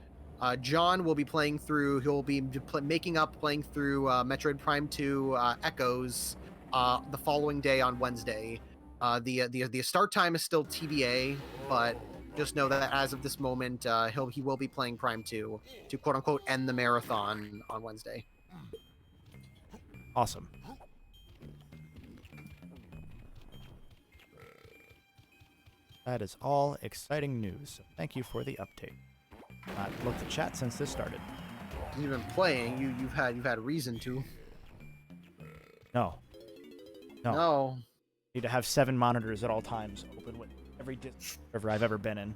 John will be playing through. He'll be playing through Metroid Prime 2 Echoes the following day on Wednesday. The start time is still TBA, but just know that as of this moment, he will be playing Prime 2 to quote unquote end the marathon on Wednesday. Awesome. That is all exciting news. So thank you for the update. I've looked at chat since this started. You've been playing. You've had reason to. No. No. Need to have 7 monitors at all times open with every server I've ever been in.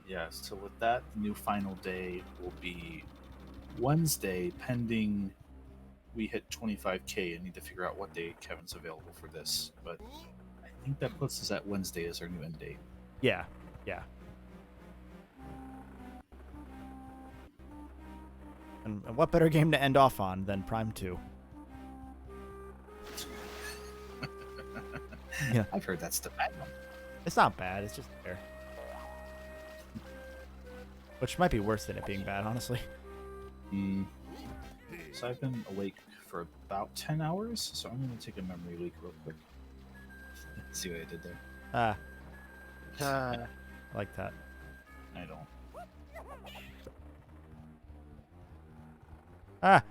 Yeah. So with that, the new final day will be Wednesday, pending we hit 25K. I need to figure out what day Kevin's available for this, but I think that puts us at Wednesday as our new end date. Yeah. And what better game to end off on than Prime 2? Yeah. I've heard that's the bad one. It's not bad, it's just there. Which might be worse than it being bad, honestly. So I've been awake for about 10 hours, so I'm going to take a memory leak real quick. See what I did there? I like that. I don't.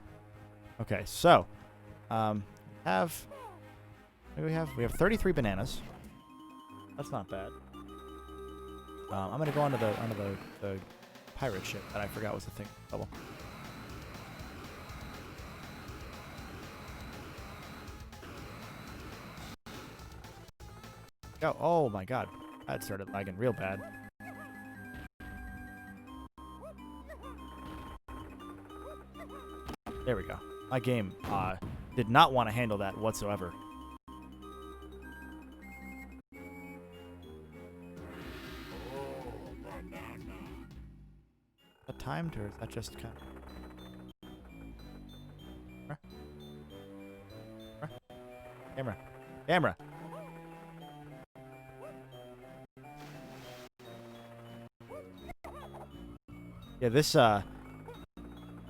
Okay, so what do we have? We have 33 bananas. That's not bad. I'm gonna go onto the pirate ship that I forgot was the thing. Double. Oh my god, that started lagging real bad. There we go. My game did not want to handle that whatsoever. Is that timed, or is that just kind of... Camera. Yeah,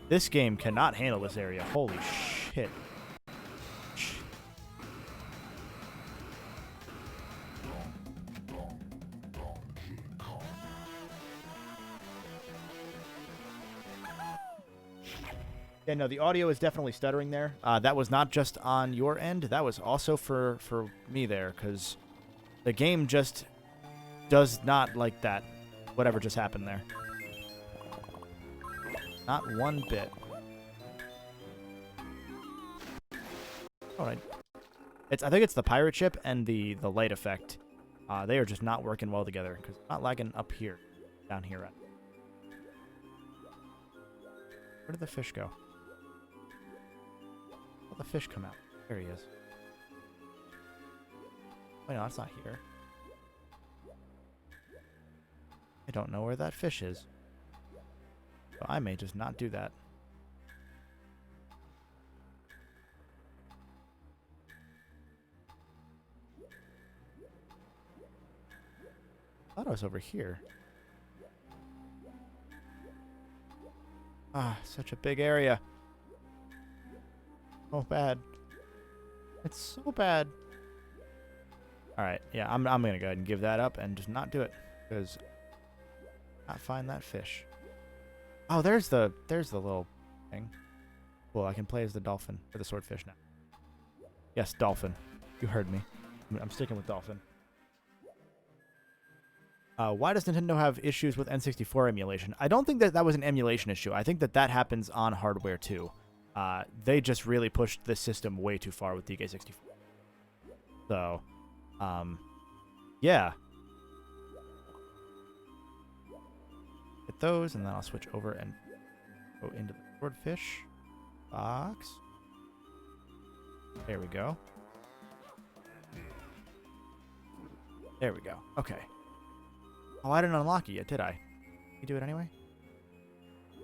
this game cannot handle this area. Holy shit. Yeah, no, the audio is definitely stuttering there. That was not just on your end. That was also for me there, because the game just does not like that. Whatever just happened there. Not one bit. Alright. I think it's the pirate ship and the light effect. They are just not working well together, because it's not lagging up here. Down here. Where did the fish go? Where'd the fish come out? There he is. Wait, no, that's not here. I don't know where that fish is. So I may just not do that. I thought I was over here. Ah, such a big area. Oh, bad. It's so bad. Alright, yeah, I'm gonna go ahead and give that up and just not do it. Because not find that fish. Oh, there's the little thing. Cool, I can play as the dolphin or the swordfish now. Yes, dolphin. You heard me. I'm sticking with dolphin. Why does Nintendo have issues with N64 emulation? I don't think that was an emulation issue. I think that happens on hardware too. They just really pushed this system way too far with DK64. So, yeah. Get those, and then I'll switch over and go into the swordfish box. There we go. There we go. Okay. Oh, I didn't unlock it yet, did I? You do it anyway?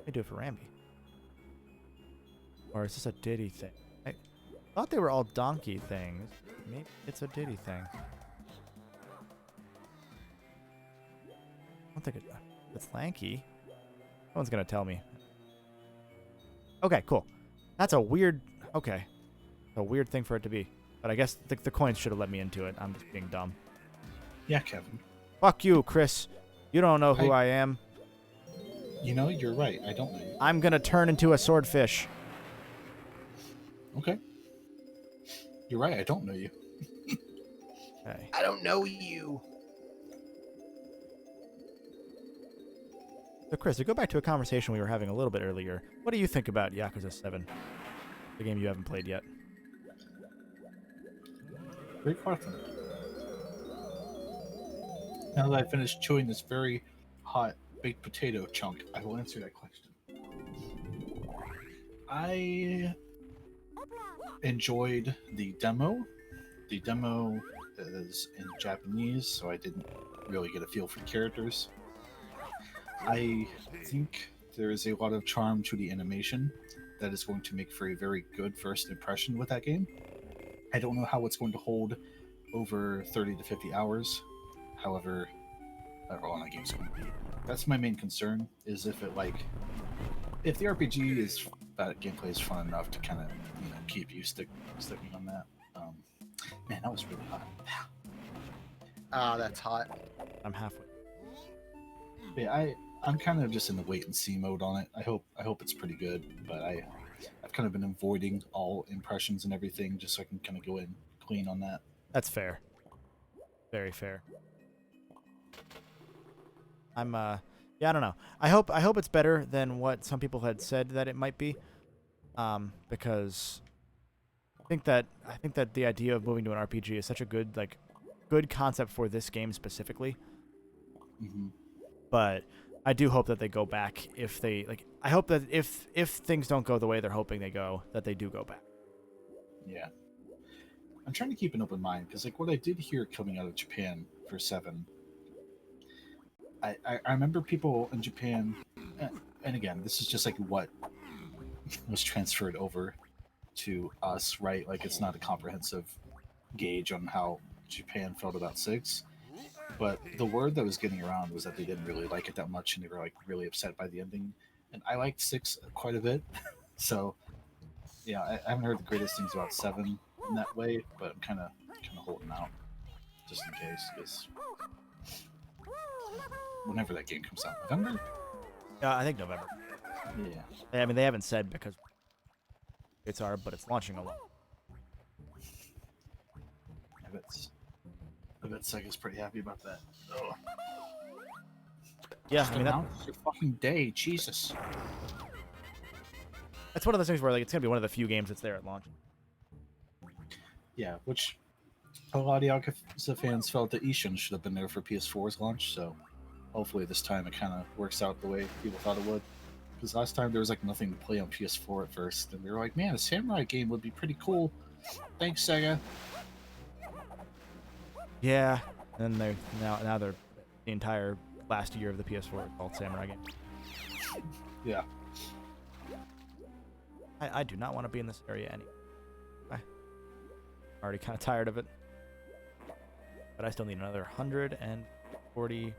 I do it for Rambi. Or is this a Diddy thing? I thought they were all donkey things. Maybe it's a Diddy thing. I don't think it's lanky. No one's gonna tell me. Okay, cool. That's a weird... Okay. A weird thing for it to be. But I guess the coins should have let me into it. I'm just being dumb. Yeah, Kevin. Fuck you, Chris. You don't know who I am. You know, you're right. I don't know you. I'm gonna turn into a swordfish. Okay. You're right. I don't know you. Okay. I don't know you. So, Chris, to go back to a conversation we were having a little bit earlier, what do you think about Yakuza 7? The game you haven't played yet. Great question. Now that I finished chewing this very hot baked potato chunk, I will answer that question. I enjoyed the demo. The demo is in Japanese, so I didn't really get a feel for the characters. I think there is a lot of charm to the animation that is going to make for a very good first impression with that game. I don't know how it's going to hold over 30 to 50 hours. However, how long that game's going to be. That's my main concern, is if the RPG is, that gameplay is fun enough to kind of, keep you sticking on that. Man, that was really hot. Ah, that's hot. I'm halfway. Yeah, I'm kind of just in the wait and see mode on it. I hope it's pretty good, but I've kind of been avoiding all impressions and everything just so I can kind of go in clean on that. That's fair. Very fair. Yeah, I don't know. I hope it's better than what some people had said that it might be. Because I think that the idea of moving to an RPG is such a good concept for this game specifically. Mm-hmm. But I do hope that they go back if they I hope that if things don't go the way they're hoping they go, that they do go back. Yeah. I'm trying to keep an open mind because what I did hear coming out of Japan for 7, I remember people in Japan, and again, this is just what was transferred over to us, right? It's not a comprehensive gauge on how Japan felt about 6, but the word that was getting around was that they didn't really like it that much, and they were really upset by the ending. And I liked 6 quite a bit, so yeah, I haven't heard the greatest things about 7 in that way, but I'm kind of holding out just in case, because whenever that game comes out, November? I think November. Yeah. I mean, they haven't said because but it's launching a lot. I bet Sega's pretty happy about that. Oh. Yeah, I mean it's your fucking day, Jesus. That's one of those things where it's gonna be one of the few games that's there at launch. Yeah, which a lot of Yakuza fans felt that Ishin should have been there for PS4's launch, so hopefully this time it kind of works out the way people thought it would. Because last time there was nothing to play on PS4 at first, and we were like, man, a samurai game would be pretty cool. Thanks, Sega. Yeah, and they're now they're the entire last year of the PS4 called Samurai game. Yeah. I do not want to be in this area anymore. I'm already kind of tired of it. But I still need another 140.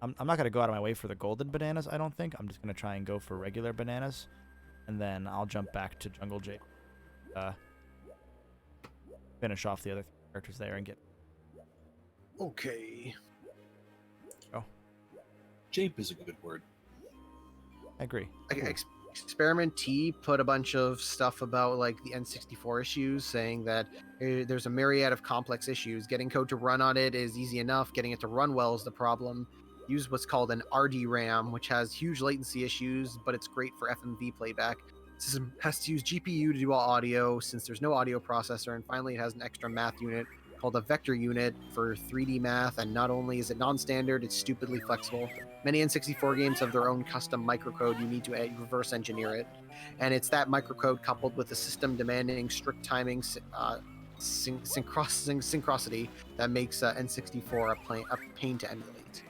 I'm not going to go out of my way for the golden bananas, I don't think. I'm just going to try and go for regular bananas. And then I'll jump back to Jungle Jake. Finish off the other characters there and get... Okay. Jape is a good word. I agree. Experiment T put a bunch of stuff about like the N64 issues, saying that there's a myriad of complex issues. Getting code to run on it is easy enough. Getting it to run well is the problem. Use what's called an RDRAM, which has huge latency issues, but it's great for FMV playback. System has to use GPU to do all audio since there's no audio processor, and finally it has an extra math unit called a vector unit for 3D math, and not only is it non-standard, it's stupidly flexible. Many N64 games have their own custom microcode. You need to reverse engineer it, and it's that microcode coupled with a system demanding strict timing, synchronicity that makes N64 a pain to emulate.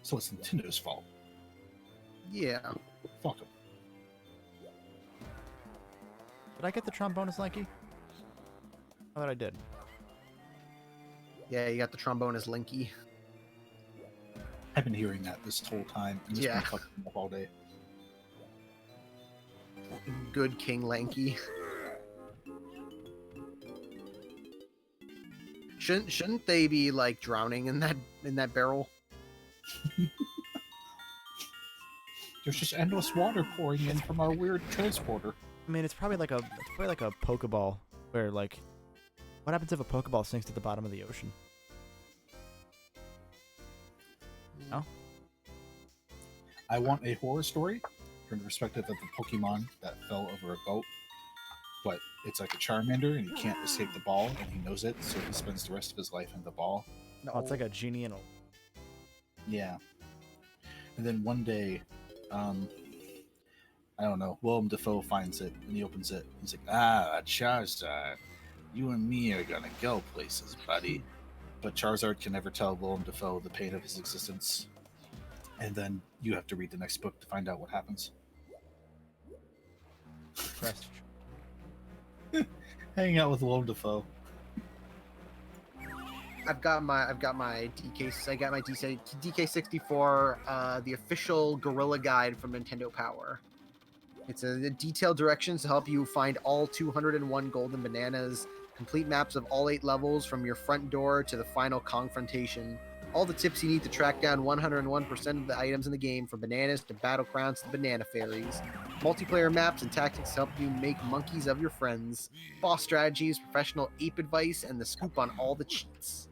So it's Nintendo's fault. Yeah. Fuck them. Did I get the trombone as Lanky? I thought I did. Yeah, you got the trombone as Linky. I've been hearing that this whole time. And it's Yeah. been fucking up all day. Good King Lanky. Shouldn't they be like drowning in that barrel? There's just endless water pouring in from our weird transporter. I mean, it's probably like a Pokeball where like, what happens if a Pokeball sinks to the bottom of the ocean? No. I want a horror story from the perspective of the Pokemon that fell over a boat. But it's like a Charmander and he can't escape the ball and he knows it, so he spends the rest of his life in the ball. No. Oh, it's like a genie in a. Yeah. And then one day, I don't know, Willem Dafoe finds it and he opens it. He's like, Charizard, you and me are gonna go places, buddy. But Charizard can never tell Willem Dafoe the pain of his existence. And then you have to read the next book to find out what happens. Impressed. Hanging out with Willem Dafoe. I've got my DK64, the official Gorilla Guide from Nintendo Power. It's a detailed directions to help you find all 201 golden bananas, complete maps of all 8 levels from your front door to the final confrontation. All the tips you need to track down 101% of the items in the game, from bananas to battle crowns to banana fairies. Multiplayer maps and tactics to help you make monkeys of your friends. Boss strategies, professional ape advice, and the scoop on all the cheats.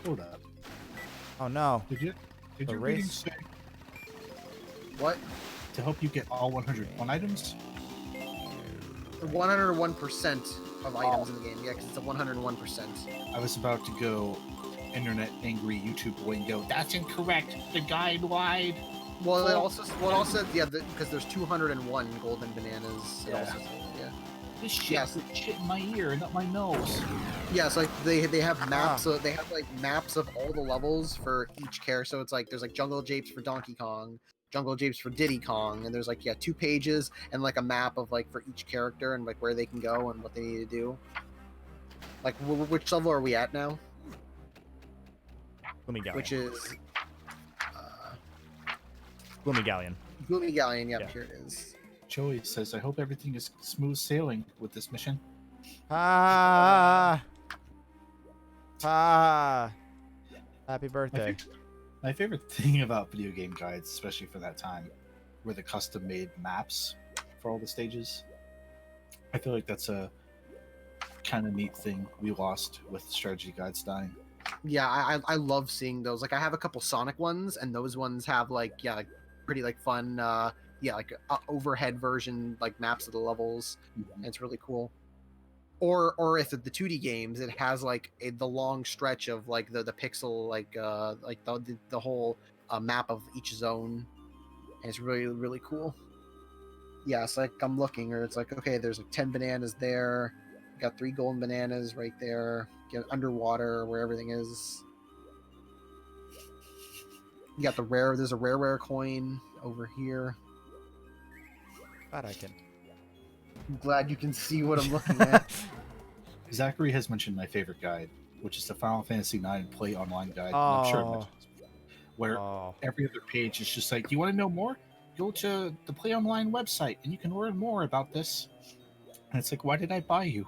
Hold up. Oh no. Did The your race. reading say What? to help you get all 101 items? 101% of items in the game. Yeah, because it's a 101%. I was about to go internet angry YouTube boy and go, that's incorrect. The guide lied. Well, it also yeah, because there's 201 golden bananas. It Yeah. also says, yeah. This shit Yes. put shit in my ear, not my nose. Yeah, so like they have maps. So they have like maps of all the levels for each character. So it's like there's like jungle japes for Donkey Kong, jungle japes for Diddy Kong, and there's like 2 pages and like a map of like for each character and like where they can go and what they need to do. Like which level are we at now? Gloomy Galleon. Which is Gloomy Galleon. Gloomy Galleon. Yep, Yeah. here it is. Joey says, I hope everything is smooth sailing with this mission. Ah. Happy birthday. My favorite thing about video game guides, especially for that time, were the custom-made maps for all the stages. I feel like that's a kind of neat thing we lost with strategy guides dying. Yeah, I love seeing those. Like I have a couple Sonic ones, and those ones have like pretty like fun overhead version like maps of the levels. And it's really cool. Or if the 2D games, it has like the long stretch of like the pixel like the whole map of each zone, and it's really really cool. Yeah, it's like I'm looking, or it's like okay, there's like 10 bananas there. Got 3 golden bananas right there. Get underwater where everything is. You got there's a rare coin over here. Glad I can. I'm glad you can see what I'm looking at. Zachary has mentioned my favorite guide, which is the Final Fantasy IX Play Online Guide. And Oh. I'm sure I've mentioned this, where Oh. every other page is just like, you want to know more? Go to the Play Online website and you can learn more about this. And it's like, why did I buy you?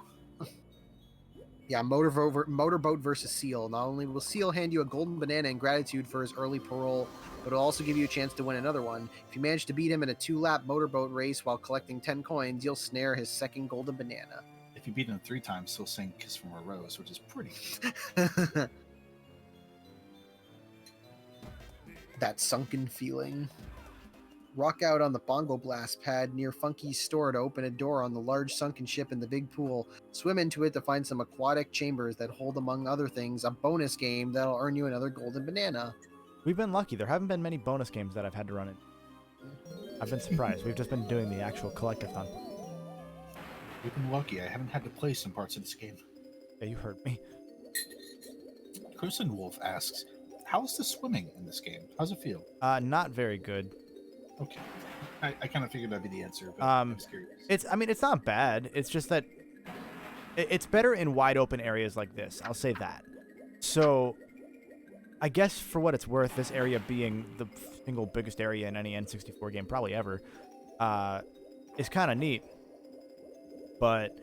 Yeah, motorboat versus Seal. Not only will Seal hand you a golden banana in gratitude for his early parole, but it'll also give you a chance to win another one. If you manage to beat him in a 2-lap motorboat race while collecting 10 coins, you'll snare his second golden banana. If you beat him 3 times, he'll sing "Kiss from a Rose," which is pretty. That sunken feeling. Rock out on the bongo blast pad near Funky's store to open a door on the large sunken ship in the big pool. Swim into it to find some aquatic chambers that hold, among other things, a bonus game that'll earn you another golden banana. We've been lucky. There haven't been many bonus games that I've had to run in. I've been surprised. We've just been doing the actual collectathon. We've been lucky. I haven't had to play some parts of this game. Yeah, you heard me. Crimson Wolf asks, "How's the swimming in this game? How's it feel?" Not very good. Okay, I kind of figured that'd be the answer, but I was curious. It's not bad. It's just that it's better in wide open areas like this. I'll say that. So, I guess for what it's worth, this area being the single biggest area in any N64 game probably ever, is kind of neat. But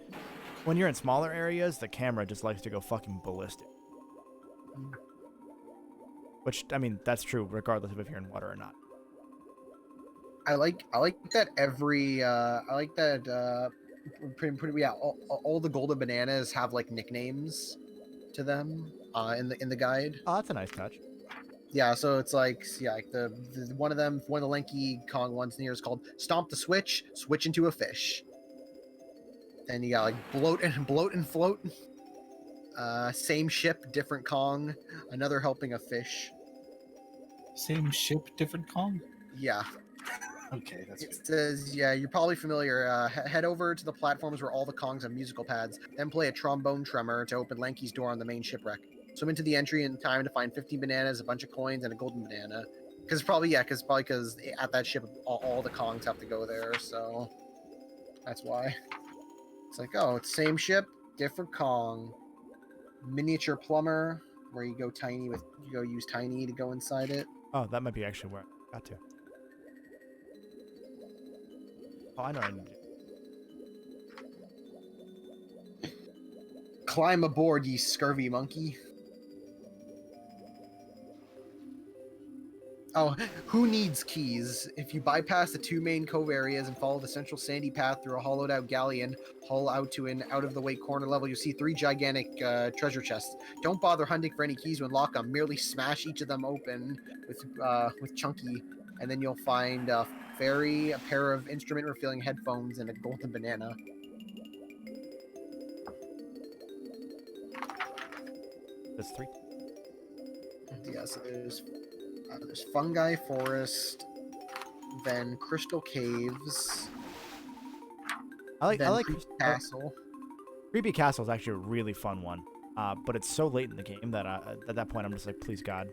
when you're in smaller areas, the camera just likes to go fucking ballistic. Which, I mean, that's true regardless of if you're in water or not. I like that all the golden bananas have like nicknames to them in the guide. Oh, that's a nice touch. Yeah, so it's like the one of the lanky Kong ones near is called Stomp the Switch into a fish. Then you got like bloat and float. Same ship, different Kong. Another helping a fish. Same ship, different Kong? Yeah. Okay, that's It good. says, yeah, you're probably familiar. Head over to the platforms where all the Kongs have musical pads, then play a trombone tremor to open Lanky's door on the main shipwreck. Swim into the entry in time to find 15 bananas, a bunch of coins, and a golden banana. Because at that ship, all the Kongs have to go there, so that's why. It's like, oh, it's same ship, different Kong. Miniature plumber, where you go use Tiny to go inside it. Oh, that might be actually where I got to. Oh, I know what I need to do. Climb aboard, ye scurvy monkey. Oh, who needs keys? If you bypass the 2 main cove areas and follow the central sandy path through a hollowed out galleon, hull out to an out-of-the-way corner level, you'll see 3 gigantic treasure chests. Don't bother hunting for any keys to unlock them. Merely smash each of them open with Chunky, and then you'll find a fairy, a pair of instrument refilling headphones, and a golden banana. That's 3. Yeah, so there's Fungi Forest, then Crystal Caves, I like Creepy Castle. Creepy Castle is actually a really fun one. But it's so late in the game that at that point I'm just like, please God.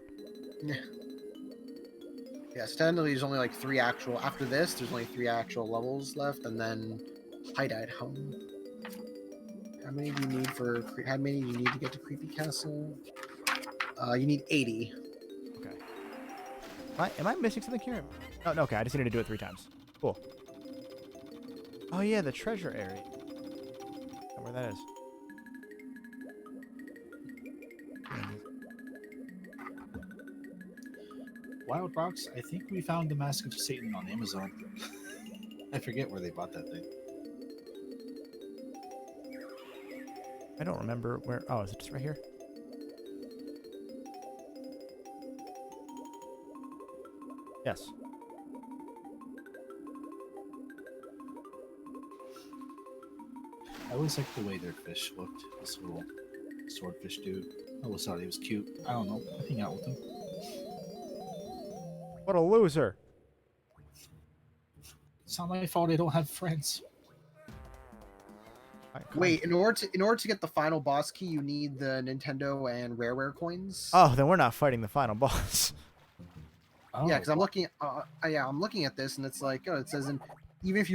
Yeah, so technically there's only like 3 actual. After this, there's only 3 actual levels left, and then Hideout Home. How many do you need to get to Creepy Castle? You need 80. Am I missing something here? Oh, no, okay, I just needed to do it 3 times. Cool. Oh yeah, the treasure area. I don't know where that is. Wild Rocks, I think we found the Mask of Satan on Amazon. I forget where they bought that thing. I don't remember where. Oh, is it just right here? Yes. I always liked the way their fish looked. This little swordfish dude. I always thought he was cute. I don't know. I hang out with him. What a loser. It's not my fault I don't have friends. Wait, in order to get the final boss key, you need the Nintendo and Rareware coins. Oh, then we're not fighting the final boss. Oh, Yeah, because I'm looking. I'm looking at this, and it's like, it says even if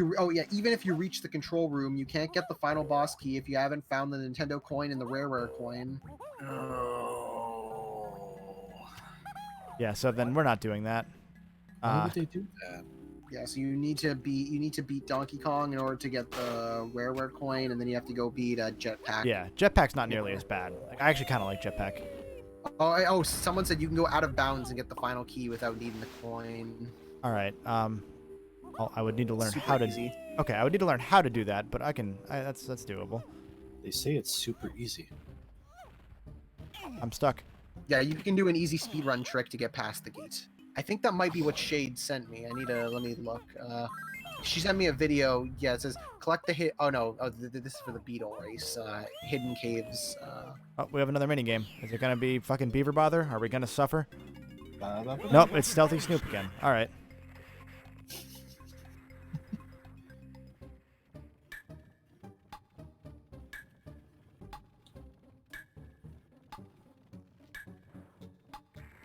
you reach the control room, you can't get the final boss key if you haven't found the Nintendo coin and the Rareware coin. Oh. Yeah, so then we're not doing that. Why would they do that? Yeah, so you need to beat Donkey Kong in order to get the Rare coin, and then you have to go beat Jetpack. Yeah, Jetpack's not nearly as bad. Like, I actually kind of like Jetpack. Oh, someone said you can go out of bounds and get the final key without needing the coin. All right. Well, I would need to learn Super how to. easy. Okay, I would need to learn how to do that, but I can. That's doable. They say it's super easy. I'm stuck. Yeah, you can do an easy speedrun trick to get past the gate. I think that might be what Shade sent me. Let me look. She sent me a video. Yeah, it says collect the hit. Oh no, this is for the Beetle race. Hidden caves. Oh, we have another mini game. Is it gonna be fucking Beaver Bother? Are we gonna suffer? Nope. Nope, it's Stealthy Snoop again. All right.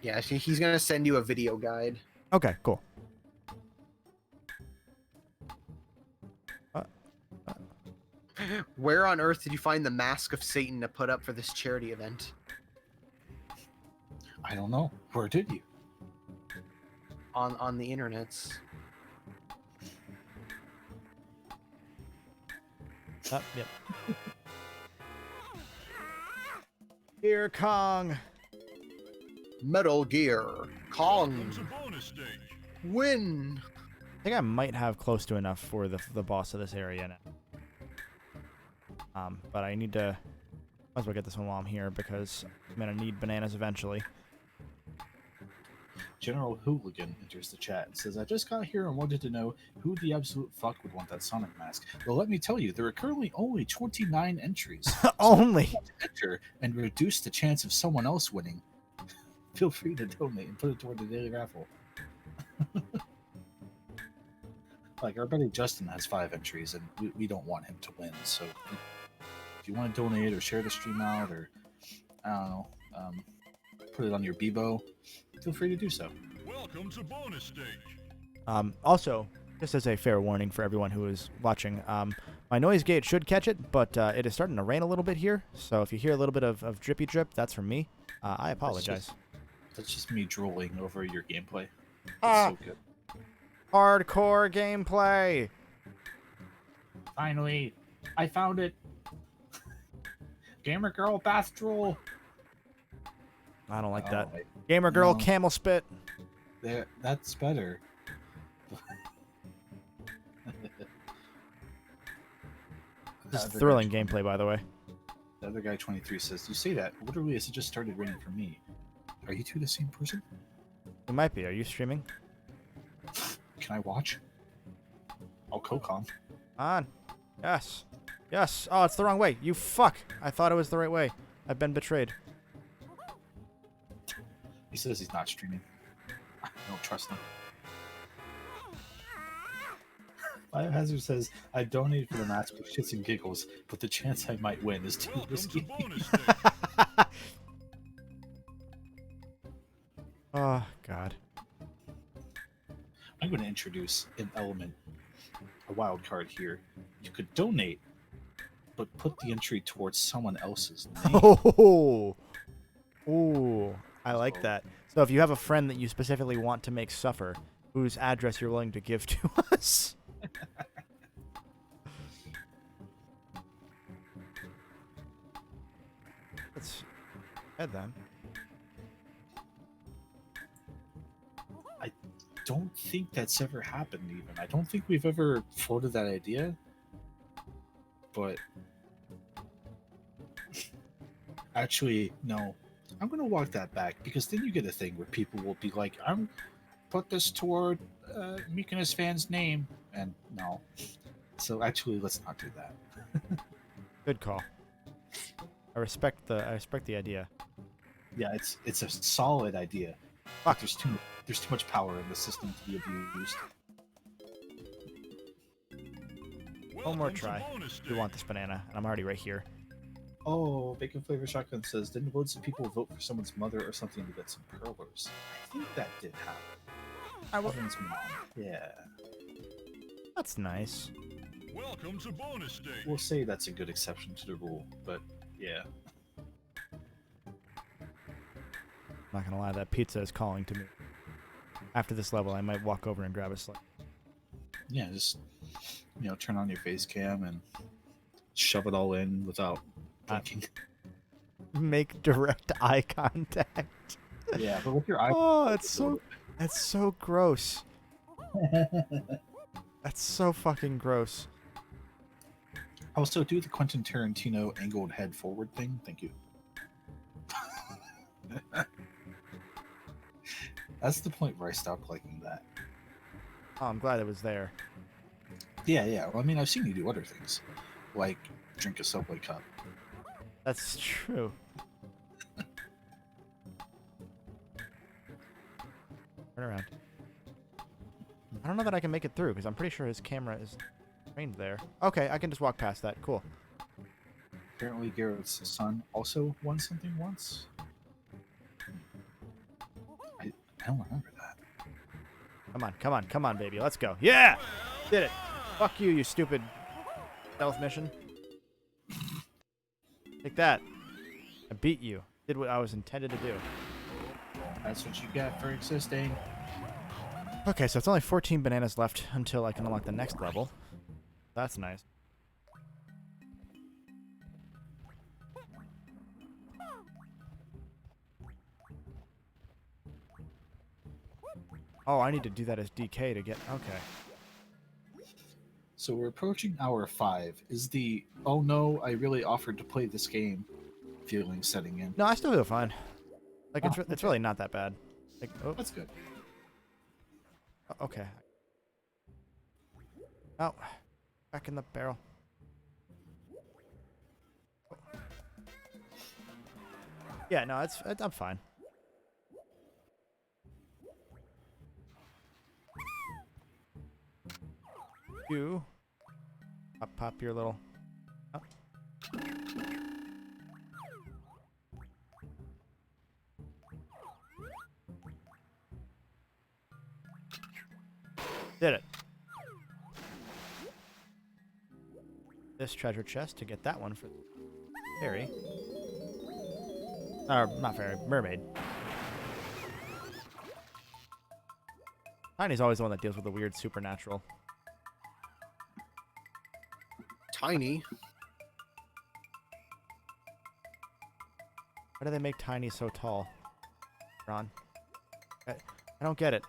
Yeah, he's gonna send you a video guide. Okay, cool. Where on earth did you find the mask of Satan to put up for this charity event? I don't know. Where did you? On the internets. Yep. Here, Kong. Metal Gear Kong Comes a bonus stage. win. I think I might have close to enough for the boss of this area now. But I need to. Might as well get this one while I'm here because I'm gonna need bananas eventually. General Hooligan enters the chat and says, I just got here and wanted to know who the absolute fuck would want that Sonic mask. Well, let me tell you, there are currently only 29 entries. Only. So if you want to enter and reduce the chance of someone else winning, feel free to donate and put it toward the daily raffle. Like, our buddy Justin has 5 entries, and we don't want him to win. So if you want to donate or share the stream out or, I don't know, put it on your Bebo, feel free to do so. Welcome to bonus stage. Also, just as a fair warning for everyone who is watching, my noise gate should catch it, but it is starting to rain a little bit here. So if you hear a little bit of drippy drip, that's from me. I apologize. That's just me drooling over your gameplay. It's Ah. so good. Hardcore gameplay. Finally, I found it. Gamer girl bath drool. I don't like Oh, that. wait. Gamer girl No. camel spit. There, that's better. This is Other thrilling guy- gameplay, by the way. The other guy 23 says, you say that literally as it just started raining for me. Are you two the same person? It might be. Are you streaming? Can I watch? I'll co-com. On. Yes. Yes. Oh, it's the wrong way. You fuck. I thought it was the right way. I've been betrayed. He says he's not streaming. I don't trust him. Biohazard says, I donated for the match for shits and giggles, but the chance I might win is too Welcome to risky. bonus stage. Oh, God. I'm going to introduce an element, a wild card here. You could donate, but put the entry towards someone else's name. Oh. Ooh. I like that. So if you have a friend that you specifically want to make suffer, whose address you're willing to give to us. Let's head then. Don't think that's ever happened even. I don't think we've ever floated that idea. But actually, no. I'm gonna walk that back because then you get a thing where people will be like, I'm put this toward Mykonos fan's name, and no. So actually, let's not do that. Good call. I respect the idea. Yeah, it's a solid idea. Fuck. There's too much power in the system to be abused. One more Welcome to try. bonus We want stage. this banana, and I'm already right here. Oh, Bacon Flavor Shotgun says, didn't loads of people vote for someone's mother or something to get some perlers? I think that did happen. Someone's mom. Yeah. That's nice. Welcome to bonus stage. We'll say that's a good exception to the rule, but yeah. Not gonna lie, that pizza is calling to me. After this level, I might walk over and grab a slice. Yeah, just turn on your face cam and shove it all in without blinking. Make direct eye contact. Yeah, but with your eye. Oh, that's so gross. That's so fucking gross. Also, do the Quentin Tarantino angled head forward thing. Thank you. That's the point where I stopped liking that. Oh, I'm glad it was there. Yeah. Well, I mean, I've seen you do other things, like drink a Subway cup. That's true. Turn around. I don't know that I can make it through because I'm pretty sure his camera is trained there. Okay, I can just walk past that. Cool. Apparently, Garrett's son also won something once. I don't remember that. Come on, baby. Let's go. Yeah! Did it. Fuck you, you stupid stealth mission. Take that. I beat you. Did what I was intended to do. That's what you get for existing. Okay, so it's only 14 bananas left until I can unlock the next level. That's nice. Oh, I need to do that as DK to get... Okay. So we're approaching hour 5. Is the "oh no, I really offered to play this game" feeling setting in? No, I still feel fine. Like, it's okay. really not that bad. Like, oh, That's good. okay. Oh, back in the barrel. Yeah, no, I'm fine. You pop your little. Oh. Did it. This treasure chest to get that one for fairy. Or not fairy, mermaid. Tiny's always the one that deals with the weird supernatural. Tiny. Why do they make Tiny so tall, Ron? I don't get it.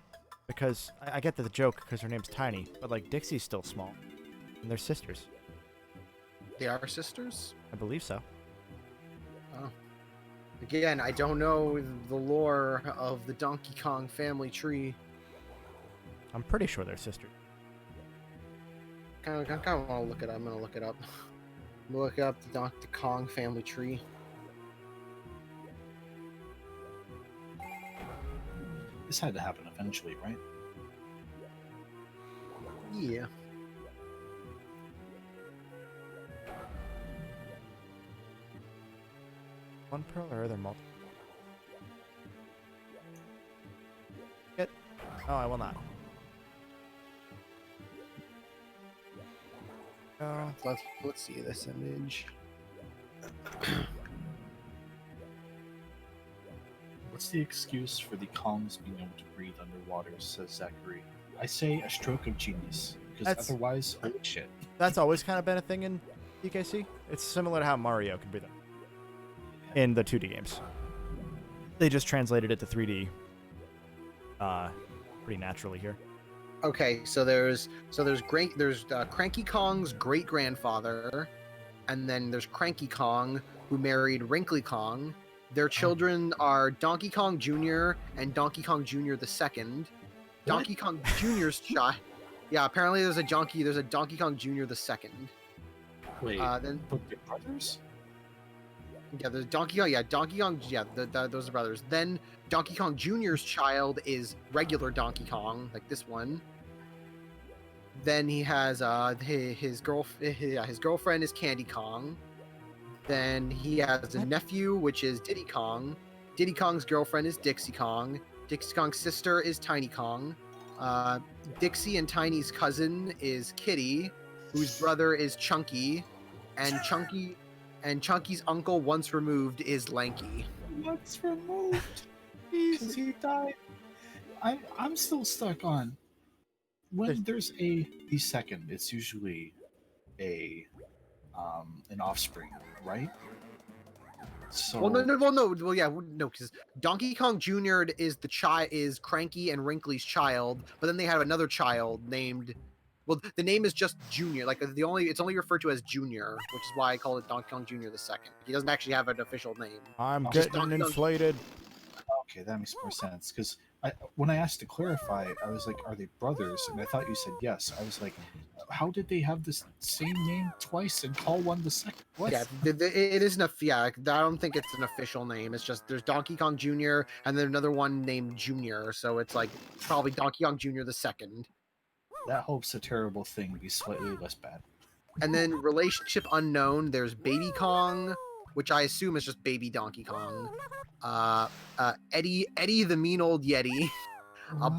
Because I get the joke because her name's Tiny, but like Dixie's still small, and they're sisters. They are sisters? I believe so. Oh. Again, I don't know the lore of the Donkey Kong family tree. I'm pretty sure they're sisters. I kind of want to look it up. I'm gonna look it up. Look up the Donkey Kong family tree. This had to happen eventually, right? Yeah. One pearl or are there multiple? Get. Oh, I will not. Let's see this image. What's the excuse for the Kongs being able to breathe underwater, says Zachary. I say a stroke of genius, because otherwise, holy shit. That's always kind of been a thing in DKC. It's similar to how Mario can breathe in the 2D games. They just translated it to 3D pretty naturally here. Okay, so there's Cranky Kong's great grandfather, and then there's Cranky Kong who married Wrinkly Kong. Their children are Donkey Kong Jr. and Donkey Kong Jr. the Second. Donkey Kong Jr.'s child. Yeah, apparently there's a Donkey Kong Jr. the Second. Wait, then but they're brothers? Yeah, there's Donkey Kong. Yeah, Donkey Kong. Yeah, those are brothers. Then Donkey Kong Jr.'s child is regular Donkey Kong, like this one. Then he has his girlfriend is Candy Kong. Then he has a nephew, which is Diddy Kong. Diddy Kong's girlfriend is Dixie Kong. Dixie Kong's sister is Tiny Kong. Dixie and Tiny's cousin is Kitty, whose brother is Chunky, and Chunky's uncle, once removed, is Lanky. Once removed? Because he died. I'm still stuck on. when there's the second, it's usually a an offspring, right? So Well, yeah, no, because Donkey Kong Jr. is Cranky and Wrinkly's child, but then they have another child named. Well, the name is just Junior. Like it's only referred to as Junior, which is why I call it Donkey Kong Jr. the second. He doesn't actually have an official name. I'm Just getting Donkey Kong- inflated. okay, that makes more sense. Because when I asked to clarify, I was like, "Are they brothers?" And I thought you said yes. I was like, "How did they have the same name twice and call one the second?" What? Yeah, it isn't I don't think it's an official name. It's just there's Donkey Kong Jr. and then another one named Junior. So it's like probably Donkey Kong Jr. the second. That hopes a terrible thing be slightly less bad. And then relationship unknown. There's Baby Kong, which I assume is just Baby Donkey Kong. Eddie the mean old Yeti.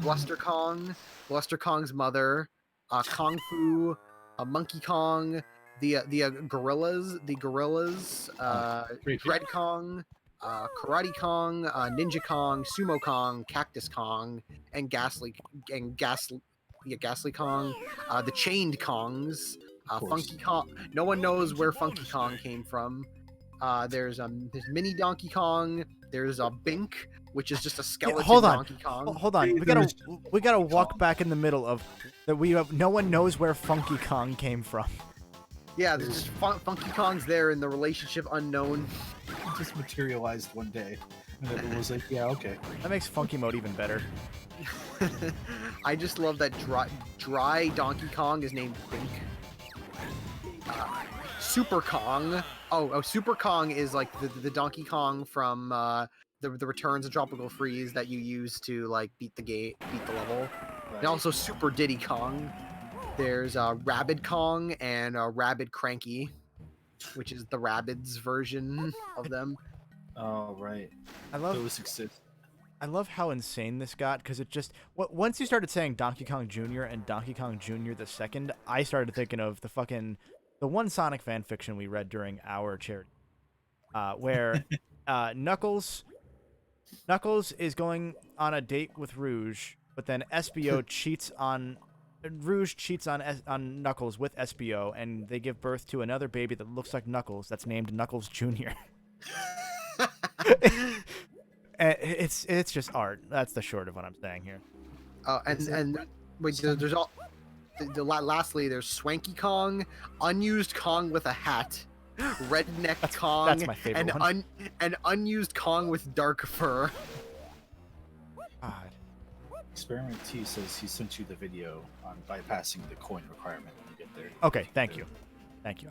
Bluster Kong's mother. Kung Fu. Monkey Kong. The gorillas. Dread Kong. Karate Kong. Ninja Kong. Sumo Kong. Cactus Kong. And Ghastly Kong. The Chained Kongs. Funky Kong. No one knows where Funky Kong came from. There's Mini Donkey Kong. There's a Bink, which is just a skeleton hold on. Donkey Kong. Hold on. We gotta walk back in the middle of that. No one knows where Funky Kong came from. Yeah, there's just Funky Kong's there in the relationship unknown. It just materialized one day, and everyone was like, "Yeah, okay." That makes Funky Mode even better. I just love that dry Donkey Kong is named Bink. Super Kong. Oh, Super Kong is like the Donkey Kong from the Returns of Tropical Freeze that you use to like beat the level. Right. And also Super Diddy Kong. There's Rabid Kong and Rabid Cranky, which is the Rabbids version of them. Oh, right. I love Those exist. I love how insane this got, because it just once you started saying Donkey Kong Jr. and Donkey Kong Jr. the second, I started thinking of the one Sonic fan fiction we read during our charity, where Knuckles is going on a date with Rouge, but then Rouge cheats on Knuckles with SBO, and they give birth to another baby that looks like Knuckles that's named Knuckles Jr. It's just art. That's the short of what I'm saying here. Lastly, there's Swanky Kong, Unused Kong with a hat, Redneck Kong, that's my favorite one. And Unused Kong with dark fur. God. Experiment T says he sent you the video on bypassing the coin requirement when you get there. Okay, thank you.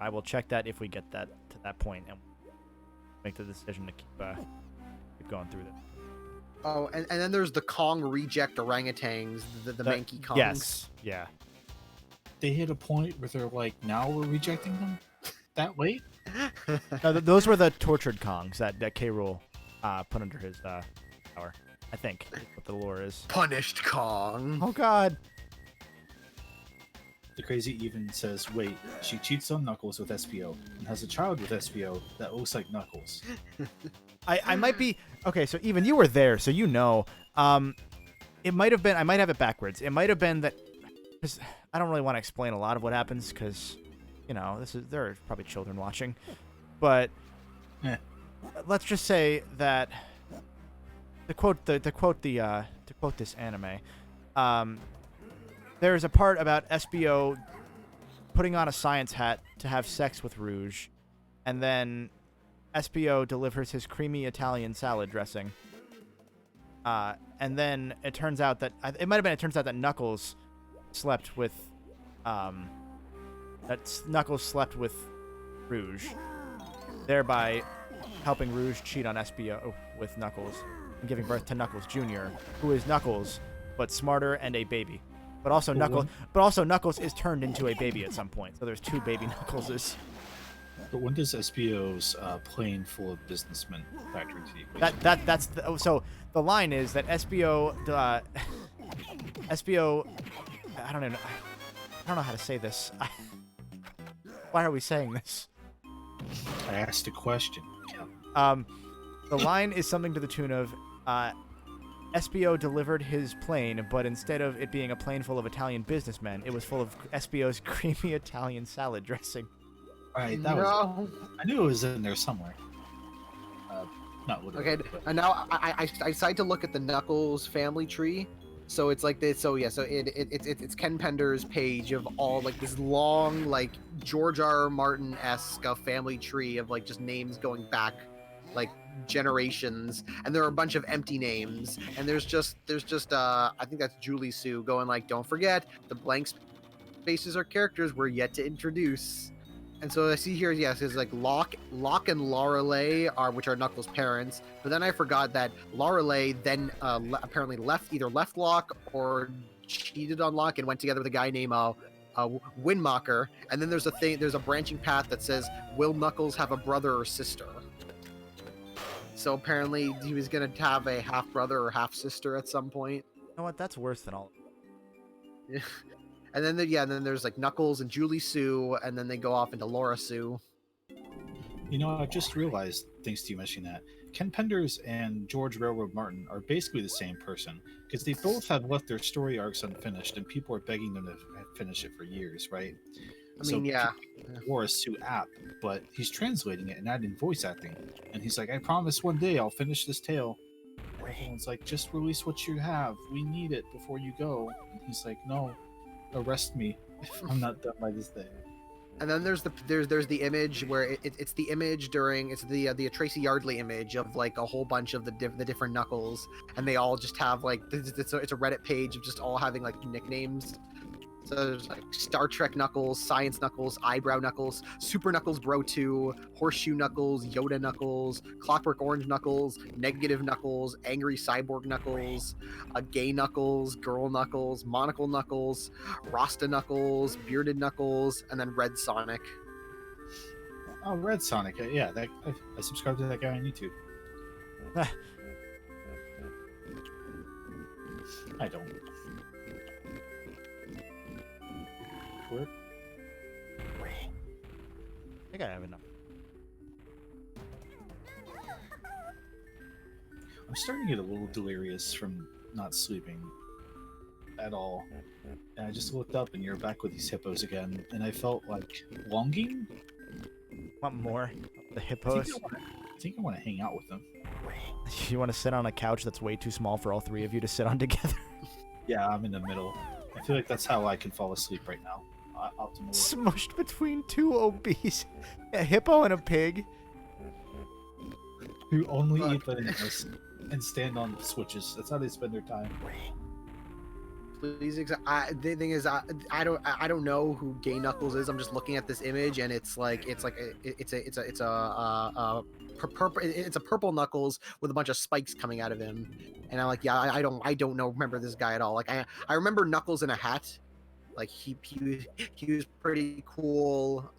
I will check that if we get that to that point and make the decision to keep going through this. Oh, and then there's the Kong reject orangutans, the Manky Kongs. Yes, yeah. They hit a point where they're like, "Now we're rejecting them that late." No, those were the tortured Kongs that K. Rool put under his power. I think is what the lore is. Punished Kong. Oh God. The Crazy Even says, "Wait, she cheats on Knuckles with SPO and has a child with SPO that looks like Knuckles." I might be okay. So even you were there, so you know. It might have been. I might have it backwards. It might have been that. Cause I don't really want to explain a lot of what happens because, you know, there are probably children watching, but let's just say that to quote this anime, there's a part about SBO putting on a science hat to have sex with Rouge, and then SBO delivers his creamy Italian salad dressing. And then it turns out that Knuckles slept with Rouge, thereby helping Rouge cheat on SBO with Knuckles and giving birth to Knuckles Jr., who is Knuckles but smarter and a baby. But also Knuckles is turned into a baby at some point. So there's two baby Knuckleses. But when does SBO's plane full of businessmen factor into the equation? That's so the line is that SBO I don't know how to say this. Why are we saying this? I asked a question. The line is something to the tune of SBO delivered his plane, but instead of it being a plane full of Italian businessmen, it was full of SBO's creamy Italian salad dressing. Right, that was. I knew it was in there somewhere. Not literally. Okay, and now I decided to look at the Knuckles family tree. So it's like this. So yeah, so it's Ken Pender's page of all like this long like George R. R. Martin-esque family tree of like just names going back like generations, and there are a bunch of empty names, and there's just I think that's Julie Sue going like, don't forget the blank spaces are characters we're yet to introduce. And so I see here, yes, it's like Locke and Lorelei which are Knuckles' parents. But then I forgot that Lorelei then apparently left Locke or cheated on Locke and went together with a guy named Windmacher. And then there's a branching path that says, will Knuckles have a brother or sister? So apparently he was gonna have a half brother or half sister at some point. You know what? That's worse than all. Yeah. And then then there's like Knuckles and Julie Sue, and then they go off into Laura Sue. You know, I just realized, thanks to you mentioning that, Ken Penders and George Railroad Martin are basically the same person, because they both have left their story arcs unfinished, and people are begging them to finish it for years, right? I mean, yeah. Laura Sue app, but he's translating it and adding voice acting, and he's like, I promise one day I'll finish this tale. And everyone's like, just release what you have. We need it before you go. And he's like, no. Arrest me if I'm not done by this day. And then there's the image where it's the image it's the Tracy Yardley image of like a whole bunch of the different Knuckles, and they all just have like it's a Reddit page of just all having like nicknames. So there's like Star Trek Knuckles, Science Knuckles, Eyebrow Knuckles, Super Knuckles Bro 2, Horseshoe Knuckles, Yoda Knuckles, Clockwork Orange Knuckles, Negative Knuckles, Angry Cyborg Knuckles, Gay Knuckles, Girl Knuckles, Monocle Knuckles, Rasta Knuckles, Bearded Knuckles, and then Red Sonic. Oh, Red Sonic. Yeah, I subscribe to that guy on YouTube. I don't. Where? I think I have enough. I'm starting to get a little delirious from not sleeping at all. And I just looked up and you're back with these hippos again, and I felt like longing. Want more? The hippos? I think I want to hang out with them. You want to sit on a couch that's way too small for all three of you to sit on together? Yeah, I'm in the middle. I feel like that's how I can fall asleep right now. Optimally. Smushed between two obese, a hippo and a pig. Who only eat bananas and stand on switches. That's how they spend their time. Please, the thing is, I don't know who Gay Knuckles is. I'm just looking at this image, and it's a purple Knuckles with a bunch of spikes coming out of him, and I'm like, yeah, I don't remember this guy at all. Like I remember Knuckles in a hat. Like he was pretty cool.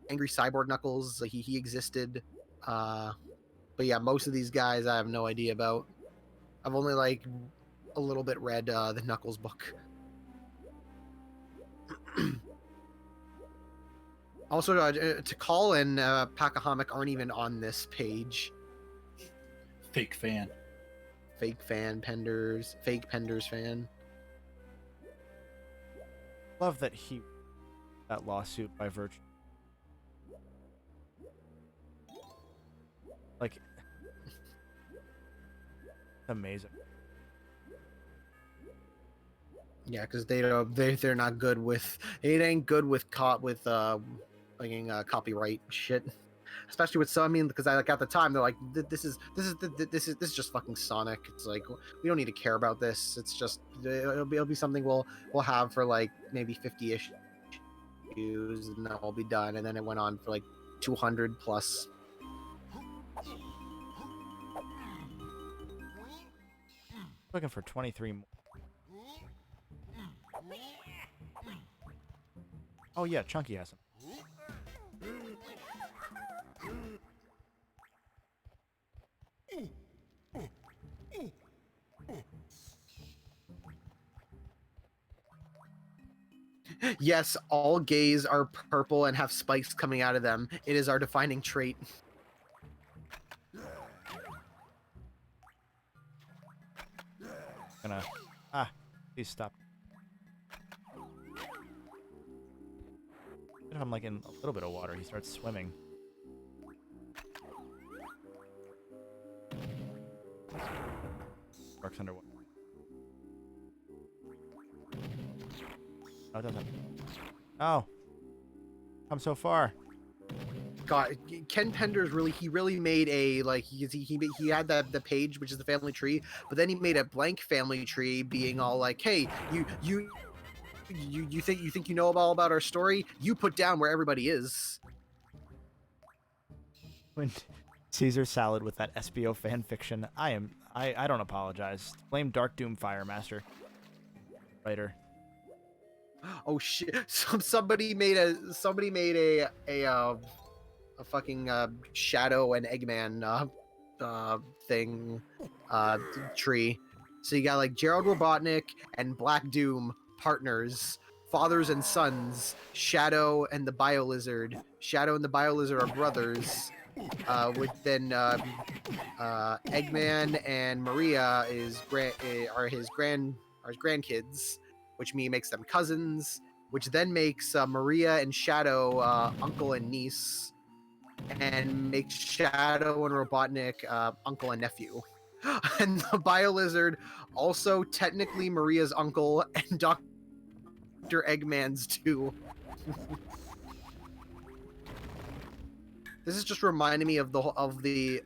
Angry Cyborg Knuckles, like he existed. But yeah, most of these guys I have no idea about. I've only like a little bit read the Knuckles book. Also, Tikal and Pacahamic aren't even on this page. Fake fan. Fake Penders fan. Love that that lawsuit by virtue. Like, amazing. Yeah, because they're not good with copyright shit, especially with some. I mean, because at the time they're like, this is just fucking Sonic. It's like we don't need to care about this. It's just it'll be something we'll have for like maybe 50 issues, and then we'll be done. And then it went on for like 200 plus. Looking for 23 more. Oh yeah, Chunky has them. Yes, all gays are purple and have spikes coming out of them. It is our defining trait. Gonna please stop. If I'm like in a little bit of water, he starts swimming. Shark's underwater. Oh, it doesn't. Oh, I'm so far. God, Ken Pender's really made a like he had the page which is the family tree, but then he made a blank family tree, being all like, hey, you think you know all about our story? You put down where everybody is. When Caesar salad with that SBO fan fiction, I don't apologize. Blame Dark Doom Firemaster. Writer. Oh shit! Somebody made a fucking Shadow and Eggman thing tree. So you got like Gerald Robotnik and Black Doom partners, fathers and sons. Shadow and the Biolizard. Shadow and the Biolizard are brothers. With then Eggman and Maria are his grandkids, which makes them cousins, which then makes Maria and Shadow uncle and niece, and makes Shadow and Robotnik uncle and nephew. And the Biolizard also technically Maria's uncle and Dr. Eggman's too. This is just reminding me of the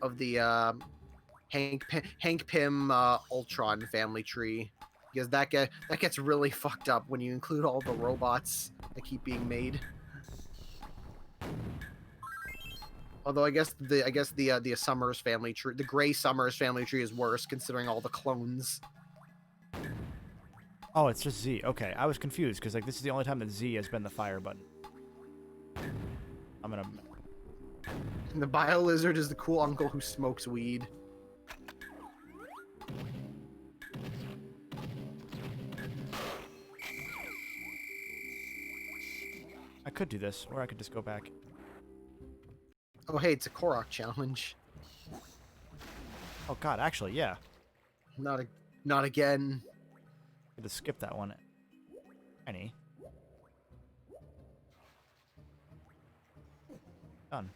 Hank Pym Ultron family tree, because that gets really fucked up when you include all the robots that keep being made. Although I guess the Summers family tree, the Gray Summers family tree, is worse considering all the clones. Oh, it's just Z. Okay, I was confused because like this is the only time that Z has been the fire button. I'm gonna. And the Biolizard is the cool uncle who smokes weed. I could do this, or I could just go back. Oh hey, it's a Korok challenge. Oh God, actually, yeah. Not again. I could just skip that one. Tiny. Done.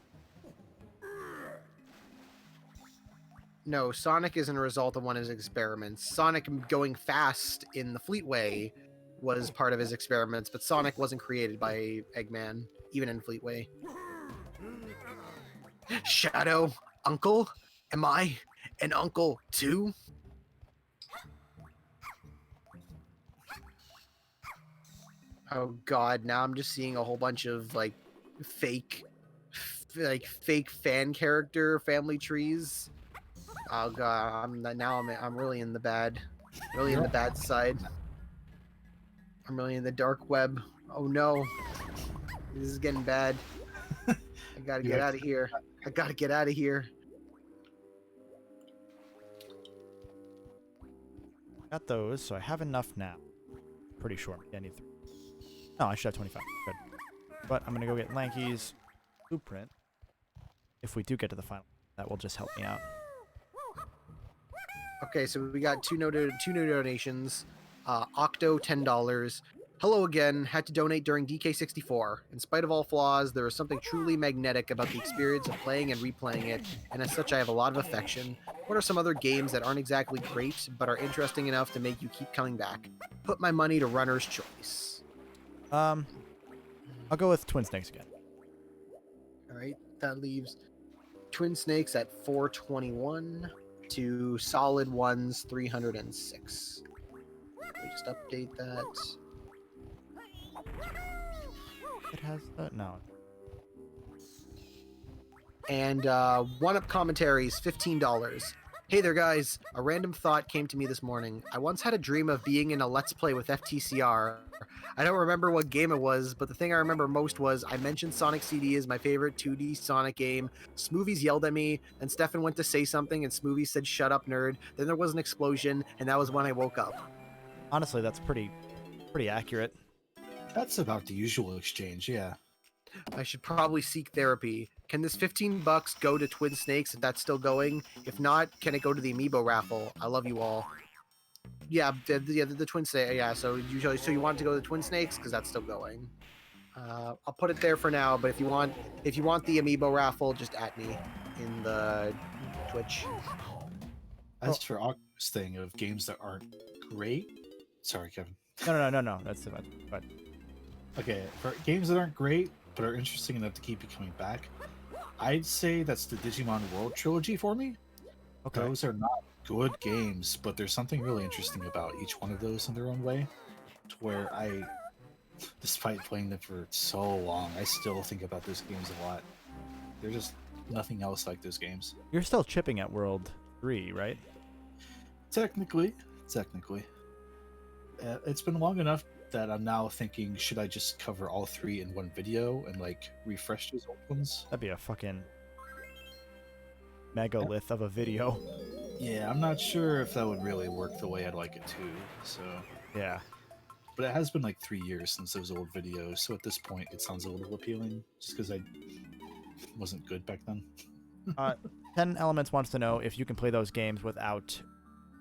No, Sonic isn't a result of one of his experiments. Sonic going fast in the Fleetway was part of his experiments, but Sonic wasn't created by Eggman, even in Fleetway. Shadow, uncle? Am I an uncle too? Oh God, now I'm just seeing a whole bunch of like fake fan character family trees. Oh God, I'm really in the bad, really in the bad side. I'm really in the dark web. Oh no, this is getting bad. I gotta get out of here. I gotta get out of here. Got those, so I have enough now. Pretty sure. Yeah, I need 3. No, I should have 25. Good. But I'm gonna go get Lanky's blueprint. If we do get to the final, that will just help me out. Okay, so we got two new donations. Octo $10. Hello again. Had to donate during DK64. In spite of all flaws, there is something truly magnetic about the experience of playing and replaying it, and as such, I have a lot of affection. What are some other games that aren't exactly great, but are interesting enough to make you keep coming back? Put my money to Runner's Choice. I'll go with Twin Snakes again. All right, that leaves Twin Snakes at 421 to Solid Ones 306. Let me just update that. It has that? No. And one-up commentaries, $15. Hey there, guys. A random thought came to me this morning. I once had a dream of being in a Let's Play with FTCR. I don't remember what game it was, but the thing I remember most was I mentioned Sonic CD as my favorite 2D Sonic game. Smoothies yelled at me, and Stefan went to say something, and Smoothies said, "Shut up, nerd." Then there was an explosion, and that was when I woke up. Honestly, that's pretty accurate. That's about the usual exchange, yeah. I should probably seek therapy. Can this $15 go to Twin Snakes if that's still going? If not, can it go to the Amiibo raffle? I love you all. the twin snake. Yeah, so you want to go to the twin snakes because that's still going. I'll put it there for now. But if you want the amiibo raffle, just at me in the Twitch. As for Oculus thing of games that aren't great, sorry, Kevin. No. That's too much. But Okay, for games that aren't great but are interesting enough to keep you coming back, I'd say that's the Digimon World trilogy for me. okay. Those are not good games, but there's something really interesting about each one of those in their own way. To where I, despite playing them for so long, I still think about those games a lot. They're just nothing else like those games. You're still chipping at World 3, right? Technically. It's been long enough that I'm now thinking, should I just cover all 3 in one video and like refresh those old ones? That'd be a fucking megalith of a video. Yeah, I'm not sure if that would really work the way I'd like it to. So, Yeah. but it has been like 3 years since those old videos, so at this point, it sounds a little appealing, just because I wasn't good back then. 10 Elements wants to know if you can play those games without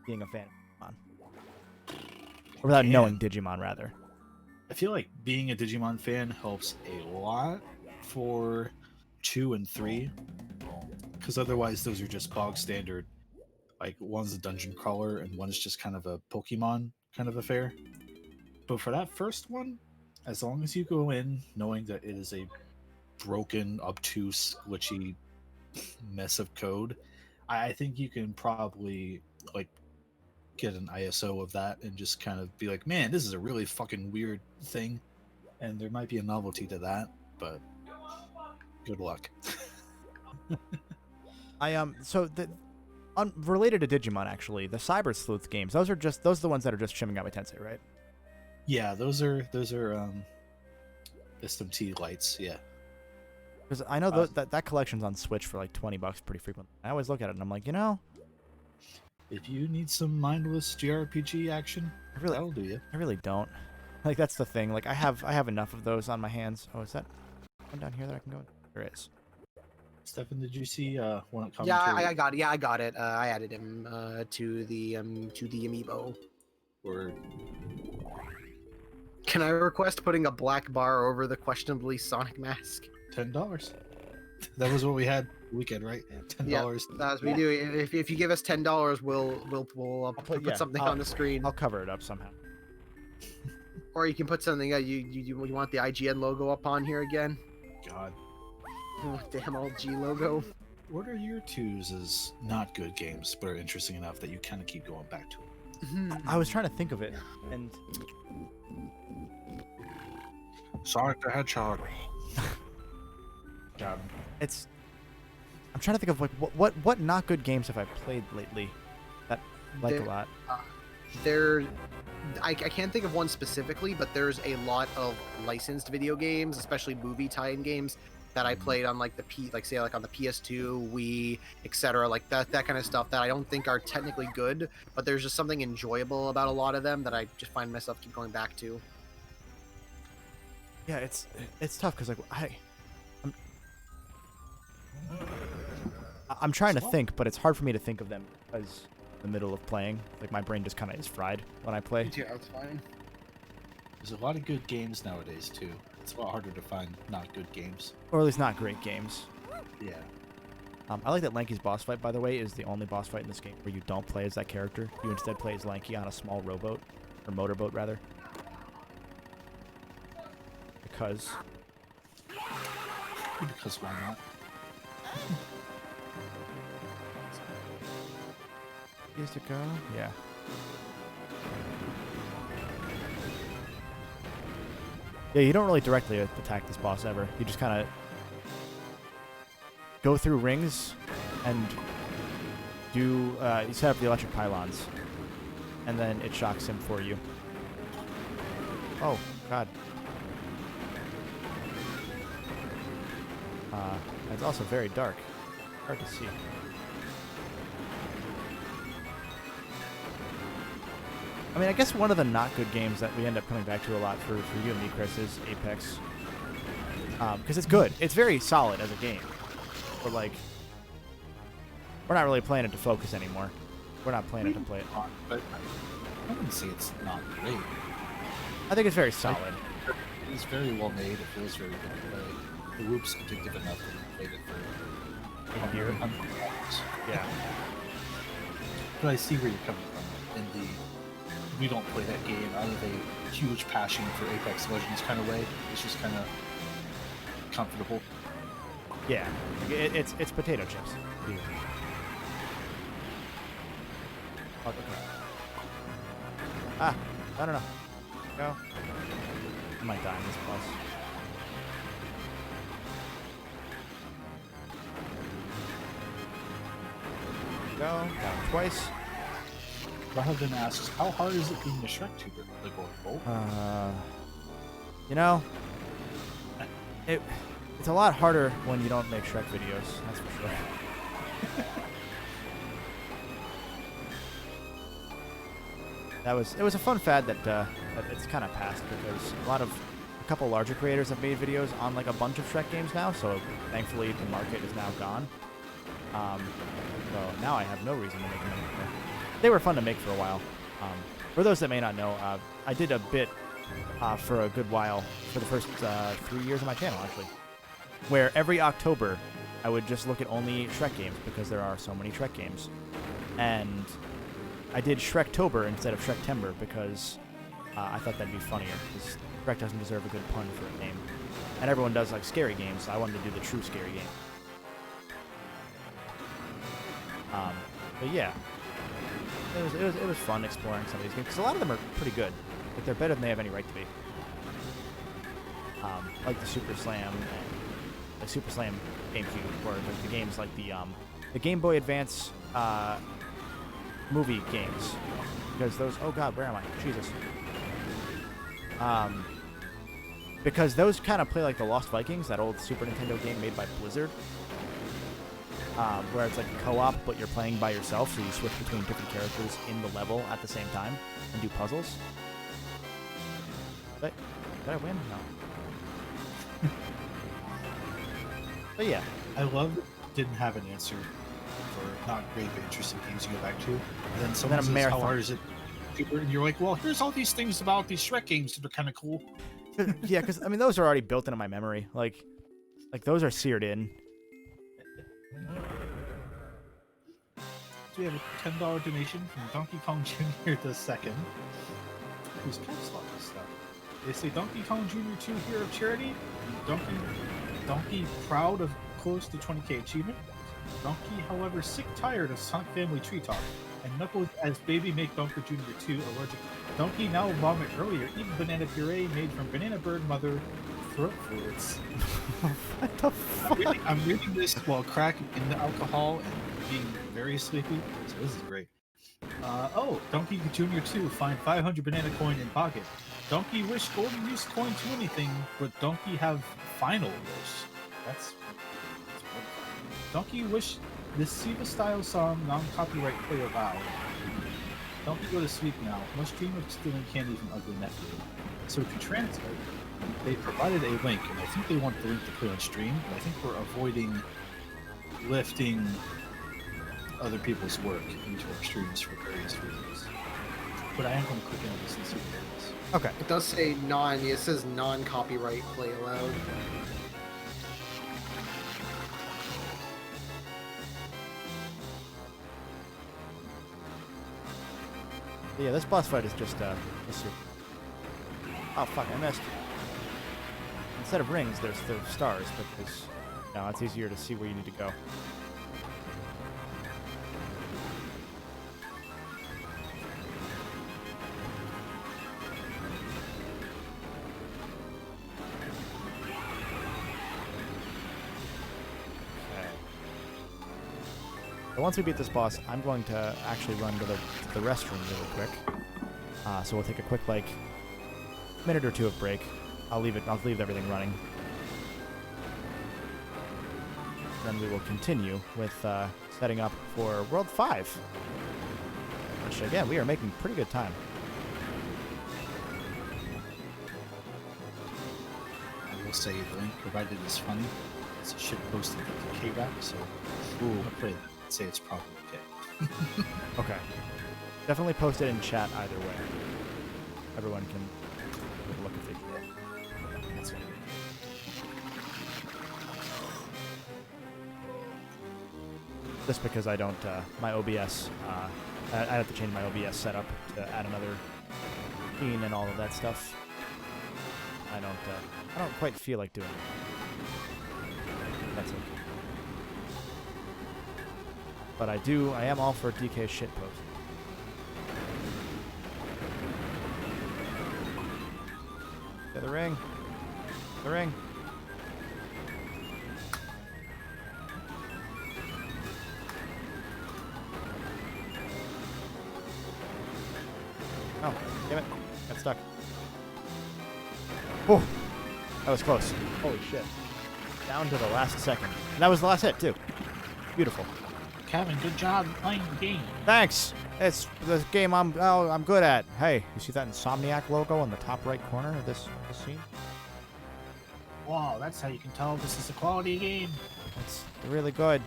being a fan of Digimon. Or without knowing Digimon, rather. I feel like being a Digimon fan helps a lot for 2 and 3, because otherwise those are just bog standard. Like, one's a dungeon crawler and one's just kind of a Pokemon kind of affair. But for that first one, as long as you go in knowing that it is a broken, obtuse, glitchy mess of code, I think you can probably like get an ISO of that and just kind of be like, man, this is a really fucking weird thing, and there might be a novelty to that, but good luck. Related to Digimon, actually, the Cyber Sleuth games, those are the ones that are just Shimigami Tensei, right? Yeah, those are SMT lights, yeah. Because I know that collection's on Switch for like $20 pretty frequently. I always look at it and I'm like, If you need some mindless JRPG action, that'll do you. I really don't. Like, that's the thing. Like, I have enough of those on my hands. Oh, is that one down here that I can go? There is. Stefan, did you see one commentary? Yeah, I got it. Yeah, I got it. I added him to the amiibo. Or Can I request putting a black bar over the questionably Sonic mask? $10. That was what we had weekend, right? $10. Yeah, that's what we do. If you give us $10, we'll put something on the screen. I'll cover it up somehow. Or you can put something. You want the IGN logo up on here again? God. Oh, damn old G logo. What are your twos as not good games, but are interesting enough that you kind of keep going back to them? I was trying to think of it, and Sonic the Hedgehog. God. I'm trying to think of like what not good games have I played lately that I like a lot. I can't think of one specifically, but there's a lot of licensed video games, especially movie tie-in games that I played on like on the PS2, Wii, etc. Like that kind of stuff that I don't think are technically good, but there's just something enjoyable about a lot of them that I just find myself keep going back to. Yeah, it's tough because like I'm trying to think, but it's hard for me to think of them because in the middle of playing, like my brain just kind of is fried when I play. Yeah, that's fine. There's a lot of good games nowadays too. It's a lot harder to find not good games. Or at least not great games. Yeah. I like that Lanky's boss fight, by the way, is the only boss fight in this game where you don't play as that character. You instead play as Lanky on a small rowboat, or motorboat rather. Because why not? Is to go? Yeah. Yeah, you don't really directly attack this boss ever. You just kind of go through rings and do you set up the electric pylons, and then it shocks him for you. Oh God. It's also very dark. Hard to see. I mean, I guess one of the not good games that we end up coming back to a lot for you and me, Chris, is Apex. Because it's good. It's very solid as a game. But, like, we're not really playing it to focus anymore. We're not playing it to play it. I wouldn't say it's not great. I think it's very solid. It's very well made. It feels very good to play. The loop's addictive enough that we played it for A year. 100 hours. Yeah. But I see where you're coming from. In the we don't play that game out of a huge passion for Apex Legends kind of way. It's just kind of comfortable. Yeah. It's potato chips. Oh, okay. Ah, I don't know. Go. I might die in this boss. Go. Down twice. Rahadin asks, how hard is it being a Shrek tuber? Like going bolt? You know, it's a lot harder when you don't make Shrek videos. That's for sure. It was a fun fad that it's kind of passed because a couple larger creators have made videos on like a bunch of Shrek games now. So thankfully the market is now gone. So now I have no reason to make them anymore. They were fun to make for a while. For those that may not know, I did a bit for a good while for the first 3 years of my channel actually, where every October I would just look at only Shrek games because there are so many Shrek games, and I did Shrektober instead of Shrektember because I thought that'd be funnier because Shrek doesn't deserve a good pun for a name, and everyone does like scary games, so I wanted to do the true scary game. But yeah, it was fun exploring some of these games because a lot of them are pretty good. Like they're better than they have any right to be. Like the Super Slam, and the Super Slam GameCube, or the games like the Game Boy Advance movie games, because those. Oh God, where am I? Jesus. Because those kind of play like the Lost Vikings, that old Super Nintendo game made by Blizzard. Where it's like co-op, but you're playing by yourself, so you switch between different characters in the level at the same time and do puzzles. But did I win? No. But yeah, I love that you didn't have an answer for not great but interesting games you go back to. And then someone a says, marathon. how hard is it? And you're like, well, here's all these things about these Shrek games that are kind of cool. yeah, because I mean those are already built into my memory. Like those are seared in. So we have a $10 donation from Donkey Kong Jr. the second. Who's caps lock this stuff? They say Donkey Kong Jr. 2 Hero of Charity. Donkey proud of close to 20k achievement. Donkey, however, sick tired of Sonic Family Tree Talk. And Knuckles as baby make Donkey Jr. 2 allergic. Donkey now vomit earlier, eating banana puree made from banana bird mother throat fluids. What the fuck? I'm reading this while cracking into alcohol and being very sleepy, so this is great. Donkey Jr. 2 find 500 banana coin in pocket. Donkey wish Gordon used coin to anything, but Donkey have final wish. That's Donkey wish this Siva style song non-copyright play allowed. Donkey go to sleep now. Must dream of stealing candy from Ugly Nephew. So to translate, they provided a link, and I think they want the link to play on stream, but I think we're avoiding lifting other people's work into our streams for various reasons. But I am going to click into this and see what it is. Okay. It does say it says non-copyright play allowed. Yeah, this boss fight is just super. Oh fuck, I missed. Instead of rings, there's stars, because it's easier to see where you need to go. So once we beat this boss, I'm going to actually run to the restroom really quick. So we'll take a quick minute or two of break. I'll leave everything running. Then we will continue with setting up for World 5. Which again, we are making pretty good time. I will say the link provided is funny. It's a shit posted to K-Rap, so hopefully I'd say it's probably okay. Okay. Definitely post it in chat either way. Everyone can take a look if they can. That's it. Just because I don't, my OBS, I have to change my OBS setup to add another scene and all of that stuff. I don't quite feel like doing it. That's it. But I am all for DK shitpost. Yeah, the ring. The ring. Oh, damn it. Got stuck. Oh, that was close. Holy shit. Down to the last second. And that was the last hit, too. Beautiful. Kevin, good job playing the game. Thanks. It's the game I'm good at. Hey, you see that Insomniac logo on the top right corner of this scene? Wow, that's how you can tell this is a quality game. It's really good.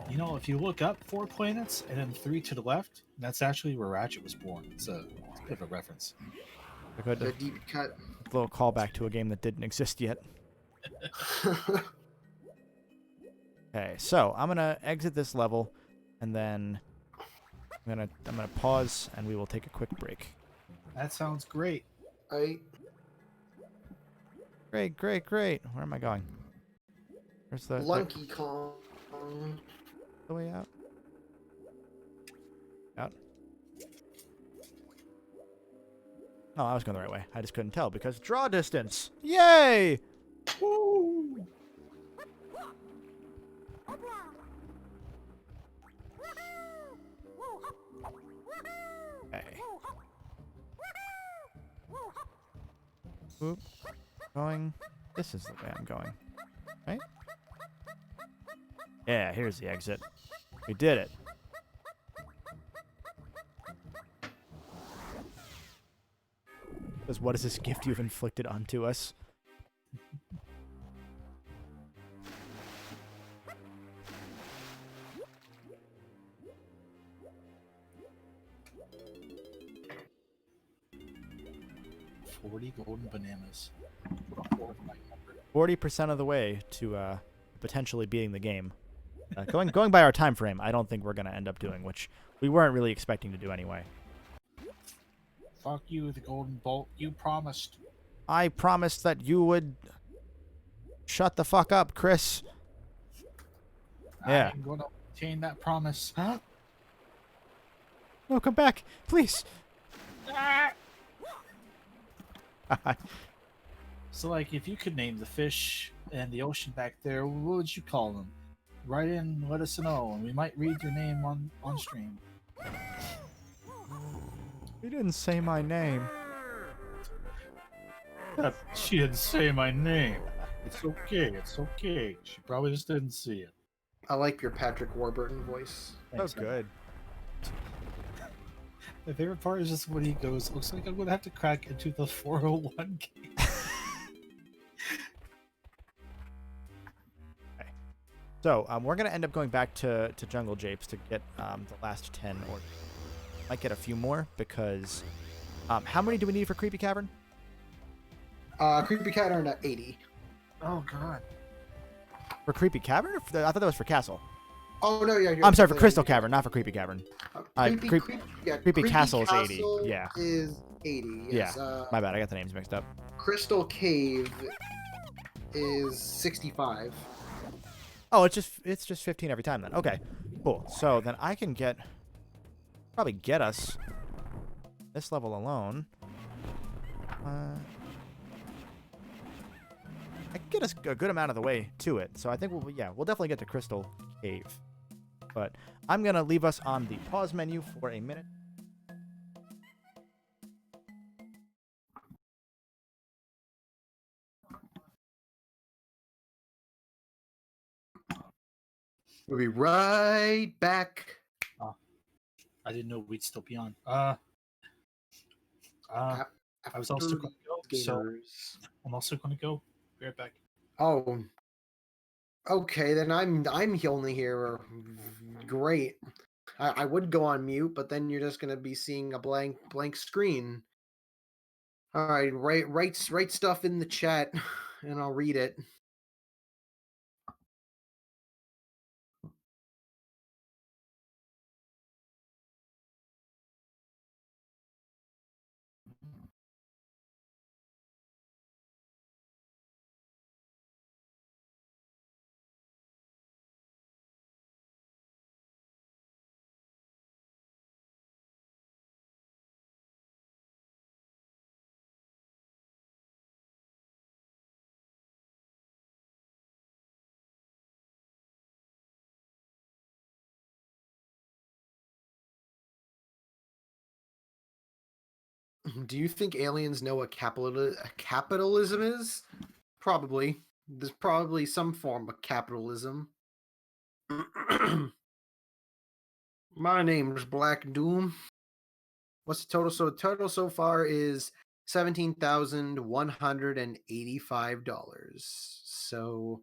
You know, if you look up 4 planets and then 3 to the left, that's actually where Ratchet was born. It's a bit of a reference. A good A deep cut. little callback to a game that didn't exist yet. Okay, so I'm gonna exit this level, and then I'm gonna pause, and we will take a quick break. That sounds great. Great. Where am I going? Where's the Lunky Kong. the way out? Out. No, I was going the right way. I just couldn't tell because draw distance. Yay! Woo! Okay. Oop. Going. This is the way I'm going. Right? Yeah, here's the exit. We did it. Because what is this gift you've inflicted onto us? $40 golden bananas. 40% of the way to potentially beating the game. Going by our time frame, I don't think we're gonna end up doing, which we weren't really expecting to do anyway. Fuck you, the golden bolt. You promised. I promised that you would shut the fuck up, Chris. Yeah. I'm going to maintain that promise. Huh? No, come back, please. So, like, if you could name the fish and the ocean back there, what would you call them? Write in, let us know, and we might read your name on stream. You didn't say my name. She didn't say my name. It's okay. It's okay. She probably just didn't see it. I like your Patrick Warburton voice. Oh, good. My favorite part is just when he goes, looks like I'm going to have to crack into the 401 game. Okay. So, we're going to end up going back to Jungle Japes to get the last 10 orders. Might get a few more because... how many do we need for Creepy Cavern? Creepy Cat are at 80. Oh, God. For Creepy Cavern? I thought that was for Castle. Oh, no, yeah. I'm sorry, for Crystal Cavern, not for Creepy Cavern. Creepy Creepy Castle's 80, yeah. Is 80, yes. Yeah, my bad, I got the names mixed up. Crystal Cave is 65. Oh, it's just 15 every time then. Okay, cool. So then I can probably get us this level alone. I can get us a good amount of the way to it. So I think we'll definitely get to Crystal Cave. But I'm gonna leave us on the pause menu for a minute. We'll be right back. I didn't know we'd still be on. I was also going to go, so I'm also going to go. Be right back. Oh, Okay, then I'm only here. Great. I would go on mute, but then you're just gonna be seeing a blank screen. All right, write stuff in the chat, and I'll read it. Do you think aliens know what capitalism is? Probably. There's probably some form of capitalism. My name's Black Doom. What's the total? So the total so far is $17,185. So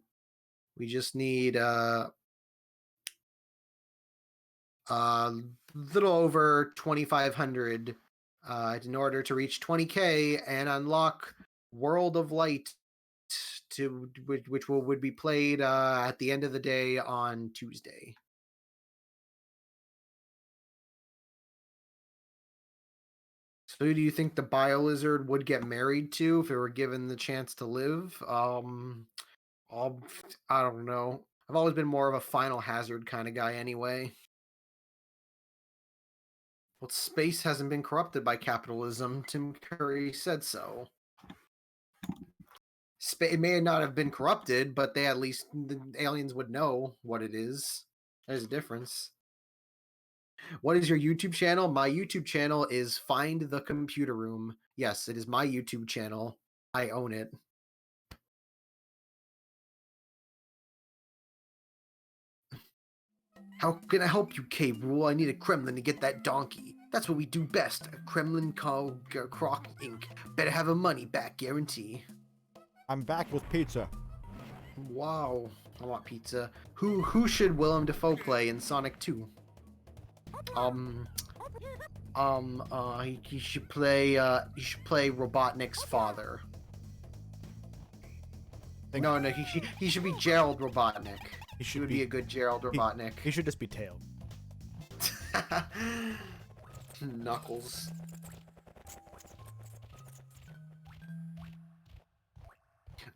we just need a little over 2,500 in order to reach 20K and unlock World of Light, which would be played at the end of the day on Tuesday. So who do you think the Biolizard would get married to if it were given the chance to live? I don't know. I've always been more of a Final Hazard kind of guy anyway. Well, space hasn't been corrupted by capitalism. Tim Curry said so. It may not have been corrupted, but the aliens would know what it is. There's a difference. What is your YouTube channel? My YouTube channel is Find the Computer Room. Yes, it is my YouTube channel. I own it. How can I help you, K-Rule? I need a Kremlin to get that donkey. That's what we do best. A Kremlin called Croc Inc. Better have a money back guarantee. I'm back with pizza. Wow, I want pizza. Who should Willem Dafoe play in Sonic 2? He should play Robotnik's father. No, he should be Gerald Robotnik. He would be a good Gerald Robotnik. He should just be tailed. Knuckles.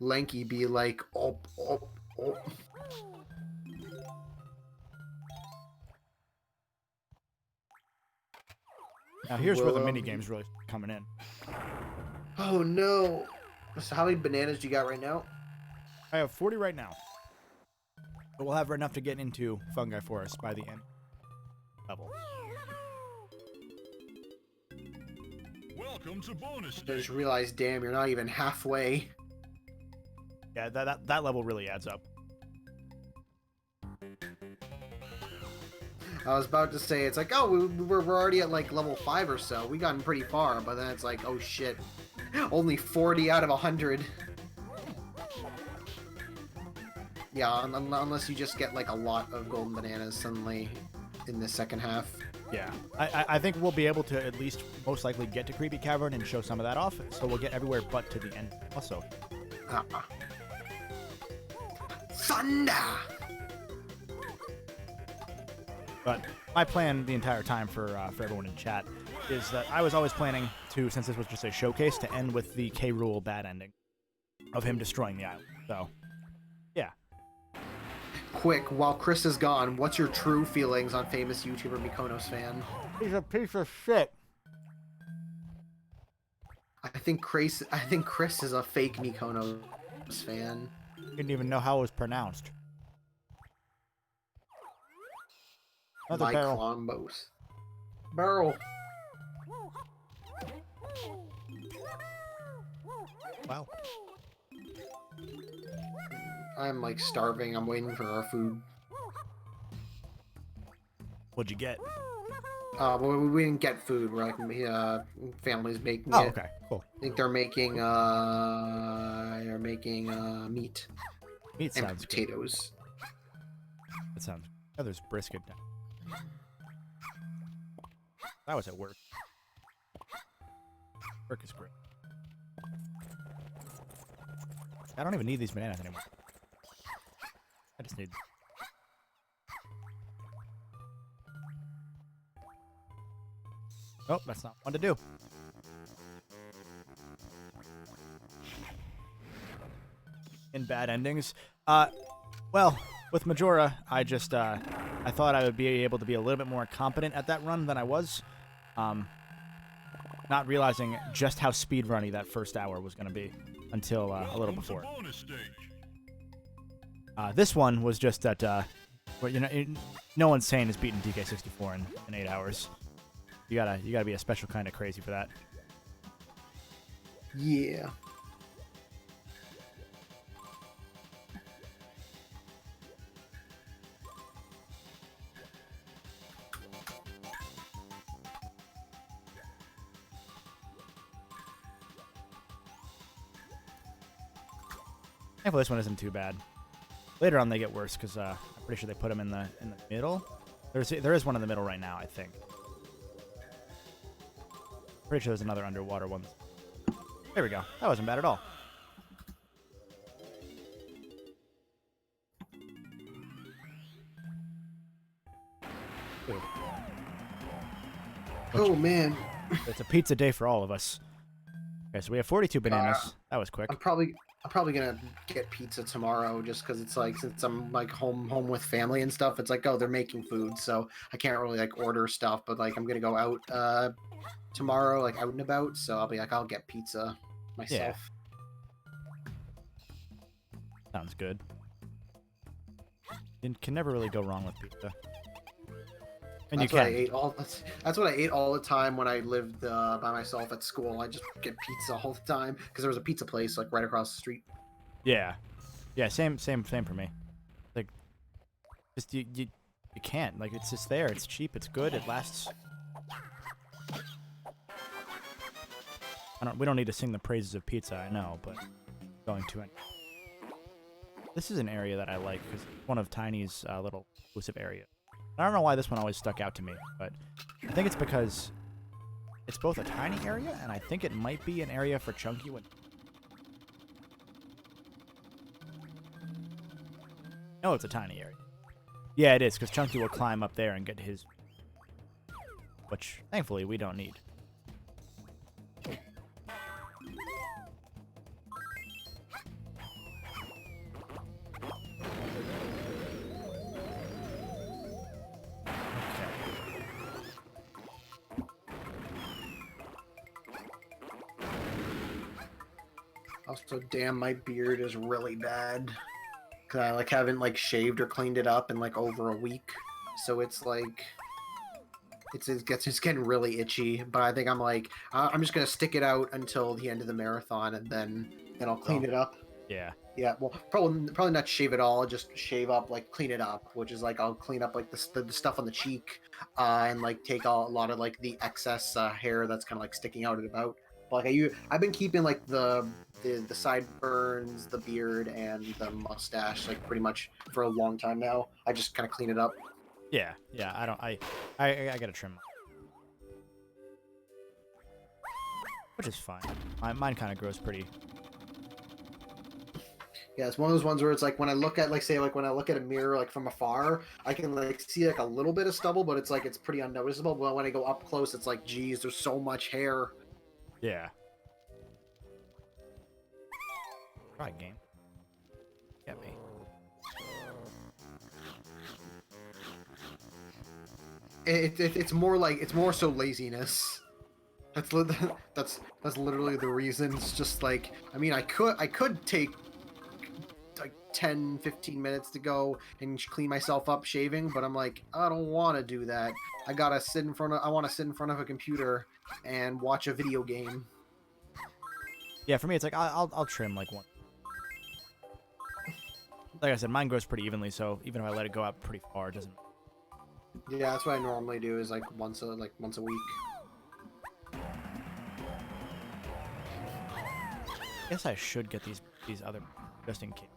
Lanky be like, oh. Now here's where the mini game's really coming in. Oh no! So how many bananas do you got right now? I have 40 right now. But we'll have enough to get into Fungi Forest by the end level. Welcome to bonus I stage. just realized, damn, you're not even halfway. Yeah, that level really adds up. I was about to say, it's like, oh, we're already at like level 5 or so. We gotten pretty far, but then it's like, oh shit. Only 40 out of 100. Yeah, unless you just get like a lot of golden bananas suddenly in the second half. Yeah, I think we'll be able to at least most likely get to Creepy Cavern and show some of that off, so we'll get everywhere but to the end also. Thunder! But my plan the entire time for everyone in chat is that I was always planning to, since this was just a showcase, to end with the K-Rule bad ending of him destroying the island. So, yeah. Quick, while Chris is gone, what's your true feelings on famous YouTuber Mykonos fan? He's a piece of shit. I think Chris is a fake Mykonos fan. Didn't even know how it was pronounced. Another Mike barrel. Lombos. Barrel. Wow. I'm like starving. I'm waiting for our food. What'd you get? Well, we didn't get food. We're like, family's making Oh, it. okay, cool. I think they're making meat Meat and sounds good. potatoes. That sounds. Oh, there's brisket down. That was at work. Work is great. I don't even need these bananas anymore. I just need. Oh, that's not fun to do. In bad endings. Well, with Majora, I just I thought I would be able to be a little bit more competent at that run than I was. Not realizing just how speedrunny that first hour was going to be until a little before. Bonus stage. This one was just that, well, no one's saying is beating DK64 in 8 hours. You gotta be a special kind of crazy for that. Yeah. Thankfully, this one isn't too bad. Later on, they get worse because I'm pretty sure they put them in the middle. There is one in the middle right now, I think. Pretty sure there's another underwater one. There we go. That wasn't bad at all. Ooh. Oh man. It's a pizza day for all of us. Okay, so we have 42 bananas. That was quick. I'm probably gonna get pizza tomorrow just because it's like since I'm like home with family and stuff. It's like, oh, they're making food, so I can't really like order stuff. But like I'm gonna go out tomorrow, like out and about. So I'll be like, I'll get pizza myself. Sounds good. You can never really go wrong with pizza. And That's you what can. I ate all. That's what I ate all the time when I lived by myself at school. I just get pizza all the time because there was a pizza place like right across the street. Yeah, yeah. Same for me. Like, just you can't. Like, it's just there. It's cheap. It's good. It lasts. We don't need to sing the praises of pizza. I know, but going to it. This is an area that I like because it's one of Tiny's little exclusive areas. I don't know why this one always stuck out to me, but I think it's because it's both a tiny area, and I think it might be an area for Chunky. No, it's a tiny area. Yeah, it is, because Chunky will climb up there and get his... Which, thankfully, we don't need. Also, damn, my beard is really bad. Cause I like haven't like shaved or cleaned it up in like over a week, so it's like it's getting really itchy. But I think I'm like I'm just gonna stick it out until the end of the marathon, and then I'll clean it up. Yeah. Yeah, well, probably not shave it all. Just shave up, like clean it up, which is like I'll clean up like the stuff on the cheek, and like take a lot of like the excess hair that's kind of like sticking out and about. But like I've been keeping like the sideburns, the beard, and the mustache like pretty much for a long time now. I just kind of clean it up. Yeah, yeah. I gotta trim, which is fine. Mine kind of grows pretty. Yeah, it's one of those ones where it's like when I look at when I look at a mirror like from afar, I can like see like a little bit of stubble, but it's like it's pretty unnoticeable. But when I go up close, it's like, geez, there's so much hair. Yeah. Right, game. Get me. It's more so laziness. That's literally the reason. It's just like, I mean, I could take like 10-15 minutes to go and clean myself up shaving, but I'm like, I don't want to do that. I want to sit in front of a computer and watch a video game. Yeah, for me, it's like I'll trim like one. Like I said, mine grows pretty evenly, so even if I let it go out pretty far, it doesn't. Yeah, that's what I normally do. Is like once a week. I guess I should get these other just in case.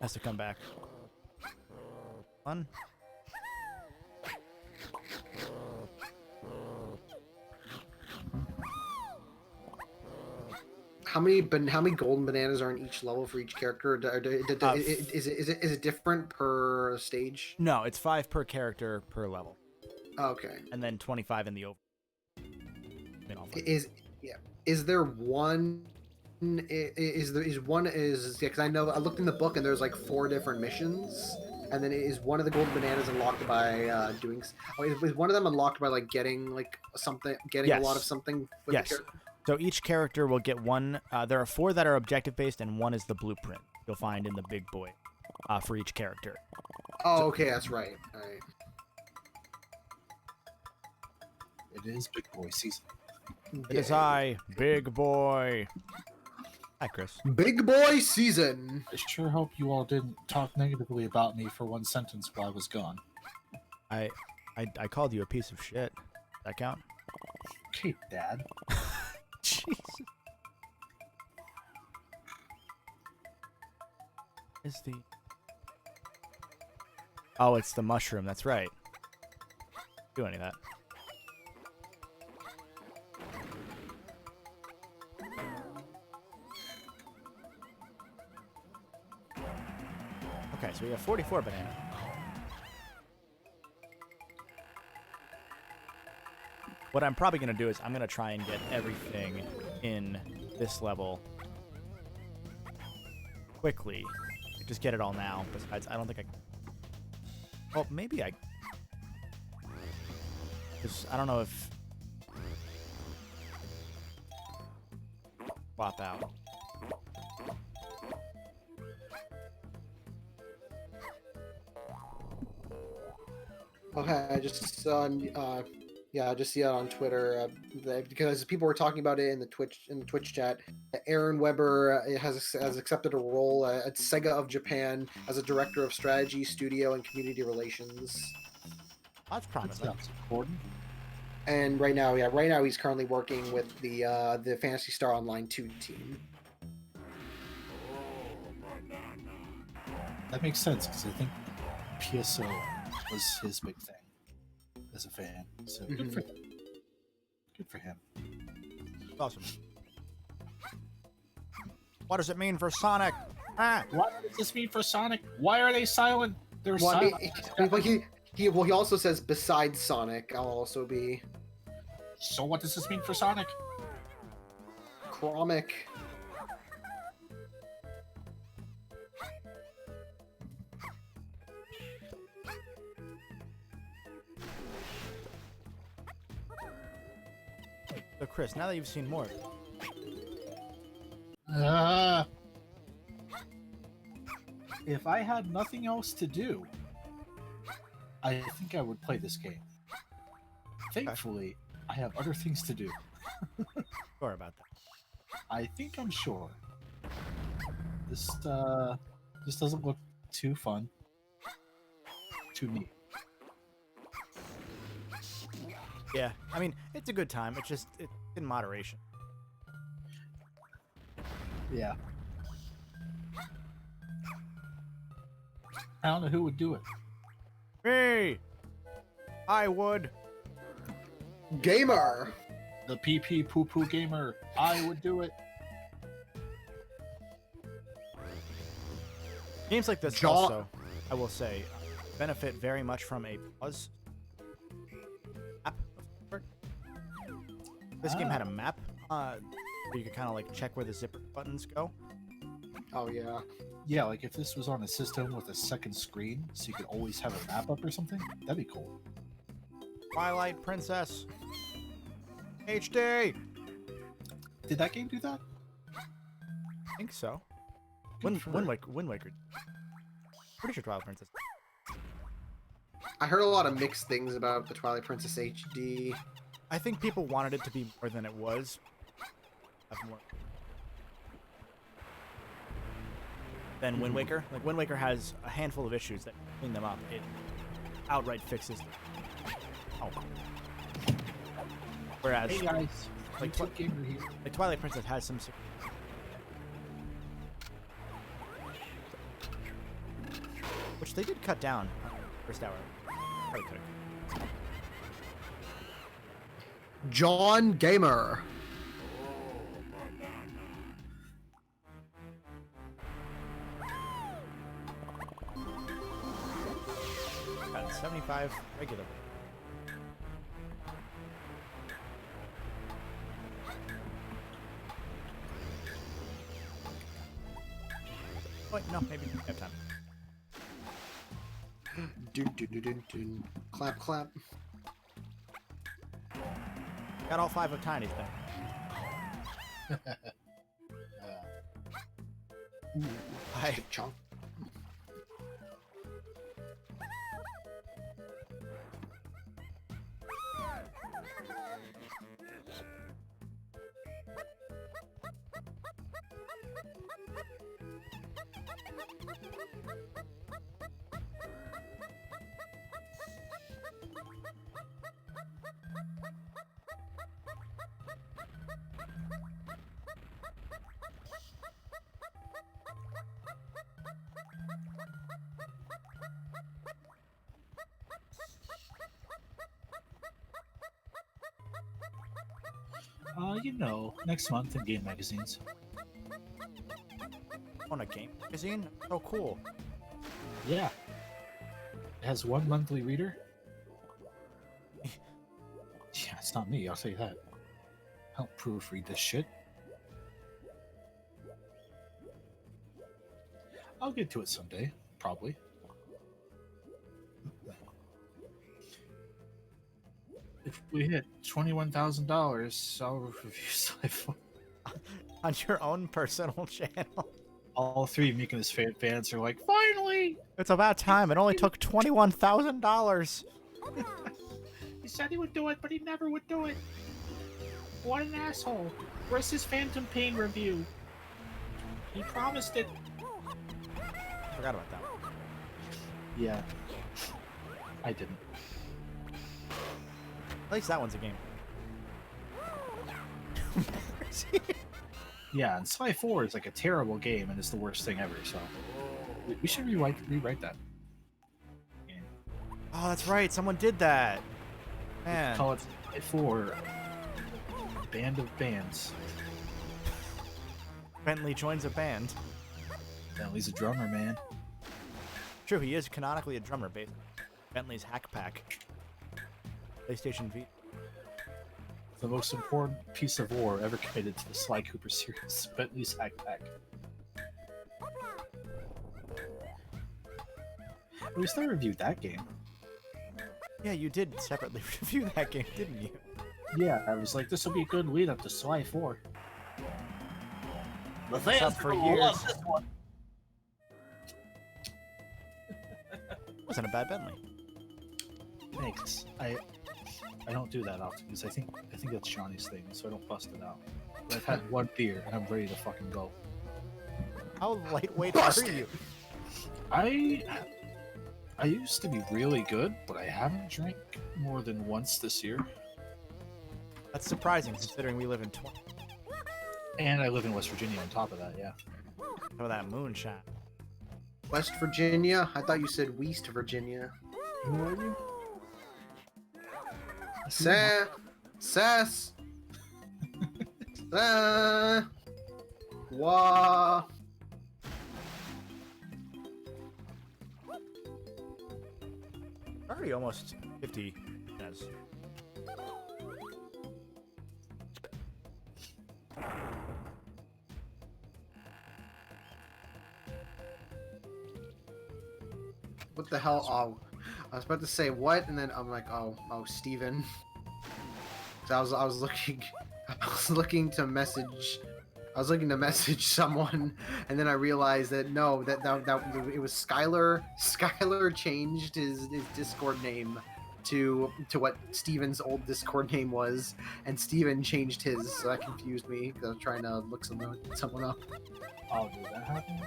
Has to come back. Fun. How many golden bananas are in each level for each character? Is it different per stage? No, it's 5 per character per level, Okay. and then 25 in the over. Is there one? Because I know I looked in the book and there's like 4 different missions, and then is one of the golden bananas unlocked by doing? Oh, is one of them unlocked by like getting like something, getting a lot of something? With Yes. The character? So each character will get one. There are 4 that are objective based, and 1 is the blueprint you'll find in the big boy for each character. Oh, okay, that's right. All right. It is big boy season. It is I, big boy. Hi, Chris. Big boy season. I sure hope you all didn't talk negatively about me for one sentence while I was gone. I called you a piece of shit. Does that count? Okay, Dad. Jesus. Is the... Oh, it's the mushroom. That's right. Do any of that. Okay, so we have 44 bananas. What I'm probably going to do is I'm going to try and get everything in this level quickly. Just get it all now. Besides, I don't think I... Well, maybe I... Because I don't know if... Swap out. Okay, I just saw. Yeah, I just see it on Twitter because people were talking about it in the Twitch chat. Aaron Weber has accepted a role at Sega of Japan as a director of strategy, studio, and community relations. That's promising. Sounds important. And right now he's currently working with the Phantasy Star Online 2 team. That makes sense because I think PSO was his big thing as a fan. So good for him. Good for him. Awesome. What does it mean for Sonic? Ah! What does this mean for Sonic? Why are they silent? They're Well, silent. he also says besides Sonic, I'll also be So what does this mean for Sonic? Chromic. So, Chris, now that you've seen more of it, If I had nothing else to do, I think I would play this game. Thankfully, I have other things to do. sorry about that. I think I'm sure. This doesn't look too fun. Too neat. Yeah, I mean, it's a good time. It's just in moderation. Yeah. I don't know who would do it. Me! I would. Gamer. The PP poo poo gamer. I would do it. Games like this John- also, I will say, benefit very much from a pause app. This game had a map where you could kind of like check where the zipper buttons go. Oh yeah. Yeah, like if this was on a system with a second screen, so you could always have a map up or something, that'd be cool. Twilight Princess HD. Did that game do that? I think so. Good for Wind it. Waker. Pretty sure Twilight Princess. I heard a lot of mixed things about the Twilight Princess HD. I think people wanted it to be more than it was. Have more than Wind Waker. Like Wind Waker has a handful of issues that clean them up. It outright fixes them. Oh. Whereas Hey guys, like YouTube Gamer here. like Twilight Princess has some they did cut down first hour. Probably could've. John Gamer. Got 75 regular. Wait, no, maybe we have time. Dun, dun, dun, dun, dun. Clap, clap. Got all 5 of Tiny's then. Hi. Chomp. You know, next month in game magazines. On a game magazine? Oh, cool. Yeah. It has one monthly reader. Yeah, it's not me, I'll tell you that. I don't proofread this shit. I'll get to it someday, probably. If we hit $21,000, I'll review Sci-Fi. On your own personal channel. All 3 making this fans are like, finally! It's about time. It only took $21,000. He said he would do it, but he never would do it. What an asshole. Where's his Phantom Pain review? He promised it. Forgot about that one. Yeah. I didn't. At least that one's a game. Yeah, and Sly 4 is like a terrible game and it's the worst thing ever, so we should rewrite that. Yeah. Oh, that's right. Someone did that. Man. Call it Sly 4 Band of Bands. Bentley joins a band. Bentley's a drummer, man. True, he is canonically a drummer, based Bentley's Hack Pack. PlayStation V. The most important piece of war ever committed to the Sly Cooper series, Bentley's Hack Pack. We still reviewed that game. Yeah, you did separately review that game, didn't you? Yeah, I was like, this will be a good lead up to Sly 4. The It's up for years. this one. Wasn't a bad Bentley. Thanks. I don't do that often because I think that's Johnny's thing, so I don't bust it out. But I've had one beer and I'm ready to fucking go. How lightweight Busted. are you? I used to be really good, but I haven't drank more than once this year. That's surprising considering we live in And I live in West Virginia on top of that, yeah. Oh, that moonshine. West Virginia? I thought you said West Virginia. Who are you? Sass. Wah. Already almost 50 minutes. What the hell? Oh, I was about to say what, and then I'm like, oh, Steven. So I was looking to message someone, and then I realized that no, that it was Skylar. Skylar changed his Discord name to what Steven's old Discord name was, and Steven changed his, so that confused me because I was trying to look someone up. Oh, did that happen?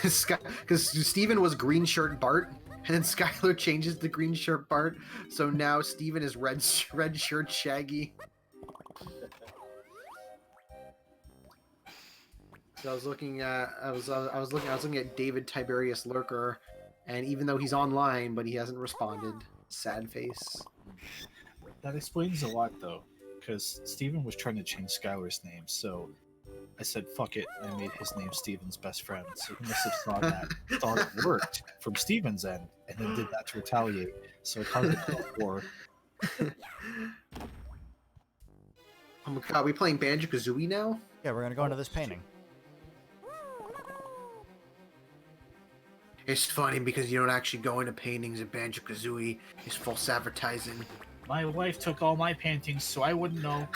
Because Steven was Green Shirt Bart, and then Skylar changes to Green Shirt Bart, so now Steven is Red Shirt Shaggy. So I was looking at David Tiberius Lurker, And even though he's online, but he hasn't responded. Sad face. That explains a lot, though, because Steven was trying to change Skylar's name, so I said, fuck it, and I made his name Steven's best friend. So he must have saw that, thought it worked from Steven's end, and then did that to retaliate. So it caused a war. Oh my god, are we playing Banjo-Kazooie now? Yeah, we're gonna go into this painting. It's funny because you don't actually go into paintings of Banjo-Kazooie. It's false advertising. My wife took all my paintings, so I wouldn't know.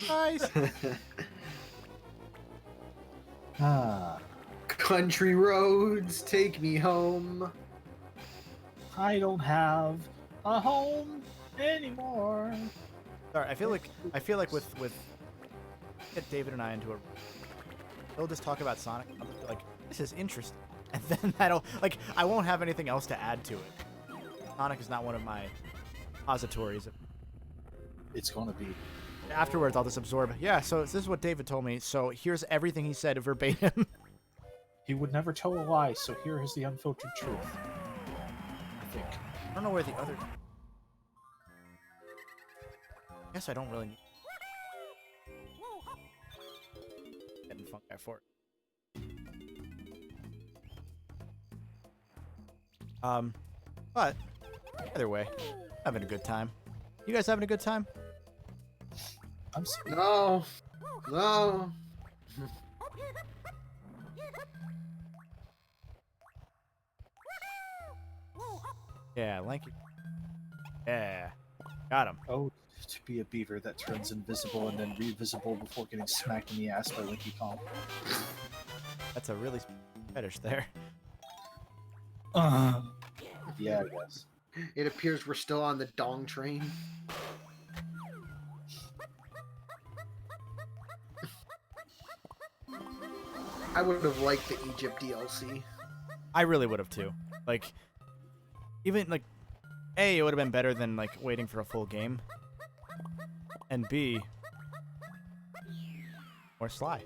Nice. Country roads, take me home. I don't have a home anymore. Sorry, I feel like with get David and I into a, they'll just talk about Sonic. I'll just be like, this is interesting, and then I won't have anything else to add to it. Sonic is not one of my positories. It's gonna be. Afterwards, I'll just absorb. Yeah, so this is what David told me. So here's everything he said verbatim. He would never tell a lie, so here is the unfiltered truth. I think. I don't know where the other. I guess I don't really need. Getting funk guy for it. But either way, having a good time. You guys having a good time? I'm No. No. Yeah, Lanky. Yeah, got him. Oh, to be a beaver that turns invisible and then revisible before getting smacked in the ass by Linky Kong. That's a really fetish there. Yeah, I guess. It appears we're still on the dong train. I would have liked the Egypt DLC. I really would have too. Like, even like, A, it would have been better than like waiting for a full game, and B, more Sly.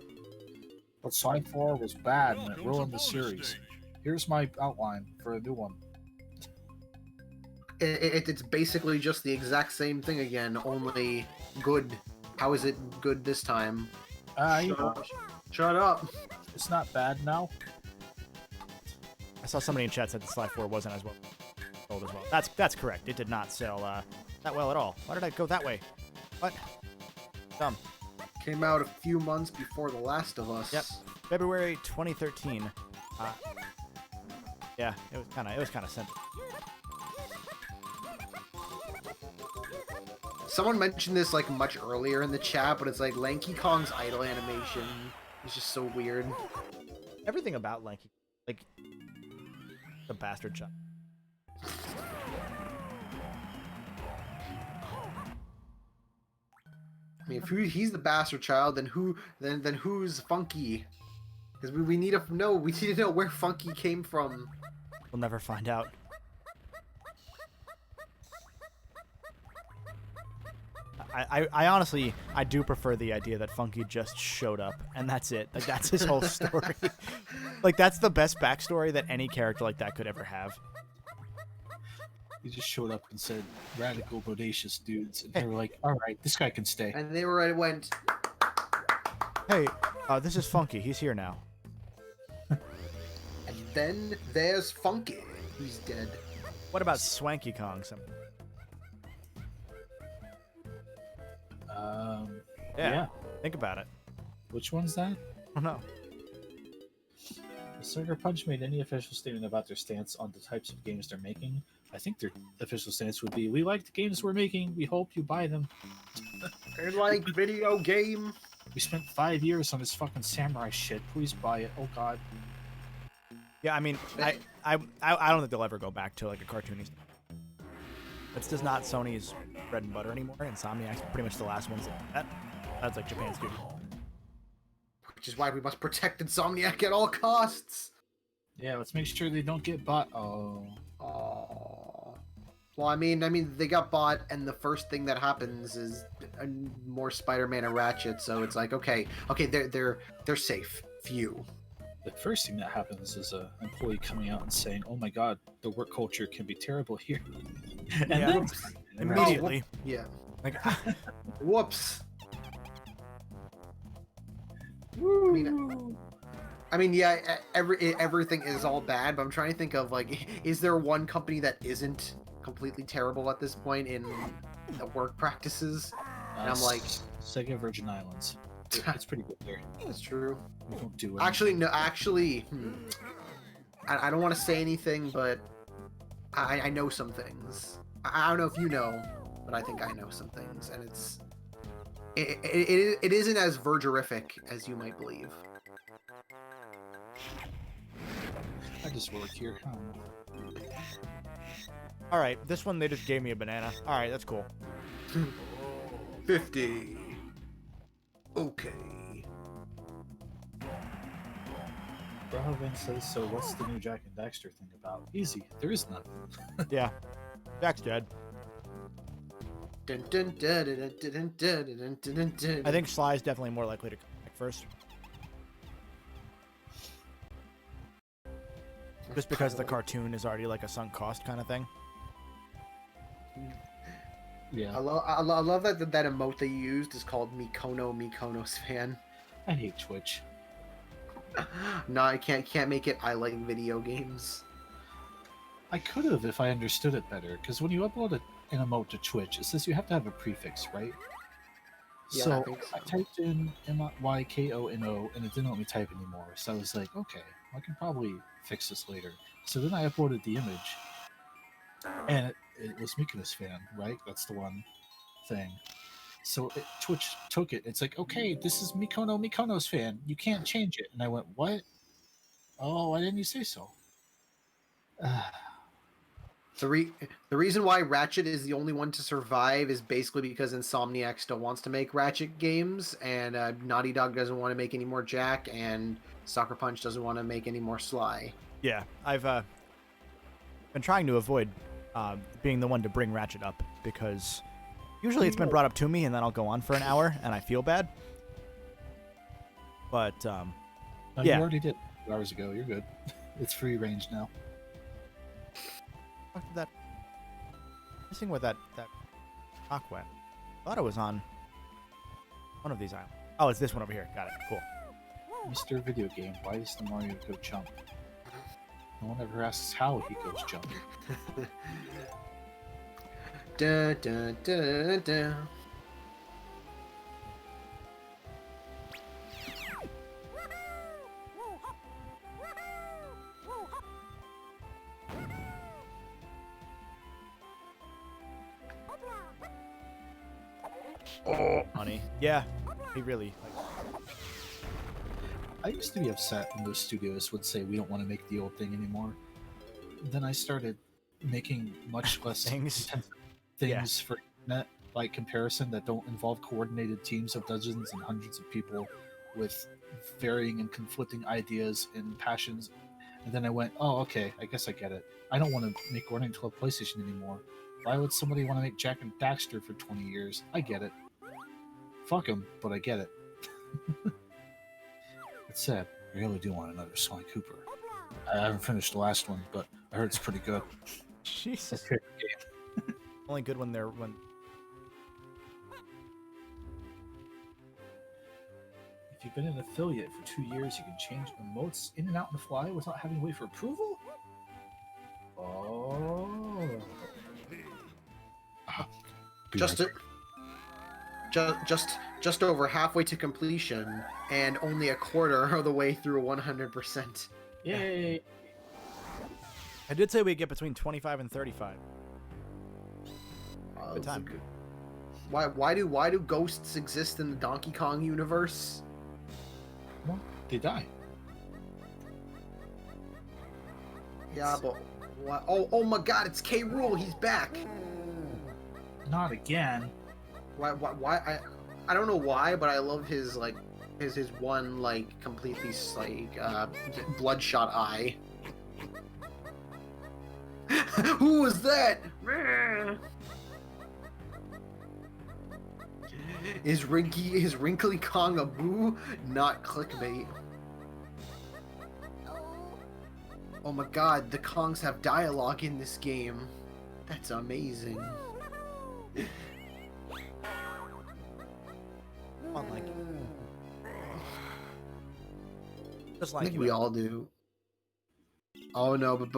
But Sly 4 was bad and it ruined the series. Here's my outline for a new one. It's basically just the exact same thing again, only good. How is it good this time? Shut up. It's not bad now. I saw somebody in chat said that Sly 4 wasn't as well sold as well. That's correct. It did not sell that well at all. Why did I go that way? What? Dumb. Came out a few months before The Last of Us. Yep. February 2013. Yeah, it was kind of simple. Someone mentioned this like much earlier in the chat, but it's like Lanky Kong's idle animation is just so weird. Everything about Lanky, like the bastard child. I mean, if he's the bastard child, then who's Funky? Because we need to know. We need to know where Funky came from. We'll never find out. I honestly, I do prefer the idea that Funky just showed up and that's it. Like, that's his whole story. Like, that's the best backstory that any character like that could ever have. He just showed up and said, "Radical, bodacious dudes," and they were like, "All right, this guy can stay." And they were went. Hey, this is Funky. He's here now. And then there's Funky. He's dead. What about Swanky Kong? Yeah. Think about it. Which one's that? I don't know. Has Sucker Punch made any official statement about their stance on the types of games they're making? I think their official stance would be, "We like the games we're making. We hope you buy them." They're like video game. We spent 5 years on this fucking samurai shit. Please buy it. Oh god. Yeah, I mean, I don't think they'll ever go back to like a cartoony. It's just not Sony's bread and butter anymore. Insomniac's pretty much the last ones that that's like Japan's good. Which is why we must protect Insomniac at all costs. Yeah, let's make sure they don't get bought. Oh. Well, I mean, they got bought, and the first thing that happens is more Spider-Man and Ratchet. So it's like, okay, they're safe. Few. the first thing that happens is a employee coming out and saying, "Oh my God, the work culture can be terrible here," and Yeah. then Immediately. Yeah. Like, Whoops. I mean, yeah, everything is all bad, but I'm trying to think of like, is there one company that isn't completely terrible at this point in the work practices? And I'm like, Sega Virgin Islands. It's pretty good there. that's true. We don't do it. Actually, no. Actually, I don't want to say anything, but I know some things. I don't know if you know, but I think I know some things, and it isn't as vergerific as you might believe. I just work here. I don't know. all right, this one they just gave me a banana. All right, that's cool. 50. Okay. Brahman says, "So what's the new Jack and Daxter thing about?" Easy. There is none. Yeah, Jack's dead. Dun, dun, dun, dun, dun, dun, dun, dun, dun, dun. I think Sly's definitely more likely to come back first, just because the cartoon is already like a sunk cost kind of thing. Yeah. I love that emote they used is called Mikono's fan. I hate Twitch. No, I can't make it. I like video games. I could have if I understood it better, because when you upload an emote to Twitch, it says you have to have a prefix, right? Yeah, So I think so. I typed in MYKONO and it didn't let me type anymore. So I was like, okay, I can probably fix this later. So then I uploaded the image, and it was Mikonos fan, right? That's the one thing. So Twitch took it. It's like, okay, this is Mikonos fan. You can't change it. And I went, what? Oh, why didn't you say so? The reason why Ratchet is the only one to survive is basically because Insomniac still wants to make Ratchet games, and Naughty Dog doesn't want to make any more Jack, and Sucker Punch doesn't want to make any more Sly. Yeah, I've been trying to avoid being the one to bring Ratchet up, because usually it's been brought up to me and then I'll go on for an hour and I feel bad. But No, yeah. You already did 2 hours ago. You're good. It's free range now. fuck did that? Missing where that rock went. I thought it was on one of these islands. Oh, it's this one over here. Got it. Cool. Mr. Video Game, why does the Mario go jump? No one ever asks how he goes jump. Dun, dun, dun, dun. Oh, honey. Yeah, he really. Like, I used to be upset when those studios would say we don't want to make the old thing anymore. Then I started making much less Things. intensive things for internet by comparison that don't involve coordinated teams of dozens and hundreds of people with varying and conflicting ideas and passions. And then I went, oh, okay, I guess I get it. I don't want to make Warning 12 PlayStation anymore. Why would somebody want to make Jack and Daxter for 20 years? I get it. Fuck them, but I get it. It's sad. I really do want another Sly Cooper. I haven't finished the last one, but I heard it's pretty good. Jesus. Okay. Only good when they're when. If you've been an affiliate for 2 years, you can change emotes in and out on the fly without having to wait for approval? Oh. Just over halfway to completion, and only a quarter of the way through 100%. Yay! I did say we get between 25 and 35. Good time. Why do ghosts exist in the Donkey Kong universe? Well, they die. Yeah, but why? Oh my God! It's K. Rool. He's back. Not again. Why? I don't know why, but I love his like his one like completely like bloodshot eye. Who was that? Is Wrinkly Kong a boo? Not clickbait. Oh my god, the Kongs have dialogue in this game. That's amazing. Unlike just I like think you. we all do. Oh no, but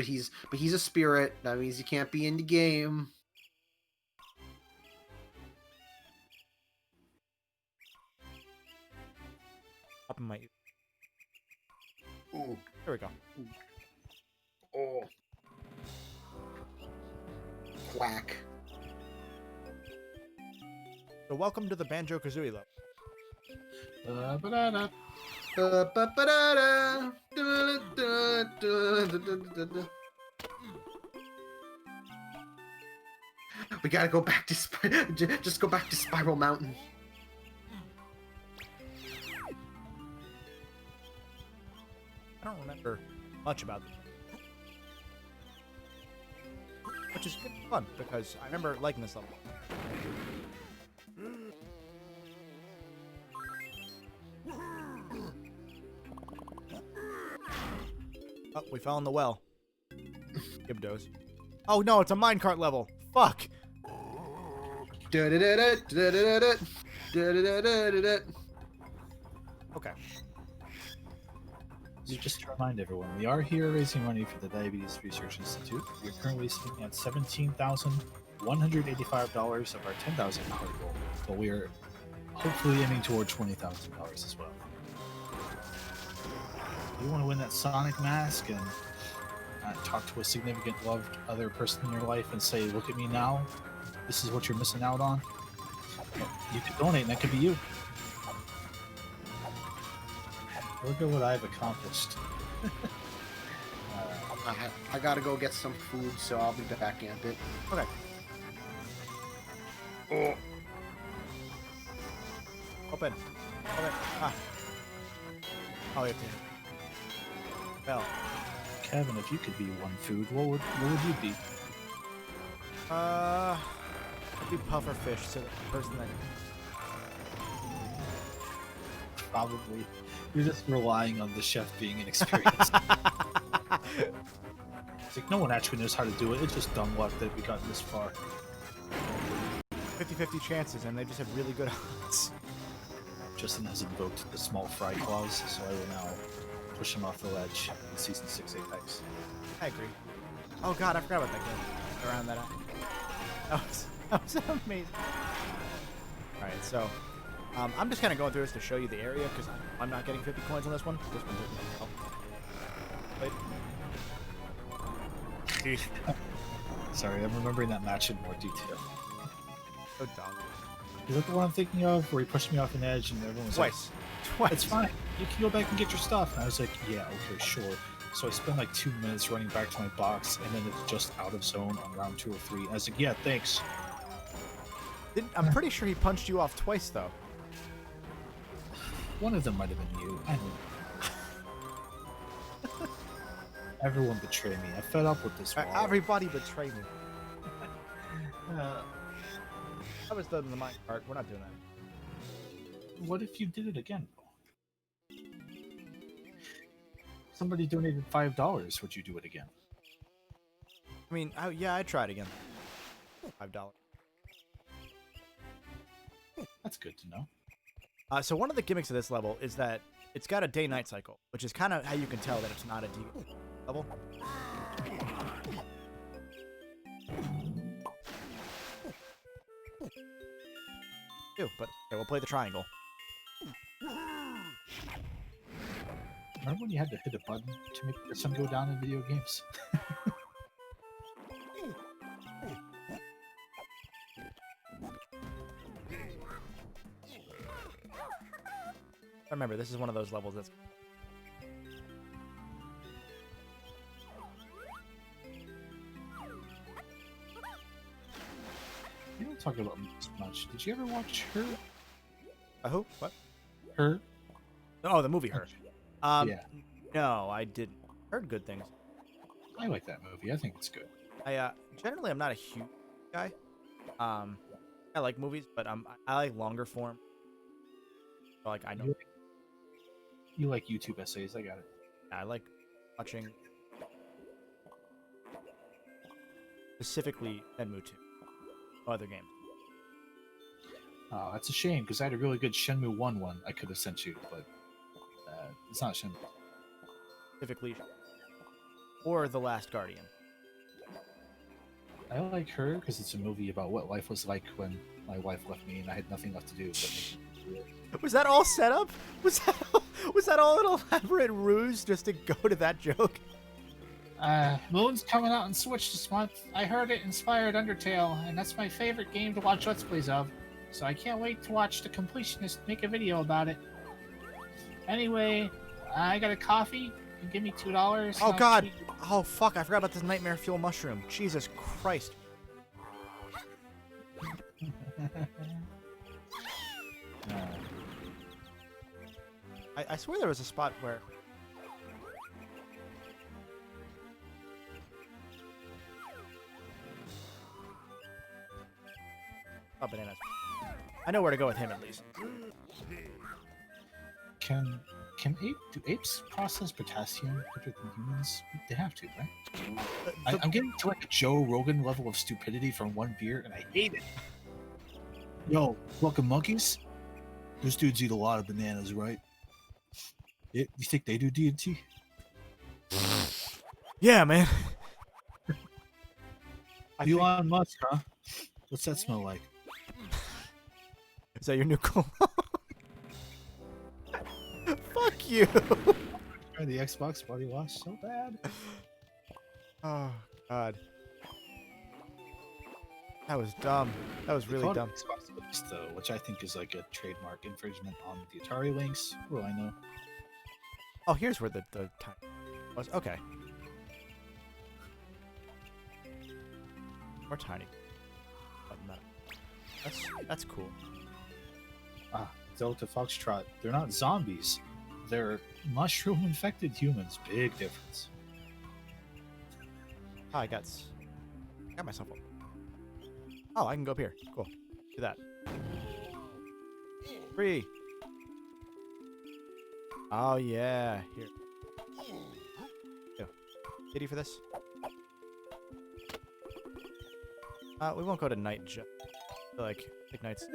he's a spirit. That means he can't be in the game. Up in my. Ooh. There we go. Oh. Quack. So welcome to the Banjo Kazooie level. Ba-da-da. Ba-ba-da-da. Da-da-da-da-da-da-da-da. We gotta go back to just go back to Spiral Mountain. I don't remember much about this, which is good fun because I remember liking this level. Oh, we fell in the well. Gibdos. Oh no, it's a minecart level. Fuck. Da-da-da-da, da-da-da-da, da-da-da-da-da-da. Okay. So just to remind everyone, we are here raising money for the Diabetes Research Institute. We're currently sitting at $17,185 of our $10,000 goal, but we are hopefully aiming toward $20,000 as well. If you want to win that Sonic mask and talk to a significant loved other person in your life and say, look at me now, this is what you're missing out on, you could donate and that could be you. Look at what I've accomplished. I gotta go get some food, so I'll be back in a bit. Okay. Oh. Open. Open. Ah. Oh, you have to. Well. Kevin, if you could be one food, what would you be? I'd be puffer fish, so the person that. Probably. You're just relying on the chef being inexperienced. It's like no one actually knows how to do it. It's just dumb luck that we got this far. 50-50 chances, and they just have really good odds. Justin has invoked the small fry clause, so I will now push him off the ledge in Season 6 Apex. I agree. Oh god, I forgot about that game. Around that. That was amazing. Alright, so I'm just kind of going through this to show you the area because I'm not getting 50 coins on this one. This one doesn't help. Sorry, I'm remembering that match in more detail. So dumb. Is that the one I'm thinking of, where he pushed me off an edge and everyone was Twice. like, it's fine, you can go back and get your stuff. And I was like, yeah, okay, sure. So I spent like 2 minutes running back to my box, and then it's just out of zone on round 2 or 3. And I was like, yeah, thanks. I'm pretty sure he punched you off twice, though. One of them might have been you. I don't know. Everyone betrayed me. I fed up with this wall. Everybody betrayed me. I was done in the minecart. We're not doing that. What if you did it again? Somebody donated $5. Would you do it again? I mean, yeah, I'd try it again. $5. That's good to know. So one of the gimmicks of this level is that it's got a day-night cycle, which is kind of how you can tell that it's not a D level. Ew, but okay, we'll play the triangle. Remember when you had to hit a button to make the sun go down in video games? Remember, this is one of those levels that's... You don't talk about this much. Did you ever watch Her? Who? What? Her? Oh, the movie Her. Yeah. No, I didn't. Heard good things. I like that movie. I think it's good. Generally, I'm not a huge guy. I like movies, but I like longer form. So, like, I know. You like YouTube essays. I got it. I like watching specifically Shenmue 2. No other game. Oh, that's a shame because I had a really good Shenmue 1 one I could have sent you, but it's not Shenmue. Specifically, or The Last Guardian. I like her because it's a movie about what life was like when my wife left me and I had nothing left to do. But Was that all set up? Was that all an elaborate ruse just to go to that joke? Moon's coming out on Switch this month. I heard it inspired Undertale, and that's my favorite game to watch Let's Plays of. So I can't wait to watch the completionist make a video about it. Anyway, I got a coffee. You can give me $2. Oh God! Oh fuck! I forgot about this nightmare fuel mushroom. Jesus Christ! I swear there was a spot where. Oh, bananas. I know where to go with him at least. do apes process potassium quicker than humans? They have to, right? I'm getting to like a Joe Rogan level of stupidity from one beer, and I hate it. Yo, fucking monkeys! Those dudes eat a lot of bananas, right? You think they do D&T? Yeah, man. Elon Musk, huh? What's that smell like? Is that your new cologne? Fuck you. The Xbox body wash so bad. Oh God. That was dumb. That was really dumb. Xbox links, though, which I think is like a trademark infringement on the Atari links. Well, I know. Oh, here's where the time was. Okay. More tiny. That's cool. Delta Foxtrot. They're not zombies. They're mushroom-infected humans. Big difference. Oh, I got myself up. Oh, I can go up here. Cool. Do that. Free. Oh yeah. Here. Go. Kitty for this. We won't go to night. Like nights.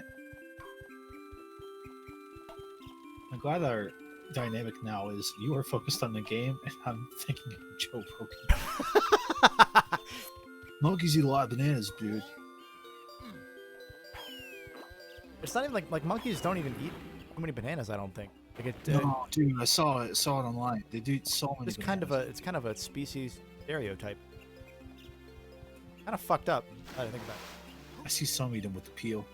I'm glad our dynamic now is you are focused on the game and I'm thinking of Joe Rogan. Monkeys eat a lot of bananas, dude. It's not even like monkeys don't even eat too many bananas. I don't think. Like it. No, dude, I saw it online. They do so many. It's kind of a species stereotype. Kind of fucked up. I think about it. I see some eat them with the peel.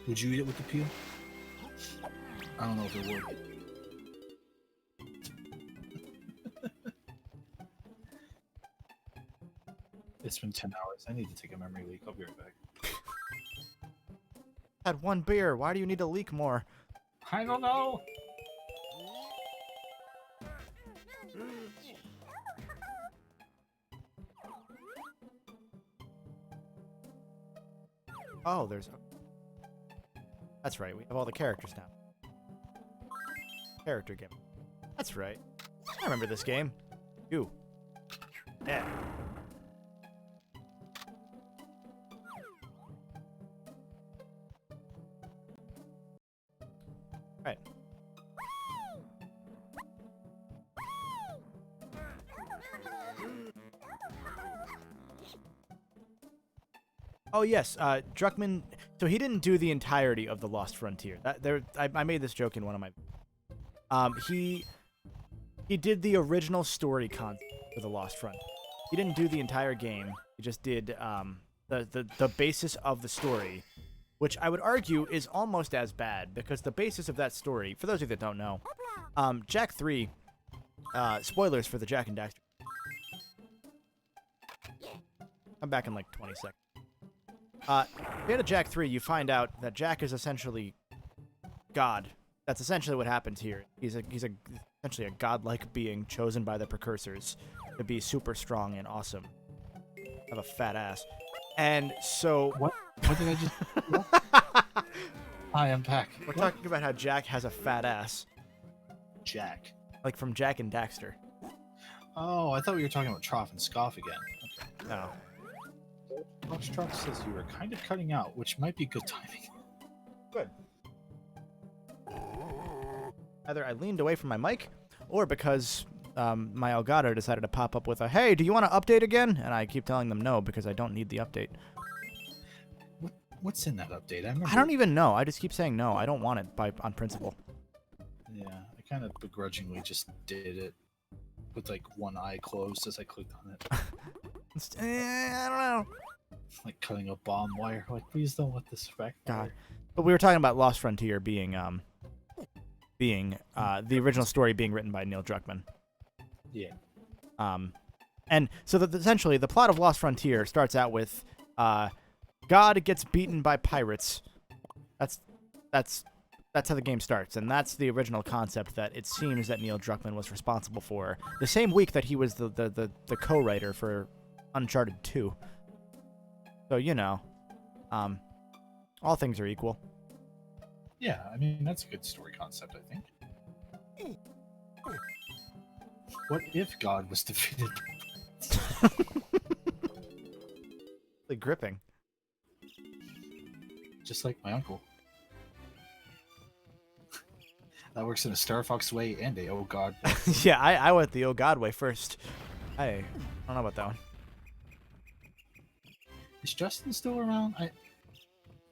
Would you eat it with the peel? I don't know if it would. It's been 10 hours. I need to take a memory leak. I'll be right back. Had one beer. Why do you need to leak more? I don't know. Oh, that's right. We have all the characters now. Character game. That's right. I remember this game. You. Yeah. Right. Oh yes, Druckmann. So he didn't do the entirety of the Lost Frontier. I made this joke in one of my. He did the original story concept for the Lost Frontier. He didn't do the entire game. He just did the basis of the story, which I would argue is almost as bad because the basis of that story, for those of you that don't know, Jak 3. Spoilers for the Jak and Daxter. I'm back in like 20 seconds. At the end of Jak 3, you find out that Jak is essentially God. That's essentially what happens here. He's essentially a godlike being chosen by the precursors to be super strong and awesome. Have a fat ass. And so... What did I just... Hi, I'm back. We're talking about how Jak has a fat ass. Jak. Like from Jak and Daxter. Oh, I thought we were talking about Trough and Scoff again. No. Box Truck says you were kind of cutting out, which might be good timing. Good. Either I leaned away from my mic, or because my Elgato decided to pop up with a, hey, do you want to update again? And I keep telling them no, because I don't need the update. What's in that update? I don't even know. I just keep saying no. I don't want it on principle. Yeah, I kind of begrudgingly just did it with like one eye closed as I clicked on it. I don't know. Like cutting a bomb wire. Like, please don't let this affect. God. But we were talking about Lost Frontier being the original story being written by Neil Druckmann. Yeah. And so essentially the plot of Lost Frontier starts out with God gets beaten by pirates. That's how the game starts, and that's the original concept that it seems that Neil Druckmann was responsible for. The same week that he was the co-writer for Uncharted 2. So, you know, all things are equal. Yeah, I mean, that's a good story concept, I think. What if God was defeated? Like gripping. Just like my uncle. That works in a Star Fox way and a oh god way. Yeah, I went the oh god way first. I don't know about that one. Is Justin still around?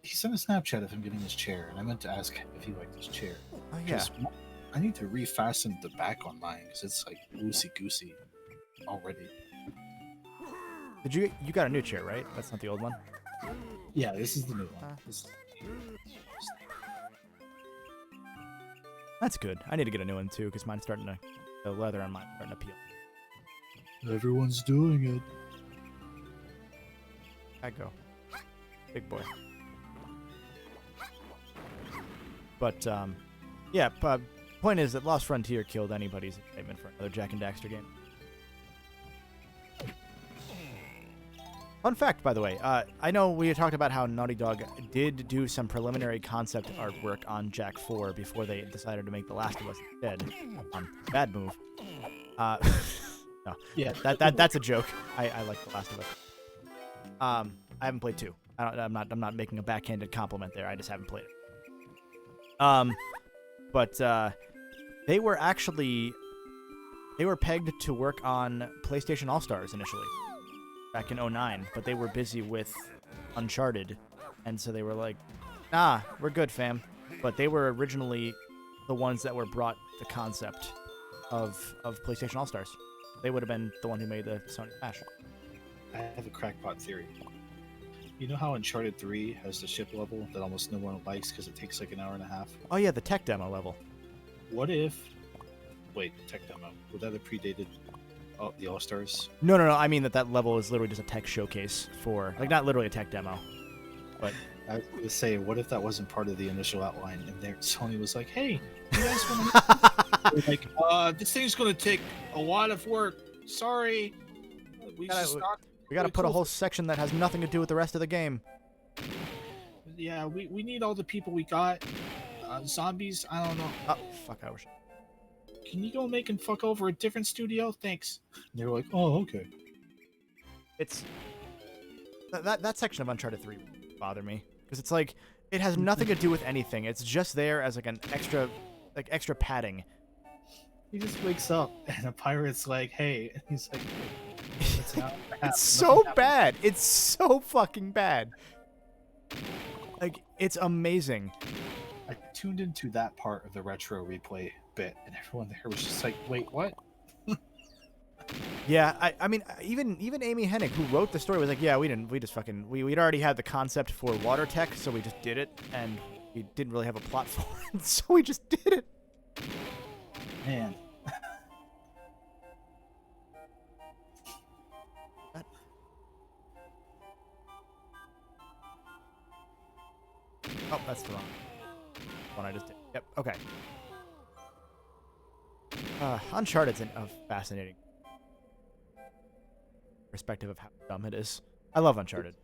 He sent a Snapchat of him getting his chair, and I meant to ask if he liked his chair. Oh, yeah. I need to refasten the back on mine because it's like loosey-goosey already. Did you got a new chair, right? That's not the old one? Yeah, this is the new one. That's good. I need to get a new one too, because mine's starting to, the leather on mine starting to peel. Everyone's doing it. I go. Big boy. But, yeah, point is that Lost Frontier killed anybody's excitement for another Jak and Daxter game. Fun fact, by the way, I know we had talked about how Naughty Dog did do some preliminary concept artwork on Jak 4 before they decided to make The Last of Us instead. Bad move. No, yeah, that's a joke. I like The Last of Us. I haven't played 2. I'm not making a backhanded compliment there. I just haven't played it. But they were pegged to work on PlayStation All-Stars initially. Back in 2009, but they were busy with Uncharted, and so they were like, nah, we're good, fam. But they were originally the ones that were brought the concept of PlayStation All-Stars. They would have been the one who made the Sony Smash. I have a crackpot theory. You know how Uncharted 3 has the ship level that almost no one likes because it takes like an hour and a half? Oh yeah, the tech demo level. What if... Wait, tech demo. Would that have predated the All-Stars? No. I mean that level is literally just a tech showcase for... Like, not literally a tech demo, but... I was going to say, what if that wasn't part of the initial outline, and there Sony was like, hey, you guys want to... like, this thing's going to take a lot of work. Sorry. We gotta put a whole section that has nothing to do with the rest of the game. Yeah, we need all the people we got. Zombies, I don't know. Oh, fuck, I wish. Can you go make and fuck over a different studio? Thanks. And they were like, oh, okay. It's... That section of Uncharted 3 bothered me. Because it's like, it has nothing to do with anything. It's just there as like an extra padding. He just wakes up and a pirate's like, hey. And he's like... It's so bad. It's so fucking bad. Like, it's amazing. I tuned into that part of the retro replay bit, and everyone there was just like, wait, what? Yeah, I mean, even Amy Hennig, who wrote the story, was like, yeah, we'd already had the concept for water tech, so we just did it, and we didn't really have a plot for it, so we just did it. Man. Oh, that's the wrong one I just did. Yep, okay. Uncharted's a fascinating perspective of how dumb it is. I love Uncharted.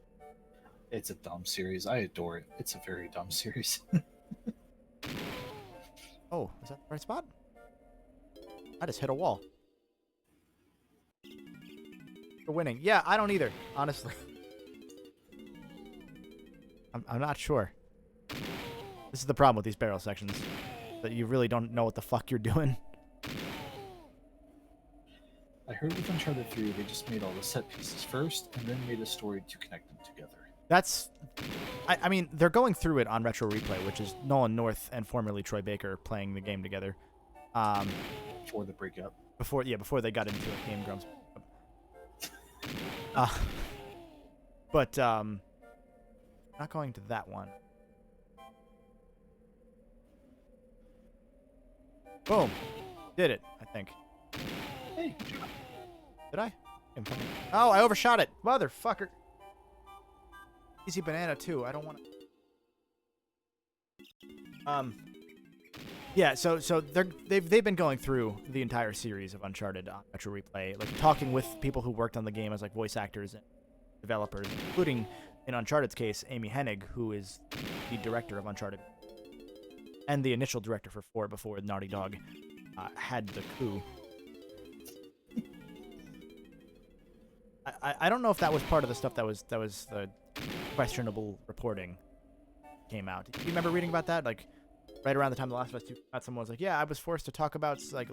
It's a dumb series. I adore it. It's a very dumb series. Oh, is that the right spot? I just hit a wall. We're winning. Yeah, I don't either, honestly. I'm not sure. This is the problem with these barrel sections, that you really don't know what the fuck you're doing. I heard with Uncharted 3, they just made all the set pieces first, and then made a story to connect them together. That's, I mean, they're going through it on Retro Replay, which is Nolan North and formerly Troy Baker playing the game together. Before the breakup. Before they got into it, Game Grumps. But not going to that one. Boom, did it? I think. Hey, Did I? Oh, I overshot it, motherfucker. Easy banana too. I don't want to. Yeah. So they've been going through the entire series of Uncharted on Retro Replay, like talking with people who worked on the game as like voice actors and developers, including in Uncharted's case, Amy Hennig, who is the director of Uncharted and the initial director for 4 before Naughty Dog had the coup. I don't know if that was part of the stuff that was the questionable reporting came out. Do you remember reading about that? Like right around the time The Last of Us 2 came out, someone was like, "Yeah, I was forced to talk about like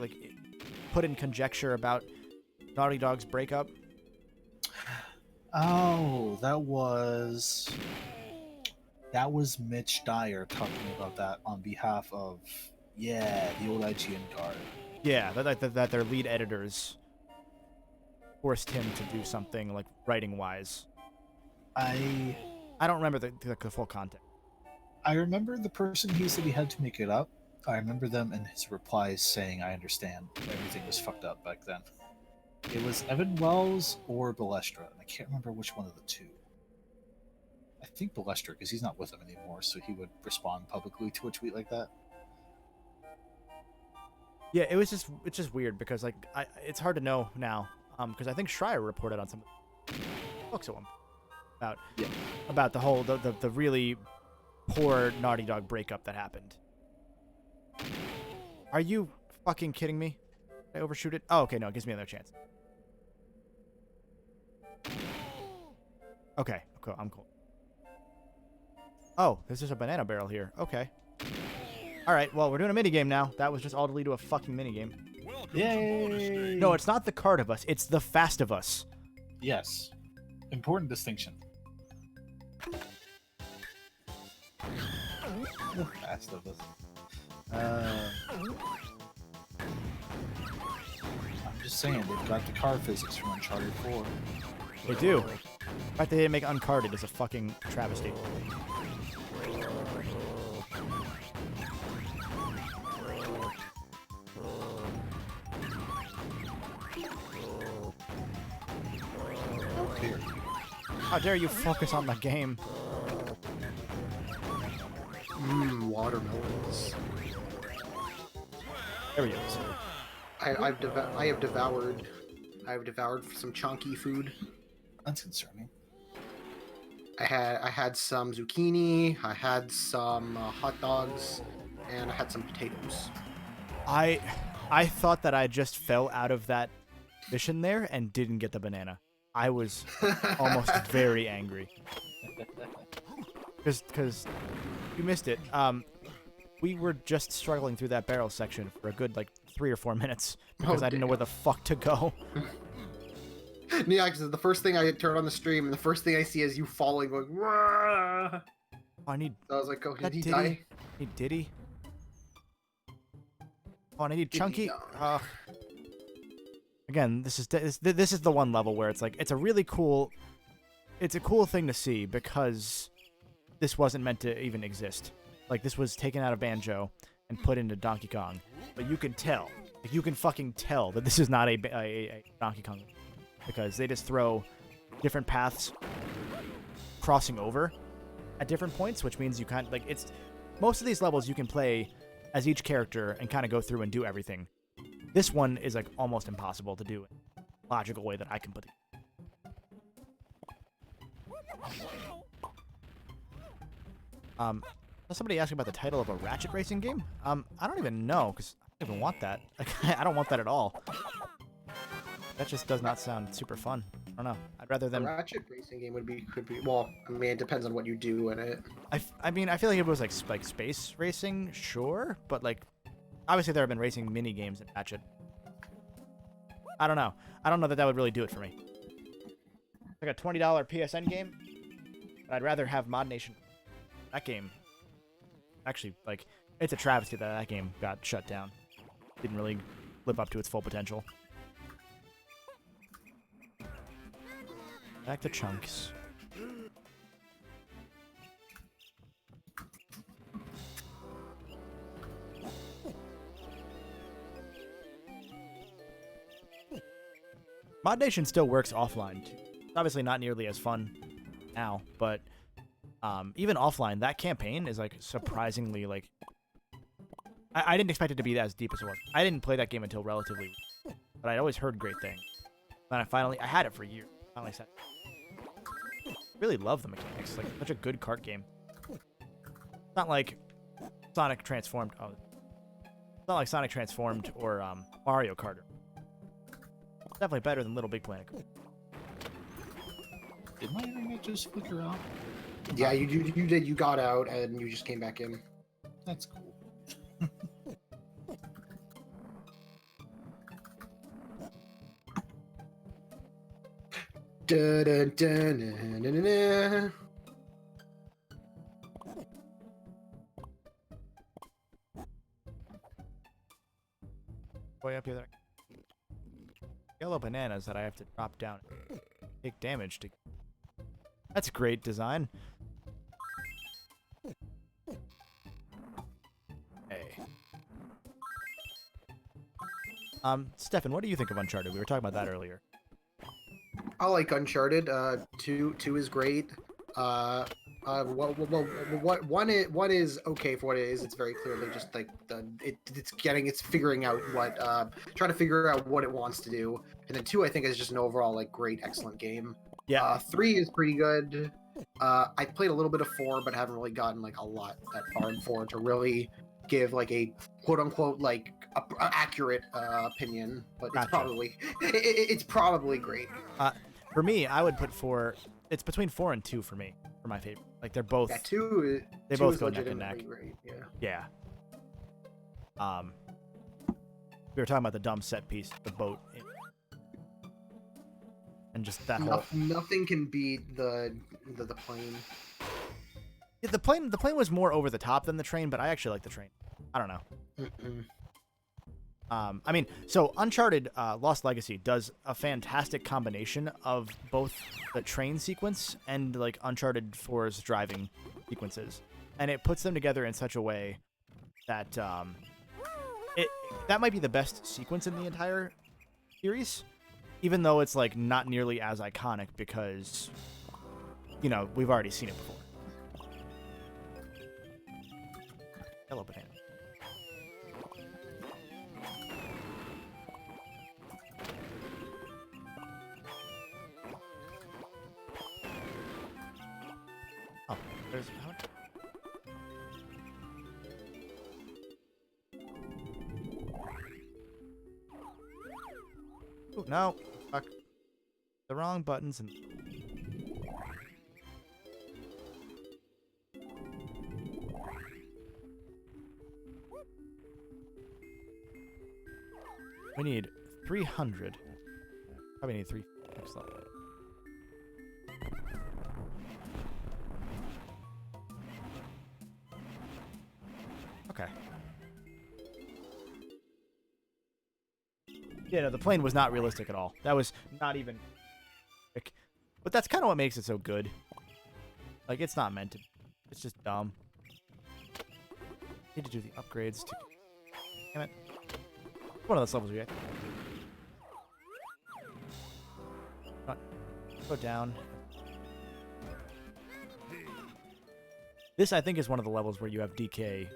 put in conjecture about Naughty Dog's breakup." Oh, that was Mitch Dyer talking about that on behalf of the old IGN guard. Yeah, that their lead editors forced him to do something like writing wise. I don't remember the full context. I remember the person he said he had to make it up. I remember them in his replies saying, "I understand. Everything was fucked up back then." It was Evan Wells or Balestra, and I can't remember which one of the two. I think Balestra, because he's not with them anymore, so he would respond publicly to a tweet like that. Yeah, it's just weird because like it's hard to know now because I think Schreier reported on some books at one about the whole the really poor Naughty Dog breakup that happened. Are you fucking kidding me? Did I overshoot it? Oh, okay, no, it gives me another chance. Okay, cool, I'm cool. Oh, there's just a banana barrel here. Okay. All right, well, we're doing a minigame now. That was just all to lead to a fucking minigame. Yay! No, it's not the card of us. It's the fast of us. Yes. Important distinction. The fast of us. I'm just saying, they've got the card physics from Uncharted 4. They do. The fact that they didn't make Uncarded is a fucking travesty. How dare you focus on the game? Watermelons. There we go. I have devoured some chunky food. That's concerning. I had some zucchini. I had some hot dogs, and I had some potatoes. I thought that I just fell out of that mission there and didn't get the banana. I was almost very angry because you missed it. We were just struggling through that barrel section for a good like 3 or 4 minutes because I didn't know where the fuck to go. Yeah, because the first thing I turn on the stream and the first thing I see is you falling, going. Wah! Oh, I need. So I was like, "Oh, did he Diddy. die?" Did he? Oh, and I need Chunky. Again, this is the one level where it's like it's a cool thing to see because this wasn't meant to even exist. Like this was taken out of Banjo and put into Donkey Kong, but you can tell, like, you can fucking tell that this is not a Donkey Kong because they just throw different paths crossing over at different points, which means you can't like it's most of these levels you can play as each character and kind of go through and do everything. This one is like almost impossible to do in a logical way that I can put it. Somebody asked me about the title of a Ratchet racing game. I don't even know because I don't even want that. Like, I don't want that at all. That just does not sound super fun. don't know. I'd rather A than. Ratchet racing game could be. Well, I mean, it depends on what you do in it. I mean, I feel like if it was like space racing, sure, but like, obviously there have been racing mini games in Ratchet. I don't know. I don't know that would really do it for me. Like a $20 PSN game, but I'd rather have Mod Nation. That game, actually, like, it's a travesty that game got shut down. Didn't really live up to its full potential. Back to chunks. Mod Nation still works offline too. It's obviously not nearly as fun now, but even offline, that campaign is like surprisingly like. I didn't expect it to be as deep as it was. I didn't play that game until relatively, but I'd always heard great things. Then I had it for years. Finally said, really love the mechanics. Like such a good kart game. It's not like Sonic Transformed. Oh, it's not like Sonic Transformed or Mario Kart. It's definitely better than Little Big Planet. Did my internet just flicker out? Yeah, you did. You got out and you just came back in. That's cool. Dun, dun, dun, dun, dun, dun, dun. Way up here. There. Yellow bananas that I have to drop down. Take damage to. That's great design. Hey. Stefan, what do you think of Uncharted? We were talking about that earlier. I like Uncharted. Two is great. One is okay for what it is. It's very clearly just like it's figuring out what trying to figure out what it wants to do. And then 2, I think, is just an overall like great, excellent game. Yeah. 3 is pretty good. I played a little bit of 4, but haven't really gotten like a lot that far in 4 to really give like a quote unquote like a accurate opinion. But Gotcha. it's probably great. For me, I would put 4. It's between 4 and 2 for me. For my favorite, like they're both. Yeah, 2. They 2 both is go neck and neck. legitimately great, Yeah. We were talking about the dumb set piece, the boat, and just that whole. Nothing can beat the plane. Yeah, the plane was more over the top than the train, but I actually like the train. I don't know. Mm-mm. I mean, so Uncharted Lost Legacy does a fantastic combination of both the train sequence and like Uncharted 4's driving sequences, and it puts them together in such a way that that might be the best sequence in the entire series, even though it's like not nearly as iconic because we've already seen it before. Hello, banana. Oh, there's how. Ooh, no, fuck. The wrong buttons and. We need 300. Probably need 3 next level. Okay. Yeah, no, the plane was not realistic at all. That was not even. But that's kind of what makes it so good. Like, it's not meant to. It's just dumb. Need to do the upgrades to. Damn it. One of those levels we get. Go down. This, I think, is one of the levels where you have DK.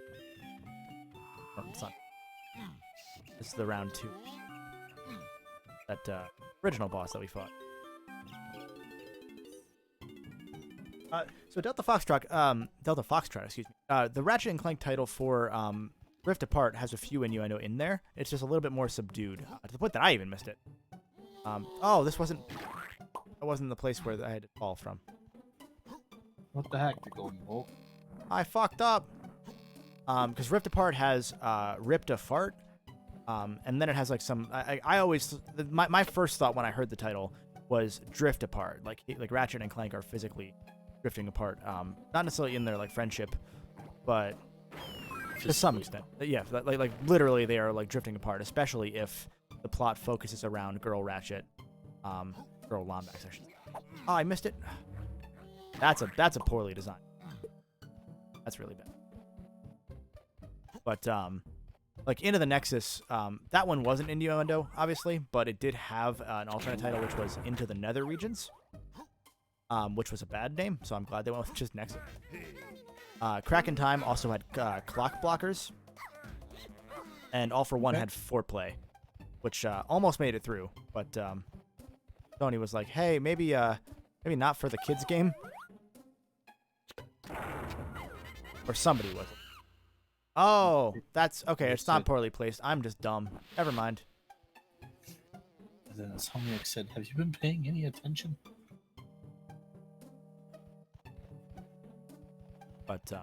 Oh, it's not. This is the round 2. That original boss that we fought. So Delta Foxtrot, excuse me. The Ratchet and Clank title for Rift Apart has a few innuendo in there. It's just a little bit more subdued, to the point that I even missed it. Oh, this wasn't That wasn't the place where I had to fall from. What the heck, the golden bolt? I fucked up. Because Rift Apart has Ripped a Fart. And then it has like some. I always my first thought when I heard the title was Drift Apart. Like Ratchet and Clank are physically drifting apart. Not necessarily in their like friendship, but to some extent. Yeah, like literally they are like drifting apart, especially if the plot focuses around Girl Ratchet, Girl Lombax, I should say. Oh, I missed it. That's a poorly designed. That's really bad. But like Into the Nexus, that one wasn't Innuendo, obviously, but it did have an alternate title, which was Into the Nether Regions, which was a bad name, so I'm glad they went with just Nexus. Crack in Time also had clock blockers, and All for One had foreplay, which almost made it through, but Sony was like, "Hey, maybe not for the kids game," or somebody was. Oh, that's okay. It's not poorly placed. I'm just dumb. Never mind. And then Insomniac said, "Have you been paying any attention?" But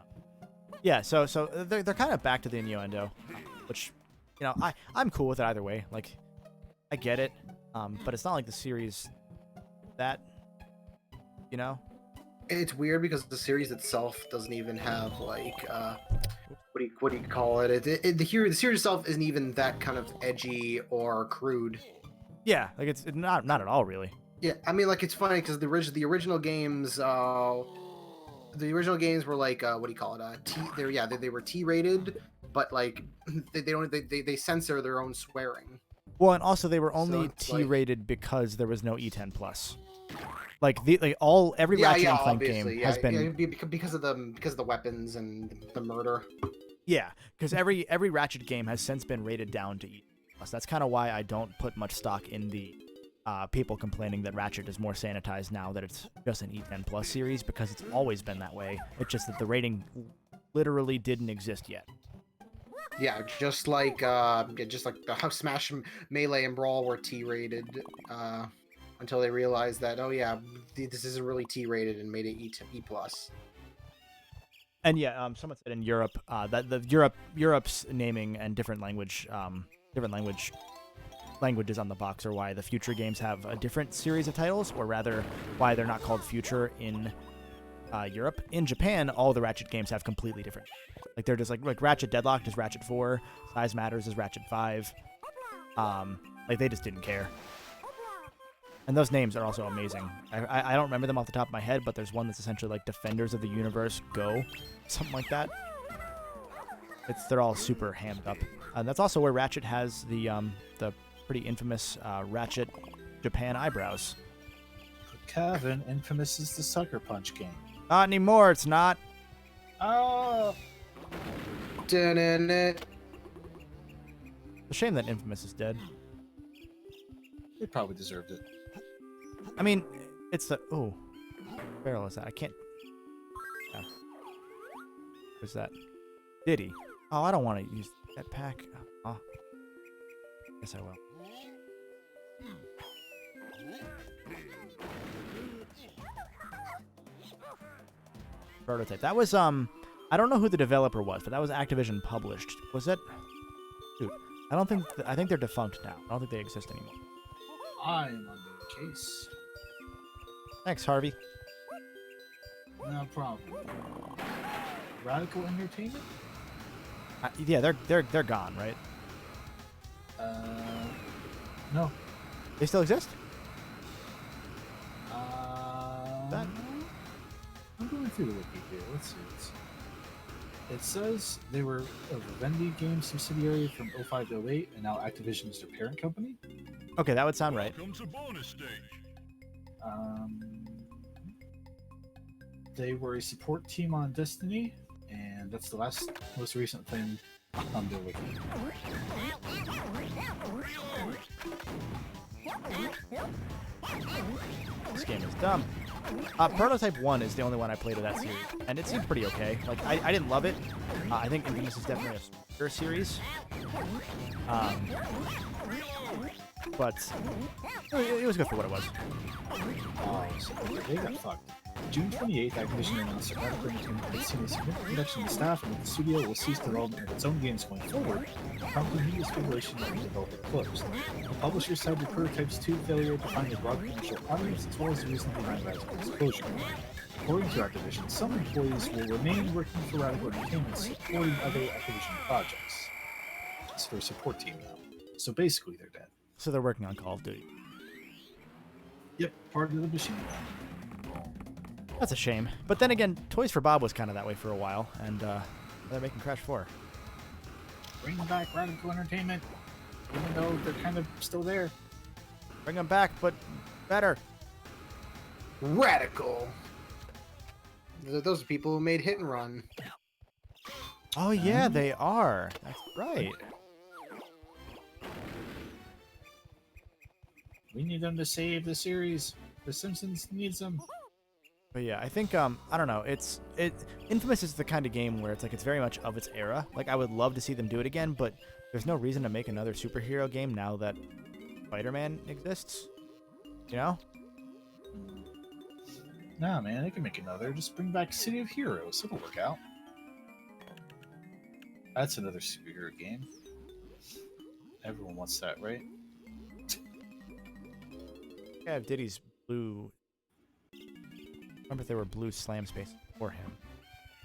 yeah, so they're kind of back to the innuendo, which, you know, I'm cool with it either way. Like, I get it, but it's not like the series that, you know. It's weird because the series itself doesn't even have like what do you call it? The series itself isn't even that kind of edgy or crude. Yeah, like it's not at all really. Yeah, I mean, like, it's funny because the original games, were like what do you call it? They were T-rated, but like they censor their own swearing. Well, and also they were only So T-rated because there was no E10 plus. Like every Ratchet and Clank game has been because of the weapons and the murder. Yeah, because every Ratchet game has since been rated down to E10 plus. That's kind of why I don't put much stock in the people complaining that Ratchet is more sanitized now that it's just an E10 plus series, because it's always been that way. It's just that the rating literally didn't exist yet. Yeah, just like the how Smash, Melee, and Brawl were T-rated until they realized that, oh yeah, this isn't really T-rated, and made it E plus. And yeah, someone said in Europe that the Europe's naming and different languages on the box are why the Future games have a different series of titles, or rather, why they're not called Future in Europe. In Japan, all the Ratchet games have completely different. Like they're just like Ratchet Deadlocked is Ratchet 4, Size Matters is Ratchet 5. Like they just didn't care. And those names are also amazing. I don't remember them off the top of my head, but there's one that's essentially like Defenders of the Universe Go, something like that. They're all super hammed up. And that's also where Ratchet has the pretty infamous Ratchet Japan eyebrows. Kevin, Infamous is the Sucker Punch game. Not anymore, it's not. Oh! It's A shame that Infamous is dead. They probably deserved it. I mean, it's the... Ooh. What barrel is that? I can't... Yeah. What's that? Diddy. Oh, I don't want to use that pack. Oh. Guess I will. Prototype. That was, I don't know who the developer was, but that was Activision published. Was it? Dude, I think they're defunct now. I don't think they exist anymore. I'm on the case. Thanks, Harvey. No problem. Radical Entertainment? Yeah, they're gone, right? No. They still exist? That... I'm going through the wiki here. Let's see. It says they were a Vivendi game subsidiary from 05 to 08, and now Activision is their parent company. Okay, that would sound right. Welcome to bonus stage. They were a support team on Destiny, and that's the most recent thing on their wiki. This game is dumb. Prototype 1 is the only one I played of that series, and it seemed pretty okay. Like, I didn't love it. I think Infamous is definitely a stronger series. but it was good for what it was. Oh, so they got fucked. June 28th, Activision announced that Radical Entertainment had seen a significant reduction in staff and that the studio will cease development of its own games going forward, prompting media speculation that the developer closed. The publisher cited Prototype's 2 failure to find a broad commercial audience, as well as the reason behind Radical's closure. According to Activision, some employees will remain working for Radical Entertainment, supporting other Activision projects. It's their support team now. So basically, they're dead. So they're working on Call of Duty. Yep, part of the machine. That's a shame. But then again, Toys for Bob was kind of that way for a while, and they're making Crash 4. Bring back Radical Entertainment, even though they're kind of still there. Bring them back, but better. Radical. Those are people who made Hit and Run. Oh yeah, they are. That's right. We need them to save the series. The Simpsons needs them. But yeah, I think I don't know. Infamous is the kind of game where it's like it's very much of its era. Like I would love to see them do it again, but there's no reason to make another superhero game now that Spider-Man exists. You know? Nah, man, they can make another. Just bring back City of Heroes. It'll work out. That's another superhero game. Everyone wants that, right? Yeah, Diddy's blue. Remember if there were blue slam spaces for him.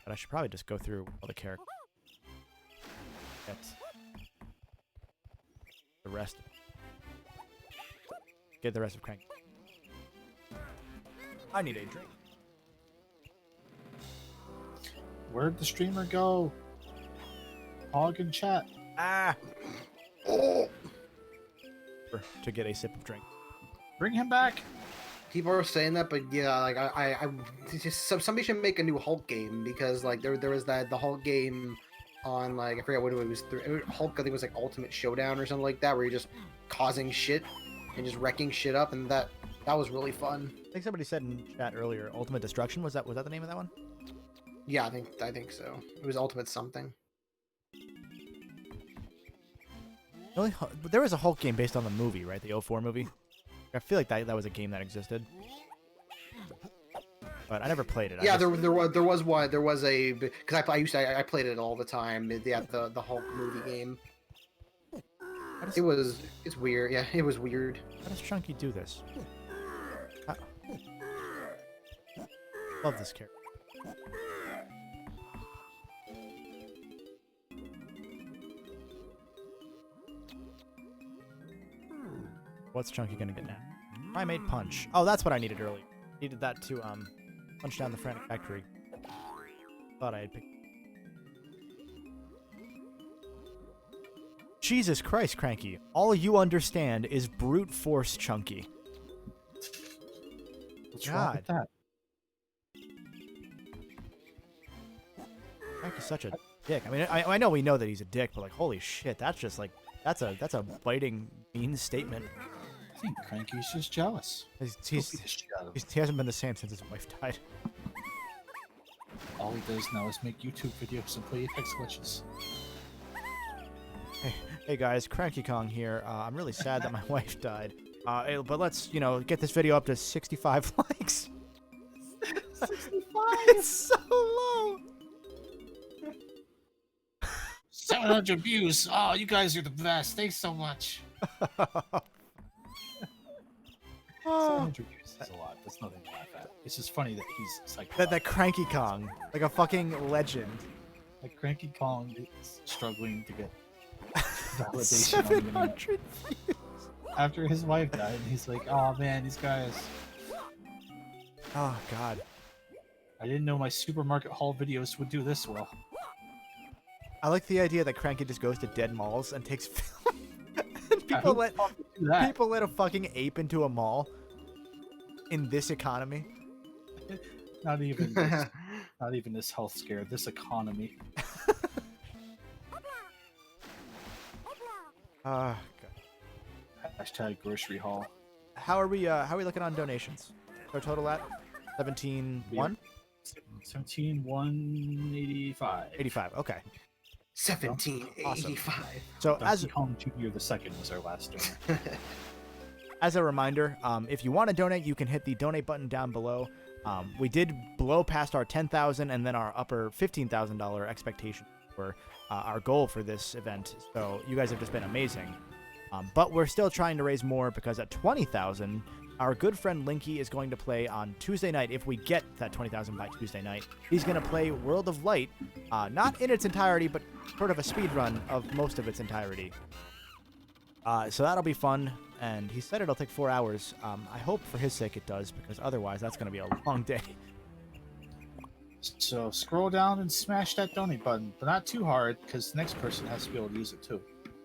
But I should probably just go through all the characters. Get the rest. Get the rest of Crank. I need a drink. Where'd the streamer go? Hog in chat. Ah! Oh. To get a sip of drink. Bring him back. People are saying that, but yeah, like I just somebody should make a new Hulk game because like there was the Hulk game on like I forget what it was Hulk, I think it was like Ultimate Showdown or something like that, where you're just causing shit and just wrecking shit up, and that was really fun. I think somebody said in chat earlier, Ultimate Destruction. Was that the name of that one? Yeah, I think so. It was Ultimate something. There was a Hulk game based on the movie, right? The 04 movie. I feel like that was a game that existed, but I never played it. Yeah, there was one. There was a because I played it all the time. The Hulk movie game. It's weird. Yeah, it was weird. How does Chunky do this? Love this character. What's Chunky gonna get now? Primate Punch. Oh, that's what I needed earlier. Needed that to punch down the Frantic Factory. Thought I had picked. Jesus Christ, Cranky! All you understand is brute force, Chunky. What's wrong with that? Cranky's such a dick. I mean, I know we know that he's a dick, but like, holy shit, that's just like that's a biting, mean statement. I think Cranky's just jealous. He hasn't been the same since his wife died. All he does now is make YouTube videos and play Apex glitches. Hey guys, Cranky Kong here. I'm really sad that my wife died. But let's, get this video up to 65 likes. 65. It's so low. 700 views. Oh, you guys are the best. Thanks so much. 700 views is a lot. That's nothing to laugh at. It's just funny that he's like That Cranky Kong, like a fucking legend. like Cranky Kong is struggling to get validation. 700 views. After his wife died, and he's like, "Oh man, these guys." Oh god. I didn't know my supermarket haul videos would do this well. I like the idea that Cranky just goes to dead malls and takes film. And Who the fuck would do that? people let a fucking ape into a mall in this economy. Not even this, not even this health scare. This economy. God. Hashtag grocery haul. How are we looking on donations? Our total at 17,185. 17,185. 85. Okay. 1785. So Donkey Kong Jr. the second was our last donor. as a reminder, if you want to donate, you can hit the donate button down below. We did blow past our $10,000 and then our upper $15,000 expectation for our goal for this event. So you guys have just been amazing. But we're still trying to raise more because at 20,000, our good friend Linky is going to play on Tuesday night. If we get that 20,000 by Tuesday night, he's going to play World of Light, not in its entirety, but sort of a speed run of most of its entirety. So that'll be fun, and he said it'll take 4 hours. I hope for his sake it does, because otherwise that's going to be a long day. So scroll down and smash that donate button, but not too hard, because the next person has to be able to use it too.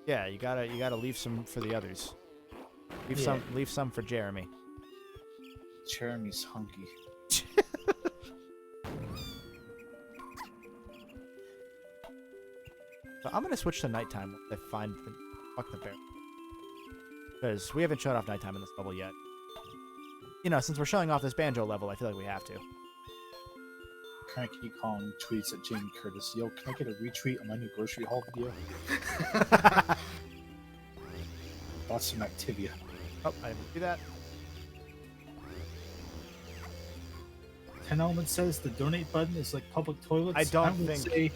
Yeah, you gotta leave some for the others. Leave some for Jeremy. Jeremy's hunky. So I'm gonna switch to nighttime once I find the fuck the bear, because we haven't shut off nighttime in this level yet. You know, since we're showing off this banjo level, I feel like we have to. Cranky Kong tweets at Jamie Curtis, "Yo, can I get a retweet on my new grocery haul video?" Bought some Activia. Oh, I didn't do that. 10 Element says the donate button is like public toilets. I don't would think- say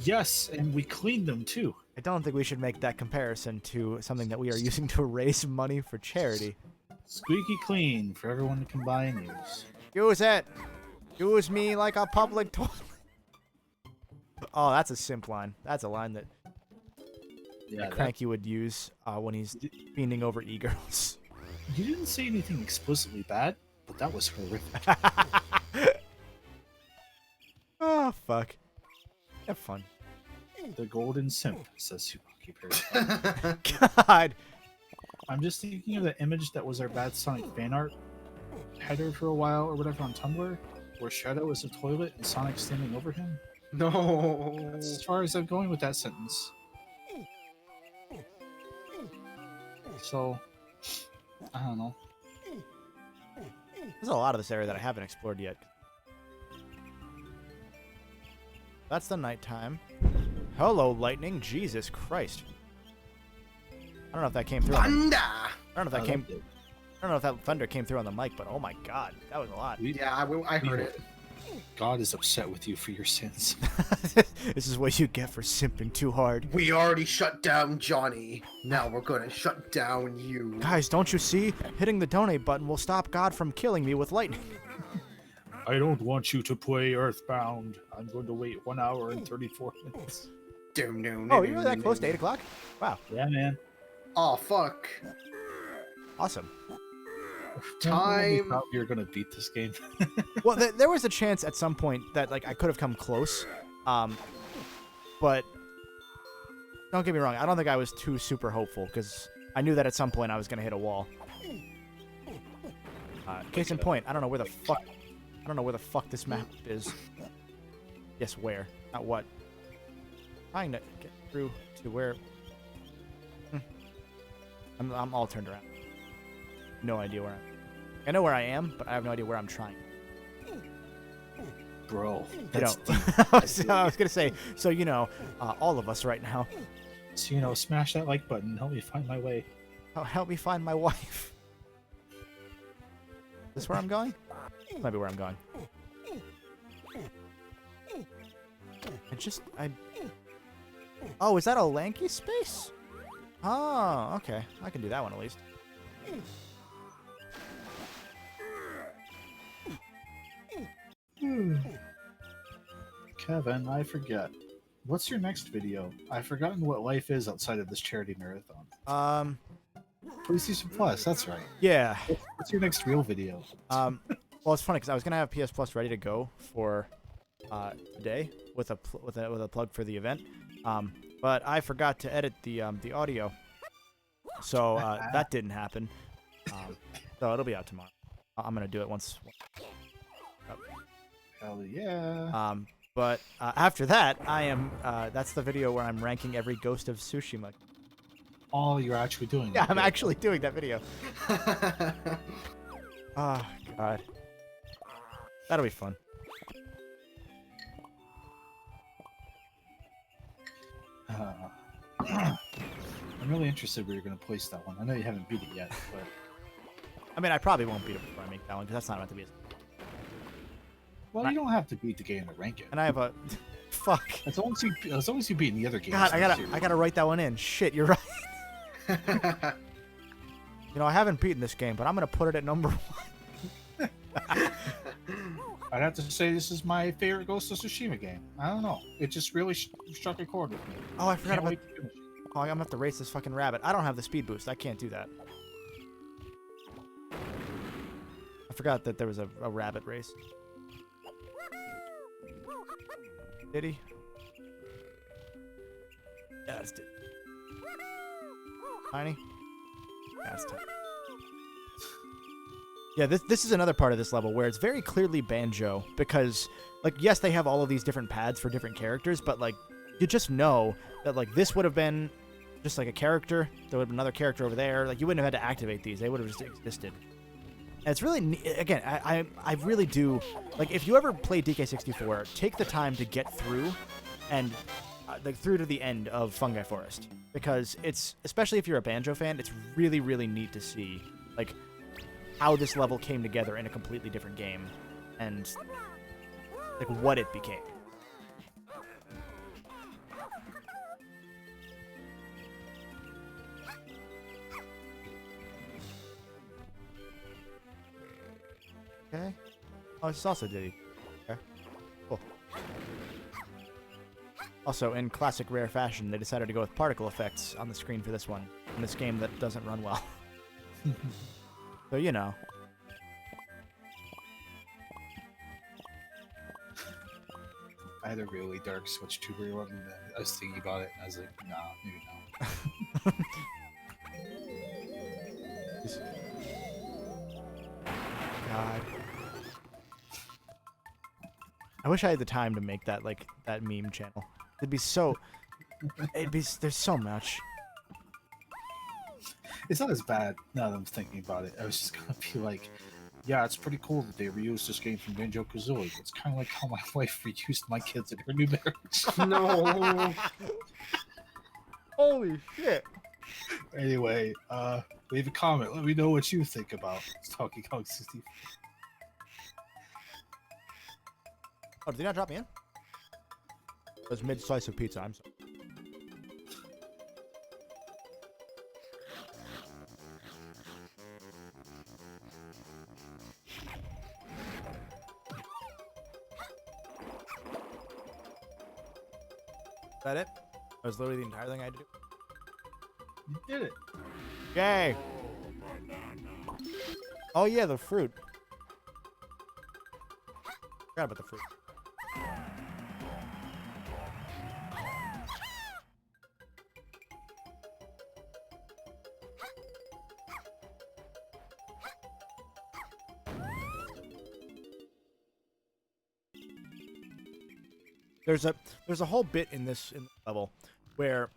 yes, and we cleaned them too. I don't think we should make that comparison to something that we are using to raise money for charity. Squeaky clean for everyone to combine and use. Use it! Use me like a public toilet. Oh, that's a simp line. That's a line that Yeah, Cranky would use when he's fiending over e-girls. you didn't say anything explicitly bad, but that was horrific. Oh, fuck. Have fun. The golden simp, says Subaki Perry. God. I'm just thinking of the image that was our Bad Sonic fan art header for a while or whatever on Tumblr, where Shadow is a toilet and Sonic's standing over him. No. That's as far as I'm going with that sentence. So, I don't know. There's a lot of this area that I haven't explored yet. That's the nighttime. Hello, lightning. Jesus Christ. I don't know if that came through. Thunder. I don't know if that came. loved it. I don't know if that thunder came through on the mic, but oh my God, that was a lot. Yeah, I heard it. God is upset with you for your sins. This is what you get for simping too hard. We already shut down Johnny. Now we're gonna shut down you. Guys, don't you see? Hitting the donate button will stop God from killing me with lightning. I don't want you to play Earthbound. I'm going to wait 1 hour and 34 minutes. Oh, you're that close to 8 o'clock? Wow, Yeah, man. Oh fuck. awesome. Time. Thought you were going to beat this game. Well, there was a chance at some point that like I could have come close, but don't get me wrong. I don't think I was too super hopeful because I knew that at some point I was gonna hit a wall. Case in point, I don't know where the fuck. I don't know where the fuck this map is. Yes, where? Not what. Trying to get through to where. I'm all turned around. No idea where I know where I am, but I have no idea where I'm trying. Bro. I That's don't. I was gonna say, so you know, all of us right now. So, you know, smash that like button. Help me find my way. Oh, help me find my wife. Is this where I'm going? This might be where I'm going. Oh, is that a lanky space? Oh, okay. I can do that one at least. Kevin, I forget. What's your next video? I've forgotten what life is outside of this charity marathon. PlayStation Plus, that's right. Yeah. What's your next real video? Well, it's funny because I was gonna have PS Plus ready to go for today with a plug for the event, but I forgot to edit the audio, so that didn't happen. So it'll be out tomorrow. I'm gonna do it once. Hell yeah. But after that, I am. That's the video where I'm ranking every Ghost of Tsushima. Oh, you're actually doing Yeah, it. I'm actually doing that video. Oh God, that'll be fun. I'm really interested where you're going to place that one. I know you haven't beat it yet, but I mean, I probably won't beat it before I make that one, because that's not meant to be. well, you don't have to beat the game to rank it. And I have a fuck. As long as you beat in the other games. God, in the I gotta write that one in. Shit, you're right. You know, I haven't beaten this game, but I'm gonna put it at number 1. I'd have to say this is my favorite Ghost of Tsushima game. I don't know. It just really struck a chord with me. Oh, I forgot Can't about. wait to finish it. Oh, I'm gonna have to race this fucking rabbit. I don't have the speed boost. I can't do that. I forgot that there was a rabbit race. Did he? Yeah, it's did. Tiny? Yeah, it's tiny. Yeah, this is another part of this level where it's very clearly Banjo, because, like, yes, they have all of these different pads for different characters, but, like, you just know that, like, this would have been just, like, a character. There would have been another character over there. Like, you wouldn't have had to activate these. They would have just existed. And it's really, again, I really do, like, if you ever play DK64, take the time to get through and, like, through to the end of Fungi Forest. Because it's, especially if you're a Banjo fan, it's really, really neat to see, like, how this level came together in a completely different game, and like what it became. Okay. Oh, it's also Diddy. Okay. Cool. Also, in classic Rare fashion, they decided to go with particle effects on the screen for this one, in this game that doesn't run well. So, you know. I had a really dark Switch tuber one, and I was thinking about it, and I was like, nah, maybe no. God. I wish I had the time to make that, like, that meme channel. It'd be so... there's so much. It's not as bad now that I'm thinking about it. I was just gonna be like, yeah, it's pretty cool that they reused this game from Banjo-Kazooie. It's kind of like how my wife reused my kids in her new marriage. No. Holy shit. Anyway, leave a comment. Let me know what you think about Donkey Kong 64. Oh, did they not drop me in? It was mid-slice of pizza, I'm sorry. Is that it? That was literally the entire thing I had to do. You did it. Yay! Oh yeah, the fruit. Forgot about the fruit. There's a whole bit in this level where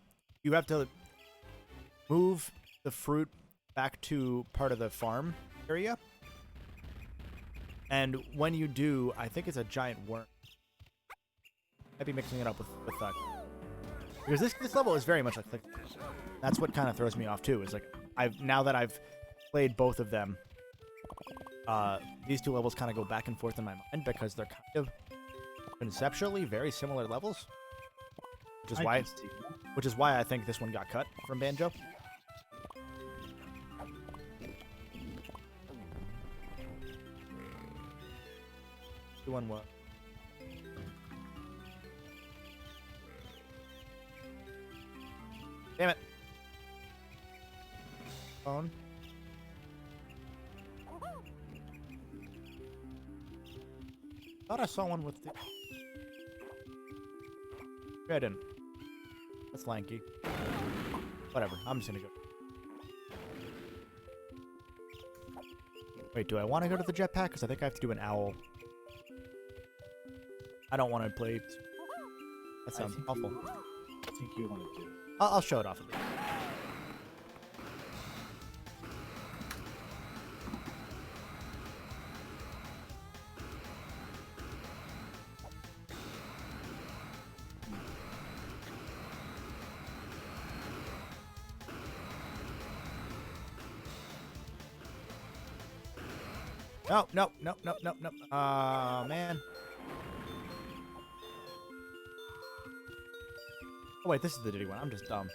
you have to move the fruit back to part of the farm area, and when you do, I think it's a giant worm. I'd be mixing it up with that, because this level is very much like that's what kind of throws me off too. Is like now that I've played both of them, these two levels kind of go back and forth in my mind because they're kind of conceptually very similar levels, which is why I think this one got cut from Banjo. One what? Damn it! Phone. Thought I saw one with the... I didn't. That's lanky. Whatever, I'm just gonna go. Wait, do I want to go to the jetpack? Because I think I have to do an owl. I don't want to play... That sounds awful. I think you want to do it. I'll show it off a bit. No, no, no, no, no, no. Man. Oh, wait, this is the Diddy one. I'm just dumb.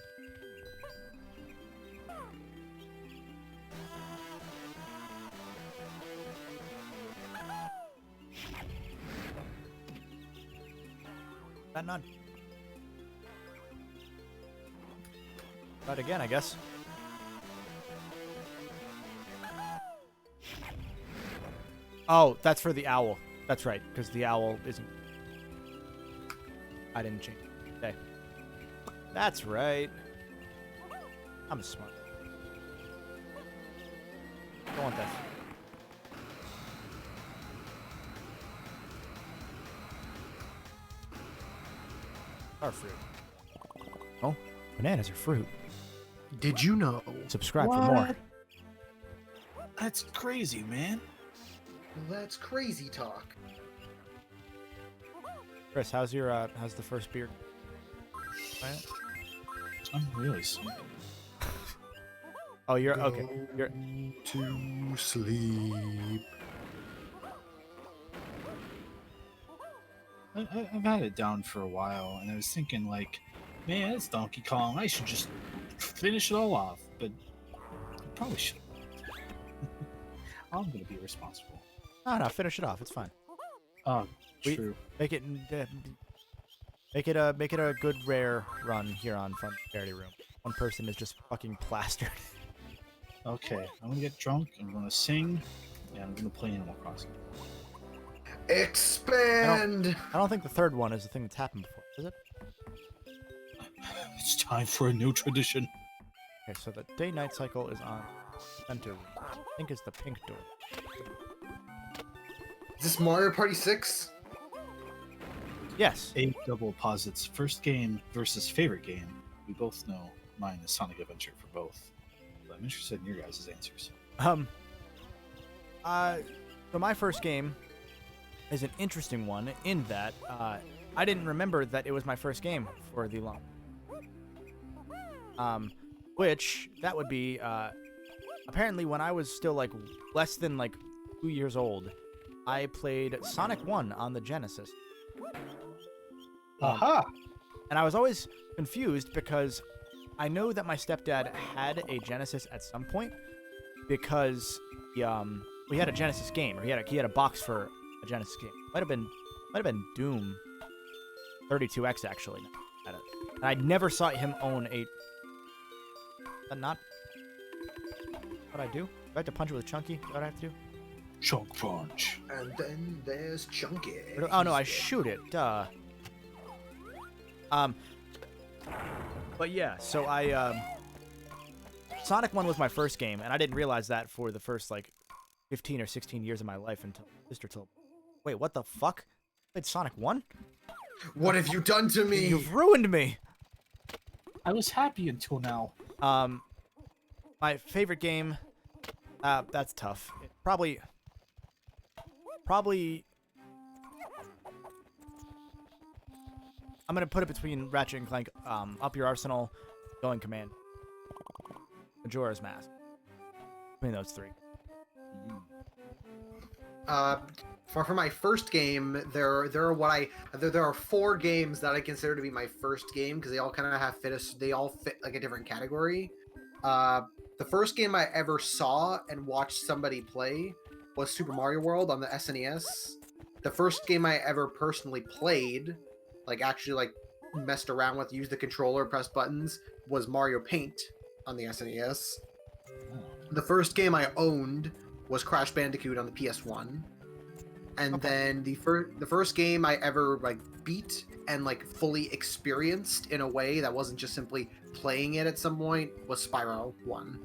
None. Try it again, I guess. Oh, that's for the owl. That's right, because the owl isn't... I didn't change it. Okay. That's right. I'm smart. Don't want this. Our fruit. Oh, bananas are fruit. Did you know? Subscribe for more. What? That's crazy, man. That's crazy talk. Chris, how's the first beer? I'm really sorry. Oh, you're okay. You're To sleep. I've had it down for a while, and I was thinking, like, man, it's Donkey Kong. I should just finish it all off, but I probably should. I'm gonna be responsible. no, finish it off. It's fine. Oh, We- true. Make it a good rare run here on Fun Charity Room. One person is just fucking plastered. Okay, I'm gonna get drunk. I'm gonna sing, and I'm gonna play Animal Crossing. Expand. I don't think the third one is the thing that's happened before, is it? It's time for a new tradition. Okay, so the day-night cycle is on center room. I think it's the pink door. Is this Mario Party 6? Yes. A double posits. First game versus favorite game. We both know mine is Sonic Adventure for both. But I'm interested in your guys' answers. So my first game is an interesting one in that I didn't remember that it was my first game for the long. Which that would be apparently when I was still like less than like 2 years old, I played Sonic 1 on the Genesis. Aha! And I was always confused because I know that my stepdad had a Genesis at some point because we had a Genesis game, or he had a box for a Genesis game. Might have been Doom 32X actually. And I never saw him own a. Is that not what I do? Do I have to punch it with Chunky? Is that what I have to do? Chunk punch. And then there's Chunky. Oh no, I shoot it. Duh. But yeah, so Sonic 1 was my first game, and I didn't realize that for the first like 15 or 16 years of my life until my sister told me. Wait, what the fuck? I played Sonic 1? What have you done to me? You've ruined me. I was happy until now. My favorite game. That's tough. Probably. I'm gonna put it between Ratchet and Clank, Up Your Arsenal, Going Command, Majora's Mask. Between those three. For my first game, there are 4 games that I consider to be my first game because they all kind of fit like a different category. The first game I ever saw and watched somebody play was Super Mario World on the SNES. The first game I ever personally played, like actually like messed around with, used the controller, pressed buttons, was Mario Paint on the SNES. The first game I owned was Crash Bandicoot on the PS1. And then the first game I ever like beat and like fully experienced in a way that wasn't just simply playing it at some point was Spyro 1.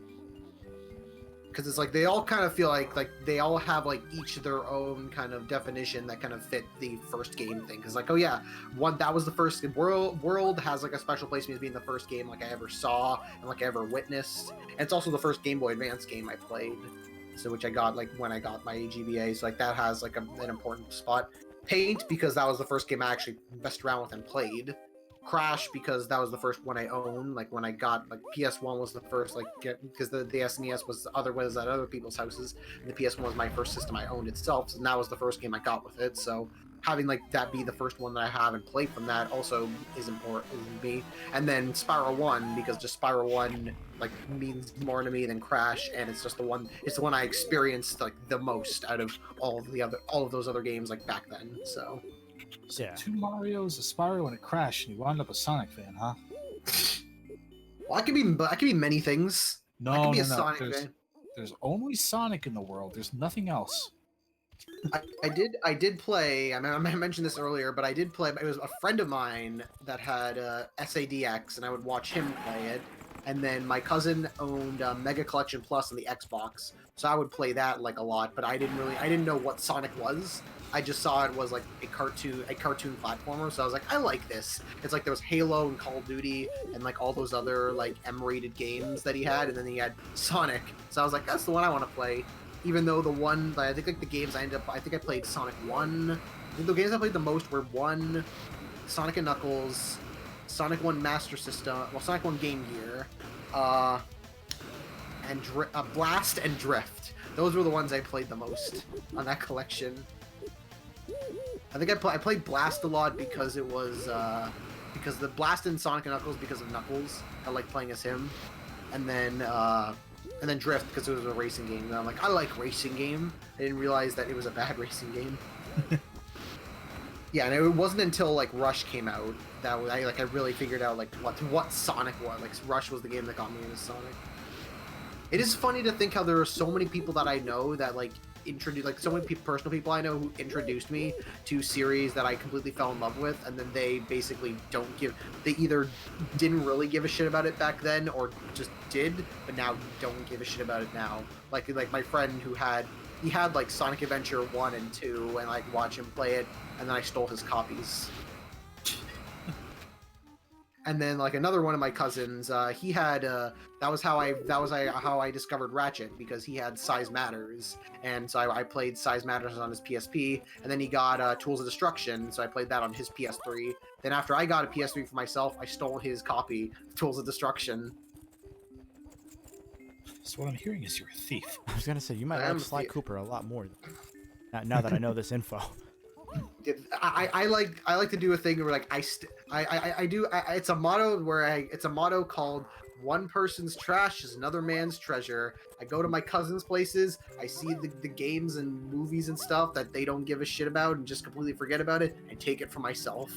Because it's like they all kind of feel like they all have like each their own kind of definition that kind of fit the first game thing. Because like, oh yeah, that was the first World has like a special place to me as being the first game like I ever saw and like I ever witnessed. And it's also the first Game Boy Advance game I played. So which I got like when I got my GBA, so like that has like an important spot. Paint, because that was the first game I actually messed around with and played. Crash because that was the first one I owned. Like when I got like PS1 was the first like because the SNES was at other people's houses, and the PS1 was my first system I owned itself, and that was the first game I got with it. So having like that be the first one that I have and play from that also is important to me. And then Spyro 1 because just Spyro 1 like means more to me than Crash, and it's just the one I experienced like the most out of all of those other games like back then. So. Yeah. 2 Marios, a Spyro, and a Crash, and you wound up a Sonic fan, huh? Well, I could be many things. No, I could be no, a no. Sonic There's, fan. there's only Sonic in the world. There's nothing else. I did play. I mentioned this earlier, but I did play. It was a friend of mine that had SADX, and I would watch him play it. And then my cousin owned Mega Collection Plus on the Xbox, so I would play that like a lot. But I didn't know what Sonic was. I just saw it was like a cartoon platformer, so I was like, I like this. It's like there was Halo and Call of Duty and like all those other like M-rated games that he had, and then he had Sonic. So I was like, that's the one I want to play. Even though the one, I think like the games I played Sonic 1. I think the games I played the most were 1, Sonic and Knuckles, Sonic 1 Master System, well, Sonic 1 Game Gear, and Blast and Drift. Those were the ones I played the most on that collection. I think I played Blast a lot because it was because the Blast in Sonic and Knuckles because of Knuckles. I like playing as him, and then Drift because it was a racing game. And I'm like, I like racing game. I didn't realize that it was a bad racing game. Yeah, and it wasn't until like Rush came out that I really figured out like what Sonic was. Like Rush was the game that got me into Sonic. It is funny to think how there are so many people that I know that like introduced, like so many personal people I know who introduced me to series that I completely fell in love with, and then they basically they either didn't really give a shit about it back then or just did, but now don't give a shit about it now. Like my friend who had like Sonic Adventure 1 and 2 and like watch him play it, and then I stole his copies. And then like another one of my cousins, he had that was how I discovered Ratchet, because he had Size Matters, and so I played Size Matters on his PSP, and then he got Tools of Destruction, so I played that on his PS3. Then after I got a PS3 for myself, I stole his copy of Tools of Destruction. So what I'm hearing is you're a thief. I was gonna say you might like Sly Cooper a lot more now that I know this info. I like to do a thing where like it's a motto called "One person's trash is another man's treasure." I go to my cousins' places, I see the games and movies and stuff that they don't give a shit about and just completely forget about it, and take it for myself.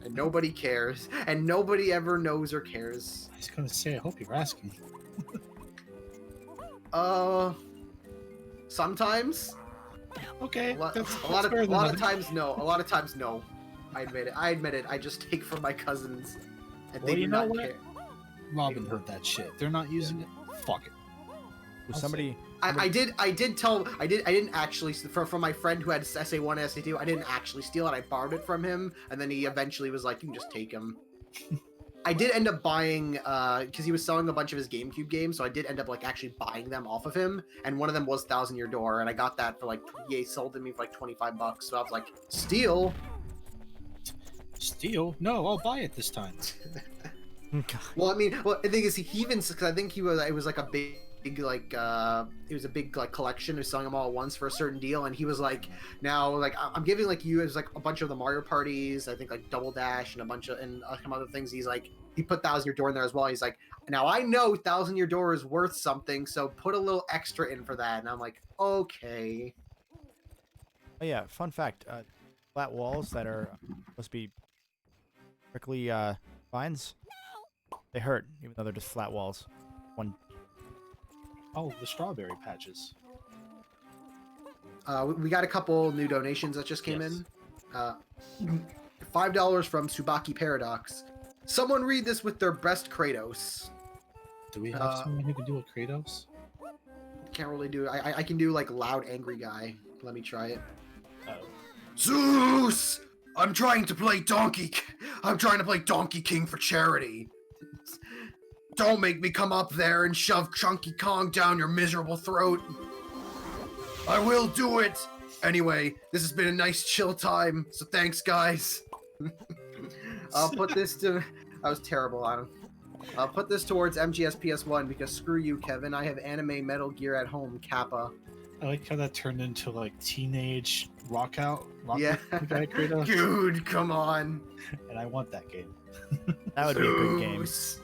And nobody cares, and nobody ever knows or cares. I was gonna say, I hope you're asking. Sometimes. Okay. A lot of times, no. A lot of times, no. I admit it. I just take from my cousins, and they do not care. Robin heard that shit. They're not using it. Fuck it. Somebody. I didn't actually from my friend who had SA1 and SA2. I didn't actually steal it. I borrowed it from him, and then he eventually was like, "You can just take them." I did end up buying because he was selling a bunch of his GameCube games, so I did end up like actually buying them off of him, and one of them was Thousand Year Door, and I got that for like he sold to me for like $25. So I was like, steal. Steal? No, I'll buy it this time. Well, I mean, the thing is, he even because I think it was like a big like it was a big like collection. He was selling them all at once for a certain deal, and he was like, now like I'm giving like you as like a bunch of the Mario parties, I think like Double Dash and a bunch of and some other things. He's like, he put Thousand Year Door in there as well. He's like, now I know Thousand Year Door is worth something, so put a little extra in for that. And I'm like, okay. Oh yeah, fun fact: flat walls that are supposed to be prickly vines, they hurt even though they're just flat walls. Oh, the strawberry patches. We got a couple new donations that just came in. $5 from Subaki Paradox. Someone read this with their best Kratos. Do we have someone who can do a Kratos? Can't really do it. I can do like loud angry guy. Let me try it. Oh. Zeus! I'm trying to play Donkey King for charity. Don't make me come up there and shove Chunky Kong down your miserable throat. I will do it. Anyway, this has been a nice chill time, so thanks, guys. I'll put this to. I was terrible, Adam. I'll put this towards MGS PS1 because screw you, Kevin. I have anime Metal Gear at home, Kappa. I like how that turned into like teenage rockout. Yeah. Guy Kratos. Dude, come on. And I want that game. That would be a good game. Zeus.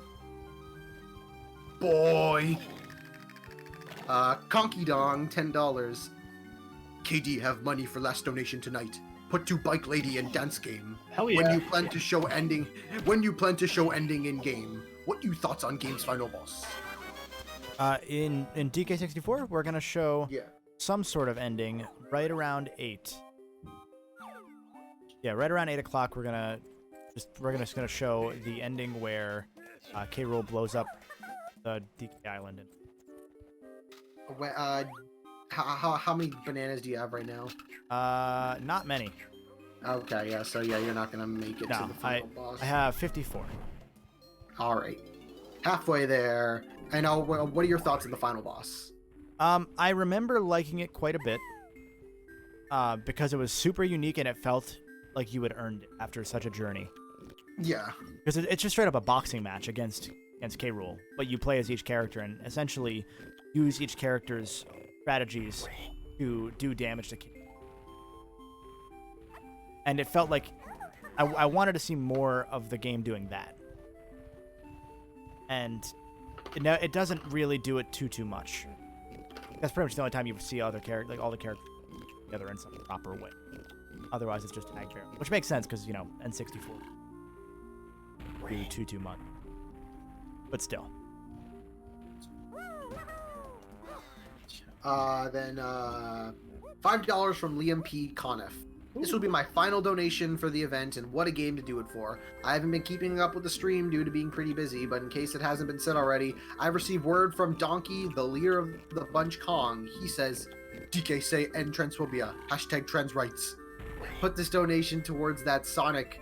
Boy. Conky Dong, $10. KD have money for last donation tonight. Put to Bike Lady and Dance Game. Hell yeah. When you plan to show ending in game. What you thoughts on game's final boss? In DK64, we're gonna show Yeah. some sort of ending right around 8. Yeah, right around 8 o'clock. We're just gonna show the ending where K. Rool blows up the DK Island. How many bananas do you have right now? Not many. Okay, yeah. So yeah, you're not gonna make it No, to the final boss. I have 54. All right, halfway there. And now, what are your thoughts on the final boss? I remember liking it quite a bit. Because it was super unique and it felt like you had earned it after such a journey. Yeah. Because it's just straight up a boxing match against K. Rool, but you play as each character and essentially use each character's strategies to do damage to K. And it felt like I wanted to see more of the game doing that. And it doesn't really do it too much. That's pretty much the only time you see other characters, like all the characters together in some proper way. Otherwise, it's just tag character, which makes sense because N64 do too much. But still. Then $5 from Liam P. Conniff. This will be my final donation for the event, and what a game to do it for. I haven't been keeping up with the stream due to being pretty busy, but in case it hasn't been said already, I've received word from Donkey, the leader of the bunch Kong. He says, DK say end transphobia, #trans rights. Put this donation towards that Sonic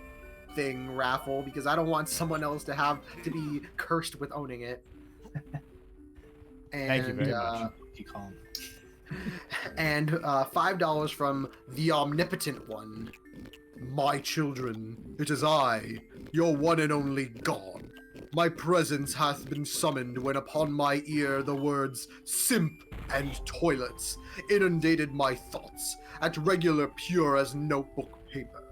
thing raffle, because I don't want someone else to have to be cursed with owning it. And, Thank you very much. Keep calm. And $5 from the Omnipotent One. My children, it is I, your one and only God. My presence hath been summoned when upon my ear the words simp and toilets inundated my thoughts, at regular pure as notebook paper.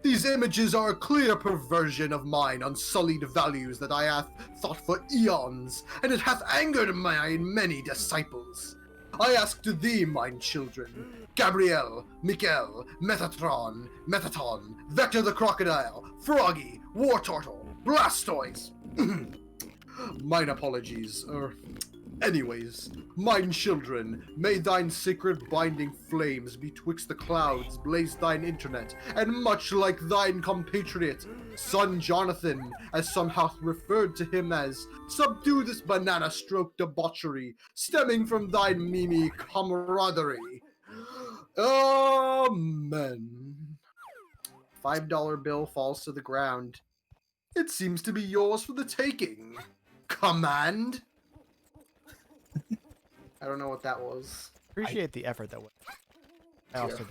These images are a clear perversion of mine unsullied values that I hath thought for eons, and it hath angered mine many disciples. I ask to thee, mine children, Gabrielle, Mikael, Metatron, Metaton, Vector the Crocodile, Froggy, War Turtle, Blastoise. Mine apologies, anyways, mine children, may thine sacred binding flames betwixt the clouds blaze thine internet, and much like thine compatriot, son Jonathan, as some hath referred to him as, subdue this banana stroke debauchery, stemming from thine Mimi camaraderie. Amen. $5 bill falls to the ground. It seems to be yours for the taking. Command? I don't know what that was. Appreciate the effort that went. I also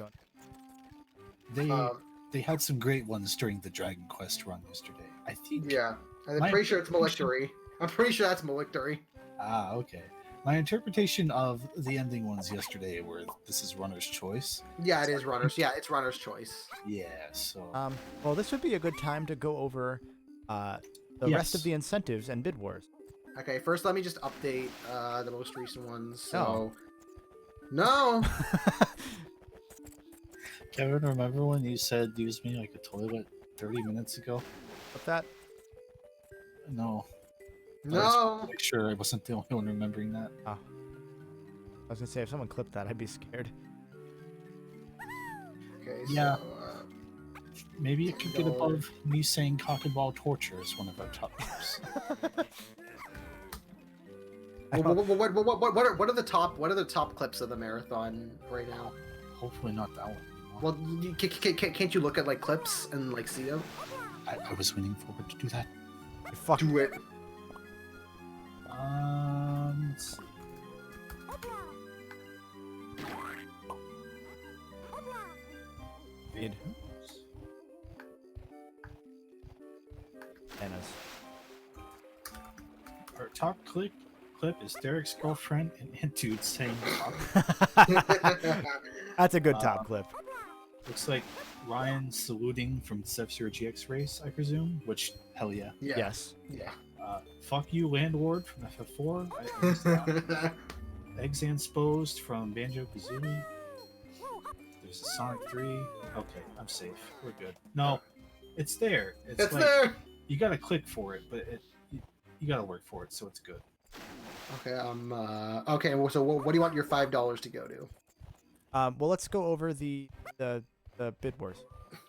don't. They had some great ones during the Dragon Quest run yesterday. I think. Yeah, I'm pretty sure it's Malictory. I'm pretty sure that's Malictory. Ah, okay. My interpretation of the ending ones yesterday were this is runner's choice. Yeah, it is Runner's. Yeah, it's Runner's choice. Yeah, so. Well, this would be a good time to go over the rest of the incentives and bid wars. Okay, first let me just update the most recent ones. So, Oh. No. Kevin, remember when you said use me like a toilet 30 minutes ago? What's that? No. No. Make sure I wasn't the only one remembering that. I was gonna say if someone clipped that, I'd be scared. Okay. Yeah. So, Maybe it could get above me saying cock and ball torture is one of our top tips. what are the top clips of the marathon right now? Hopefully not that one. Well, can't you look at like clips and like see them? I was waiting forward to do that. Fuck. Do it. Let's see. Bid. top clip is Derek's girlfriend and dude saying That's a good top clip. looks like Ryan saluting from F-Zero GX race, I presume. Which hell yeah. Yes. Yeah. Fuck you, Landlord from FF4. I missed that. Eggs Ansposed from Banjo Kazooie. There's a Sonic 3. Okay, I'm safe. We're good. No, it's there. It's like, there. You gotta click for it, but you gotta work for it, so it's good. Okay. Okay. Well, so what do you want your $5 to go to? Well, let's go over the bid wars.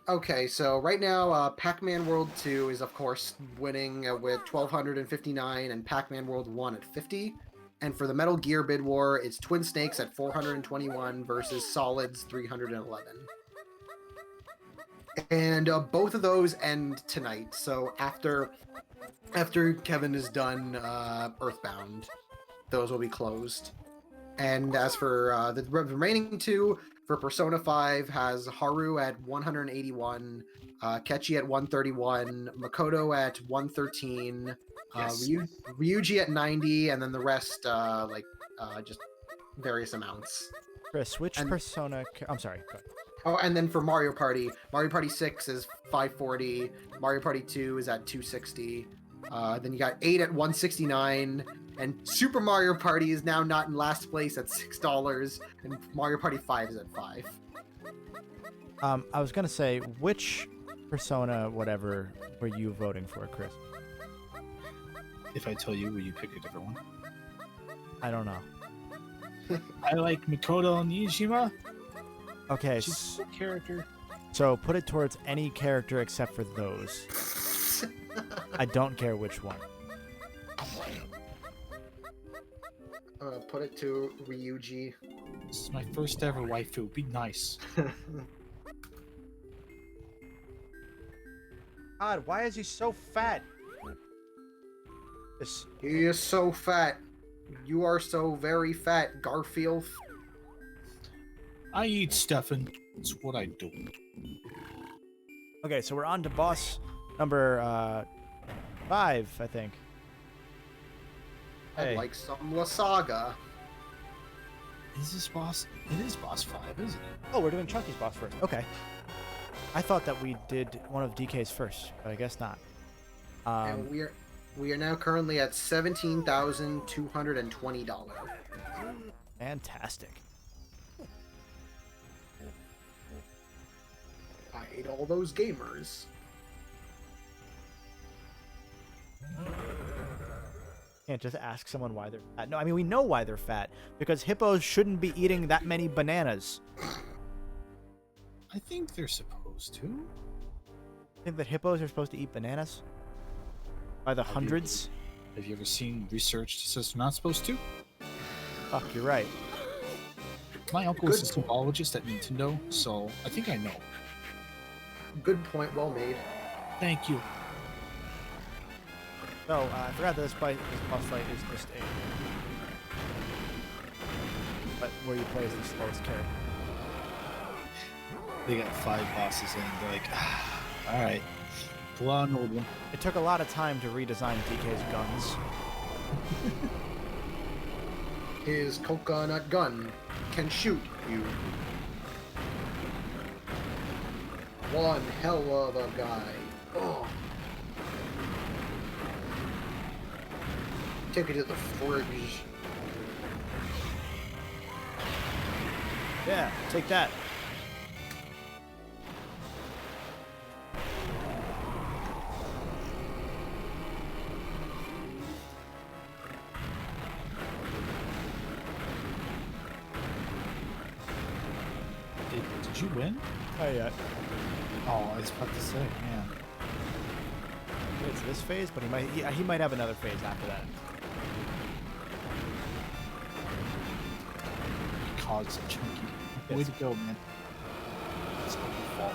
Okay, so right now, Pac-Man World 2 is, of course, winning with 1,259 and Pac-Man World 1 at 50. And for the Metal Gear bid war, it's Twin Snakes at 421 versus Solids 311. And both of those end tonight. So after Kevin is done Earthbound, those will be closed. And as for the remaining two, for Persona 5 has Haru at 181, Kechi at 131, Makoto at 113, Yes. Ryuji at 90, and then the rest just various amounts. Chris, which And- Persona? I'm sorry. Go ahead. Oh, and then for Mario Party 6 is 540, Mario Party 2 is at 260, then you got 8 at 169, and Super Mario Party is now not in last place at $6, and Mario Party 5 is at 5. I was gonna say, which Persona, whatever, were you voting for, Chris? If I tell you, will you pick a different one? I don't know. I like Mikoto Nijima. Okay, She's a good character. so put it towards any character except for those. I don't care which one. Put it to Ryuji. This is my first ever waifu. Be nice. God, why is he so fat? This. He is so fat. You are so very fat, Garfield. I eat Stefan. It's what I do. Okay, so we're on to boss number 5, I think. I'd Hey. like some Lasaga. Is this boss? It is boss 5, isn't it? Oh, we're doing Chunky's boss first. Okay. I thought that we did one of DK's first, but I guess not. And we are now currently at $17,220. Fantastic. I hate all those gamers. Can't just ask someone why they're fat. No, I mean, we know why they're fat. Because hippos shouldn't be eating that many bananas. I think they're supposed to. Think that hippos are supposed to eat bananas? By the hundreds? Have you ever seen research that says they're not supposed to? Fuck, you're right. My uncle is a zoologist at Nintendo, so I think I know. Good point, well made. Thank you. So, I forgot that this boss fight is just a... But where you play as the slowest character. They got 5 bosses in. They're like, alright. Pull out an old one. It took a lot of time to redesign DK's guns. His coconut gun can shoot you. One hell of a guy. Oh. Take it to the fridge. Yeah, take that. Did you win? Oh, yeah. Oh, I was about to say, man. It's this phase, but he might have another phase after that. Cogs of Chunky. Way to go, man. It's not your fault.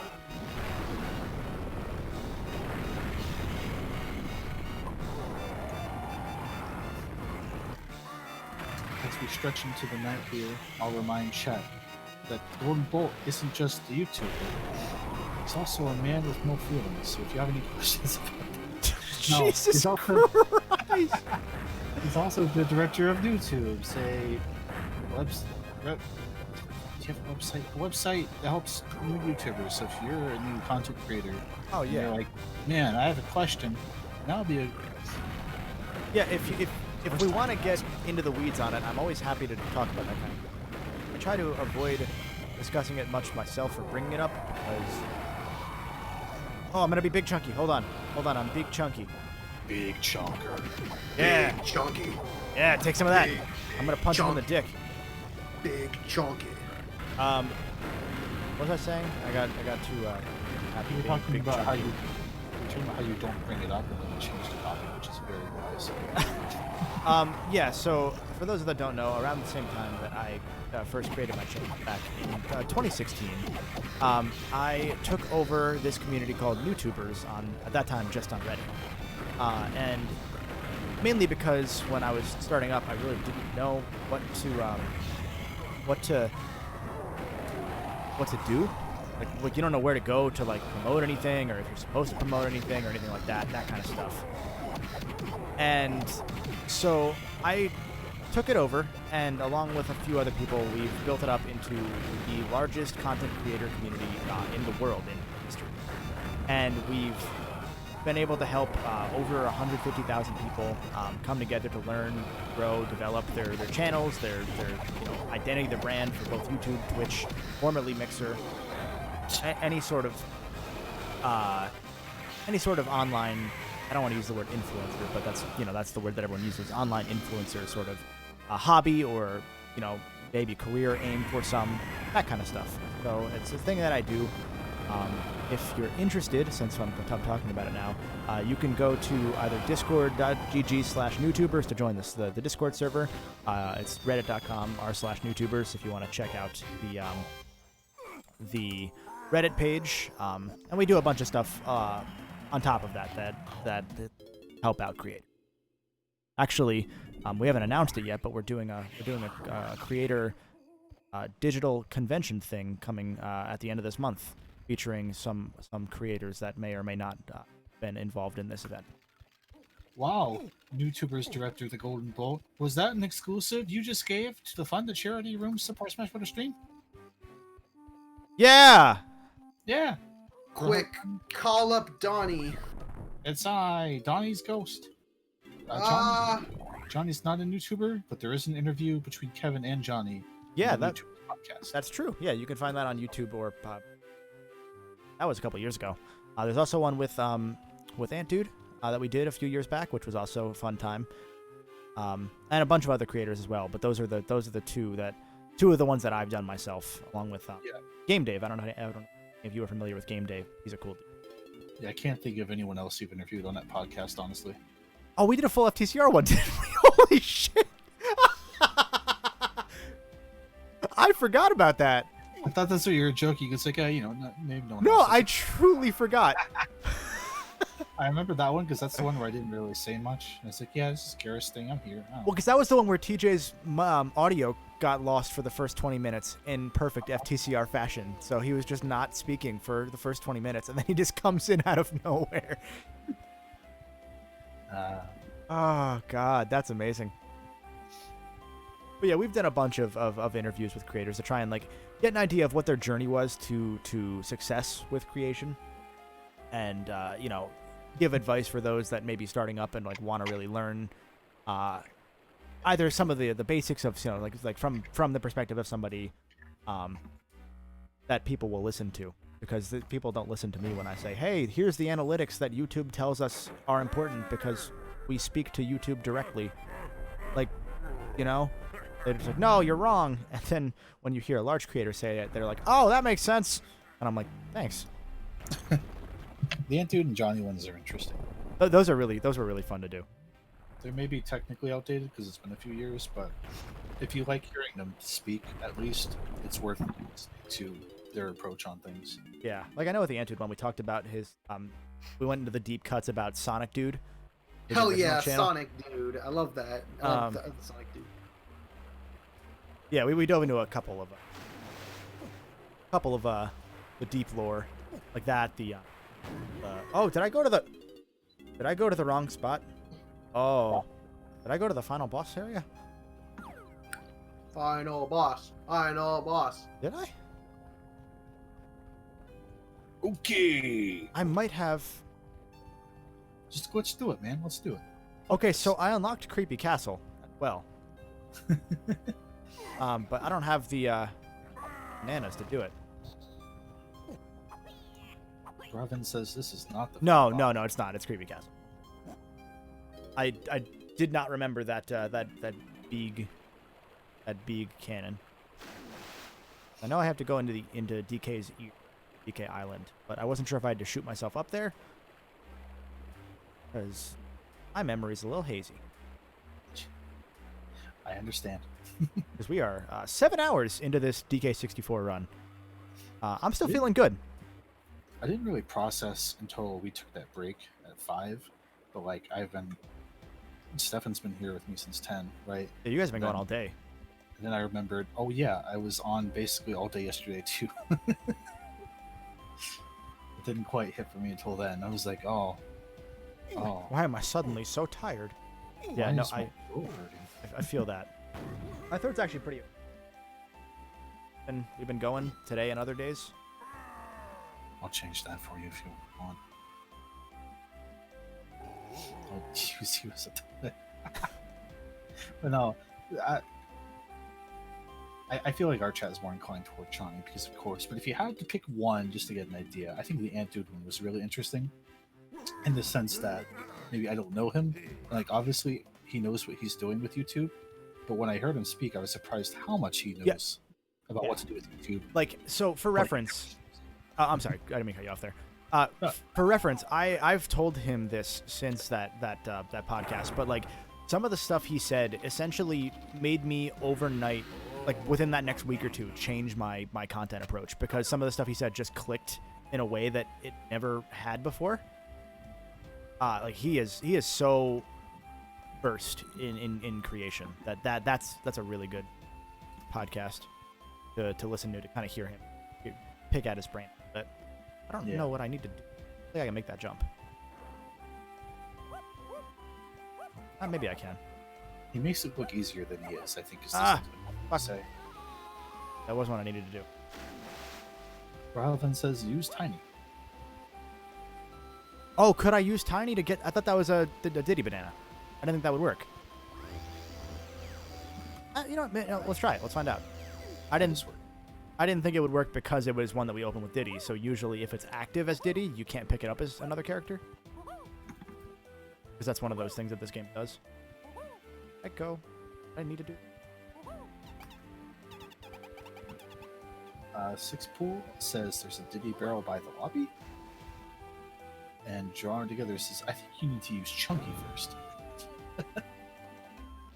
As we stretch into the night here, I'll remind Chet that Gordon Bolt isn't just a YouTuber. He's also a man with no feelings, so if you have any questions about that... No, Jesus he's also- Christ! He's also the director of YouTube. Say, do you have a website? A website that helps new YouTubers. So if you're a new content creator, Oh and yeah. you're like, man, I have a question. That'll be a Yeah, if we want to get into the weeds on it, I'm always happy to talk about that kind of thing. I try to avoid discussing it much myself or bringing it up because... Oh, I'm going to be big chunky. Hold on, I'm big chunky. big chunker. Yeah. Big chunky. Yeah, take some of that. Big I'm going to punch him in the dick. Big chunky. What was I saying? I got too happy You're being talking big about chunky. how you don't bring it up and then you change the topic, which is very wise. Yeah, so for those that don't know, around the same time that I first created my channel back in 2016, I took over this community called YouTubers at that time just on Reddit. And mainly because when I was starting up, I really didn't know what to do. Like you don't know where to go to like promote anything, or if you're supposed to promote anything or anything like that kind of stuff. And so I took it over, and along with a few other people, we've built it up into the largest content creator community in the world in history. And we've been able to help over 150,000 people come together to learn, grow, develop their channels, their identity, their brand for both YouTube, Twitch, formerly Mixer, any sort of online. I don't want to use the word influencer, but that's the word that everyone uses. Online influencer sort of hobby, or maybe career aimed for some, that kind of stuff. So it's a thing that I do. If you're interested, since I'm talking about it now, you can go to either discord.gg/newtubers to join the Discord server. It's reddit.com/newtubers if you want to check out the Reddit page. And we do a bunch of stuff on top of that help out create. Actually, we haven't announced it yet, but we're doing a creator digital convention thing coming at the end of this month, featuring some creators that may or may not been involved in this event. Wow, YouTubers director the Golden Bolt. Was that an exclusive you just gave to the fund, the charity room support Smash Bros. Stream? Yeah. Yeah. Quick, call up Donnie. It's Donnie's ghost. Johnny's not a YouTuber, but there is an interview between Kevin and Johnny. Yeah, on the that YouTube podcast. that's true. Yeah, you can find that on YouTube or that was a couple years ago. There's also one with Ant Dude that we did a few years back, which was also a fun time. And a bunch of other creators as well. But those are the two of the ones that I've done myself, along with Game Dave. I don't know if you were familiar with Game Dave. He's a cool dude. Yeah, I can't think of anyone else you've interviewed on that podcast, honestly. Oh, we did a full FTCR one, didn't we? Holy shit! I forgot about that. I thought that's what you were joking. It's like, maybe no one No, else. I truly forgot. I remember that one because that's the one where I didn't really say much. And it's like, yeah, this is Garrett's thing. I'm here. Well, because that was the one where TJ's audio got lost for the first 20 minutes in perfect FTCR fashion. So he was just not speaking for the first 20 minutes, and then he just comes in out of nowhere. Oh, God, that's amazing. But yeah, we've done a bunch of interviews with creators to try and get an idea of what their journey was to success with creation, and give advice for those that may be starting up and want to really learn either some of the basics of from the perspective of somebody that people will listen to, because people don't listen to me when I say, hey, here's the analytics that YouTube tells us are important because we speak to YouTube directly. They're just like, no, you're wrong. And then when you hear a large creator say it, they're like, oh, that makes sense. And I'm like, thanks. The Ant Dude and Johnny ones are interesting. Those were really fun to do. They may be technically outdated because it's been a few years, but if you like hearing them speak, at least it's worth listening to their approach on things. Yeah, I know with the Ant Dude one, we talked about his. We went into the deep cuts about Sonic Dude. Hell yeah, Sonic Dude. I love that. I love the Sonic Dude. Yeah, we dove into a couple of the deep lore, like that. Oh, did I go to the wrong spot? Oh, Did I go to the final boss area? Final boss. Final boss. Did I? Okay. I might have. Just let's do it, man. Let's do it. Okay, so I unlocked Creepy Castle. Well. But I don't have the bananas to do it. Robin says this is not the. No, final no, boss. no, it's not. It's Creepy Castle. I did not remember that that big cannon. I know I have to go into DK Island, but I wasn't sure if I had to shoot myself up there because my memory's a little hazy. I understand. Because we are 7 hours into this DK64 run. I'm still feeling good. I didn't really process until we took that break at 5, but like Stefan's been here with me since 10, right? Yeah, you guys have been going Then- all day. And then I remembered, oh yeah, I was on basically all day yesterday too. It didn't quite hit for me until then. I was like, oh. Why am I suddenly so tired? Yeah, why no, is my throat hurting? I feel that. My throat's actually pretty. And we've been going today and other days. I'll change that for you if you want. Oh, he was but no, I feel like our chat is more inclined toward Johnny because of course. But if you had to pick one just to get an idea, I think the Ant Dude one was really interesting, in the sense that maybe I don't know him. Like obviously he knows what he's doing with YouTube, but when I heard him speak, I was surprised how much he knows about what to do with YouTube. Like, so for reference, I'm sorry, I didn't mean to cut you off there. No. For reference, I've told him this since that podcast, but like some of the stuff he said essentially made me overnight, like within that next week or two, change my content approach because some of the stuff he said just clicked in a way that it never had before. Like he is so versed in creation that's a really good podcast to listen to kind of hear him pick at his brain. But I don't know what I need to do. I think I can make that jump. Maybe I can. He makes it look easier than he is, I think is the Ah, sentiment fuck. to say. That was what I needed to do. Rather says use Tiny. Oh, could I use Tiny to get... I thought that was a Diddy banana. I didn't think that would work. You know what? No, let's try it. Let's find out. I didn't think it would work because it was one that we opened with Diddy. So usually if it's active as Diddy, you can't pick it up as another character. Because that's one of those things that this game does. Let go. What I need to do. Six Pool says there's a Diddy barrel by the lobby. And Drawn Together says, I think you need to use Chunky first.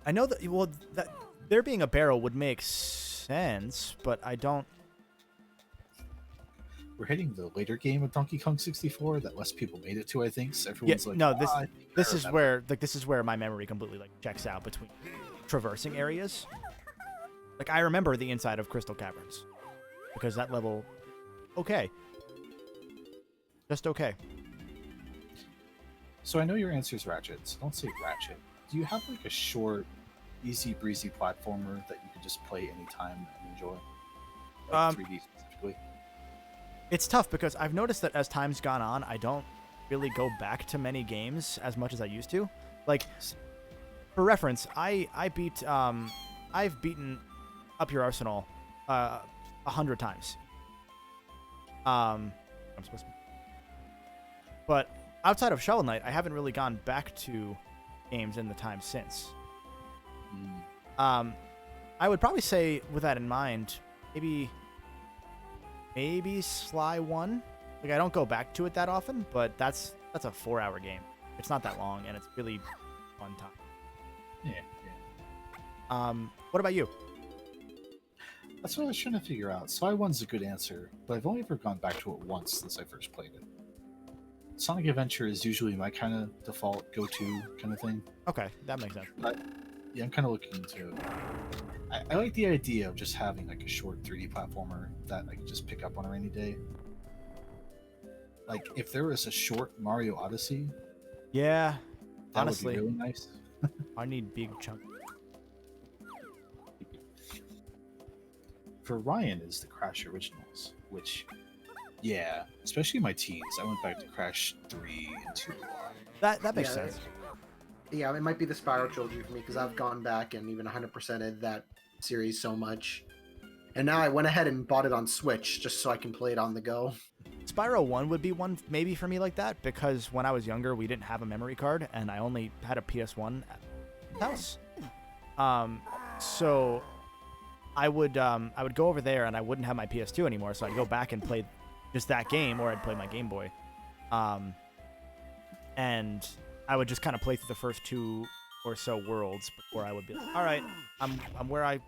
I know that, well, that there being a barrel would make sense, but I don't... We're hitting the later game of Donkey Kong 64 that less people made it to, I think. So Yeah, everyone's like, no, I think this I is remember." this is where my memory completely like checks out between traversing areas. Like I remember the inside of Crystal Caverns because that level, okay, just okay. So I know your answer is Ratchet, so don't say Ratchet. Do you have like a short, easy breezy platformer that you could just play anytime and enjoy? Like 3D specifically? It's tough because I've noticed that as time's gone on, I don't really go back to many games as much as I used to. Like, for reference, I've beaten Up Your Arsenal 100 times. I'm supposed to. But outside of Shovel Knight, I haven't really gone back to games in the time since. I would probably say, with that in mind, maybe Sly 1. Like I don't go back to it that often, but that's a 4-hour game. It's not that long, and it's really fun time. Yeah. What about you? That's what I was trying to figure out. Sly 1's a good answer, but I've only ever gone back to it once since I first played it. Sonic Adventure is usually my kind of default go-to kind of thing. Okay, that makes sense. But yeah, I'm kind of looking to. I like the idea of just having like a short 3D platformer that I can just pick up on a rainy day. Like if there was a short Mario Odyssey, Yeah, that honestly, would be really nice. I need big chunk. For Ryan is the Crash Originals, which, yeah, especially in my teens, I went back to Crash 3 and 2 a lot. That makes Yeah, sense. Yeah, it might be the Spyro trilogy for me because I've gone back and even 100%ed that series so much. And now I went ahead and bought it on Switch just so I can play it on the go. Spyro 1 would be one maybe for me like that, because when I was younger, we didn't have a memory card, and I only had a PS1 at the house. So I would go over there, and I wouldn't have my PS2 anymore, so I'd go back and play just that game, or I'd play my Game Boy. And I would just kind of play through the first 2 or so worlds before I would be like, all right, I'm where I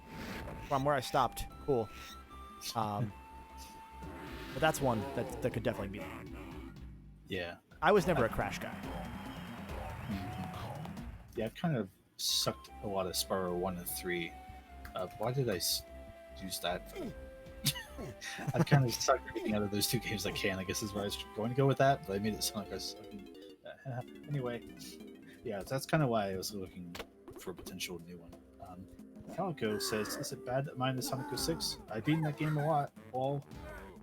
stopped. Cool. But that's one that could definitely be. Yeah. I was never a Crash guy. Yeah, I've kind of sucked a lot of Spyro 1 and 3. Why did I use that? I've kind of sucked everything out of those 2 games I can. I guess is where I was going to go with that, but I made it sound like I was sucking. Anyway, yeah, that's kind of why I was looking for a potential new one. Calico says, "Is it bad that mine is Sonic 06? I've beaten that game a lot. Well,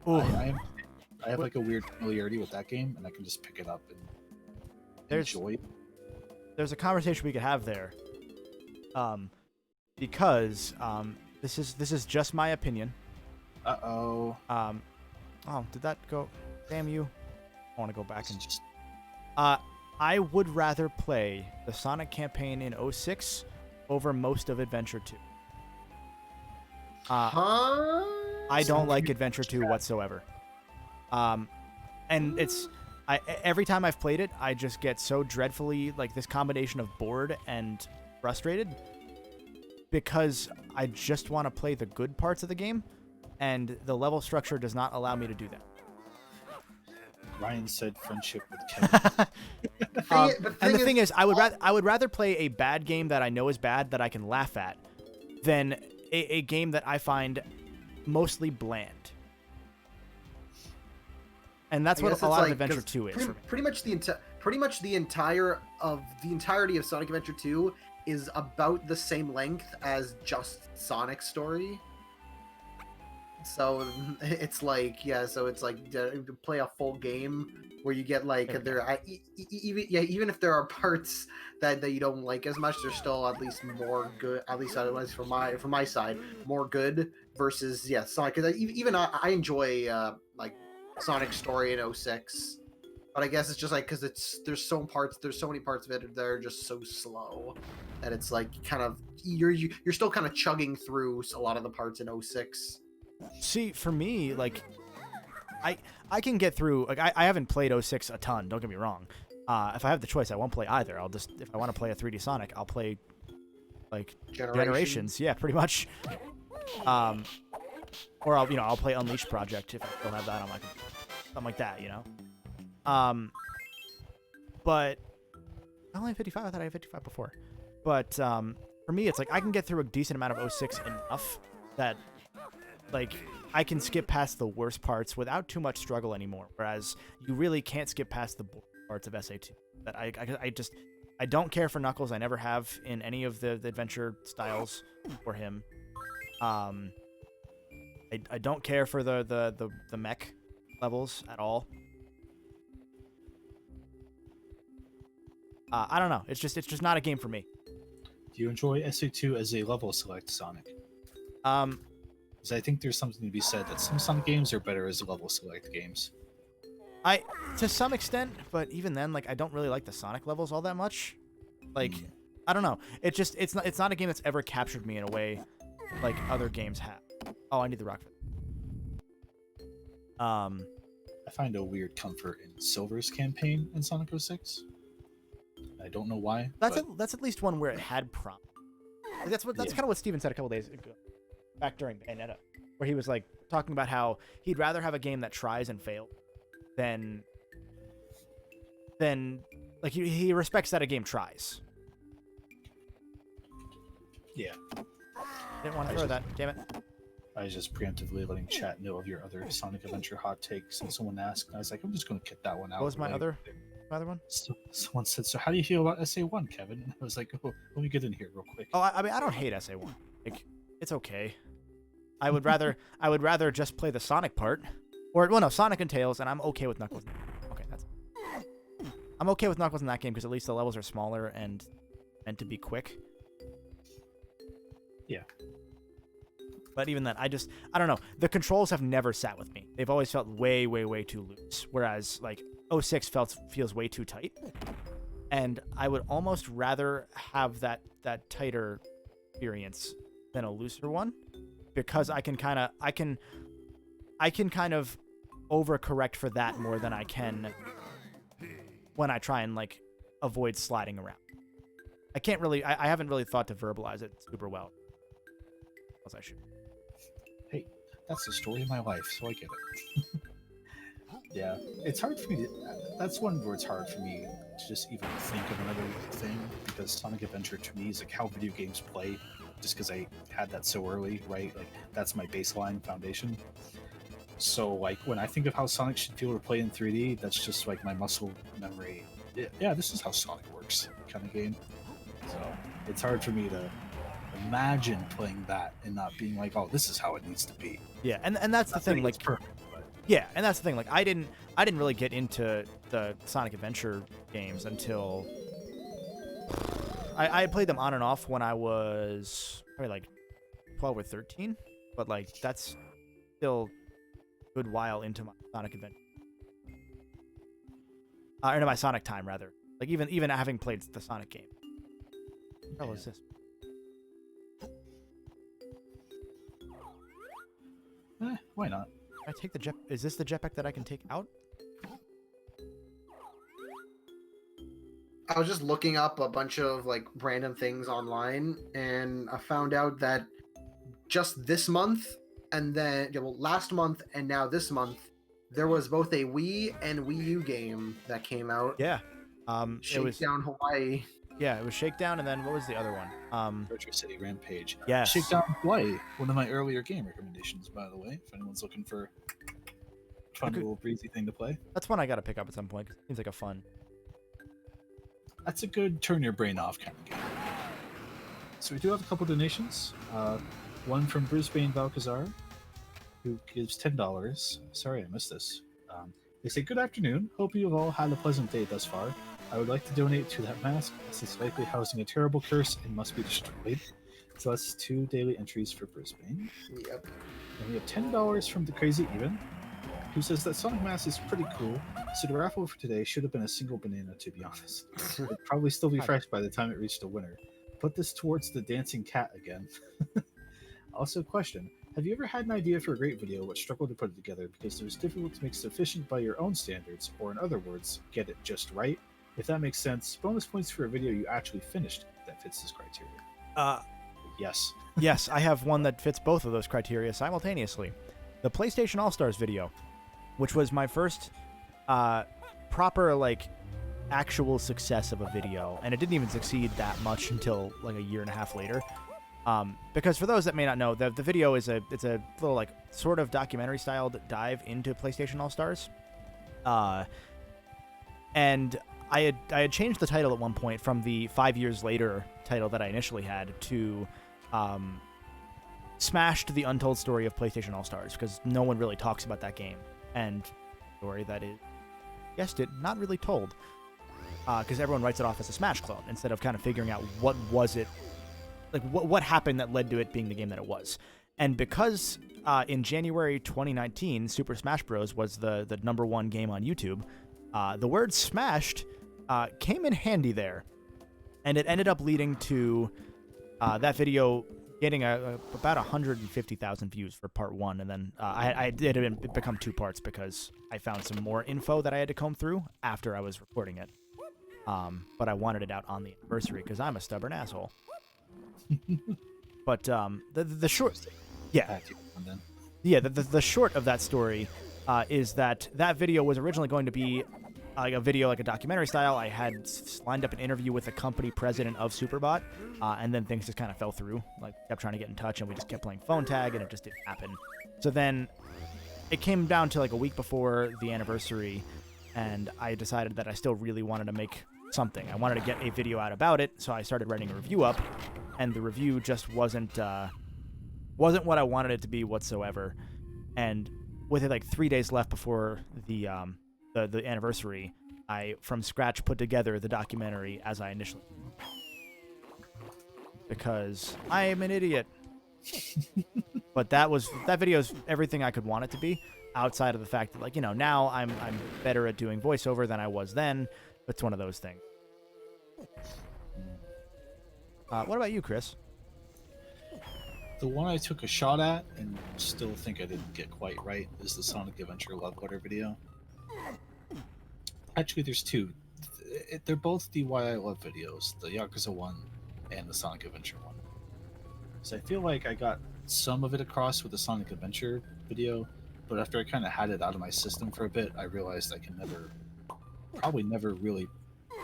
I have like a weird familiarity with that game, and I can just pick it up and enjoy it. There's a conversation we could have there, because this is just my opinion. Oh, did that go? Damn you! I want to go back and just. I would rather play the Sonic campaign in 06 over most of Adventure 2. I don't like Adventure 2 whatsoever. And every time I've played it, I just get so dreadfully like this combination of bored and frustrated because I just want to play the good parts of the game, and the level structure does not allow me to do that. Ryan said friendship with Kevin. And the thing is, I would rather play a bad game that I know is bad that I can laugh at than a game that I find mostly bland. And that's what a lot of Adventure 2 is. For me. Pretty much the entirety of Sonic Adventure 2 is about the same length as just Sonic's story. So it's like to play a full game where you get like even if there are parts that you don't like as much, there's still at least more good, at least from my side, more good versus Sonic. Because even I enjoy like Sonic's story in 06, but I guess it's just like because there's so many parts of it that are just so slow that it's like kind of you're still kind of chugging through a lot of the parts in 06. See, for me, like, I can get through. Like, I haven't played 06 a ton. Don't get me wrong. If I have the choice, I won't play either. I'll just, if I want to play a 3D Sonic, I'll play like Generations. Yeah, pretty much. Or I'll play Unleashed Project if I still have that on my computer. Something like that, you know. But I only have 55. I thought I had 55 before. But for me, it's like I can get through a decent amount of 06 enough that. Like, I can skip past the worst parts without too much struggle anymore, whereas you really can't skip past the parts of SA2. That I don't care for Knuckles. I never have in any of the adventure styles for him. I don't care for the mech levels at all. I don't know. It's just not a game for me. Do you enjoy SA2 as a level select Sonic? Because I think there's something to be said that some Sonic games are better as level select games. To some extent, but even then, like, I don't really like the Sonic levels all that much. Like, I don't know. It's not a game that's ever captured me in a way like other games have. Oh, I need the rock. I find a weird comfort in Silver's campaign in Sonic 06. I don't know why. That's at least one where it had prompt. Like, that's kind of what Steven said a couple days ago. Back during Bayonetta, where he was like talking about how he'd rather have a game that tries and fails than like he respects that a game tries. Yeah. Didn't want to throw that, damn it. I was just preemptively letting chat know of your other Sonic Adventure hot takes, and someone asked, and I was like, I'm just going to get that one out. What was my other? Other one? So, someone said, "So how do you feel about SA1, Kevin?" And I was like, "Oh, let me get in here real quick." Oh, I mean, I don't hate SA1. Like, it's okay. I would rather just play the Sonic part, or well, no, Sonic and Tails, and I'm okay with Knuckles. Okay, I'm okay with Knuckles in that game because at least the levels are smaller and meant to be quick. Yeah. But even then, I don't know. The controls have never sat with me. They've always felt way, way, way too loose. Whereas, like, 06 feels way too tight. And I would almost rather have that tighter experience than a looser one. Because I can kind of overcorrect for that more than I can when I try and, like, avoid sliding around. I haven't really thought to verbalize it super well. As I should. Hey, that's the story of my life, so I get it. Yeah, it's hard for me that's one where it's hard for me to just even think of another thing, because Sonic Adventure to me is like how video games play, just because I had that so early, right? Like, that's my baseline foundation. So, like, when I think of how Sonic should feel to play in 3D, that's just like my muscle memory. Yeah, this is how Sonic works kind of game. So, it's hard for me to imagine playing that and not being like, oh, this is how it needs to be. Yeah, and that's the thing, like, perfect, but... yeah, and that's the thing, like, I didn't really get into the Sonic Adventure games until I played them on and off when I was probably like 12 or 13, but like that's still a good while into my Sonic Adventure. Into my Sonic time, rather. Like, even having played the Sonic game. What the hell is this? Why not? Can I take the jet? Is this the jetpack that I can take out? I was just looking up a bunch of like random things online, and I found out that just this month, and then last month, and now this month, there was both a Wii and Wii U game that came out. Yeah. It was Shakedown Hawaii. Yeah, it was Shakedown, and then what was the other one? Retro City Rampage. Yes. Shakedown Hawaii, one of my earlier game recommendations, by the way, if anyone's looking for a fun little breezy thing to play. That's one I gotta pick up at some point, 'cause it seems like a fun. That's a good turn your brain off kind of game. So we do have a couple donations. One from Bruce Bain Valcazar, who gives $10. Sorry I missed this. They say, "Good afternoon. Hope you have all had a pleasant day thus far. I would like to donate to that mask, as it's likely housing a terrible curse and must be destroyed." So that's 2 daily entries for Bruce Bain. Yep. And we have $10 from the Crazy Even, who says that Sonic Mask is pretty cool, so the raffle for today should have been a single banana, to be honest. It'd probably still be fresh by the time it reached a winner. Put this towards the dancing cat again. Also, question. Have you ever had an idea for a great video but struggled to put it together because it was difficult to make sufficient by your own standards, or in other words, get it just right? If that makes sense, bonus points for a video you actually finished that fits this criteria. Yes. Yes, I have one that fits both of those criteria simultaneously. The PlayStation All-Stars video, which was my first proper, like, actual success of a video, and it didn't even succeed that much until like a year and a half later. Because for those that may not know, the video is it's a little, like, sort of documentary styled dive into PlayStation All-Stars. And I had changed the title at one point from the 5 years later title that I initially had to Smashed: The Untold Story of PlayStation All-Stars, because no one really talks about that game, and story that is, guessed it, not really told, because everyone writes it off as a Smash clone instead of kind of figuring out what was it, like what happened that led to it being the game that it was. And because in January 2019 Super Smash Bros. Was the #1 game on YouTube, the word smashed came in handy there, and it ended up leading to that video getting about 150,000 views for part 1, and then I did it become 2 parts because I found some more info that I had to comb through after I was recording it. But I wanted it out on the anniversary because I'm a stubborn asshole. But the short, the short of that story is that video was originally going to be like a video, like a documentary style. I had lined up an interview with the company president of Superbot, and then things just kind of fell through. Like, kept trying to get in touch, and we just kept playing phone tag, and it just didn't happen. So then it came down to like a week before the anniversary, and I decided that I still really wanted to make something. I wanted to get a video out about it, so I started writing a review up, and the review just wasn't what I wanted it to be whatsoever. And with it like 3 days left before the anniversary, I from scratch put together the documentary as I initially, because I am an idiot. But that video is everything I could want it to be, outside of the fact that, like, you know, now I'm better at doing voiceover than I was then. It's one of those things. What about you, Chris? The one I took a shot at and still think I didn't get quite right is the Sonic Adventure Love Letter video. Actually, there's two. They're both the Why I Love videos, the Yakuza one and the Sonic Adventure one. So I feel like I got some of it across with the Sonic Adventure video, but after I kind of had it out of my system for a bit, I realized I can probably never really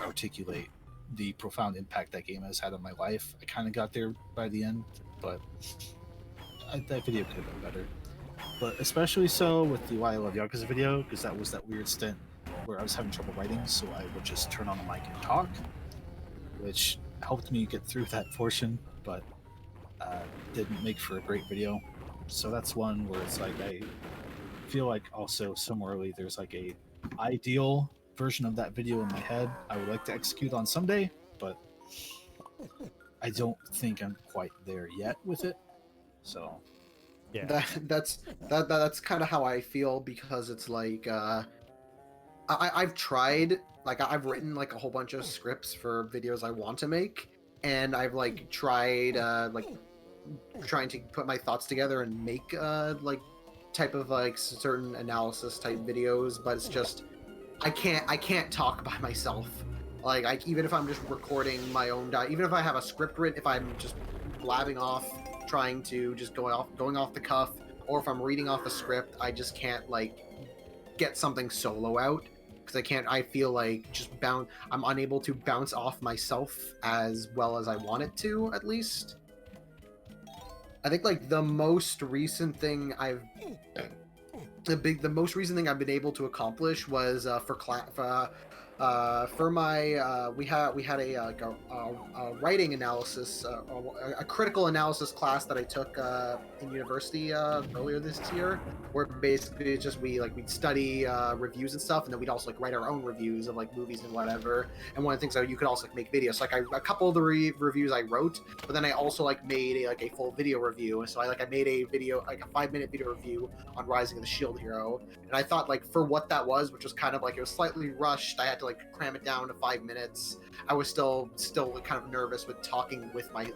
articulate the profound impact that game has had on my life. I kind of got there by the end, but that video could have been better. But especially so with the Why I Love Yakuza video, because that was that weird stint where I was having trouble writing, so I would just turn on the mic and talk, which helped me get through that portion, but didn't make for a great video. So that's one where it's like I feel like also similarly there's like a ideal version of that video in my head I would like to execute on someday, but I don't think I'm quite there yet with it. So Yeah. That's kind of how I feel, because it's like I've tried, like I've written like a whole bunch of scripts for videos I want to make, and I've like tried like trying to put my thoughts together and make like type of like certain analysis type videos, but it's just I can't talk by myself. Like even if I'm just recording my own even if I have a script written, if I'm just blabbing off, trying to just going off the cuff, or if I'm reading off a script, I just can't like get something solo out, because I feel like I'm unable to bounce off myself as well as I want it to, at least. I think like the most recent thing I've been able to accomplish was for my we had a writing analysis, a critical analysis class that I took in university earlier this year, where basically it's just we'd study reviews and stuff, and then we'd also like write our own reviews of like movies and whatever. And one of the things that you could also like make videos. So, like a couple of the reviews I wrote, but then I also like made a full video review. And so I made a video, like a 5-minute video review on Rising of the Shield Hero. And I thought, like, for what that was, which was kind of like, it was slightly rushed, I had to like cram it down to 5 minutes. I was still like, kind of nervous with talking with my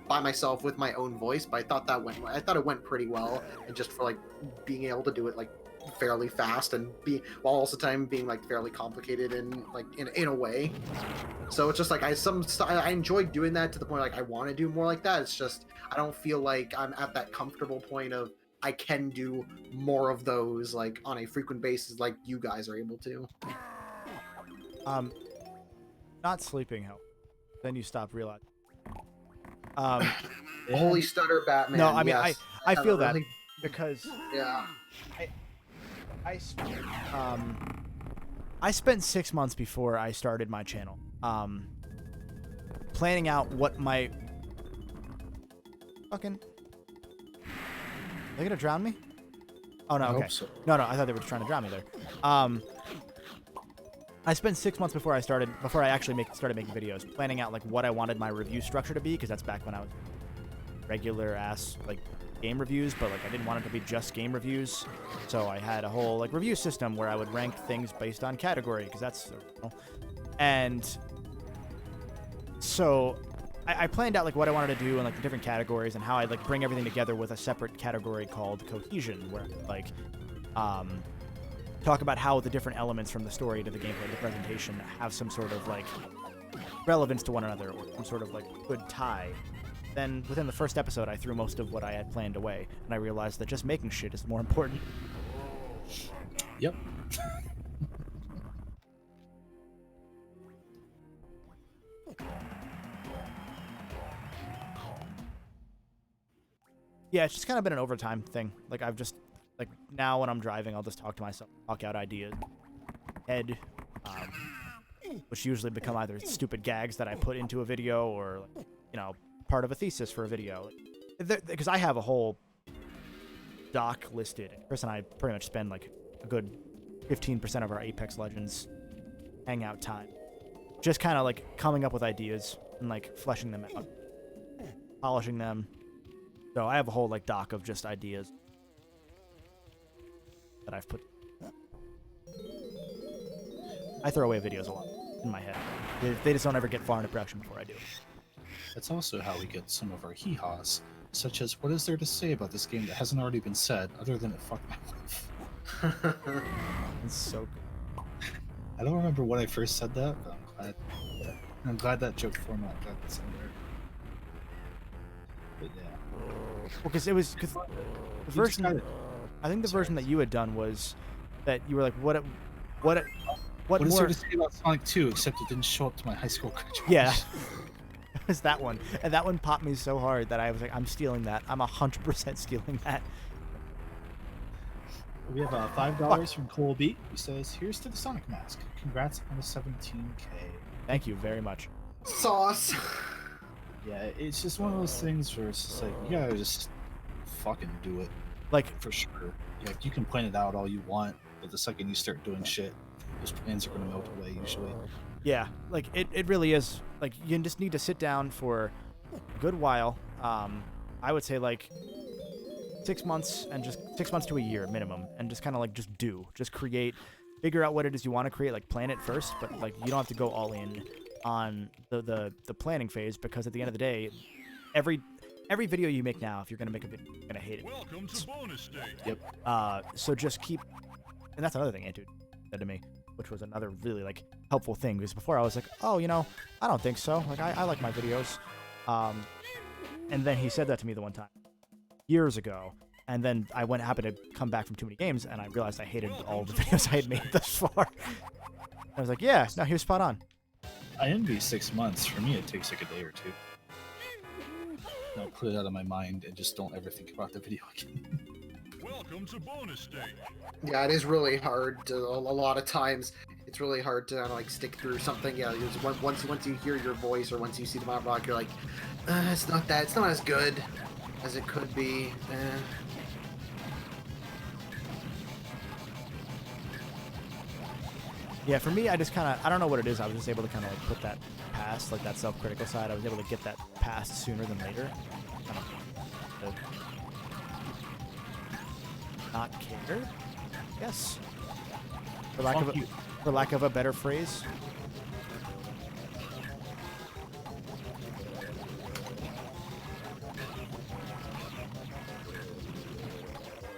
by myself with my own voice, but I thought it went pretty well, and just for like being able to do it like fairly fast and while also being like fairly complicated and like in a way. So it's just like I enjoyed doing that to the point like I want to do more like that. It's just I don't feel like I'm at that comfortable point of I can do more of those like on a frequent basis like you guys are able to. Not sleeping help. Then you stop realizing. Holy stutter, Batman. No, I mean, yes. I feel that really... because yeah. I spent 6 months before I started my channel planning out what my fucking... They gonna drown me? Oh no, okay. So. No, I thought they were trying to drown me there. I spent 6 months before I actually started making videos, planning out like what I wanted my review structure to be, because that's back when I was regular ass like game reviews, but like I didn't want it to be just game reviews. So I had a whole like review system where I would rank things based on category, because that's and so I planned out like what I wanted to do in like the different categories, and how I'd like bring everything together with a separate category called cohesion, where like talk about how the different elements from the story to the gameplay to the presentation have some sort of like relevance to one another, or some sort of like good tie. Then within the first episode I threw most of what I had planned away, and I realized that just making shit is more important. Yep. Yeah, it's just kind of been an overtime thing. Like I've just like now when I'm driving, I'll just talk to myself, talk out ideas, head, which usually become either stupid gags that I put into a video or, part of a thesis for a video. Because I have a whole doc listed. Chris and I pretty much spend like a good 15% of our Apex Legends hangout time just kind of like coming up with ideas and like fleshing them out, polishing them. So I have a whole like doc of just ideas that I've put. I throw away videos a lot in my head. They just don't ever get far into production before I do. That's also how we get some of our hee-haws, such as what is there to say about this game that hasn't already been said, other than it fucked my life. It's so good. I don't remember when I first said that, but I'm glad that joke format got somewhere. But yeah. Well, because the version, I think the version that you had done was that you were like, what What is more? there to say about Sonic 2 except it didn't show up to my high school graduation? Yeah. It was that one. And that one popped me so hard that I was like, I'm stealing that. I'm 100% stealing that. We have $5 from Cole Beat, who says, "Here's to the Sonic mask. Congrats on the 17K." Thank you very much. Sauce. Yeah, it's just one of those things where it's just like, you gotta just fucking do it. Like, For sure. Like, you can plan it out all you want, but the second you start doing shit, those plans are gonna melt away usually. yeah, like it really is. Like, you just need to sit down for a good while. I would say like 6 months and just 6 months to a year minimum, and just kind of like just create, figure out what it is you want to create, like plan it first, but like you don't have to go all in on the planning phase, because at the end of the day, every video you make now, if you're gonna make a video, you're gonna hate it. Welcome to bonus stage. Yep. So just keep, and that's another thing Antude said to me, which was another really like helpful thing, because before I was like, oh, I don't think so. Like I like my videos. And then he said that to me the one time years ago, and then I happened to come back from too many games, and I realized I hated all the videos I had made thus far. I was like, yeah, no, he was spot on. I envy 6 months. For me, it takes like a day or two. I'll put it out of my mind and just don't ever think about the video again. Welcome to bonus stage. Yeah, it is really hard to, a lot of times. It's really hard to like stick through something. Yeah, once you hear your voice or once you see the mod block, you're like, it's not as good as it could be. Yeah, for me, I just kind of, I don't know what it is. I was just able to kind of like put that past, like that self-critical side. I was able to get that past sooner than later. Kind of not care. Yes. For lack of a better phrase.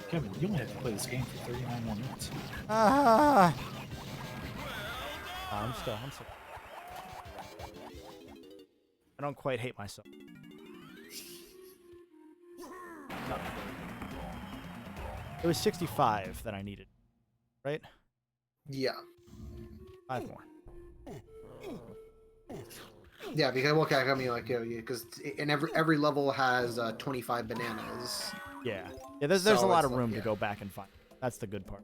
Kevin, you only have to play this game for 39 more minutes. Ah. I'm still. I don't quite hate myself. No. It was 65 that I needed, right? Yeah. 5 more. Yeah, because I mean, like, because in every level has 25 bananas. Yeah. There's a lot of room to go back and find. That's the good part.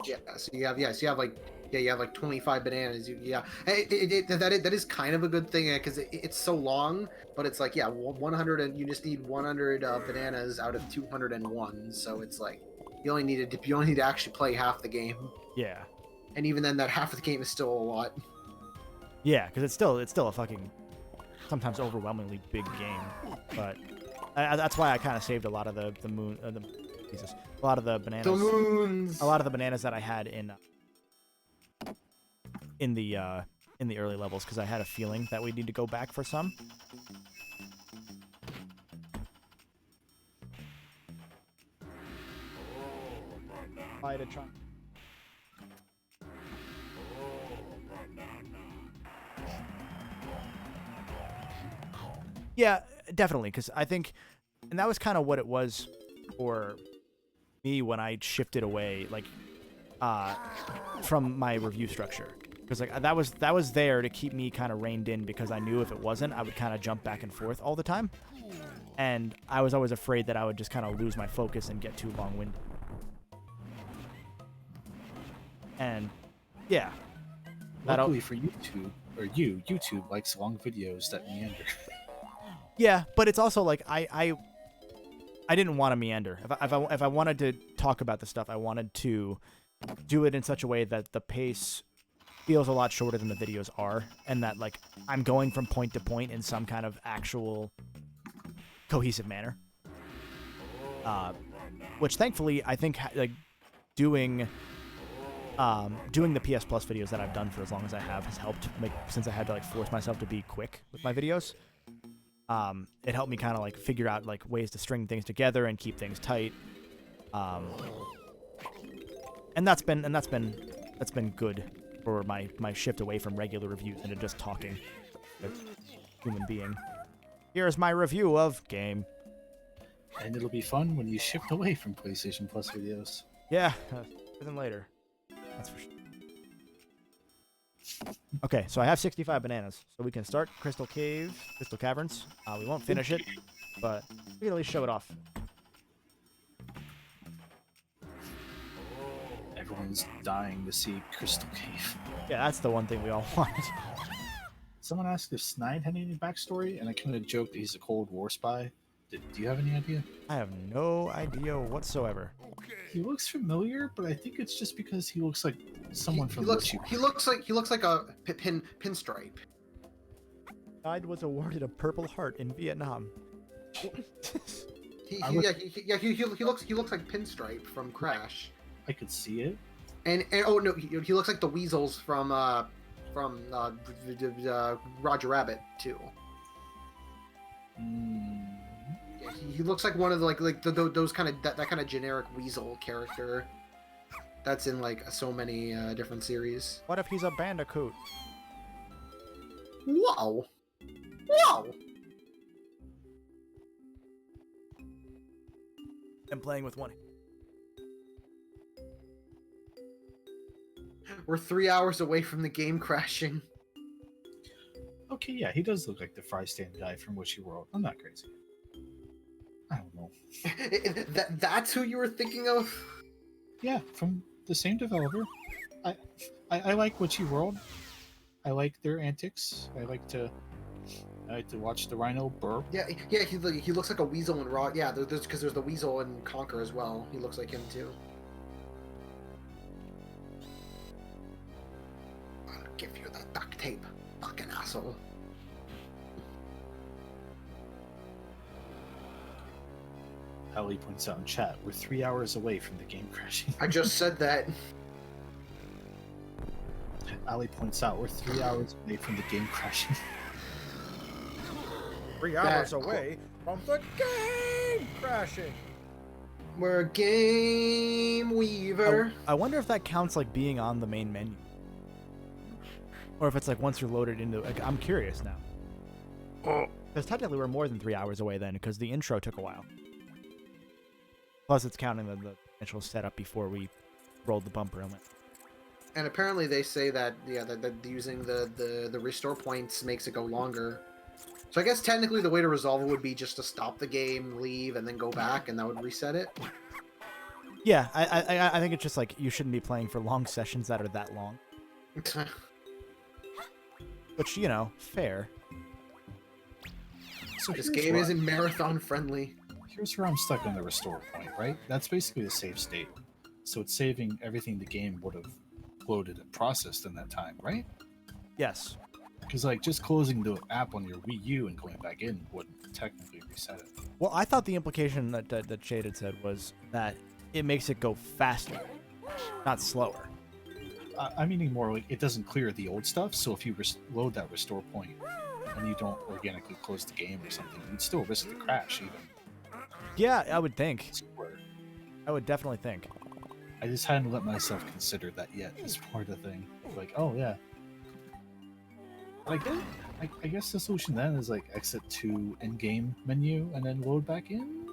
Yeah, so you have like 25 bananas. That is kind of a good thing, because it's so long, but it's like 100, and you just need 100 bananas out of 201. So it's like you only need to actually play half the game. Yeah. And even then, that half of the game is still a lot. Yeah, because it's still a fucking sometimes overwhelmingly big game, but that's why I kind of saved a lot of the a lot of the bananas. The moons. A lot of the bananas that I had in the early levels, because I had a feeling that we'd need to go back for some. Try to try. Yeah, definitely, because I think, and that was kind of what it was for me when I shifted away, like, from my review structure, because like that was there to keep me kind of reined in, because I knew if it wasn't, I would kind of jump back and forth all the time, and I was always afraid that I would just kind of lose my focus and get too long-winded. And Yeah. That'll- Luckily for YouTube, YouTube likes long videos that meander. Yeah, but it's also like I didn't want to meander. If I wanted to talk about the stuff, I wanted to do it in such a way that the pace feels a lot shorter than the videos are, and that like I'm going from point to point in some kind of actual cohesive manner. Which thankfully I think like doing the PS Plus videos that I've done for as long as I have has helped make, since I had to like force myself to be quick with my videos. It helped me kind of like figure out like ways to string things together and keep things tight. And that's been good for my shift away from regular reviews into just talking with human being. Here's my review of game. And it'll be fun when you shift away from PlayStation Plus videos. Yeah, sooner than later. That's for sure. Okay, so I have 65 bananas, so we can start Crystal Caverns. We won't finish it, but we can at least show it off. Everyone's dying to see Crystal Cave. Yeah, that's the one thing we all want. Someone asked if Snide had any backstory, and I kind of joked that he's a Cold War spy. Do you have any idea? I have no idea whatsoever. He looks familiar, but I think it's just because he looks like someone from He looks like a pinstripe. Hyde was awarded a Purple Heart in Vietnam. He looks like Pinstripe from Crash. I could see it. And oh no, he looks like the weasels from Roger Rabbit too. Yeah, he looks like one of the, those kind of that kind of generic weasel character that's in like so many different series. What if he's a bandicoot? Whoa! Whoa! I'm playing with one. We're 3 hours away from the game crashing. Okay, yeah, he does look like the fry stand guy from Wishy World. I'm not crazy. I don't know. That's who you were thinking of? Yeah, from the same developer. I like Witchy World. I like their antics. I like to watch the rhino burp. Yeah. He looks like a weasel in Raw. Yeah, because there's the weasel in Conquer as well. He looks like him too. I'll give you the duct tape, fucking asshole. Ali points out in chat, we're 3 hours away from the game crashing. I just said that. Ali points out we're 3 hours away from the game crashing. 3 hours away from the game crashing. We're a game weaver. I wonder if that counts like being on the main menu, or if it's like once you're loaded into. Like, I'm curious now. Because technically we're more than 3 hours away then, because the intro took a while. Plus, it's counting the initial setup before we rolled the bumper and went. And apparently they say that that using the restore points makes it go longer. So I guess technically the way to resolve it would be just to stop the game, leave, and then go back, and that would reset it. Yeah, I think it's just like you shouldn't be playing for long sessions that are that long. Which, you know, fair. So This game isn't marathon friendly. Here's where I'm stuck on the restore point, right? That's basically the save state. So it's saving everything the game would have loaded and processed in that time, right? Yes. Because like just closing the app on your Wii U and going back in wouldn't technically reset it. Well, I thought the implication that Shade had said was that it makes it go faster, not slower. I'm meaning more like it doesn't clear the old stuff. So if you load that restore point and you don't organically close the game or something, you'd still risk the crash even. Yeah, I would think. I would definitely think. I just hadn't let myself consider that yet as part of the thing. Like, oh yeah. Like, I guess the solution then is like exit to in-game menu and then load back in.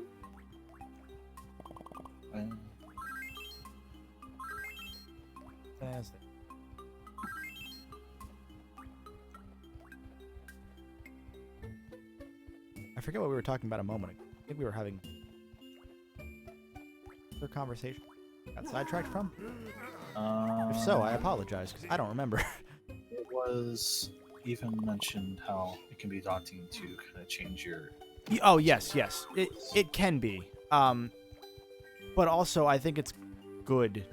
I forget what we were talking about a moment ago. I think we were having a conversation. got sidetracked from? If so, I apologize because I don't remember. It was even mentioned how it can be daunting to kind of change your. Oh yes, it can be. But also I think it's good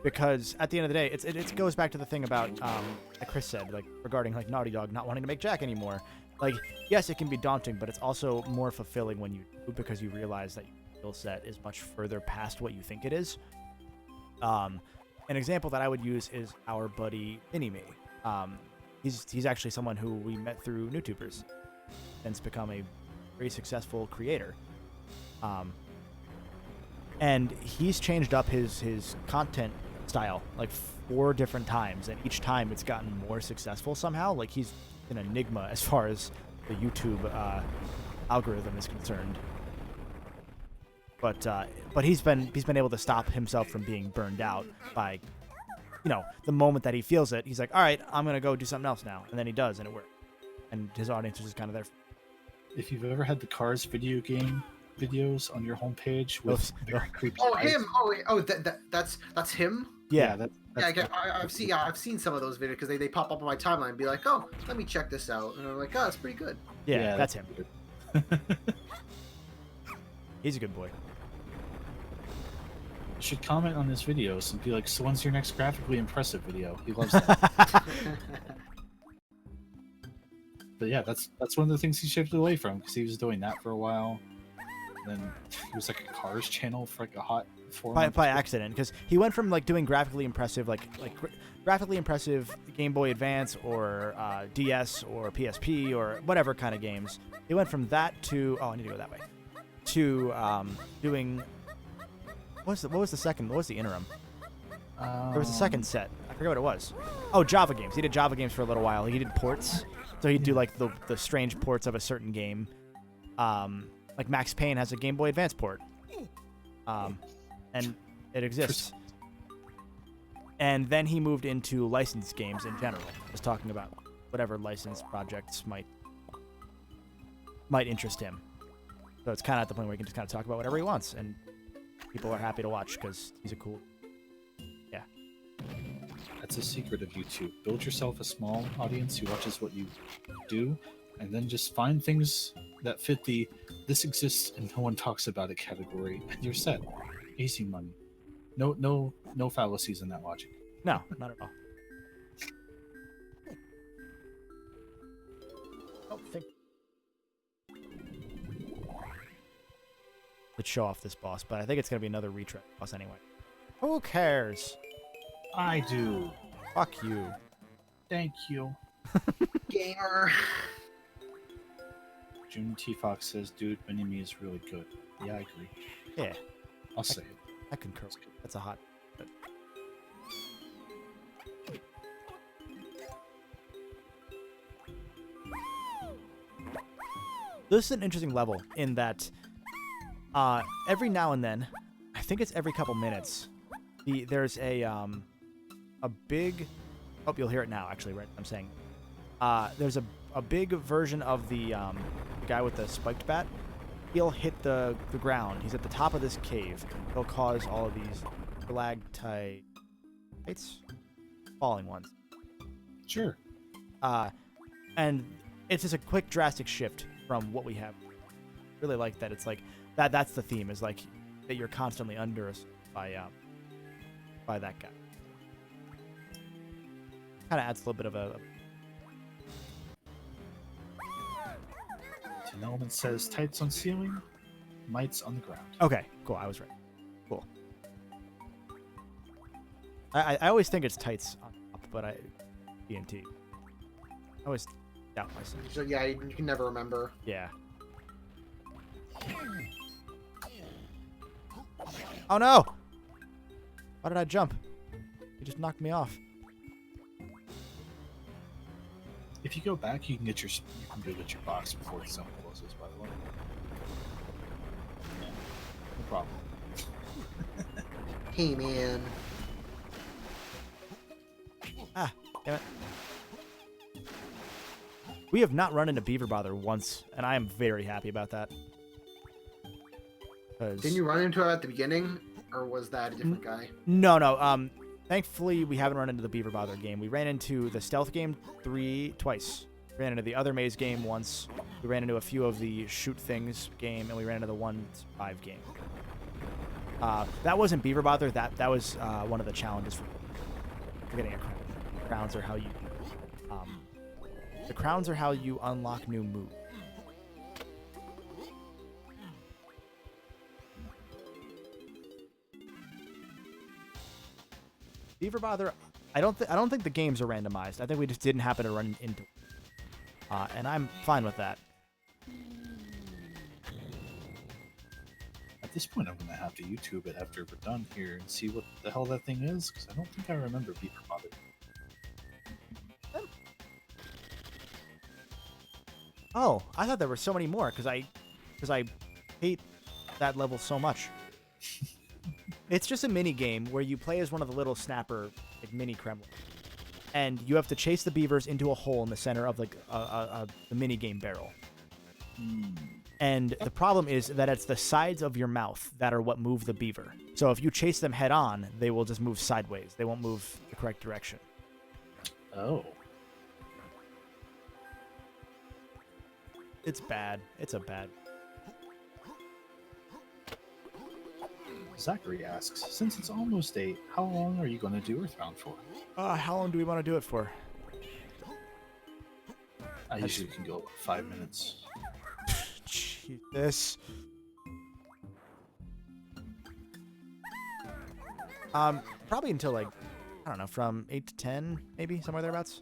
because at the end of the day, it goes back to the thing about like Chris said, like regarding like Naughty Dog not wanting to make Jack anymore. Like, yes, it can be daunting, but it's also more fulfilling when you do because you realize that your skill set is much further past what you think it is. An example that I would use is our buddy Mini-Me. He's actually someone who we met through NewTubers and has become a very successful creator. And he's changed up his content style like 4 different times, and each time it's gotten more successful somehow. Like, he's an enigma as far as the YouTube algorithm is concerned. But he's been able to stop himself from being burned out by, the moment that he feels it, he's like, all right, I'm gonna go do something else now, and then he does, and it works. And his audience is just kind of there. If you've ever had the Cars video game videos on your homepage with very creepy. Oh, eyes- him! That's him. Yeah, I've seen some of those videos because they pop up on my timeline and be like, oh, let me check this out, and I'm like, oh, it's pretty good. yeah, that's him. He's a good boy. You should comment on his videos and be like, so when's your next graphically impressive video? He loves that. But yeah, that's one of the things he shifted away from because he was doing that for a while. Then he was like a Cars channel for like a hot 4 months. By accident, because he went from like doing graphically impressive graphically impressive Game Boy Advance or DS or PSP or whatever kind of games. He went from that to I need to go that way to doing what was the interim? There was a second set. I forget what it was. Oh, Java games. He did Java games for a little while. He did ports. So he'd do like the strange ports of a certain game. Like Max Payne has a Game Boy Advance port. And it exists. And then he moved into licensed games in general. Just talking about whatever licensed projects might interest him. So it's kind of at the point where he can just kind of talk about whatever he wants, and people are happy to watch because he's a cool. Yeah. That's a secret of YouTube. Build yourself a small audience who watches what you do, and then just find things that fit the "this exists and no one talks about it" category, and you're set. Easy money. No fallacies in that logic. No, not at all. Oh, let's show off this boss, but I think it's gonna be another retread boss anyway. Who cares? I do. Fuck you. Thank you. Gamer. June T. Fox says, dude, Mini-Me is really good. Yeah, I agree. Yeah, I'll say it. I concur. That's a hot. This is an interesting level in that every now and then, I think it's every couple minutes, there's a big. Oh, you'll hear it now. Actually, right? I'm saying there's a big version of the guy with the spiked bat. He'll hit the ground. He's at the top of this cave. He'll cause all of these stalactites, falling ones. Sure. And it's just a quick, drastic shift from what we have. Really like that. It's like that's the theme, is like that you're constantly under us by that guy. Kind of adds a little bit of a. Element says tights on ceiling, mites on the ground. Okay, cool. I was right. Cool. I always think it's tights on top, but TNT. I always doubt myself. So yeah, you can never remember. Yeah. Oh no! Why did I jump? You just knocked me off. If you go back, you can go get your box before the zone closes. By the way, yeah, no problem. Hey man. Ah, damn it. We have not run into Beaver Bother once, and I am very happy about that. Didn't you run into it at the beginning? or was that a different guy? No. Thankfully, we haven't run into the Beaver Bother game. We ran into the stealth game twice. We ran into the other maze game once. We ran into a few of the shoot things game, and we ran into the 1-5 game. That wasn't Beaver Bother. That was one of the challenges for getting a crown. Crowns are how you. The crowns are how you unlock new moves. Beaver Bother, I don't think the games are randomized. I think we just didn't happen to run into it. And I'm fine with that. At this point, I'm going to have to YouTube it after we're done here and see what the hell that thing is, because I don't think I remember Beaver Bother. Oh, I thought there were so many more because I hate that level so much. It's just a mini game where you play as one of the little snapper, like mini Kremlin, and you have to chase the beavers into a hole in the center of like the mini game barrel. And the problem is that it's the sides of your mouth that are what move the beaver. So if you chase them head on, they will just move sideways. They won't move the correct direction. Oh. It's bad. It's a bad. Zachary asks, since it's almost 8, how long are you going to do Earthbound for? How long do we want to do it for? I usually can go 5 minutes. Jesus. Probably until like, I don't know, from 8 to 10, maybe, somewhere thereabouts.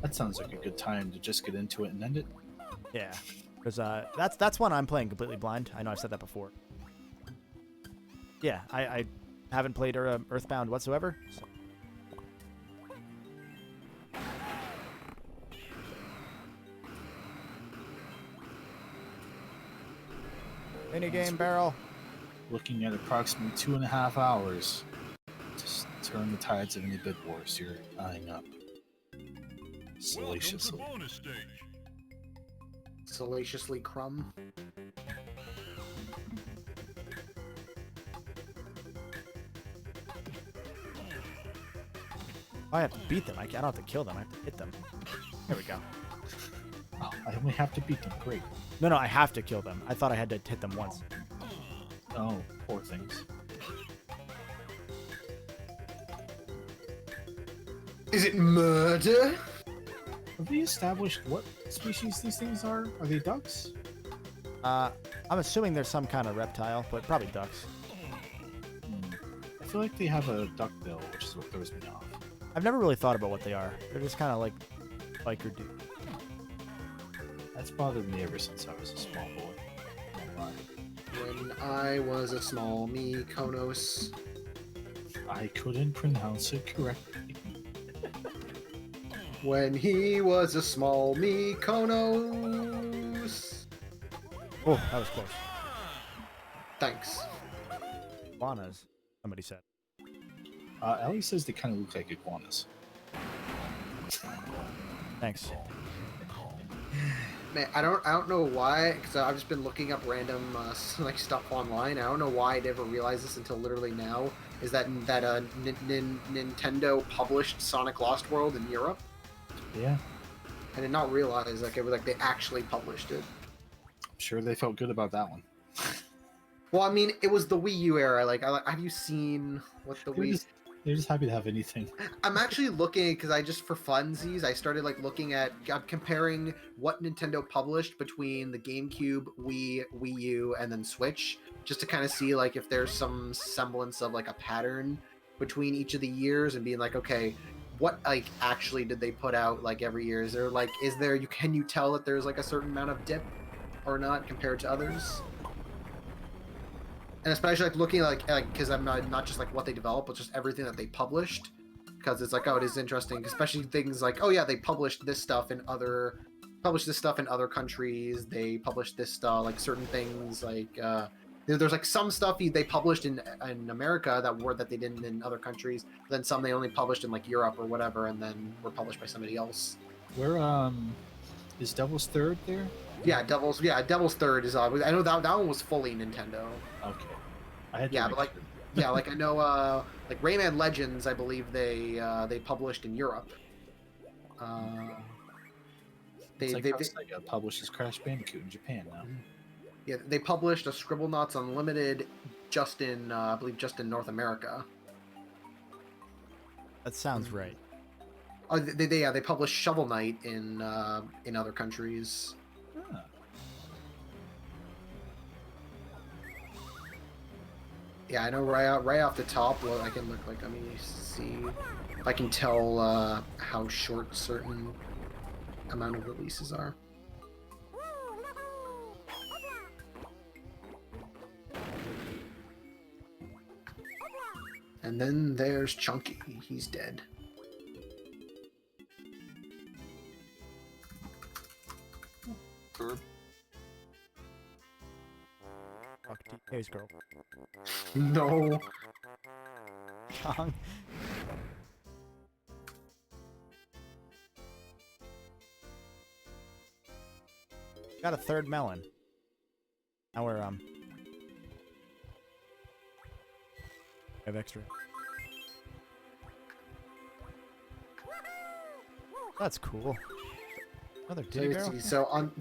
That sounds like a good time to just get into it and end it. Yeah, because that's one I'm playing completely blind. I know I've said that before. Yeah, I haven't played Earthbound whatsoever. So. Minigame barrel. Looking at approximately 2.5 hours. Just turn the tides of any bid wars you're eyeing up. Salaciously. Welcome to bonus stage. Salaciously crumb. I have to beat them. I don't have to kill them. I have to hit them. There we go. Oh, I only have to beat them. Great. No, I have to kill them. I thought I had to hit them once. Oh, poor things. Is it murder? Have we established what species these things are? Are they ducks? I'm assuming there's some kind of reptile, but probably ducks. I feel like they have a duck bill, which is what throws me off. I've never really thought about what they are. They're just kind of like biker dude. That's bothered me ever since I was a small boy. Won't lie. When I was a small me, Konos. I couldn't pronounce it correctly. When he was a small me, Konos. Oh, that was close. Thanks. Iguanas, somebody said. Ellie says they kind of look like iguanas. Thanks. Man, I don't know why, because I've just been looking up random like stuff online. I don't know why I never realized this until literally now. Is that Nintendo published Sonic Lost World in Europe? Yeah. I did not realize like it was like they actually published it. I'm sure they felt good about that one. Well, I mean, it was the Wii U era. Like, have you seen what the Wii? They're just happy to have anything. I'm actually looking because I just for funsies I started like looking at comparing what Nintendo published between the GameCube, Wii U, and then Switch, just to kind of see like if there's some semblance of like a pattern between each of the years and being like, okay, what like actually did they put out like every year? Is there can you tell that there's like a certain amount of dip or not compared to others? And especially like looking like because I'm not just like what they developed, but just everything that they published, because it's like, oh, it is interesting, especially things like, oh yeah, they published this stuff in other countries. They published this stuff, like certain things like there's like some stuff they published in America that they didn't in other countries. Then some they only published in like Europe or whatever, and then were published by somebody else. Where is Devil's Third there? Yeah, Devil's Third is. I know that one was fully Nintendo. Okay. I had to Yeah, but make like, yeah, like I know, like Rayman Legends, I believe they published in Europe. It's like They how Sega publishes Crash Bandicoot in Japan now. yeah, they published a Scribblenauts Unlimited just in I believe just in North America. That sounds right. Oh, they published Shovel Knight in other countries. Ah. Yeah, I know right off the top. Well, I can look like. Let me see if I can tell how short certain amount of releases are. And then there's Chunky. He's dead. Fuck DK's girl. No. Kong. Got a third melon. Now we're have extra. That's cool. Another ditty barrel. So on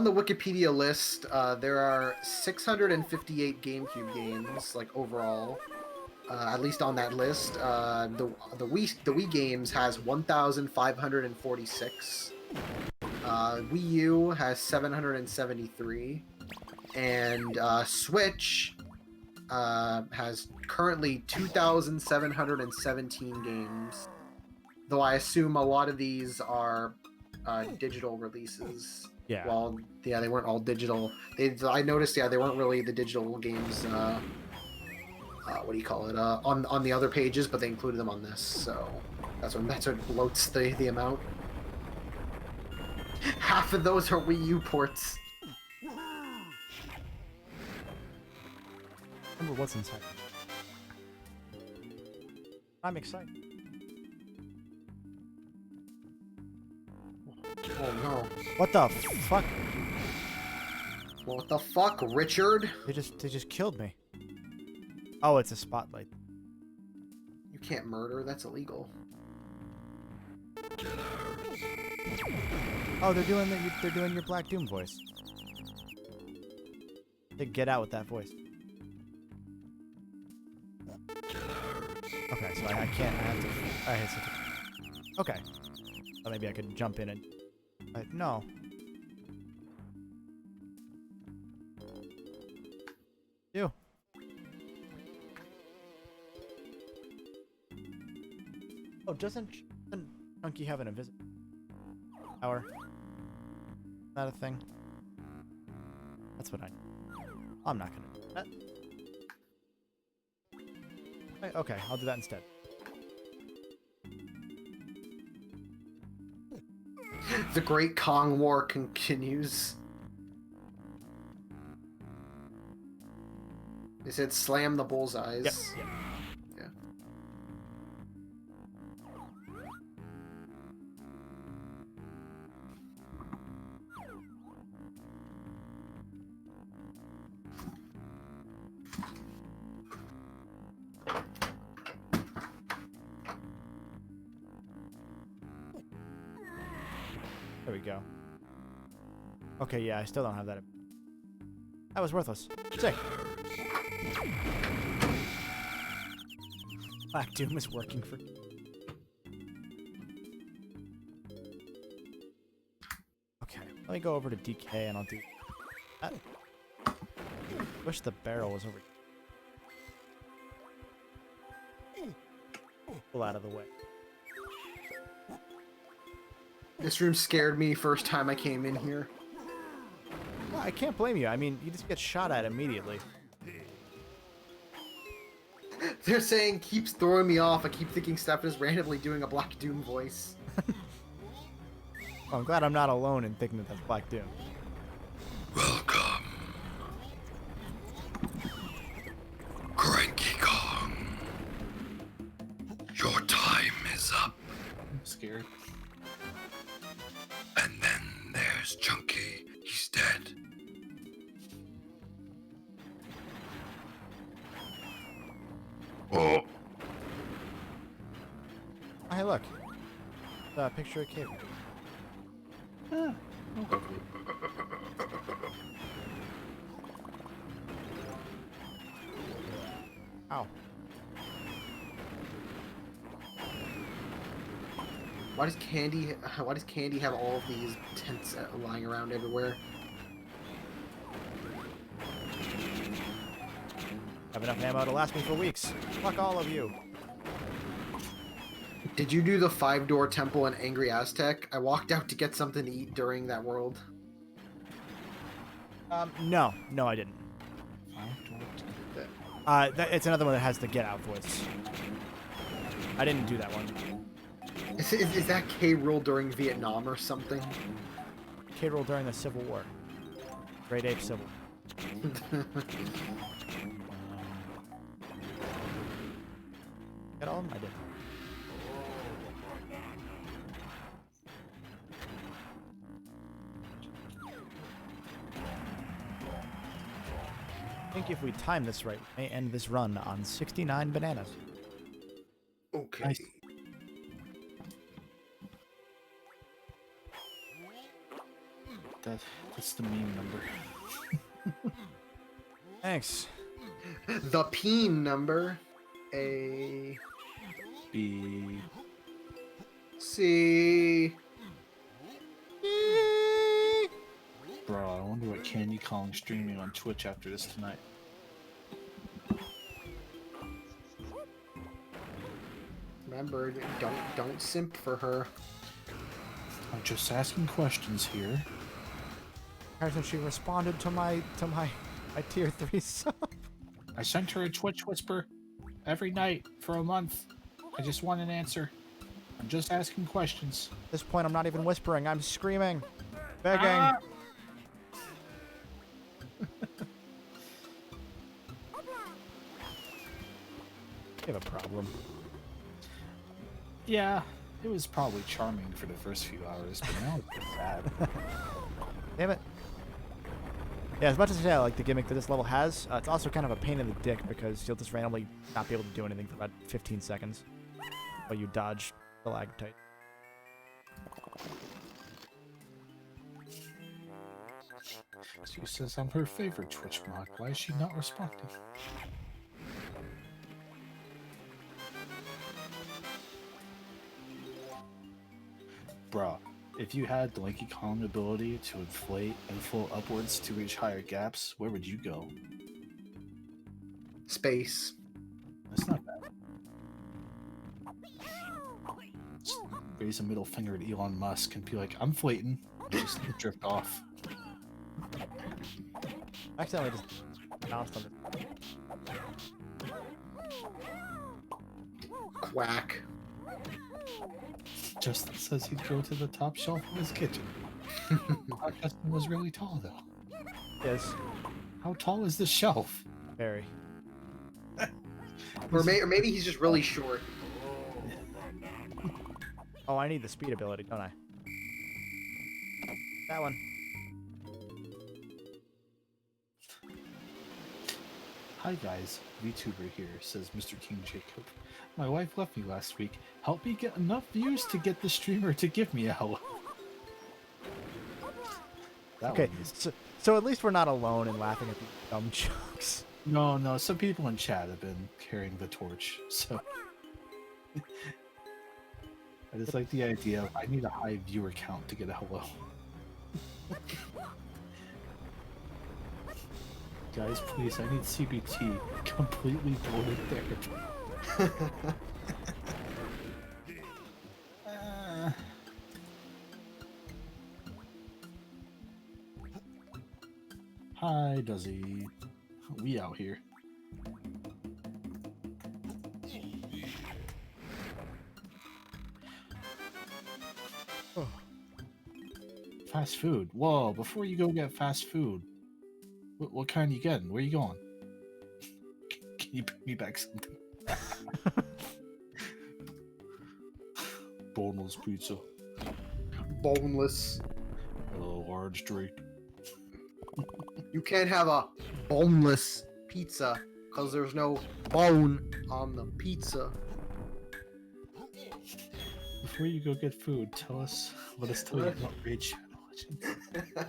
the Wikipedia list, there are 658 GameCube games, like overall. At least on that list, the Wii games has 1,546. Wii U has 773, and Switch has currently 2,717 games. Though I assume a lot of these are digital releases. Yeah. Well, yeah, they weren't all digital. I noticed, yeah, they weren't really the digital games. What do you call it? On the other pages, but they included them on this. So that's what bloats the amount. Half of those are Wii U ports. Remember what's inside. I'm excited. Oh no! What the fuck? What the fuck, Richard? They just killed me. Oh, it's a spotlight. You can't murder. That's illegal. Oh, they're doing your Black Doom voice. They get out with that voice. Okay, so I can't. I hit something. Okay. So maybe I could jump in and. No. You. Oh, doesn't Chunky have an invisible power? Is that a thing? That's what I'm not gonna do that. Okay, I'll do that instead. The Great Kong War continues. They said slam the bullseyes. Yep. Yep. Yeah. There we go. Okay, yeah, I still don't have that. That was worthless. Sick. Black Doom is working for. Okay, let me go over to DK and I'll do that. Wish the barrel was over. Pull out of the way. This room scared me first time I came in here. Well, I can't blame you. I mean, you just get shot at immediately. They're saying keeps throwing me off. I keep thinking Stefan is randomly doing a Black Doom voice. Well, I'm glad I'm not alone in thinking that that's Black Doom. Welcome, Cranky Kong. Your time is up. I'm scared. And then there's Chunky. He's dead. Oh, Oh, hey, look. The picture of Kate. Ah, Ow. Why does Candy? Why does Candy have all of these tents lying around everywhere? Have enough ammo to last me for weeks. Fuck all of you. Did you do the 5-door temple in Angry Aztec? I walked out to get something to eat during that world. No, I didn't. It's another one that has the Get Out voice. I didn't do that one. Is that K. Rool during Vietnam or something? K. Rool during the Civil War. Great Ape Civil. Get all of them? I did. I think if we time this right, we may end this run on 69 bananas. Okay. Nice. That's the meme number. Thanks. The peen number. A. B. C. Bro, I wonder what Candy Kong's streaming on Twitch after this tonight. Remember, don't simp for her. I'm just asking questions here. Hasn't she responded to my tier 3 sub? I sent her a Twitch whisper every night for a month. I just want an answer. I'm just asking questions. At this point, I'm not even whispering. I'm screaming, begging. Ah! You have a problem. Yeah, it was probably charming for the first few hours, but now it's sad. Damn it. Yeah, as much as I like the gimmick that this level has, it's also kind of a pain in the dick because you'll just randomly not be able to do anything for about 15 seconds while you dodge the lagtite. She says I'm her favorite Twitch mod. Why is she not responding? Bruh, if you had the Donkey Kong ability to inflate and float upwards to reach higher gaps, where would you go? Space. That's not bad. Just raise a middle finger at Elon Musk and be like, I'm flating. Just drift off. Accidentally just bounced on it. Quack. Justin says he'd go to the top shelf in his kitchen. Justin was really tall, though. Yes, How tall is the shelf? very. Or maybe he's just really short. Oh, I need the speed ability, don't I? That one. Hi guys, VTuber here, says Mr. King Jacob. My wife left me last week. Help me get enough views to get the streamer to give me a hello. That Okay, one is... so at least we're not alone in laughing at these dumb jokes. No, some people in chat have been carrying the torch, so... I just like the idea of, I need a high viewer count to get a hello. Guys, please, I need CBT. Completely bloated there. Hi, Duzzy. We out here. Oh. Fast food. Whoa, before you go get fast food, what kind are you getting? Where are you going? Can you bring me back something? Boneless pizza. Boneless. A large drink. You can't have a boneless pizza because there's no bone on the pizza. Before you go get food, let us tell you about Raid Shadow Legends.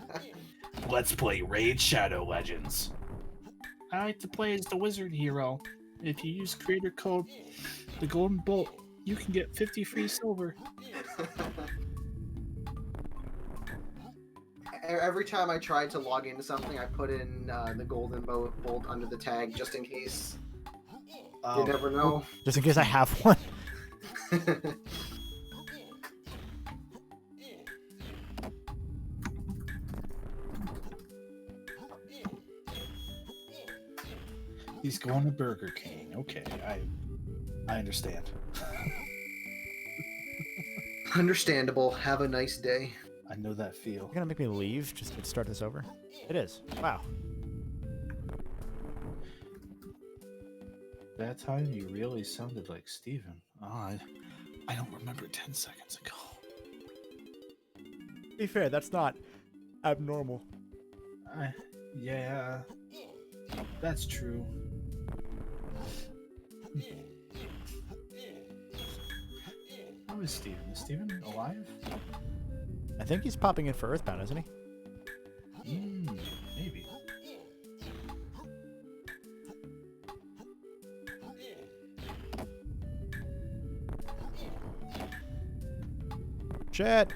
Let's play Raid Shadow Legends. I like to play as the wizard hero. If you use creator code the Golden Bolt, you can get 50 free silver. Every time I try to log into something, I put in the Golden Bolt under the tag just in case. You never know. Just in case I have one. He's going to Burger King. Okay, I understand. Understandable. Have a nice day. I know that feel. You're gonna make me leave just to start this over? It is. Wow. That time you really sounded like Stephen. I don't remember 10 seconds ago. To be fair, that's not abnormal. Yeah, that's true. How is Steven? Is Steven alive? I think he's popping in for Earthbound, isn't he? Maybe. Shit!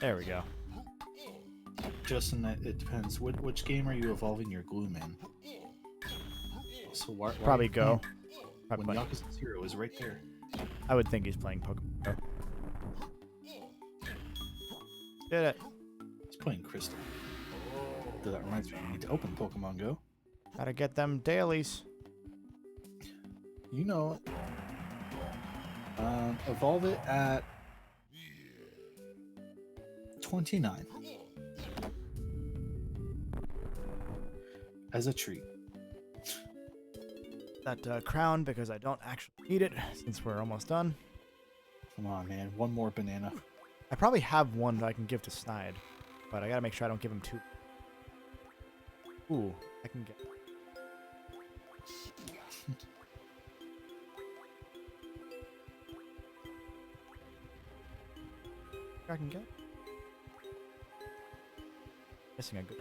There we go. Justin, it depends. Which game are you evolving your Gloom in? So why Probably Go. When Probably. Yakuza 0 is right there. I would think he's playing Pokemon Go. Did it. He's playing Crystal. That reminds me, I need to open Pokemon Go. Gotta get them dailies. You know it. Evolve it at 29. As a treat. That crown because I don't actually need it since we're almost done. Come on, man. One more banana. I probably have one that I can give to Snide, but I gotta make sure I don't give him two. Ooh, I can get. I can get. Missing a good.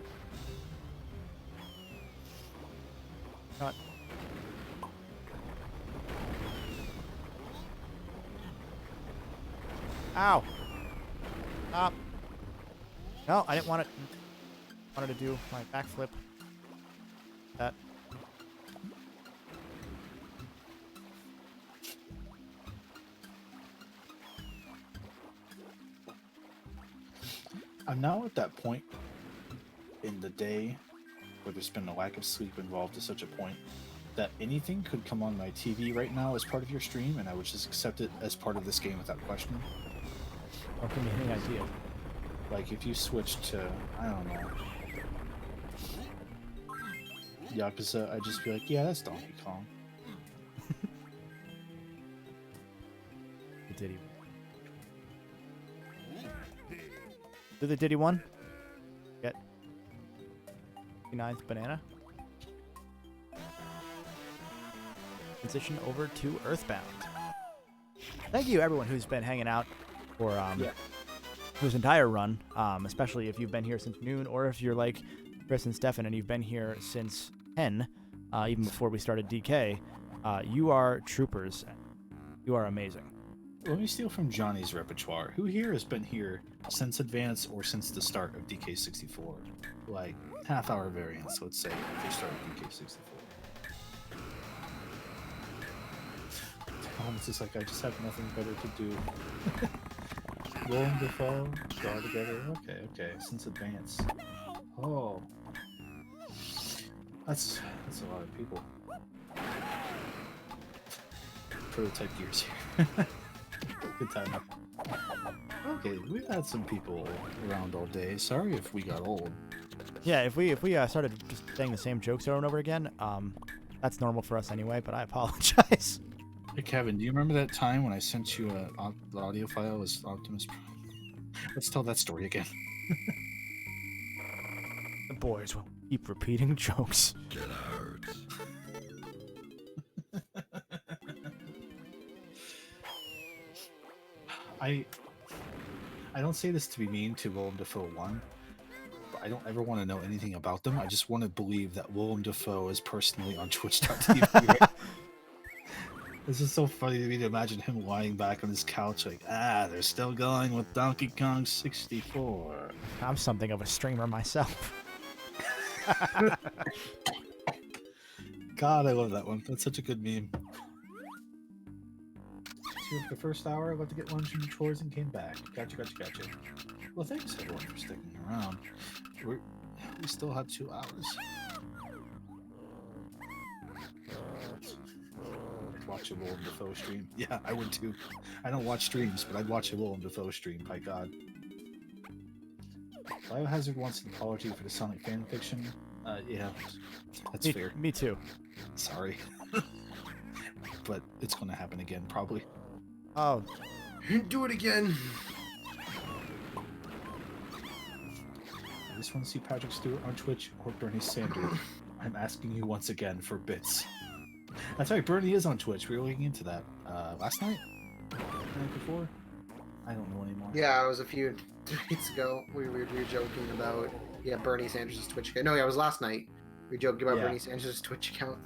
Not. Ow! Stop! No, I didn't want it. I wanted to do my backflip. That. I'm now at that point in the day where there's been a lack of sleep involved to such a point that anything could come on my TV right now as part of your stream, and I would just accept it as part of this game without question. Don't give me any idea. Like if you switch to, I don't know, Yakuza, I'd just be like, yeah, that's Donkey Kong. The Diddy. Do the Diddy one? Get 9th banana. Transition over to Earthbound. Thank you everyone who's been hanging out for whose entire run, especially if you've been here since noon, or if you're like Chris and Stefan and you've been here since 10, even before we started DK. You are troopers. You are amazing. Let me steal from Johnny's repertoire. Who here has been here since Advance or since the start of DK64? Like, half-hour variants, let's say, if they started DK64. It's just like, I just have nothing better to do. Rolling the fall, draw together. Okay, since Advance. Oh. That's a lot of people. Prototype gears here. Good time. Okay, we've had some people around all day. Sorry if we got old. Yeah, if we started just saying the same jokes over and over again, that's normal for us anyway. But I apologize. Hey Kevin, do you remember that time when I sent you the audio file as Optimus Prime? Let's tell that story again. The boys will keep repeating jokes. Get out. I don't say this to be mean to Willem Dafoe 1, but I don't ever want to know anything about them. I just want to believe that Willem Dafoe is personally on Twitch.tv. Right? This is so funny to me to imagine him lying back on his couch like, they're still going with Donkey Kong 64. I'm something of a streamer myself. God, I love that one. That's such a good meme. So for the first hour, I left to get lunch and chores and came back. Gotcha. Well, thanks everyone for sticking around. We still have 2 hours. I'd watch a Willem Dafoe stream. Yeah, I would too. I don't watch streams, but I'd watch a Willem Dafoe stream, by God. Biohazard wants an apology for the Sonic fanfiction. Yeah, that's fair. Me too. Sorry. But it's going to happen again, probably. Oh, Do it again. I just want to see Patrick Stewart on Twitch or Bernie Sanders. I'm asking you once again for bits. That's right, Bernie is on Twitch. We were looking into that last night? The night before? I don't know anymore. Yeah, it was a few nights ago. We were joking about Bernie Sanders' Twitch account. No, yeah, it was last night. We joked about Bernie Sanders' Twitch account.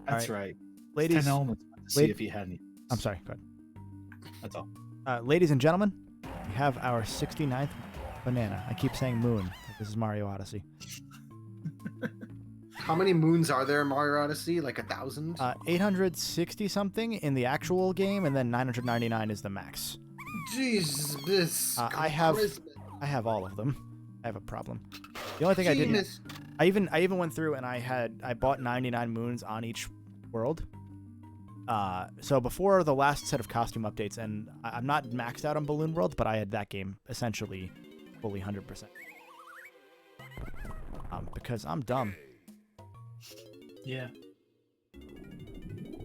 That's right. ladies. 10 elements to see if he had any. I'm sorry. Go ahead. That's all. Ladies and gentlemen, we have our 69th banana. I keep saying moon. This is Mario Odyssey. How many moons are there in Mario Odyssey? Like 1,000? 860 something in the actual game, and then 999 is the max. Jesus. I have all of them. I have a problem. The only thing I didn't. I even went through and I bought 99 moons on each world. So before the last set of costume updates, and I'm not maxed out on Balloon World, but I had that game essentially fully 100%. Because I'm dumb. Yeah.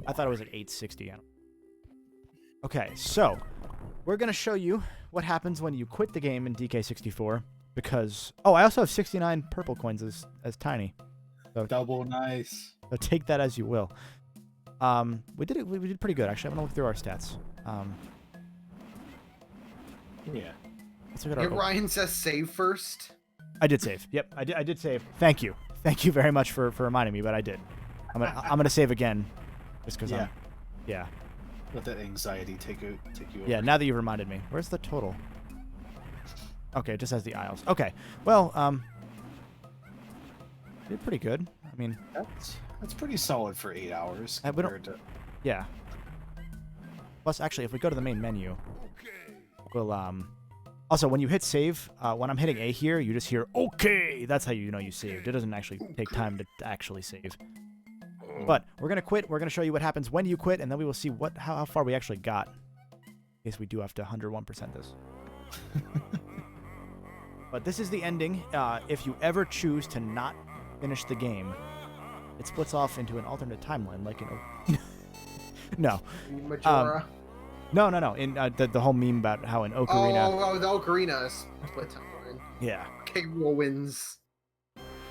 I thought it was like 860. Okay, so we're gonna show you what happens when you quit the game in DK64. Because I also have 69 purple coins as tiny. So double nice. So take that as you will. We did pretty good actually. I'm gonna look through our stats. Yeah. Let's look at our. Ryan says save first. I did save. Yep, I did save. Thank you very much for reminding me, but I did. I'm gonna save again, just because I'm. Yeah. Let that anxiety take you over. Yeah. Now that you've reminded me, where's the total? Okay, it just has the aisles. Okay. Well, did pretty good. I mean, that's pretty solid for 8 hours compared to. Yeah. Plus, actually, if we go to the main menu, we'll Also, when you hit save, when I'm hitting A here, you just hear "Okay." That's how you know you saved. It doesn't actually take time to actually save. But we're gonna quit. We're gonna show you what happens when you quit, and then we will see how far we actually got. In case we do have to 101% this. But this is the ending. If you ever choose to not finish the game, it splits off into an alternate timeline, like No. Majora. No. In the whole meme about how in Ocarina. Oh, the Ocarina is split timeline. Yeah. K. Rool wins.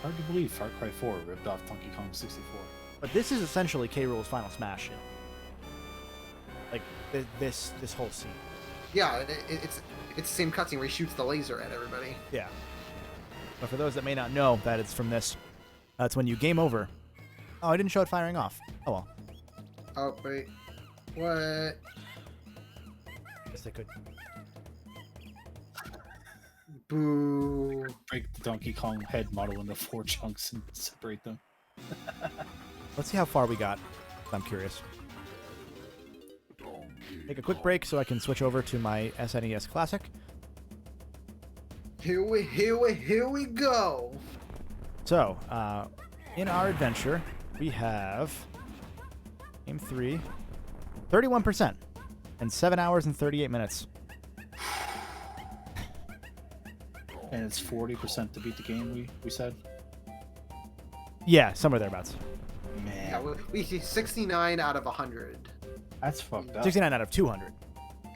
Hard to believe Far Cry 4 ripped off Donkey Kong 64. But this is essentially K. Rool's Final Smash. Like this whole scene. Yeah, it's the same cutscene where he shoots the laser at everybody. Yeah. But for those that may not know that it's from this, that's when you game over. Oh, I didn't show it firing off. Oh well. Oh wait, what? Guess they could. Boo! Break the Donkey Kong head model into 4 chunks and separate them. Let's see how far we got. I'm curious. Take a quick break so I can switch over to my SNES Classic. Here we go. So, in our adventure, we have game 3, 31%, and 7 hours and 38 minutes. And it's 40% to beat the game, we said? Yeah, somewhere thereabouts. Man. Yeah, we see 69 out of 100. That's fucked up. 69 out of 200.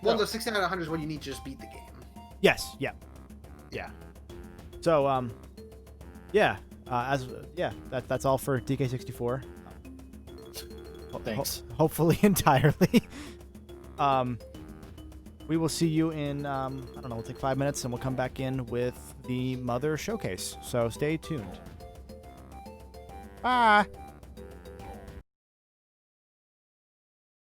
Well, the 69 out of 100 is what you need to just beat the game. Yes. Yeah. Yeah. So that's all for DK64. Thanks. Hopefully entirely. We will see you in I don't know, we'll take 5 minutes and we'll come back in with the Mother Showcase. So stay tuned. Bye.